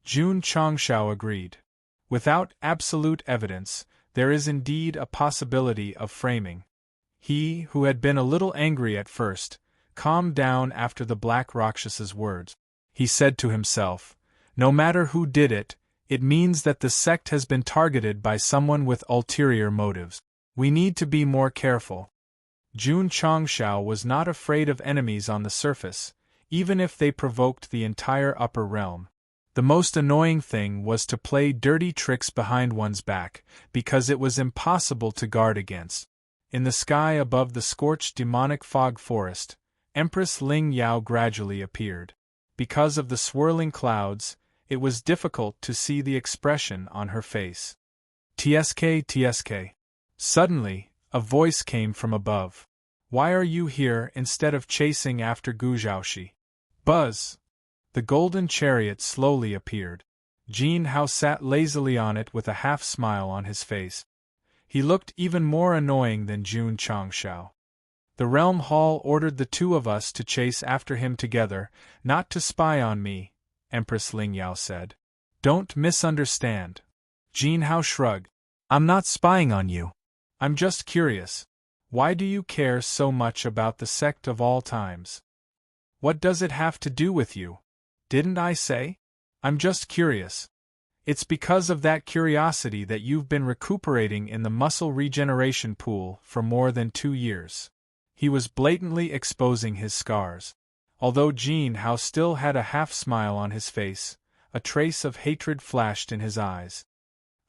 Jun Changshao agreed. Without absolute evidence, there is indeed a possibility of framing. He, who had been a little angry at first, calmed down after the Black Rakshasa's words. He said to himself, no matter who did it, It means that the sect has been targeted by someone with ulterior motives. We need to be more careful. Jun Changshao was not afraid of enemies on the surface, even if they provoked the entire upper realm. The most annoying thing was to play dirty tricks behind one's back, because it was impossible to guard against. In the sky above the scorched demonic fog forest, Empress Ling Yao gradually appeared. Because of the swirling clouds, it was difficult to see the expression on her face. TSK. Suddenly, a voice came from above. Why are you here instead of chasing after Gu Zhaoxi? Buzz! The golden chariot slowly appeared. Jin Hao sat lazily on it with a half-smile on his face. He looked even more annoying than Jun Changshao. The Realm Hall ordered the two of us to chase after him together, not to spy on me, Empress Ling Yao said. Don't misunderstand. Jin Hao shrugged. I'm not spying on you. I'm just curious. Why do you care so much about the sect of all times? What does it have to do with you? Didn't I say? I'm just curious. It's because of that curiosity that you've been recuperating in the muscle regeneration pool for more than 2 years. He was blatantly exposing his scars. Although Jin Hao still had a half-smile on his face, a trace of hatred flashed in his eyes.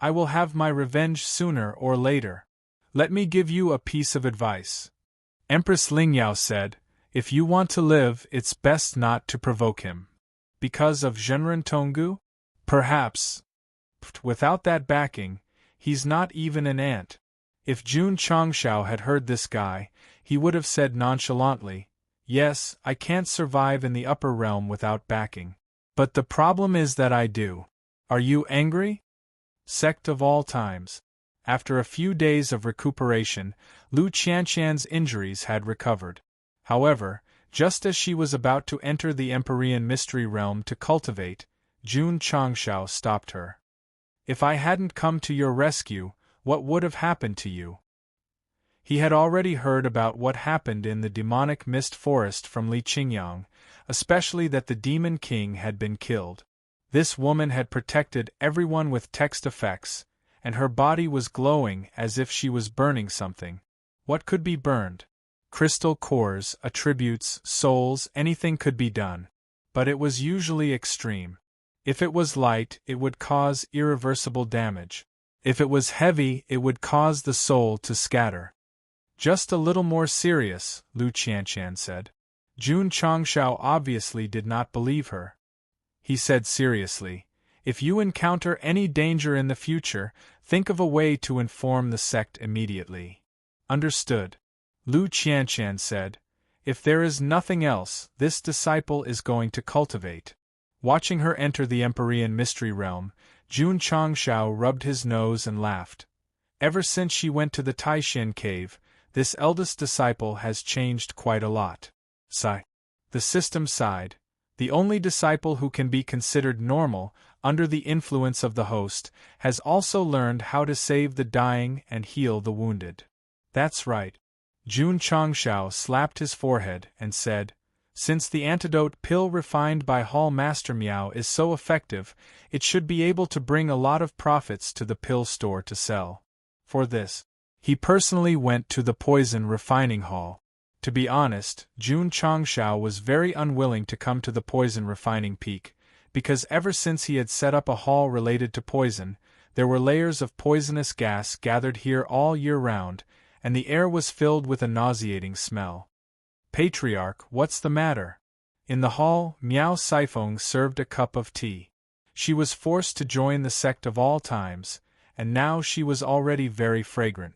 I will have my revenge sooner or later. Let me give you a piece of advice. Empress Ling Yao said, if you want to live, it's best not to provoke him. Because of Zhenren Tonggu? Perhaps. Without that backing, he's not even an ant. If Jun Changshao had heard this guy, he would have said nonchalantly, yes, I can't survive in the upper realm without backing. But the problem is that I do. Are you angry? Sect of all times. After a few days of recuperation, Lu Qianshan's injuries had recovered. However, just as she was about to enter the Empyrean Mystery Realm to cultivate, Jun Changshao stopped her. If I hadn't come to your rescue, what would have happened to you? He had already heard about what happened in the demonic mist forest from Li Qingyang, especially that the Demon King had been killed. This woman had protected everyone with text effects, and her body was glowing as if she was burning something. What could be burned? Crystal cores, attributes, souls, anything could be done. But it was usually extreme. If it was light, it would cause irreversible damage. If it was heavy, it would cause the soul to scatter. Just a little more serious, Lu Qianshan said. Jun Changshao obviously did not believe her. He said seriously, if you encounter any danger in the future, think of a way to inform the sect immediately. Understood. Lu Qianshan said, if there is nothing else, this disciple is going to cultivate. Watching her enter the Empyrean Mystery Realm, Jun Changshao rubbed his nose and laughed. Ever since she went to the Taishan cave, this eldest disciple has changed quite a lot. Sigh. The system sighed. The only disciple who can be considered normal, under the influence of the host, has also learned how to save the dying and heal the wounded. That's right. Jun Changshao slapped his forehead and said, since the antidote pill refined by Hall Master Miao is so effective, it should be able to bring a lot of profits to the pill store to sell. For this, he personally went to the poison refining hall. To be honest, Jun Changshao was very unwilling to come to the poison refining peak, because ever since he had set up a hall related to poison, there were layers of poisonous gas gathered here all year round, and the air was filled with a nauseating smell. Patriarch, what's the matter? In the hall, Miao Saifeng served a cup of tea. She was forced to join the sect of all times, and now she was already very fragrant.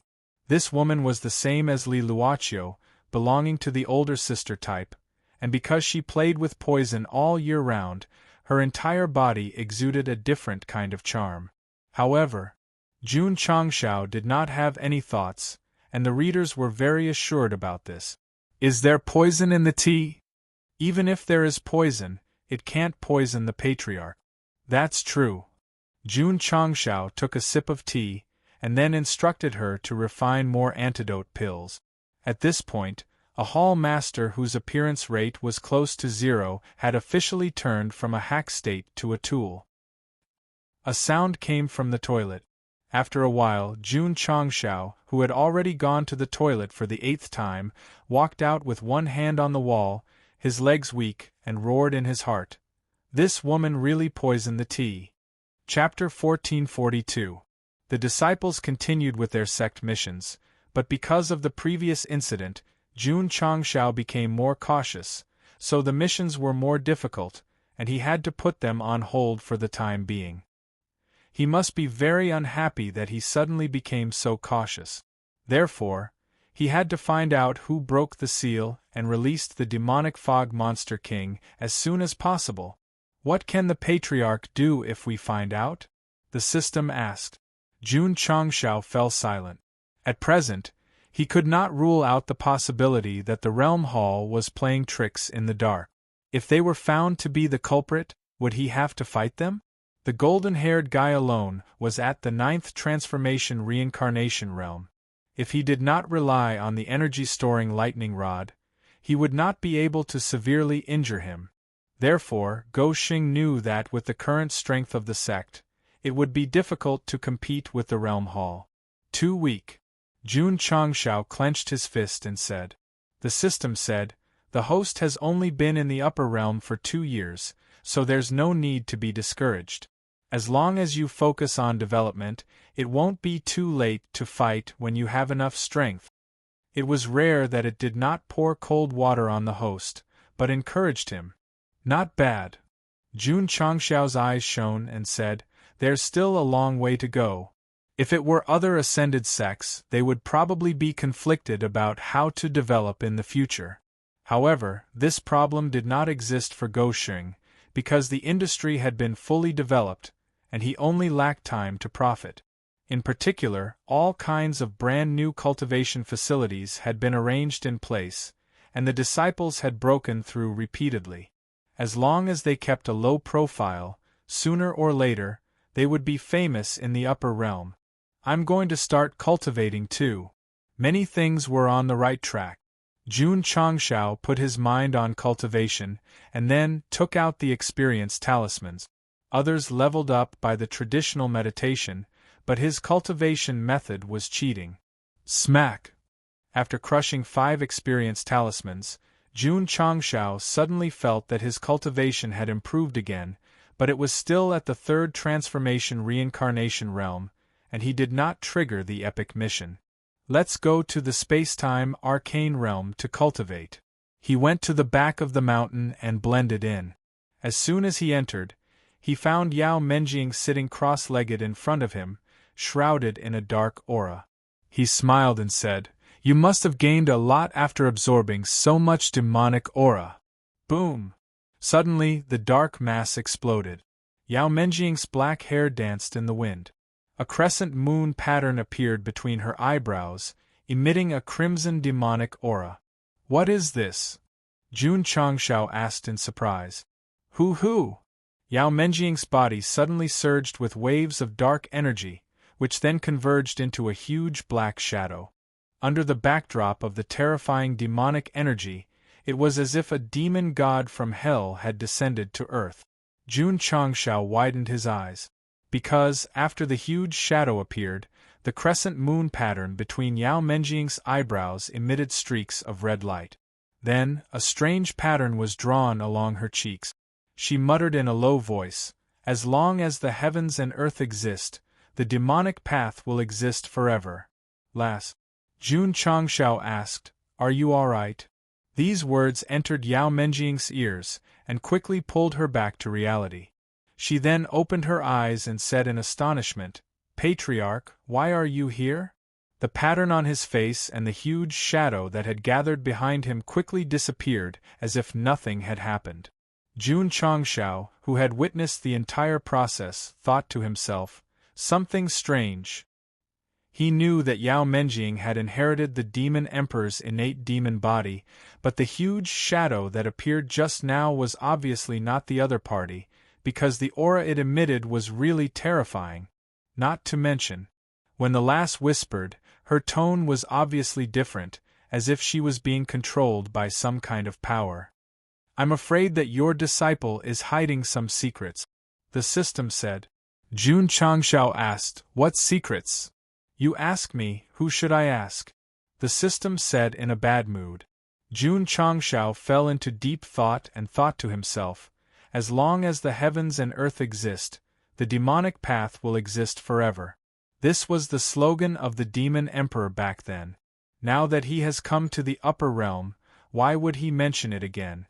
This woman was the same as Li Luoqiu, belonging to the older sister type, and because she played with poison all year round, her entire body exuded a different kind of charm. However, Jun Changshao did not have any thoughts, and the readers were very assured about this. Is there poison in the tea? Even if there is poison, it can't poison the patriarch. That's true. Jun Changshao took a sip of tea, and then instructed her to refine more antidote pills. At this point, a hall master whose appearance rate was close to 0 had officially turned from a hack state to a tool. A sound came from the toilet. After a while, Jun Changshao, who had already gone to the toilet for the 8th time, walked out with one hand on the wall, his legs weak, and roared in his heart, "This woman really poisoned the tea." Chapter 1442. The disciples continued with their sect missions, but because of the previous incident, Jun Changshao became more cautious, so the missions were more difficult, and he had to put them on hold for the time being. He must be very unhappy that he suddenly became so cautious. Therefore, he had to find out who broke the seal and released the demonic fog monster king as soon as possible. "What can the patriarch do if we find out?" the system asked. Jun Changshao fell silent. At present, he could not rule out the possibility that the realm hall was playing tricks in the dark. If they were found to be the culprit, would he have to fight them? The golden-haired guy alone was at the 9th transformation reincarnation realm. If he did not rely on the energy-storing lightning rod, he would not be able to severely injure him. Therefore, Go Xing knew that with the current strength of the sect, it would be difficult to compete with the realm hall. Too weak. Jun Changshao clenched his fist and said. The system said, "The host has only been in the upper realm for 2 years, so there's no need to be discouraged. As long as you focus on development, it won't be too late to fight when you have enough strength." It was rare that it did not pour cold water on the host, but encouraged him. "Not bad." Jun Changshao's eyes shone and said, "There's still a long way to go. If it were other ascended sects, they would probably be conflicted about how to develop in the future. However, this problem did not exist for Go Xing, because the industry had been fully developed, and he only lacked time to profit. In particular, all kinds of brand new cultivation facilities had been arranged in place, and the disciples had broken through repeatedly. As long as they kept a low profile, sooner or later, they would be famous in the upper realm. "I'm going to start cultivating too." Many things were on the right track. Jun Changshao put his mind on cultivation, and then took out the experience talismans. Others leveled up by the traditional meditation, but his cultivation method was cheating. Smack! After crushing 5 experience talismans, Jun Changshao suddenly felt that his cultivation had improved again, but it was still at the 3rd transformation reincarnation realm, and he did not trigger the epic mission. "Let's go to the space-time arcane realm to cultivate." He went to the back of the mountain and blended in. As soon as he entered, he found Yao Menjing sitting cross-legged in front of him, shrouded in a dark aura. He smiled and said, "You must have gained a lot after absorbing so much demonic aura." Boom! Suddenly, the dark mass exploded. Yao Menjing's black hair danced in the wind. A crescent moon pattern appeared between her eyebrows, emitting a crimson demonic aura. "What is this?" Jun Changshao asked in surprise. Who? Yao Menjing's body suddenly surged with waves of dark energy, which then converged into a huge black shadow. Under the backdrop of the terrifying demonic energy, it was as if a demon god from hell had descended to earth. Jun Changshao widened his eyes. Because, after the huge shadow appeared, the crescent moon pattern between Yao Menjing's eyebrows emitted streaks of red light. Then, a strange pattern was drawn along her cheeks. She muttered in a low voice, "As long as the heavens and earth exist, the demonic path will exist forever." Last. Jun Changshao asked, "Are you all right?" These words entered Yao Menjing's ears, and quickly pulled her back to reality. She then opened her eyes and said in astonishment, "Patriarch, why are you here?" The pattern on his face and the huge shadow that had gathered behind him quickly disappeared, as if nothing had happened. Jun Changshao, who had witnessed the entire process, thought to himself, "Something strange." He knew that Yao Menjing had inherited the demon emperor's innate demon body, but the huge shadow that appeared just now was obviously not the other party, because the aura it emitted was really terrifying. Not to mention, when the lass whispered, her tone was obviously different, as if she was being controlled by some kind of power. "I'm afraid that your disciple is hiding some secrets," the system said. Jun Changshao asked, "What secrets?" "You ask me, who should I ask?" the system said in a bad mood. Jun Changshao fell into deep thought and thought to himself, as long as the heavens and earth exist, the demonic path will exist forever. This was the slogan of the demon emperor back then. Now that he has come to the upper realm, why would he mention it again?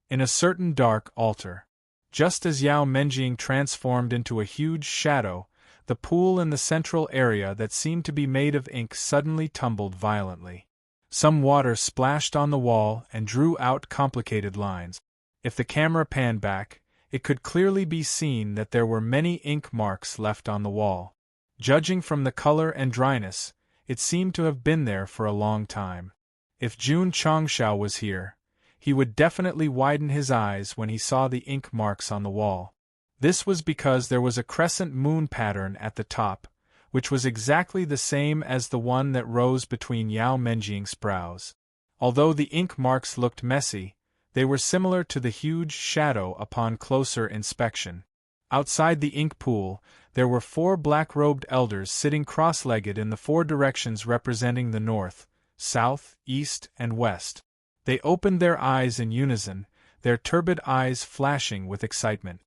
In a certain dark altar, just as Yao Menjing transformed into a huge shadow, the pool in the central area that seemed to be made of ink suddenly tumbled violently. Some water splashed on the wall and drew out complicated lines. If the camera panned back, it could clearly be seen that there were many ink marks left on the wall. Judging from the color and dryness, it seemed to have been there for a long time. If Jun Changshao was here, he would definitely widen his eyes when he saw the ink marks on the wall. This was because there was a crescent moon pattern at the top, which was exactly the same as the one that rose between Yao Menjing's brows. Although the ink marks looked messy, they were similar to the huge shadow upon closer inspection. Outside the ink pool, there were 4 black-robed elders sitting cross-legged in the 4 directions representing the north, south, east, and west. They opened their eyes in unison, their turbid eyes flashing with excitement.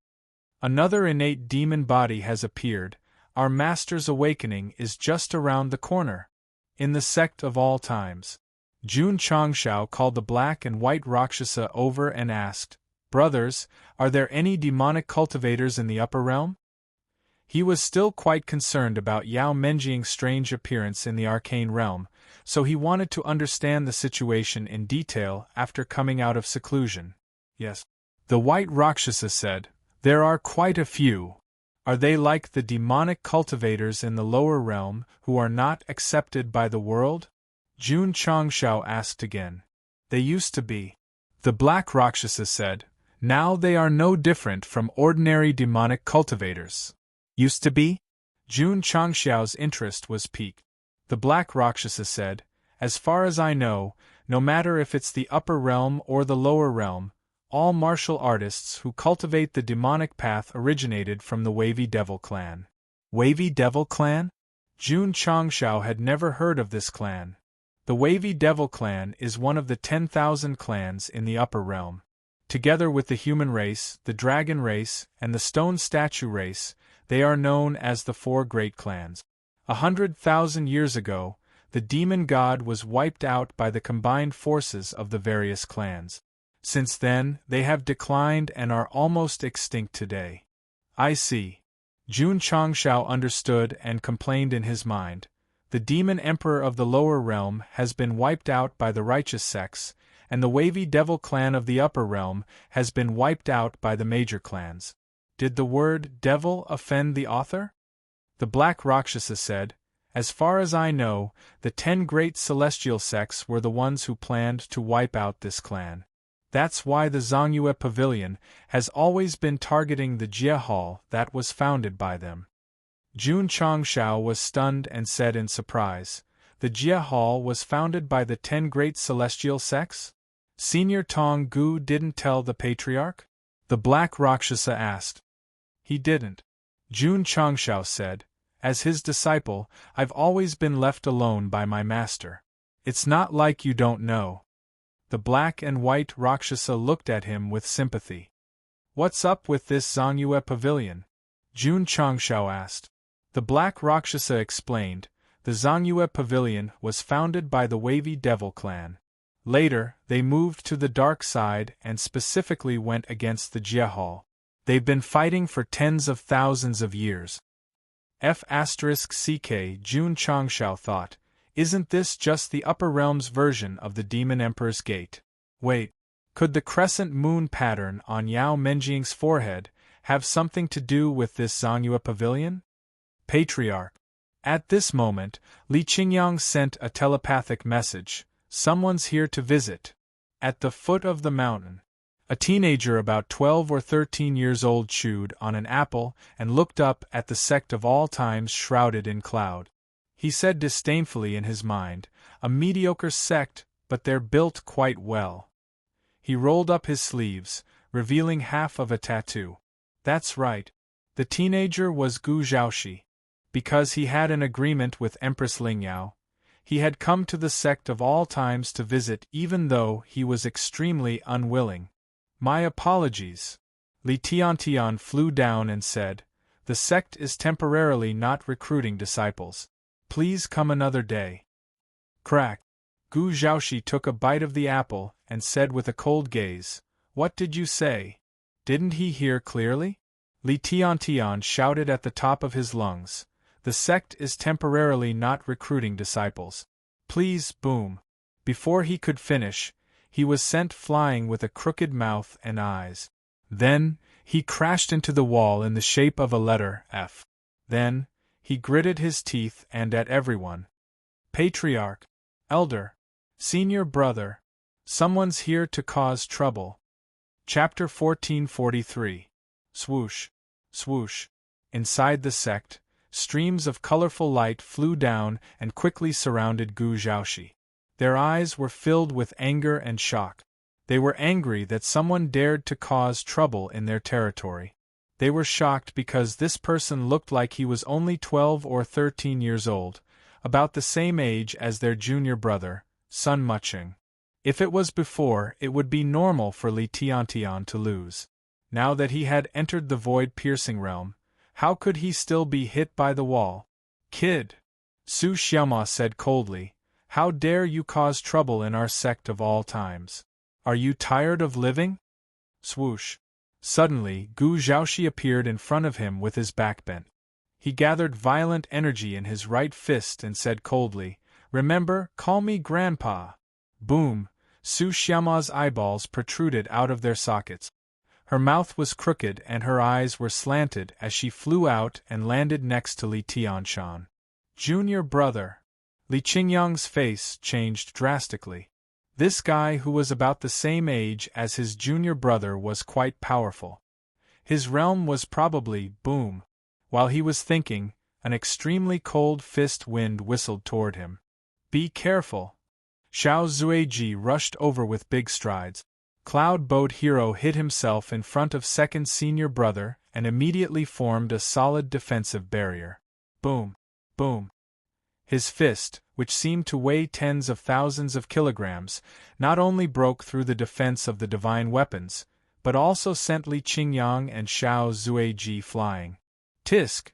Another innate demon body has appeared. Our master's awakening is just around the corner. In the sect of all times. Jun Changshao called the black and white Rakshasa over and asked, "Brothers, are there any demonic cultivators in the upper realm?" He was still quite concerned about Yao Menjing's strange appearance in the arcane realm, so he wanted to understand the situation in detail after coming out of seclusion. "Yes," the white Rakshasa said, "there are quite a few. Are they like the demonic cultivators in the lower realm who are not accepted by the world?" Jun Changshao asked again. "They used to be," the black Rakshasa said. "Now they are no different from ordinary demonic cultivators." "Used to be?" Jun Changshao's interest was piqued. The black Rakshasa said, "As far as I know, no matter if it's the upper realm or the lower realm, all martial artists who cultivate the demonic path originated from the Wavy Devil clan." Wavy Devil clan? Jun Changshao had never heard of this clan. The Wavy Devil clan is one of the 10,000 clans in the upper realm. Together with the human race, the dragon race, and the stone statue race, they are known as the 4 great clans. 100,000 years ago, the demon god was wiped out by the combined forces of the various clans. Since then, they have declined and are almost extinct today. "I see." Jun Changshao understood and complained in his mind. The demon emperor of the lower realm has been wiped out by the righteous sects, and the Wavy Devil clan of the upper realm has been wiped out by the major clans. Did the word devil offend the author? The black Rakshasa said, "As far as I know, the 10 great celestial sects were the ones who planned to wipe out this clan. That's why the Zongyue Pavilion has always been targeting the Jia Hall that was founded by them." Jun Changshao was stunned and said in surprise, "The Jia Hall was founded by the 10 great celestial sects? Senior Tong Gu didn't tell the patriarch?" The black Rakshasa asked. "He didn't." Jun Changshao said, "As his disciple, I've always been left alone by my master. It's not like you don't know." The black and white Rakshasa looked at him with sympathy. "What's up with this Zongyue Pavilion?" Jun Changshao asked. The black Rakshasa explained, the Zongyue Pavilion was founded by the Wavy Devil clan. Later, they moved to the dark side and specifically went against the Jia Hall. They've been fighting for tens of thousands of years. F***ck Jun Changshao thought, isn't this just the upper realm's version of the Demon Emperor's Gate? Wait, could the crescent moon pattern on Yao Menjing's forehead have something to do with this Zongyue Pavilion? Patriarch. At this moment, Li Qingyang sent a telepathic message, "Someone's here to visit." At the foot of the mountain, a teenager about 12 or 13 years old chewed on an apple and looked up at the sect of all times shrouded in cloud. He said disdainfully in his mind, "A mediocre sect, but they're built quite well." He rolled up his sleeves, revealing half of a tattoo. "That's right. The teenager was Gu Zhaoxi. Because he had an agreement with Empress Lingyao, he had come to the sect of all times to visit even though he was extremely unwilling. My apologies. Li Tiantian flew down and said, the sect is temporarily not recruiting disciples. Please come another day. Crack. Gu Zhaoxi took a bite of the apple and said with a cold gaze, what did you say? Didn't he hear clearly? Li Tiantian shouted at the top of his lungs, the sect is temporarily not recruiting disciples. Please, boom. Before he could finish, he was sent flying with a crooked mouth and eyes. Then, he crashed into the wall in the shape of a letter F. Then, he gritted his teeth and at everyone. Patriarch, elder, senior brother, someone's here to cause trouble. Chapter 1443. Swoosh, swoosh. Inside the sect, streams of colorful light flew down and quickly surrounded Gu Zhaoxi. Their eyes were filled with anger and shock. They were angry that someone dared to cause trouble in their territory. They were shocked because this person looked like he was only 12 or 13 years old, about the same age as their junior brother, Sun Muching. If it was before, it would be normal for Li Tiantian to lose. Now that he had entered the void-piercing realm, how could he still be hit by the wall? Kid, Su Xiaoma said coldly, how dare you cause trouble in our sect of all times? Are you tired of living? Swoosh. Suddenly, Gu Zhaoxi appeared in front of him with his back bent. He gathered violent energy in his right fist and said coldly, remember, call me Grandpa. Boom! Su Xiaoma's eyeballs protruded out of their sockets. Her mouth was crooked and her eyes were slanted as she flew out and landed next to Li Tianshan. Junior brother. Li Qingyang's face changed drastically. This guy who was about the same age as his junior brother was quite powerful. His realm was probably boom. While he was thinking, an extremely cold fist wind whistled toward him. Be careful. Xiao Zuiji rushed over with big strides. Cloud Boat Hero hid himself in front of second senior brother and immediately formed a solid defensive barrier. Boom. Boom. His fist, which seemed to weigh tens of thousands of kilograms, not only broke through the defense of the divine weapons, but also sent Li Qingyang and Xiao Zuiji flying. Tisk!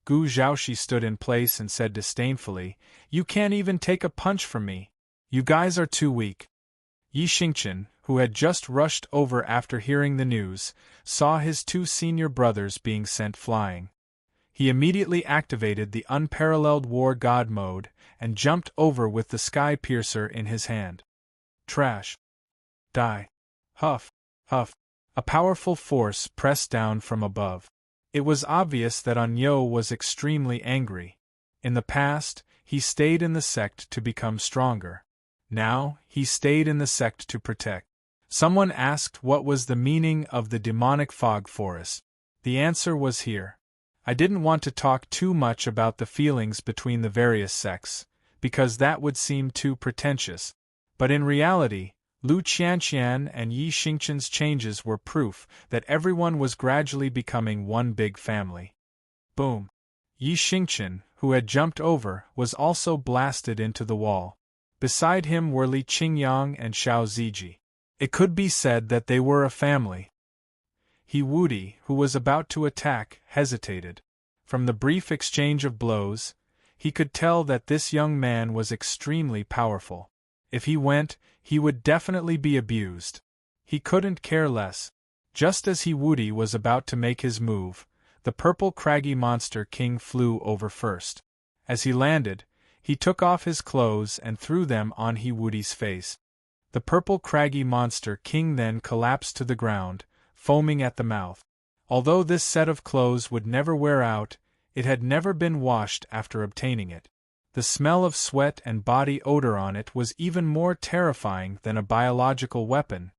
Gu Zhaoxi stood in place and said disdainfully, you can't even take a punch from me. You guys are too weak. Yi Xingqian, who had just rushed over after hearing the news, saw his two senior brothers being sent flying. He immediately activated the unparalleled war god mode and jumped over with the sky piercer in his hand. Trash. Die. Huff. Huff. A powerful force pressed down from above. It was obvious that Anyo was extremely angry. In the past, he stayed in the sect to become stronger. Now, he stayed in the sect to protect. Someone asked what was the meaning of the demonic fog forest. The answer was here. I didn't want to talk too much about the feelings between the various sects, because that would seem too pretentious. But in reality, Lu Qianqian and Yi Xingqian's changes were proof that everyone was gradually becoming one big family. Boom! Yi Xingqian, who had jumped over, was also blasted into the wall. Beside him were Li Qingyang and Xiao Ziji. It could be said that they were a family. He Wudi, who was about to attack, hesitated. From the brief exchange of blows, he could tell that this young man was extremely powerful. If he went, he would definitely be abused. He couldn't care less. Just as He Wudi was about to make his move, the purple craggy monster king flew over first. As he landed, he took off his clothes and threw them on He Wudi's face. The purple craggy monster king then collapsed to the ground, foaming at the mouth. Although this set of clothes would never wear out, it had never been washed after obtaining it. The smell of sweat and body odor on it was even more terrifying than a biological weapon.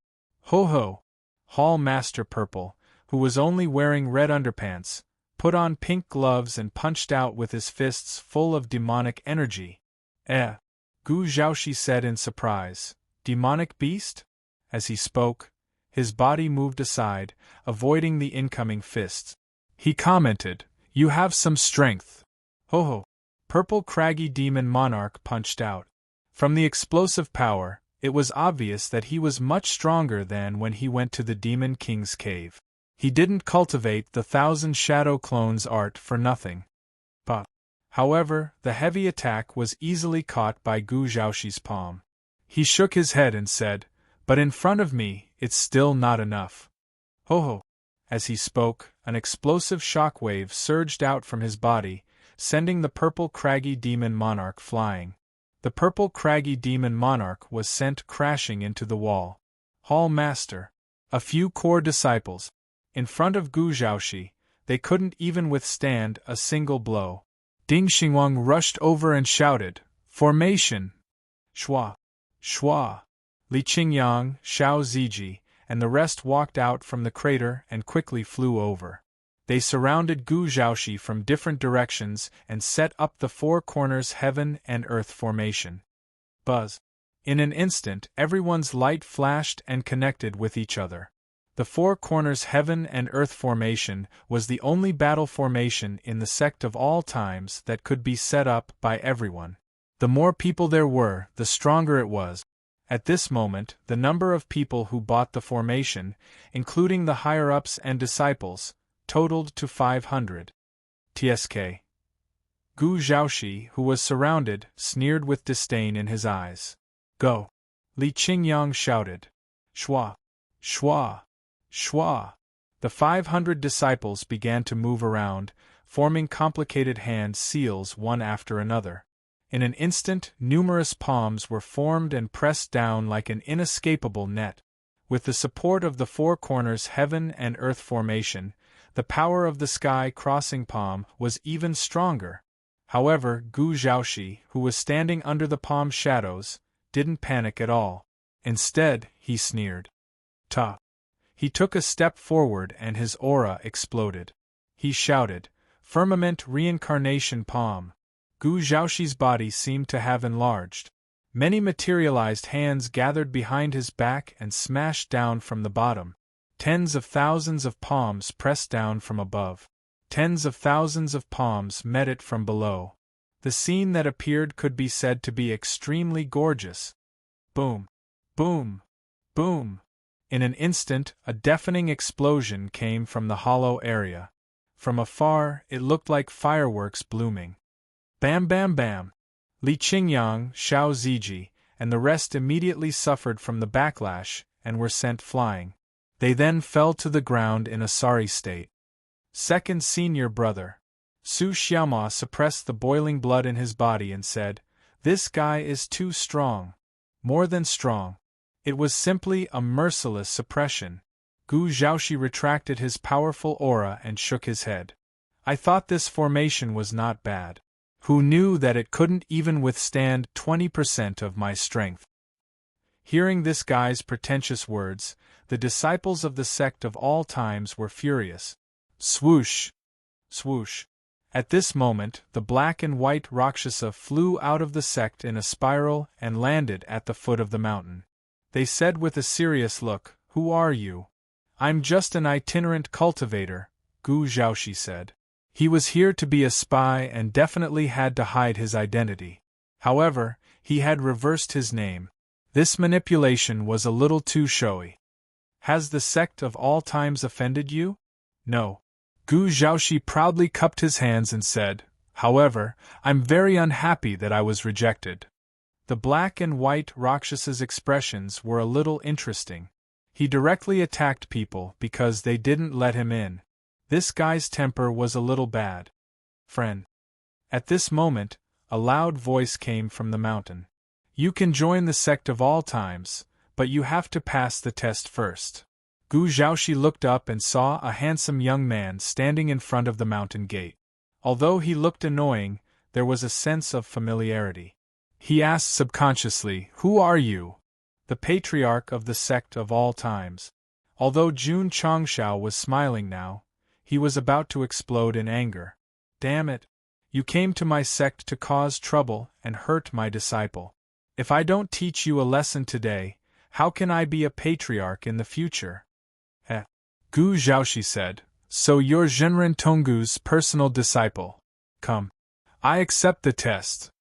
Ho-ho! Hall Master Purple, who was only wearing red underpants, put on pink gloves and punched out with his fists full of demonic energy. Eh? Gu Zhaoxi said in surprise. Demonic beast? As he spoke, his body moved aside, avoiding the incoming fists. He commented, "You have some strength." Ho ho! Purple craggy demon monarch punched out. From the explosive power, it was obvious that he was much stronger than when he went to the Demon King's cave. He didn't cultivate the 1,000 shadow clones art for nothing. But, however, the heavy attack was easily caught by Gu Zhaoshi's palm. He shook his head and said, "But in front of me, it's still not enough." Ho ho! As he spoke, an explosive shock wave surged out from his body, sending the purple craggy demon monarch flying. The purple craggy demon monarch was sent crashing into the wall. Hall Master. A few core disciples. In front of Gu Zhaoshi, they couldn't even withstand a single blow. Ding Xinguang rushed over and shouted, "Formation!" Shua! Shua! Li Qingyang, Xiao Ziji, and the rest walked out from the crater and quickly flew over. They surrounded Gu Zhaoshi from different directions and set up the four corners heaven and earth formation. Buzz! In an instant, everyone's light flashed and connected with each other. The four corners heaven and earth formation was the only battle formation in the sect of all times that could be set up by everyone. The more people there were, the stronger it was. At this moment, the number of people who bought the formation, including the higher-ups and disciples, totaled to 500. Tsk. Gu Zhaoshi, who was surrounded, sneered with disdain in his eyes. "Go!" Li Qingyang shouted. Shua! Shua! Shua! The 500 disciples began to move around, forming complicated hand seals one after another. In an instant, numerous palms were formed and pressed down like an inescapable net. With the support of the four corners heaven and earth formation, the power of the sky crossing palm was even stronger. However, Gu Zhaoshi, who was standing under the palm shadows, didn't panic at all. Instead, he sneered. Ta! He took a step forward and his aura exploded. He shouted, "Firmament reincarnation palm!" Gu Zhaoshi's body seemed to have enlarged. Many materialized hands gathered behind his back and smashed down from the bottom. Tens of thousands of palms pressed down from above. Tens of thousands of palms met it from below. The scene that appeared could be said to be extremely gorgeous. Boom! Boom! Boom! In an instant, a deafening explosion came from the hollow area. From afar, it looked like fireworks blooming. Bam bam bam! Li Qingyang, Xiao Ziji, and the rest immediately suffered from the backlash and were sent flying. They then fell to the ground in a sorry state. Second senior brother. Su Xiaoma suppressed the boiling blood in his body and said, "This guy is too strong. More than strong. It was simply a merciless suppression." Gu Zhaoshi retracted his powerful aura and shook his head. "I thought this formation was not bad. Who knew that it couldn't even withstand 20% of my strength?" Hearing this guy's pretentious words, the disciples of the sect of all times were furious. Swoosh! Swoosh! At this moment, the black and white Rakshasa flew out of the sect in a spiral and landed at the foot of the mountain. They said with a serious look, "Who are you?" "I'm just an itinerant cultivator," Gu Zhaoshi said. He was here to be a spy and definitely had to hide his identity. However, he had reversed his name. This manipulation was a little too showy. "Has the sect of all times offended you?" "No." Gu Zhaoshi proudly cupped his hands and said, "However, I'm very unhappy that I was rejected." The black and white Rakshasa's expressions were a little interesting. He directly attacked people because they didn't let him in. This guy's temper was a little bad. "Friend." At this moment, a loud voice came from the mountain. "You can join the sect of all times, but you have to pass the test first." Gu Zhaoshi looked up and saw a handsome young man standing in front of the mountain gate. Although he looked annoying, there was a sense of familiarity. He asked subconsciously, "Who are you?" "The patriarch of the sect of all times." Although Jun Changshao was smiling now, he was about to explode in anger. "Damn it! You came to my sect to cause trouble and hurt my disciple. If I don't teach you a lesson today, how can I be a patriarch in the future?" Gu Zhaoshi said, So you're Zhenren Tonggu's personal disciple. Come. I accept the test.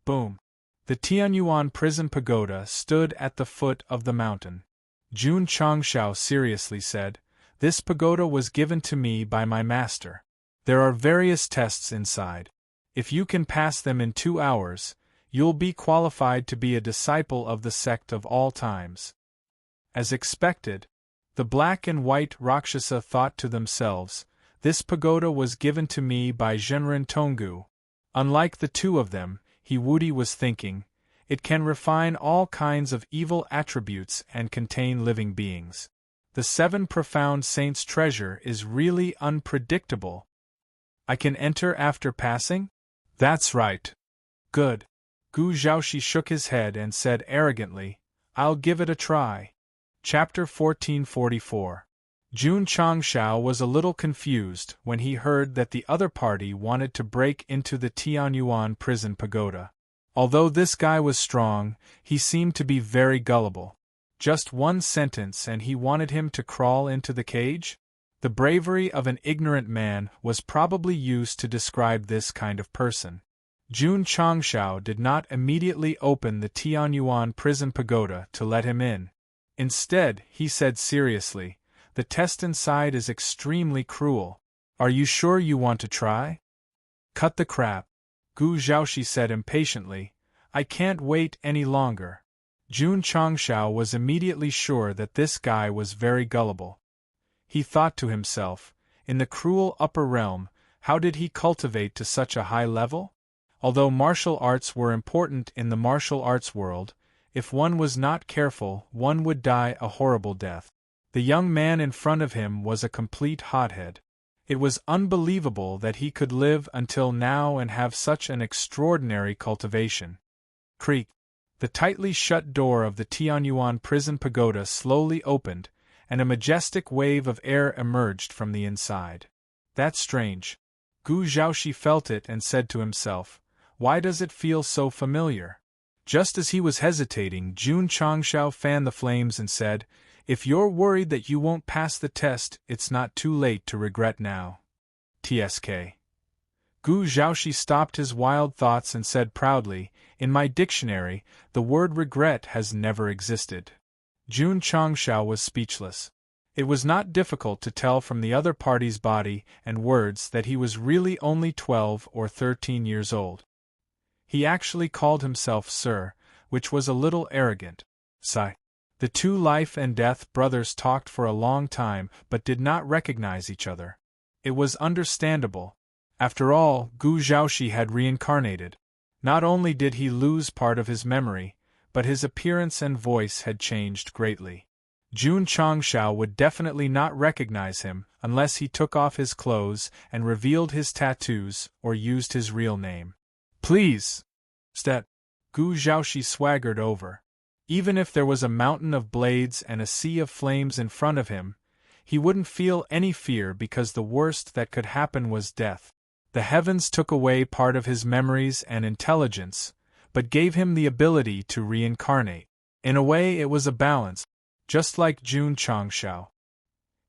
Boom. The Tianyuan prison pagoda stood at the foot of the mountain. Jun Changshao seriously said, "This pagoda was given to me by my master. There are various tests inside. If you can pass them in 2 hours, you'll be qualified to be a disciple of the sect of all times." As expected, the black and white Rakshasa thought to themselves, "This pagoda was given to me by Zhenren Tonggu. Unlike the two of them," Wudi was thinking, "it can refine all kinds of evil attributes and contain living beings. The 7 profound saints' treasure is really unpredictable. I can enter after passing?" "That's right." "Good." Gu Zhaoxi shook his head and said arrogantly, "I'll give it a try." Chapter 1444. Jun Changshao was a little confused when he heard that the other party wanted to break into the Tianyuan prison pagoda. Although this guy was strong, he seemed to be very gullible. Just one sentence and he wanted him to crawl into the cage? The bravery of an ignorant man was probably used to describe this kind of person. Jun Changshao did not immediately open the Tianyuan prison pagoda to let him in. Instead, he said seriously, "The test inside is extremely cruel. Are you sure you want to try?" "Cut the crap," Gu Zhaoxi said impatiently. "I can't wait any longer." Jun Changshao was immediately sure that this guy was very gullible. He thought to himself, in the cruel upper realm, how did he cultivate to such a high level? Although martial arts were important in the martial arts world, if one was not careful, one would die a horrible death. The young man in front of him was a complete hothead. It was unbelievable that he could live until now and have such an extraordinary cultivation. Creak. The tightly shut door of the Tianyuan prison pagoda slowly opened, and a majestic wave of air emerged from the inside. "That's strange." Gu Zhaoxi felt it and said to himself, "Why does it feel so familiar?" Just as he was hesitating, Jun Changshao fanned the flames and said, "If you're worried that you won't pass the test, it's not too late to regret now." TSK. Gu Zhaoxi stopped his wild thoughts and said proudly, "In my dictionary, the word regret has never existed." Jun Changshao was speechless. It was not difficult to tell from the other party's body and words that he was really only 12 or 13 years old. He actually called himself Sir, which was a little arrogant. Sigh. The two life and death brothers talked for a long time but did not recognize each other. It was understandable. After all, Gu Zhaoxi had reincarnated. Not only did he lose part of his memory, but his appearance and voice had changed greatly. Jun Changshao would definitely not recognize him unless he took off his clothes and revealed his tattoos or used his real name. "Please!" Stet. Gu Zhaoxi swaggered over. Even if there was a mountain of blades and a sea of flames in front of him, he wouldn't feel any fear because the worst that could happen was death. The heavens took away part of his memories and intelligence, but gave him the ability to reincarnate. In a way it was a balance, just like Jun Changshao.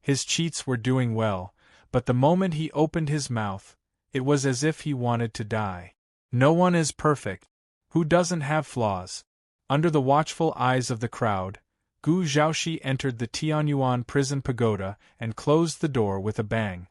His cheats were doing well, but the moment he opened his mouth, it was as if he wanted to die. No one is perfect. Who doesn't have flaws? Under the watchful eyes of the crowd, Gu Zhaoxi entered the Tianyuan prison pagoda and closed the door with a bang.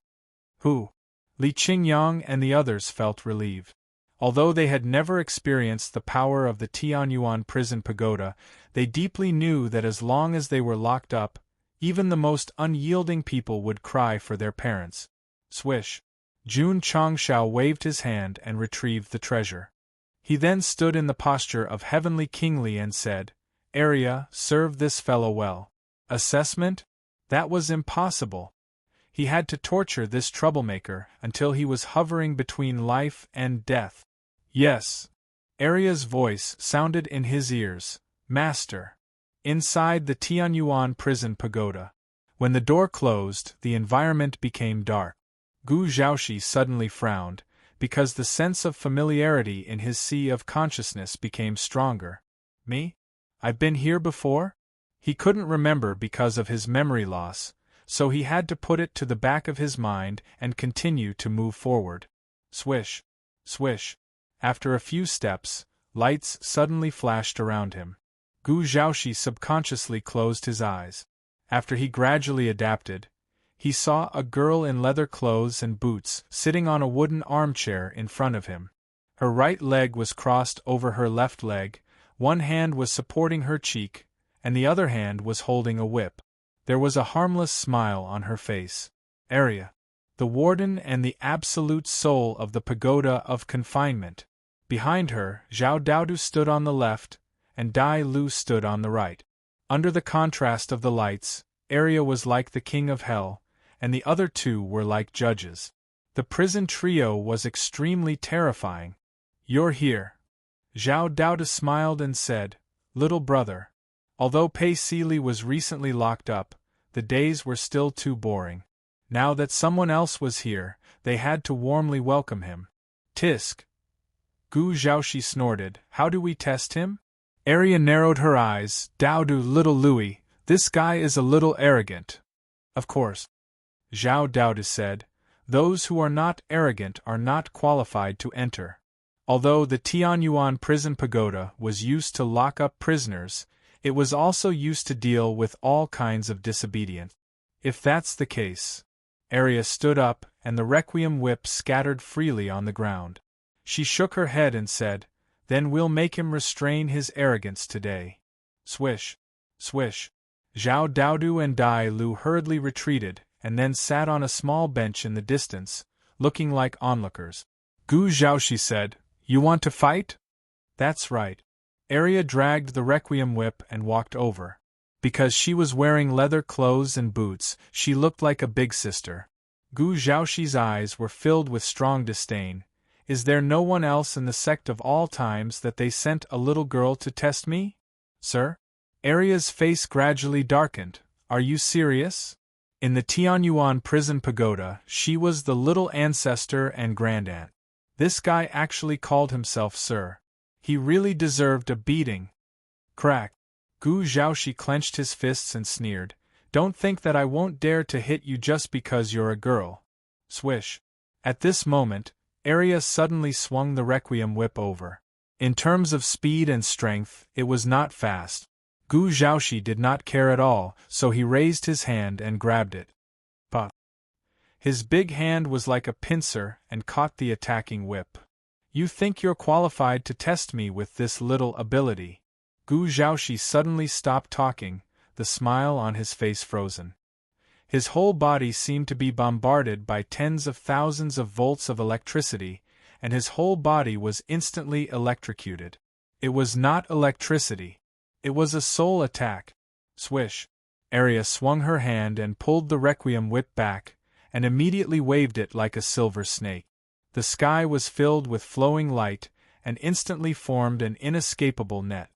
Who? Li Qingyang and the others felt relieved. Although they had never experienced the power of the Tianyuan prison pagoda, they deeply knew that as long as they were locked up, even the most unyielding people would cry for their parents. Swish. Jun Changshao waved his hand and retrieved the treasure. He then stood in the posture of heavenly kingly and said, "Arya, serve this fellow well." Assessment? That was impossible. He had to torture this troublemaker until he was hovering between life and death. "Yes." Arya's voice sounded in his ears, "Master." Inside the Tianyuan prison pagoda. When the door closed, the environment became dark. Gu Zhaoxi suddenly frowned, because the sense of familiarity in his sea of consciousness became stronger. "Me? I've been here before?" He couldn't remember because of his memory loss, so he had to put it to the back of his mind and continue to move forward. Swish, swish. After a few steps, lights suddenly flashed around him. Gu Zhaoxi subconsciously closed his eyes. After he gradually adapted, he saw a girl in leather clothes and boots sitting on a wooden armchair in front of him. Her right leg was crossed over her left leg, one hand was supporting her cheek, and the other hand was holding a whip. There was a harmless smile on her face. Arya, the warden and the absolute soul of the pagoda of confinement. Behind her, Zhao Daodu stood on the left, and Dai Lu stood on the right. Under the contrast of the lights, Arya was like the king of hell, and the other two were like judges. The prison trio was extremely terrifying. "You're here." Zhao Daodu smiled and said, "Little brother." Although Pei Sili was recently locked up, the days were still too boring. Now that someone else was here, they had to warmly welcome him. "Tisk." Gu Zhaoxi snorted, "How do we test him?" Arya narrowed her eyes. "Daodu, little Louis, this guy is a little arrogant." "Of course," Zhao Daodu said, "those who are not arrogant are not qualified to enter." Although the Tianyuan prison pagoda was used to lock up prisoners, it was also used to deal with all kinds of disobedience. "If that's the case." Arya stood up, and the requiem whip scattered freely on the ground. She shook her head and said, "Then we'll make him restrain his arrogance today." Swish, swish. Zhao Daodu and Dai Lu hurriedly retreated, and then sat on a small bench in the distance, looking like onlookers. Gu Zhaoxi said, "You want to fight?" "That's right." Arya dragged the requiem whip and walked over. Because she was wearing leather clothes and boots, she looked like a big sister. Gu Zhaoxi's eyes were filled with strong disdain. "Is there no one else in the sect of all times that they sent a little girl to test me?" "Sir?" Arya's face gradually darkened. "Are you serious?" In the Tianyuan prison pagoda, she was the little ancestor and grandaunt. This guy actually called himself Sir. He really deserved a beating. Crack. Gu Zhaoxi clenched his fists and sneered, "Don't think that I won't dare to hit you just because you're a girl." Swish. At this moment, Arya suddenly swung the requiem whip over. In terms of speed and strength, it was not fast. Gu Zhaoxi did not care at all, so he raised his hand and grabbed it. Puff. His big hand was like a pincer and caught the attacking whip. "You think you're qualified to test me with this little ability?" Gu Zhaoxi suddenly stopped talking, the smile on his face frozen. His whole body seemed to be bombarded by tens of thousands of volts of electricity, and his whole body was instantly electrocuted. It was not electricity. It was a soul attack. Swish. Arya swung her hand and pulled the requiem whip back, and immediately waved it like a silver snake. The sky was filled with flowing light, and instantly formed an inescapable net.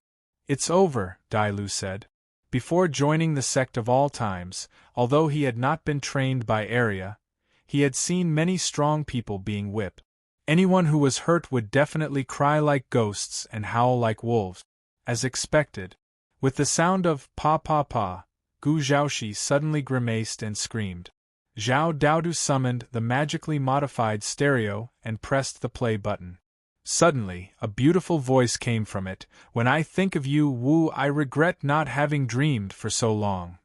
"It's over," Dai Lu said. Before joining the sect of all times, although he had not been trained by Arya, he had seen many strong people being whipped. Anyone who was hurt would definitely cry like ghosts and howl like wolves. As expected, with the sound of "pa pa pa," Gu Zhaoxi suddenly grimaced and screamed. Zhao Daodu summoned the magically modified stereo and pressed the play button. Suddenly, a beautiful voice came from it. "When I think of you, Wu, I regret not having dreamed for so long."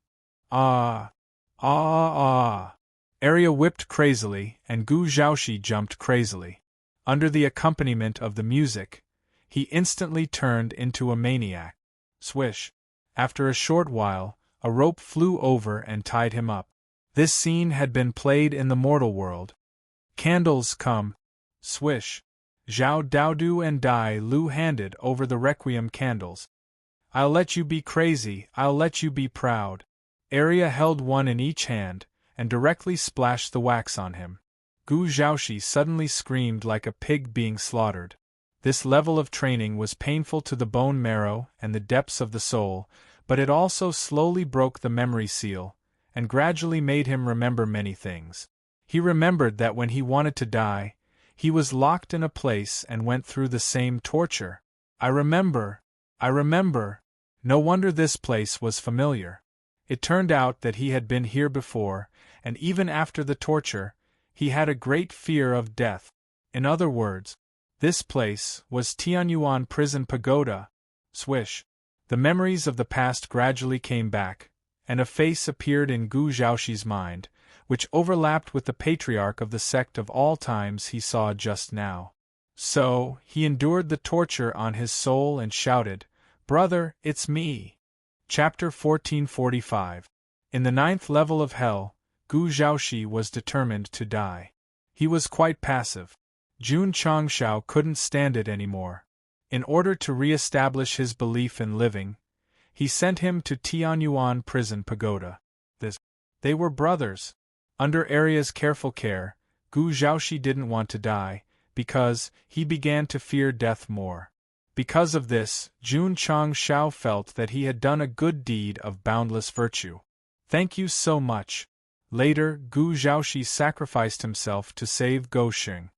Ah! Ah! Ah! Arya whipped crazily, and Gu Zhaoxi jumped crazily. Under the accompaniment of the music, he instantly turned into a maniac. Swish! After a short while, a rope flew over and tied him up. This scene had been played in the mortal world. "Candles, come!" Swish! Zhao Daodu and Dai Lu handed over the requiem candles. "I'll let you be crazy, I'll let you be proud." Arya held one in each hand, and directly splashed the wax on him. Gu Zhaoxi suddenly screamed like a pig being slaughtered. This level of training was painful to the bone marrow and the depths of the soul, but it also slowly broke the memory seal, and gradually made him remember many things. He remembered that when he wanted to die, he was locked in a place and went through the same torture. I remember. No wonder this place was familiar. It turned out that he had been here before, and even after the torture, he had a great fear of death. In other words, this place was Tianyuan Prison Pagoda. Swish. The memories of the past gradually came back, and a face appeared in Gu Zhaoxi's mind, which overlapped with the patriarch of the sect of all times he saw just now. So, he endured the torture on his soul and shouted, "Brother, it's me!" Chapter 1445. In the 9th level of hell, Gu Zhaoxi was determined to die. He was quite passive. Jun Changshao couldn't stand it anymore. In order to re-establish his belief in living, he sent him to Tianyuan Prison Pagoda. They were brothers. Under Arya's careful care, Gu Zhaoxi didn't want to die, because he began to fear death more. Because of this, Jun Changshao felt that he had done a good deed of boundless virtue. "Thank you so much." Later, Gu Zhaoxi sacrificed himself to save Go Xing.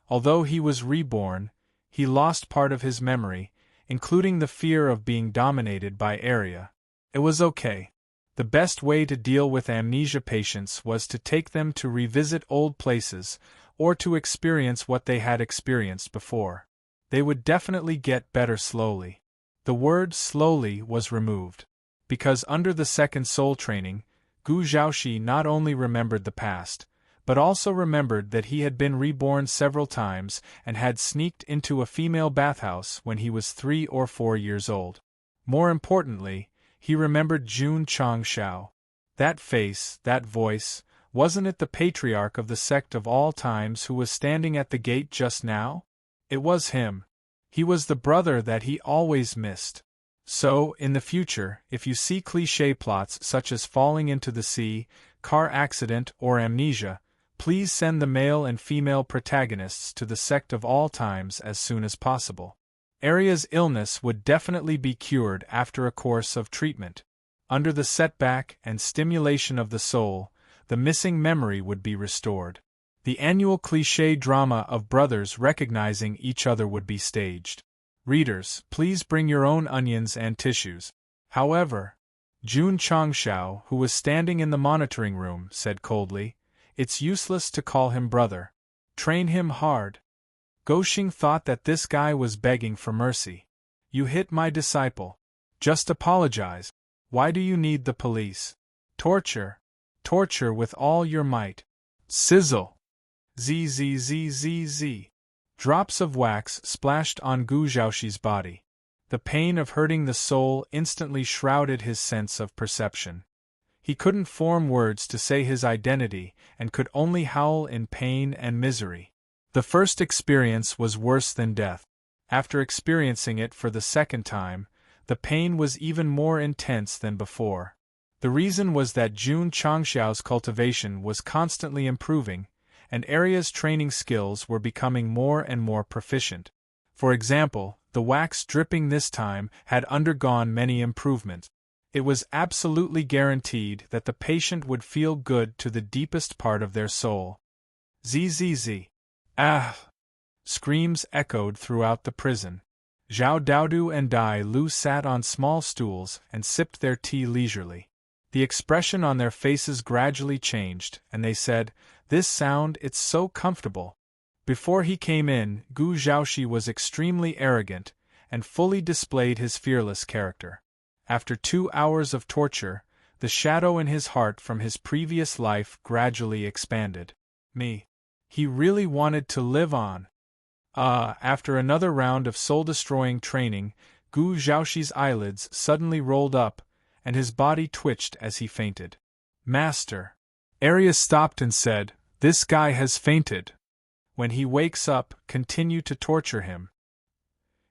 Although he was reborn, he lost part of his memory, including the fear of being dominated by Arya. It was okay. The best way to deal with amnesia patients was to take them to revisit old places, or to experience what they had experienced before. They would definitely get better slowly. The word "slowly" was removed. Because under the second soul training, Gu Zhaoxi not only remembered the past, but also remembered that he had been reborn several times and had sneaked into a female bathhouse when he was 3 or 4 years old. More importantly, he remembered Jun Changshao. That face, that voice, wasn't it the patriarch of the sect of all times who was standing at the gate just now? It was him. He was the brother that he always missed. So, in the future, if you see cliché plots such as falling into the sea, car accident, or amnesia, please send the male and female protagonists to the sect of all times as soon as possible. Arya's illness would definitely be cured after a course of treatment. Under the setback and stimulation of the soul, the missing memory would be restored. The annual cliché drama of brothers recognizing each other would be staged. Readers, please bring your own onions and tissues. However, Jun Changshao, who was standing in the monitoring room, said coldly, "It's useless to call him brother. Train him hard." Go Xing thought that this guy was begging for mercy. "You hit my disciple. Just apologize. Why do you need the police? Torture. Torture with all your might." Sizzle. Zzz. Drops of wax splashed on Gu Zhaoxi's body. The pain of hurting the soul instantly shrouded his sense of perception. He couldn't form words to say his identity and could only howl in pain and misery. The first experience was worse than death. After experiencing it for the second time, the pain was even more intense than before. The reason was that Jun Changshao's cultivation was constantly improving, and Arya's training skills were becoming more and more proficient. For example, the wax dripping this time had undergone many improvements. It was absolutely guaranteed that the patient would feel good to the deepest part of their soul. Zzz. Ah! Screams echoed throughout the prison. Zhao Daodu and Dai Lu sat on small stools and sipped their tea leisurely. The expression on their faces gradually changed, and they said, "This sound, it's so comfortable." Before he came in, Gu Zhaoxi was extremely arrogant, and fully displayed his fearless character. After 2 hours of torture, the shadow in his heart from his previous life gradually expanded. He really wanted to live on. After another round of soul-destroying training, Gu Zhaoxi's eyelids suddenly rolled up, and his body twitched as he fainted. "Master!" Arya stopped and said, "This guy has fainted. When he wakes up, continue to torture him."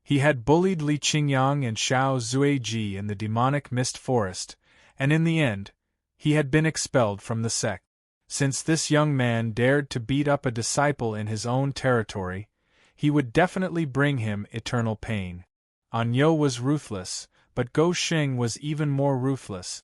He had bullied Li Qingyang and Xiao Zuiji in the demonic mist forest, and in the end, he had been expelled from the sect. Since this young man dared to beat up a disciple in his own territory, he would definitely bring him eternal pain. Anyo was ruthless, but Go Xing was even more ruthless.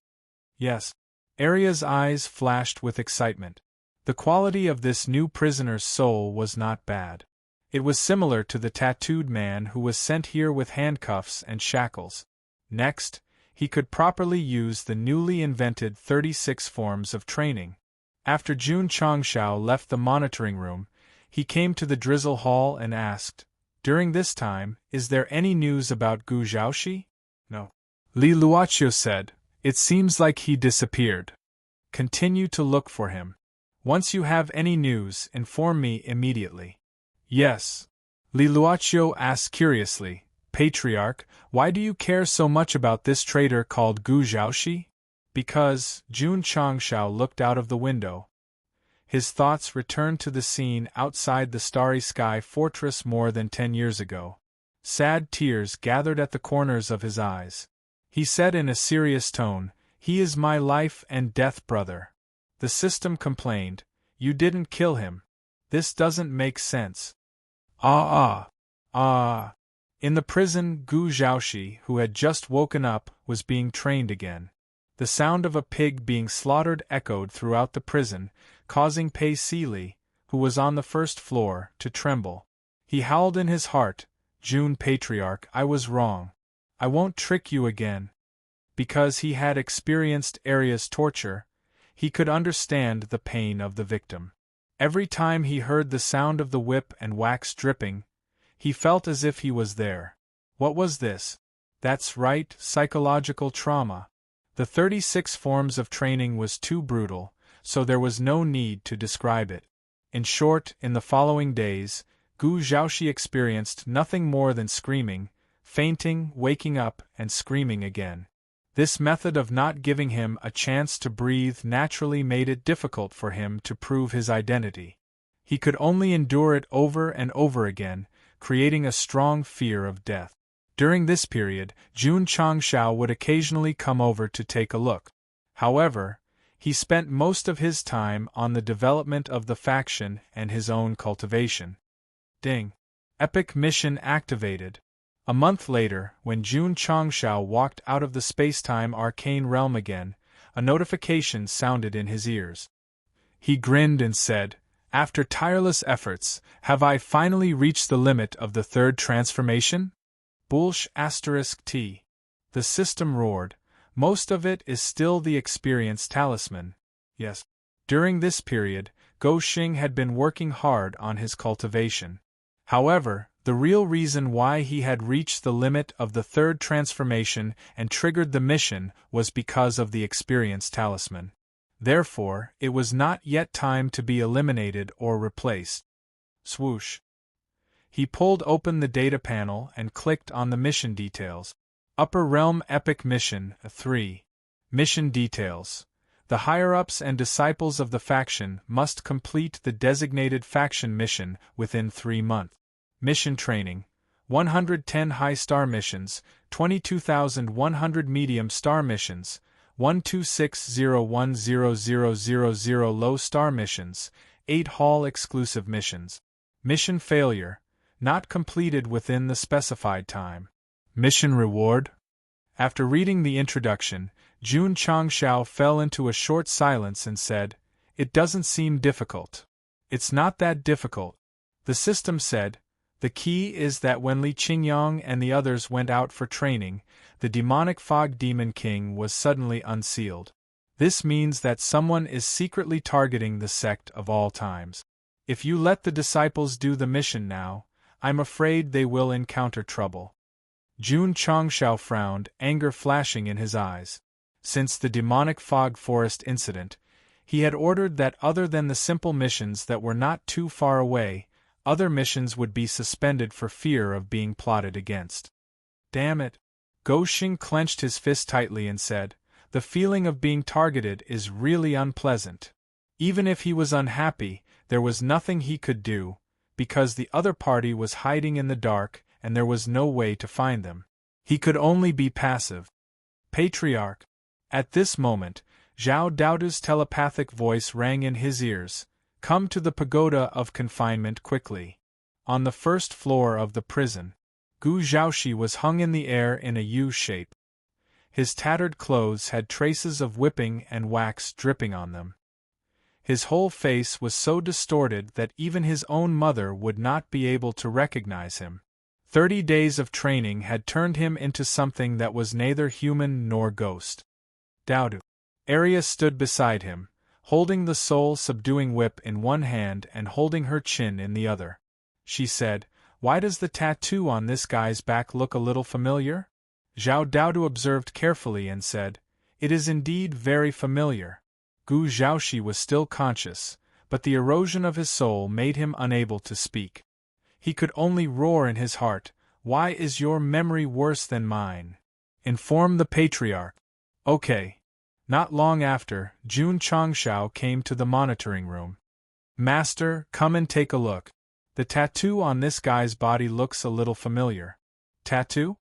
Yes. Arya's eyes flashed with excitement. The quality of this new prisoner's soul was not bad. It was similar to the tattooed man who was sent here with handcuffs and shackles. Next, he could properly use the newly invented 36 forms of training. After Jun Changshao left the monitoring room, he came to the drizzle hall and asked, "During this time, is there any news about Gu Zhaoxi?" "No." Li Luoqiu said, "It seems like he disappeared. Continue to look for him. Once you have any news, inform me immediately." "Yes." Li Luoqiu asked curiously, "Patriarch, why do you care so much about this traitor called Gu Zhaoxi?" "Because," Jun Changshao looked out of the window. His thoughts returned to the scene outside the Starry Sky Fortress more than 10 years ago. Sad tears gathered at the corners of his eyes. He said in a serious tone, "He is my life and death brother." The system complained, "You didn't kill him. This doesn't make sense." Ah. In the prison, Gu Zhaoxi, who had just woken up, was being trained again. The sound of a pig being slaughtered echoed throughout the prison, causing Pei Sili, who was on the first floor, to tremble. He howled in his heart, "Jun Patriarch, I was wrong. I won't trick you again." Because he had experienced Arya's torture, he could understand the pain of the victim. Every time he heard the sound of the whip and wax dripping, he felt as if he was there. What was this? That's right, psychological trauma. The 36 forms of training was too brutal, so there was no need to describe it. In short, in the following days, Gu Zhaoxi experienced nothing more than screaming, fainting, waking up, and screaming again. This method of not giving him a chance to breathe naturally made it difficult for him to prove his identity. He could only endure it over and over again, creating a strong fear of death. During this period, Jun Changshao would occasionally come over to take a look. However, he spent most of his time on the development of the faction and his own cultivation. Ding! Epic mission activated. A month later, when Jun Changshao walked out of the spacetime arcane realm again, a notification sounded in his ears. He grinned and said, "After tireless efforts, have I finally reached the limit of the third transformation?" *T. The system roared. "Most of it is still the experience talisman." Yes. During this period, Go Xing had been working hard on his cultivation. However, the real reason why he had reached the limit of the third transformation and triggered the mission was because of the experience talisman. Therefore, it was not yet time to be eliminated or replaced. Swoosh. He pulled open the data panel and clicked on the mission details. Upper Realm Epic Mission 3. Mission Details. The higher-ups and disciples of the faction must complete the designated faction mission within 3 months. Mission Training. 110 high-star missions, 22,100 medium-star missions, 126,010,000 low-star missions, 8 hall-exclusive missions. Mission Failure. Not completed within the specified time. Mission Reward. After reading the introduction, Jun Changshao fell into a short silence and said, "It doesn't seem difficult." "It's not that difficult," the system said. "The key is that when Li Qingyang and the others went out for training, the demonic fog demon king was suddenly unsealed. This means that someone is secretly targeting the sect of all times. If you let the disciples do the mission now, I'm afraid they will encounter trouble." Jun Changshao frowned, anger flashing in his eyes. Since the demonic fog forest incident, he had ordered that other than the simple missions that were not too far away, other missions would be suspended for fear of being plotted against. Damn it! Go Xing clenched his fist tightly and said, "The feeling of being targeted is really unpleasant." Even if he was unhappy, there was nothing he could do, because the other party was hiding in the dark and there was no way to find them. He could only be passive. "Patriarch." At this moment, Zhao Daodu's telepathic voice rang in his ears, "Come to the pagoda of confinement quickly." On the first floor of the prison, Gu Zhaoxi was hung in the air in a U shape. His tattered clothes had traces of whipping and wax dripping on them. His whole face was so distorted that even his own mother would not be able to recognize him. 30 days of training had turned him into something that was neither human nor ghost. Daudu. Arya stood beside him, holding the soul-subduing whip in one hand and holding her chin in the other. She said, "Why does the tattoo on this guy's back look a little familiar?" Zhao Daudu observed carefully and said, "It is indeed very familiar." Gu Zhaoxi was still conscious, but the erosion of his soul made him unable to speak. He could only roar in his heart, "Why is your memory worse than mine? Inform the patriarch." Okay. Not long after, Jun Changshao came to the monitoring room. "Master, come and take a look. The tattoo on this guy's body looks a little familiar." "Tattoo?"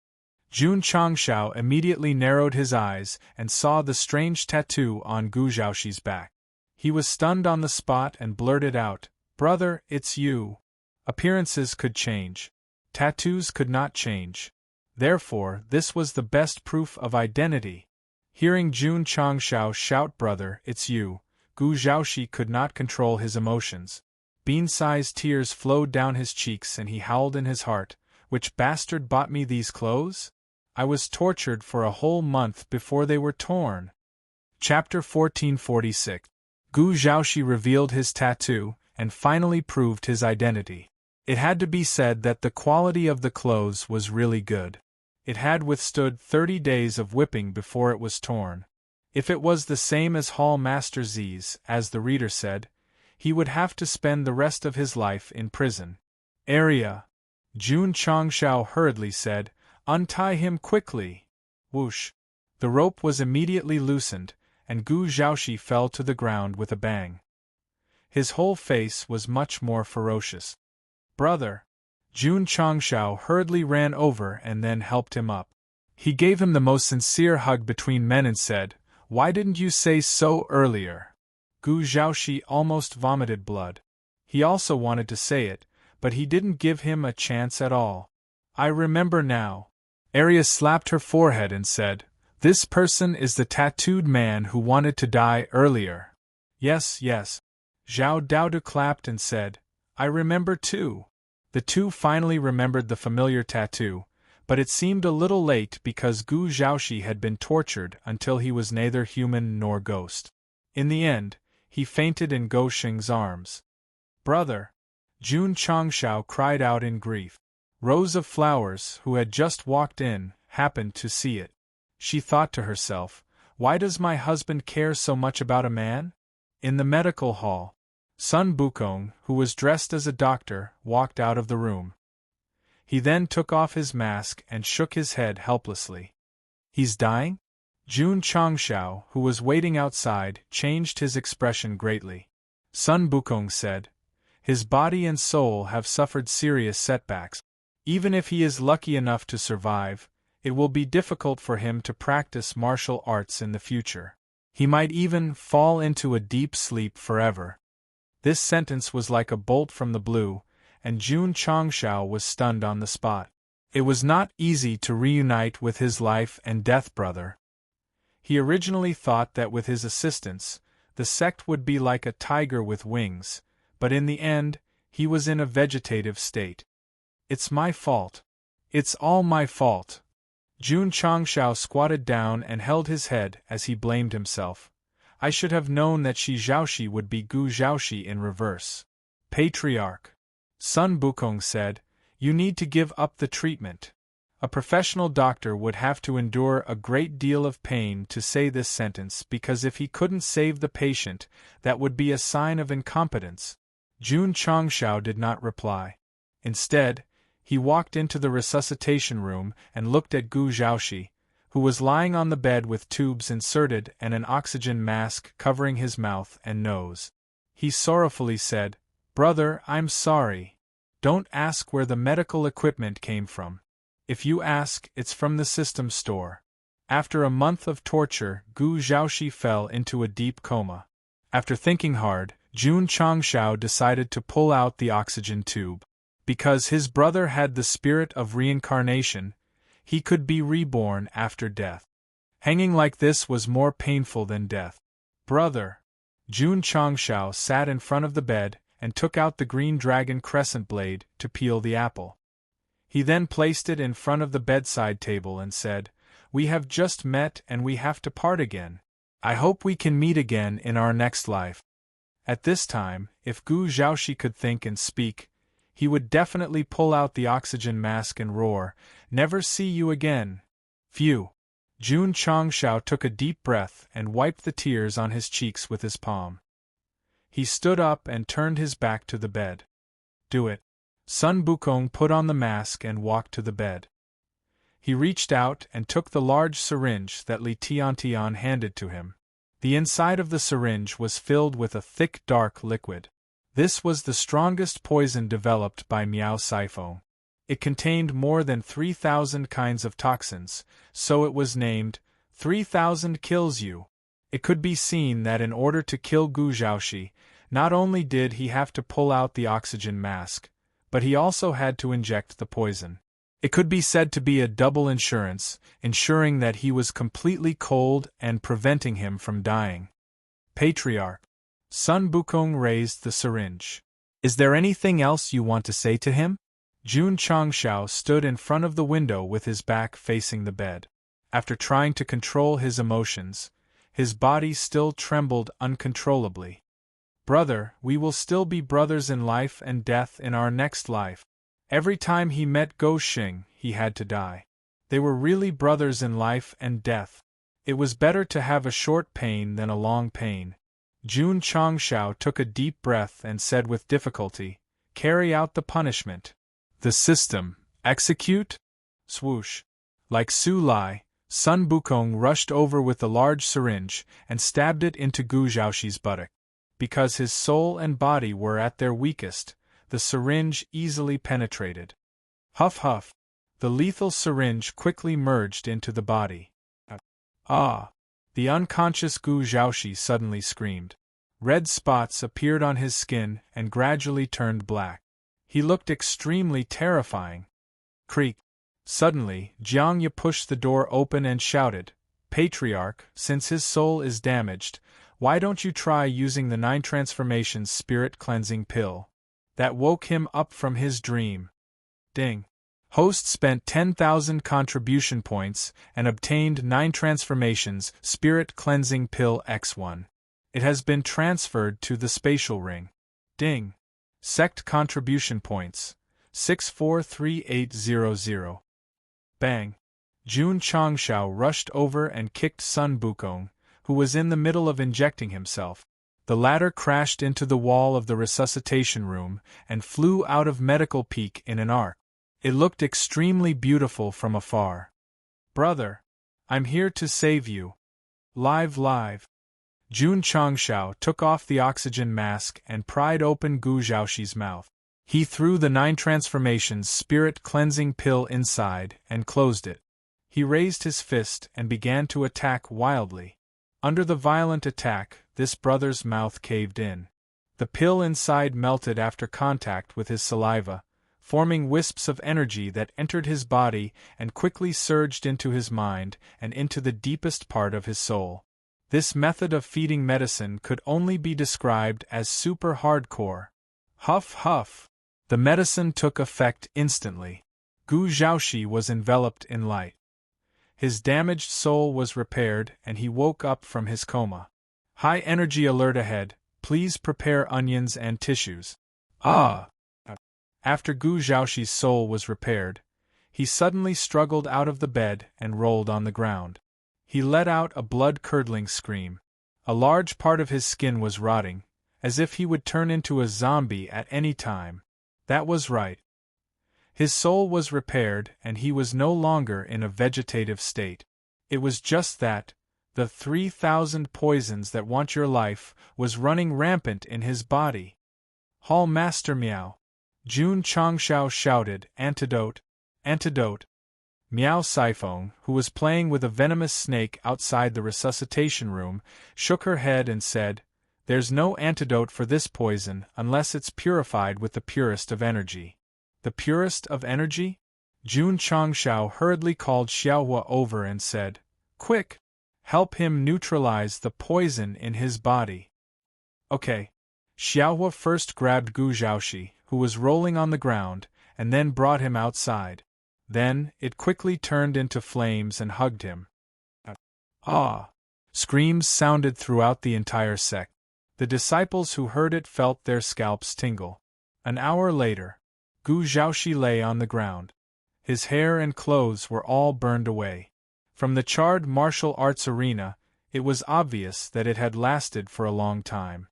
Jun Changshao immediately narrowed his eyes and saw the strange tattoo on Gu Zhaoxi's back. He was stunned on the spot and blurted out, "Brother, it's you." Appearances could change. Tattoos could not change. Therefore, this was the best proof of identity. Hearing Jun Changshao shout, "Brother, it's you," Gu Zhaoxi could not control his emotions. Bean-sized tears flowed down his cheeks and he howled in his heart, "Which bastard bought me these clothes? I was tortured for a whole month before they were torn." Chapter 1446. Gu Zhaoxi revealed his tattoo, and finally proved his identity. It had to be said that the quality of the clothes was really good. It had withstood 30 days of whipping before it was torn. If it was the same as Hall Master Z's, as the reader said, he would have to spend the rest of his life in prison. "Arya," Jun Changshao hurriedly said, "untie him quickly." Whoosh! The rope was immediately loosened, and Gu Zhaoxi fell to the ground with a bang. His whole face was much more ferocious. "Brother!" Jun Changshao hurriedly ran over and then helped him up. He gave him the most sincere hug between men and said, "Why didn't you say so earlier?" Gu Zhaoxi almost vomited blood. He also wanted to say it, but he didn't give him a chance at all. "I remember now." Arya slapped her forehead and said, "This person is the tattooed man who wanted to die earlier." "Yes, yes." Zhao Daudu clapped and said, "I remember too." The two finally remembered the familiar tattoo, but it seemed a little late because Gu Zhaoxi had been tortured until he was neither human nor ghost. In the end, he fainted in Go Shing's arms. "Brother!" Jun Changshao cried out in grief. Rose of Flowers, who had just walked in, happened to see it. She thought to herself, "Why does my husband care so much about a man?" In the medical hall, Sun Bukong, who was dressed as a doctor, walked out of the room. He then took off his mask and shook his head helplessly. "He's dying?" Jun Changshao, who was waiting outside, changed his expression greatly. Sun Bukong said, "His body and soul have suffered serious setbacks. Even if he is lucky enough to survive, it will be difficult for him to practice martial arts in the future. He might even fall into a deep sleep forever." This sentence was like a bolt from the blue, and Jun Changshao was stunned on the spot. It was not easy to reunite with his life and death brother. He originally thought that with his assistance, the sect would be like a tiger with wings, but in the end, he was in a vegetative state. "It's my fault. It's all my fault." Jun Changshao squatted down and held his head as he blamed himself. "I should have known that Shi Zhaoxi would be Gu Zhaoxi in reverse." "Patriarch," Sun Bukong said, "you need to give up the treatment." A professional doctor would have to endure a great deal of pain to say this sentence because if he couldn't save the patient, that would be a sign of incompetence. Jun Changshao did not reply. Instead, he walked into the resuscitation room and looked at Gu Zhaoxi, who was lying on the bed with tubes inserted and an oxygen mask covering his mouth and nose. He sorrowfully said, "Brother, I'm sorry. Don't ask where the medical equipment came from. If you ask, it's from the system store." After a month of torture, Gu Zhaoxi fell into a deep coma. After thinking hard, Jun Changshao decided to pull out the oxygen tube. Because his brother had the spirit of reincarnation, he could be reborn after death. Hanging like this was more painful than death. "Brother!" Jun Changshao sat in front of the bed and took out the green dragon crescent blade to peel the apple. He then placed it in front of the bedside table and said, "We have just met and we have to part again. I hope we can meet again in our next life." At this time, if Gu Zhaoxi could think and speak, he would definitely pull out the oxygen mask and roar, "Never see you again!" Phew! Jun Changshao took a deep breath and wiped the tears on his cheeks with his palm. He stood up and turned his back to the bed. "Do it." Sun Bukong put on the mask and walked to the bed. He reached out and took the large syringe that Li Tiantian handed to him. The inside of the syringe was filled with a thick dark liquid. This was the strongest poison developed by Miao Saifeng. It contained more than 3,000 kinds of toxins, so it was named 3,000 Kills You. It could be seen that in order to kill Gu Zhaoxi, not only did he have to pull out the oxygen mask, but he also had to inject the poison. It could be said to be a double insurance, ensuring that he was completely cold and preventing him from dying. Patriarch. Sun Bukong raised the syringe. "Is there anything else you want to say to him?" Jun Changshao stood in front of the window with his back facing the bed. After trying to control his emotions, his body still trembled uncontrollably. "Brother, we will still be brothers in life and death in our next life. Every time he met Go Xing, he had to die. They were really brothers in life and death. It was better to have a short pain than a long pain." Jun Changshao took a deep breath and said with difficulty, "Carry out the punishment." "The system. Execute?" Swoosh. Like Su Lai, Sun Bukong rushed over with the large syringe and stabbed it into Gu Zhaoxi's buttock. Because his soul and body were at their weakest, the syringe easily penetrated. Huff huff. The lethal syringe quickly merged into the body. "Ah!" The unconscious Gu Zhaoxi suddenly screamed. Red spots appeared on his skin and gradually turned black. He looked extremely terrifying. Creak. Suddenly, Jiang Ye pushed the door open and shouted, "Patriarch, since his soul is damaged, why don't you try using the 9 transformations spirit cleansing pill?" That woke him up from his dream. Ding. Host spent 10,000 contribution points and obtained 9 transformations spirit cleansing pill X1. It has been transferred to the spatial ring. Ding. Sect contribution points 643800. Bang. Jun Changshao rushed over and kicked Sun Bukong, who was in the middle of injecting himself. The latter crashed into the wall of the resuscitation room and flew out of medical peak in an arc. It looked extremely beautiful from afar. "Brother, I'm here to save you. Live. Jun Changshao took off the oxygen mask and pried open Gu Zhaoxi's mouth. He threw the 9 transformations spirit cleansing pill inside and closed it. He raised his fist and began to attack wildly. Under the violent attack, this brother's mouth caved in. The pill inside melted after contact with his saliva, forming wisps of energy that entered his body and quickly surged into his mind and into the deepest part of his soul. This method of feeding medicine could only be described as super hardcore. Huff huff. The medicine took effect instantly. Gu Zhaoxi was enveloped in light. His damaged soul was repaired and he woke up from his coma. "High energy alert ahead, please prepare onions and tissues." Ah! After Gu Zhaoxi's soul was repaired, he suddenly struggled out of the bed and rolled on the ground. He let out a blood-curdling scream. A large part of his skin was rotting, as if he would turn into a zombie at any time. That was right. His soul was repaired and he was no longer in a vegetative state. It was just that the 3,000 poisons that want your life was running rampant in his body. "Hall Master Miao!" Jun Changshao shouted, "Antidote! Antidote!" Miao Saifeng, who was playing with a venomous snake outside the resuscitation room, shook her head and said, "There's no antidote for this poison unless it's purified with the purest of energy." "The purest of energy?" Jun Changshao hurriedly called Xiaohua over and said, "Quick! Help him neutralize the poison in his body." "Okay." Xiaohua first grabbed Gu Zhaoxi, who was rolling on the ground, and then brought him outside. Then, it quickly turned into flames and hugged him. Ah! Screams sounded throughout the entire sect. The disciples who heard it felt their scalps tingle. An hour later, Gu Zhaoxi lay on the ground. His hair and clothes were all burned away. From the charred martial arts arena, it was obvious that it had lasted for a long time.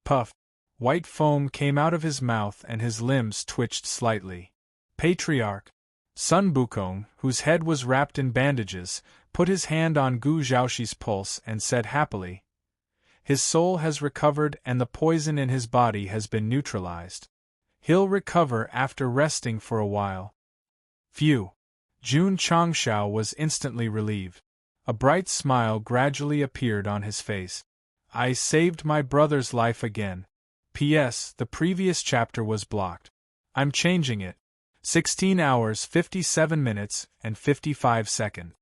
Puff! White foam came out of his mouth and his limbs twitched slightly. Patriarch Sun Bukong, whose head was wrapped in bandages, put his hand on Gu Zhaoxi's pulse and said happily, "His soul has recovered and the poison in his body has been neutralized. He'll recover after resting for a while." Phew! Jun Changshao was instantly relieved. A bright smile gradually appeared on his face. "I saved my brother's life again. P.S. The previous chapter was blocked. I'm changing it. 16 hours 57 minutes and 55 seconds.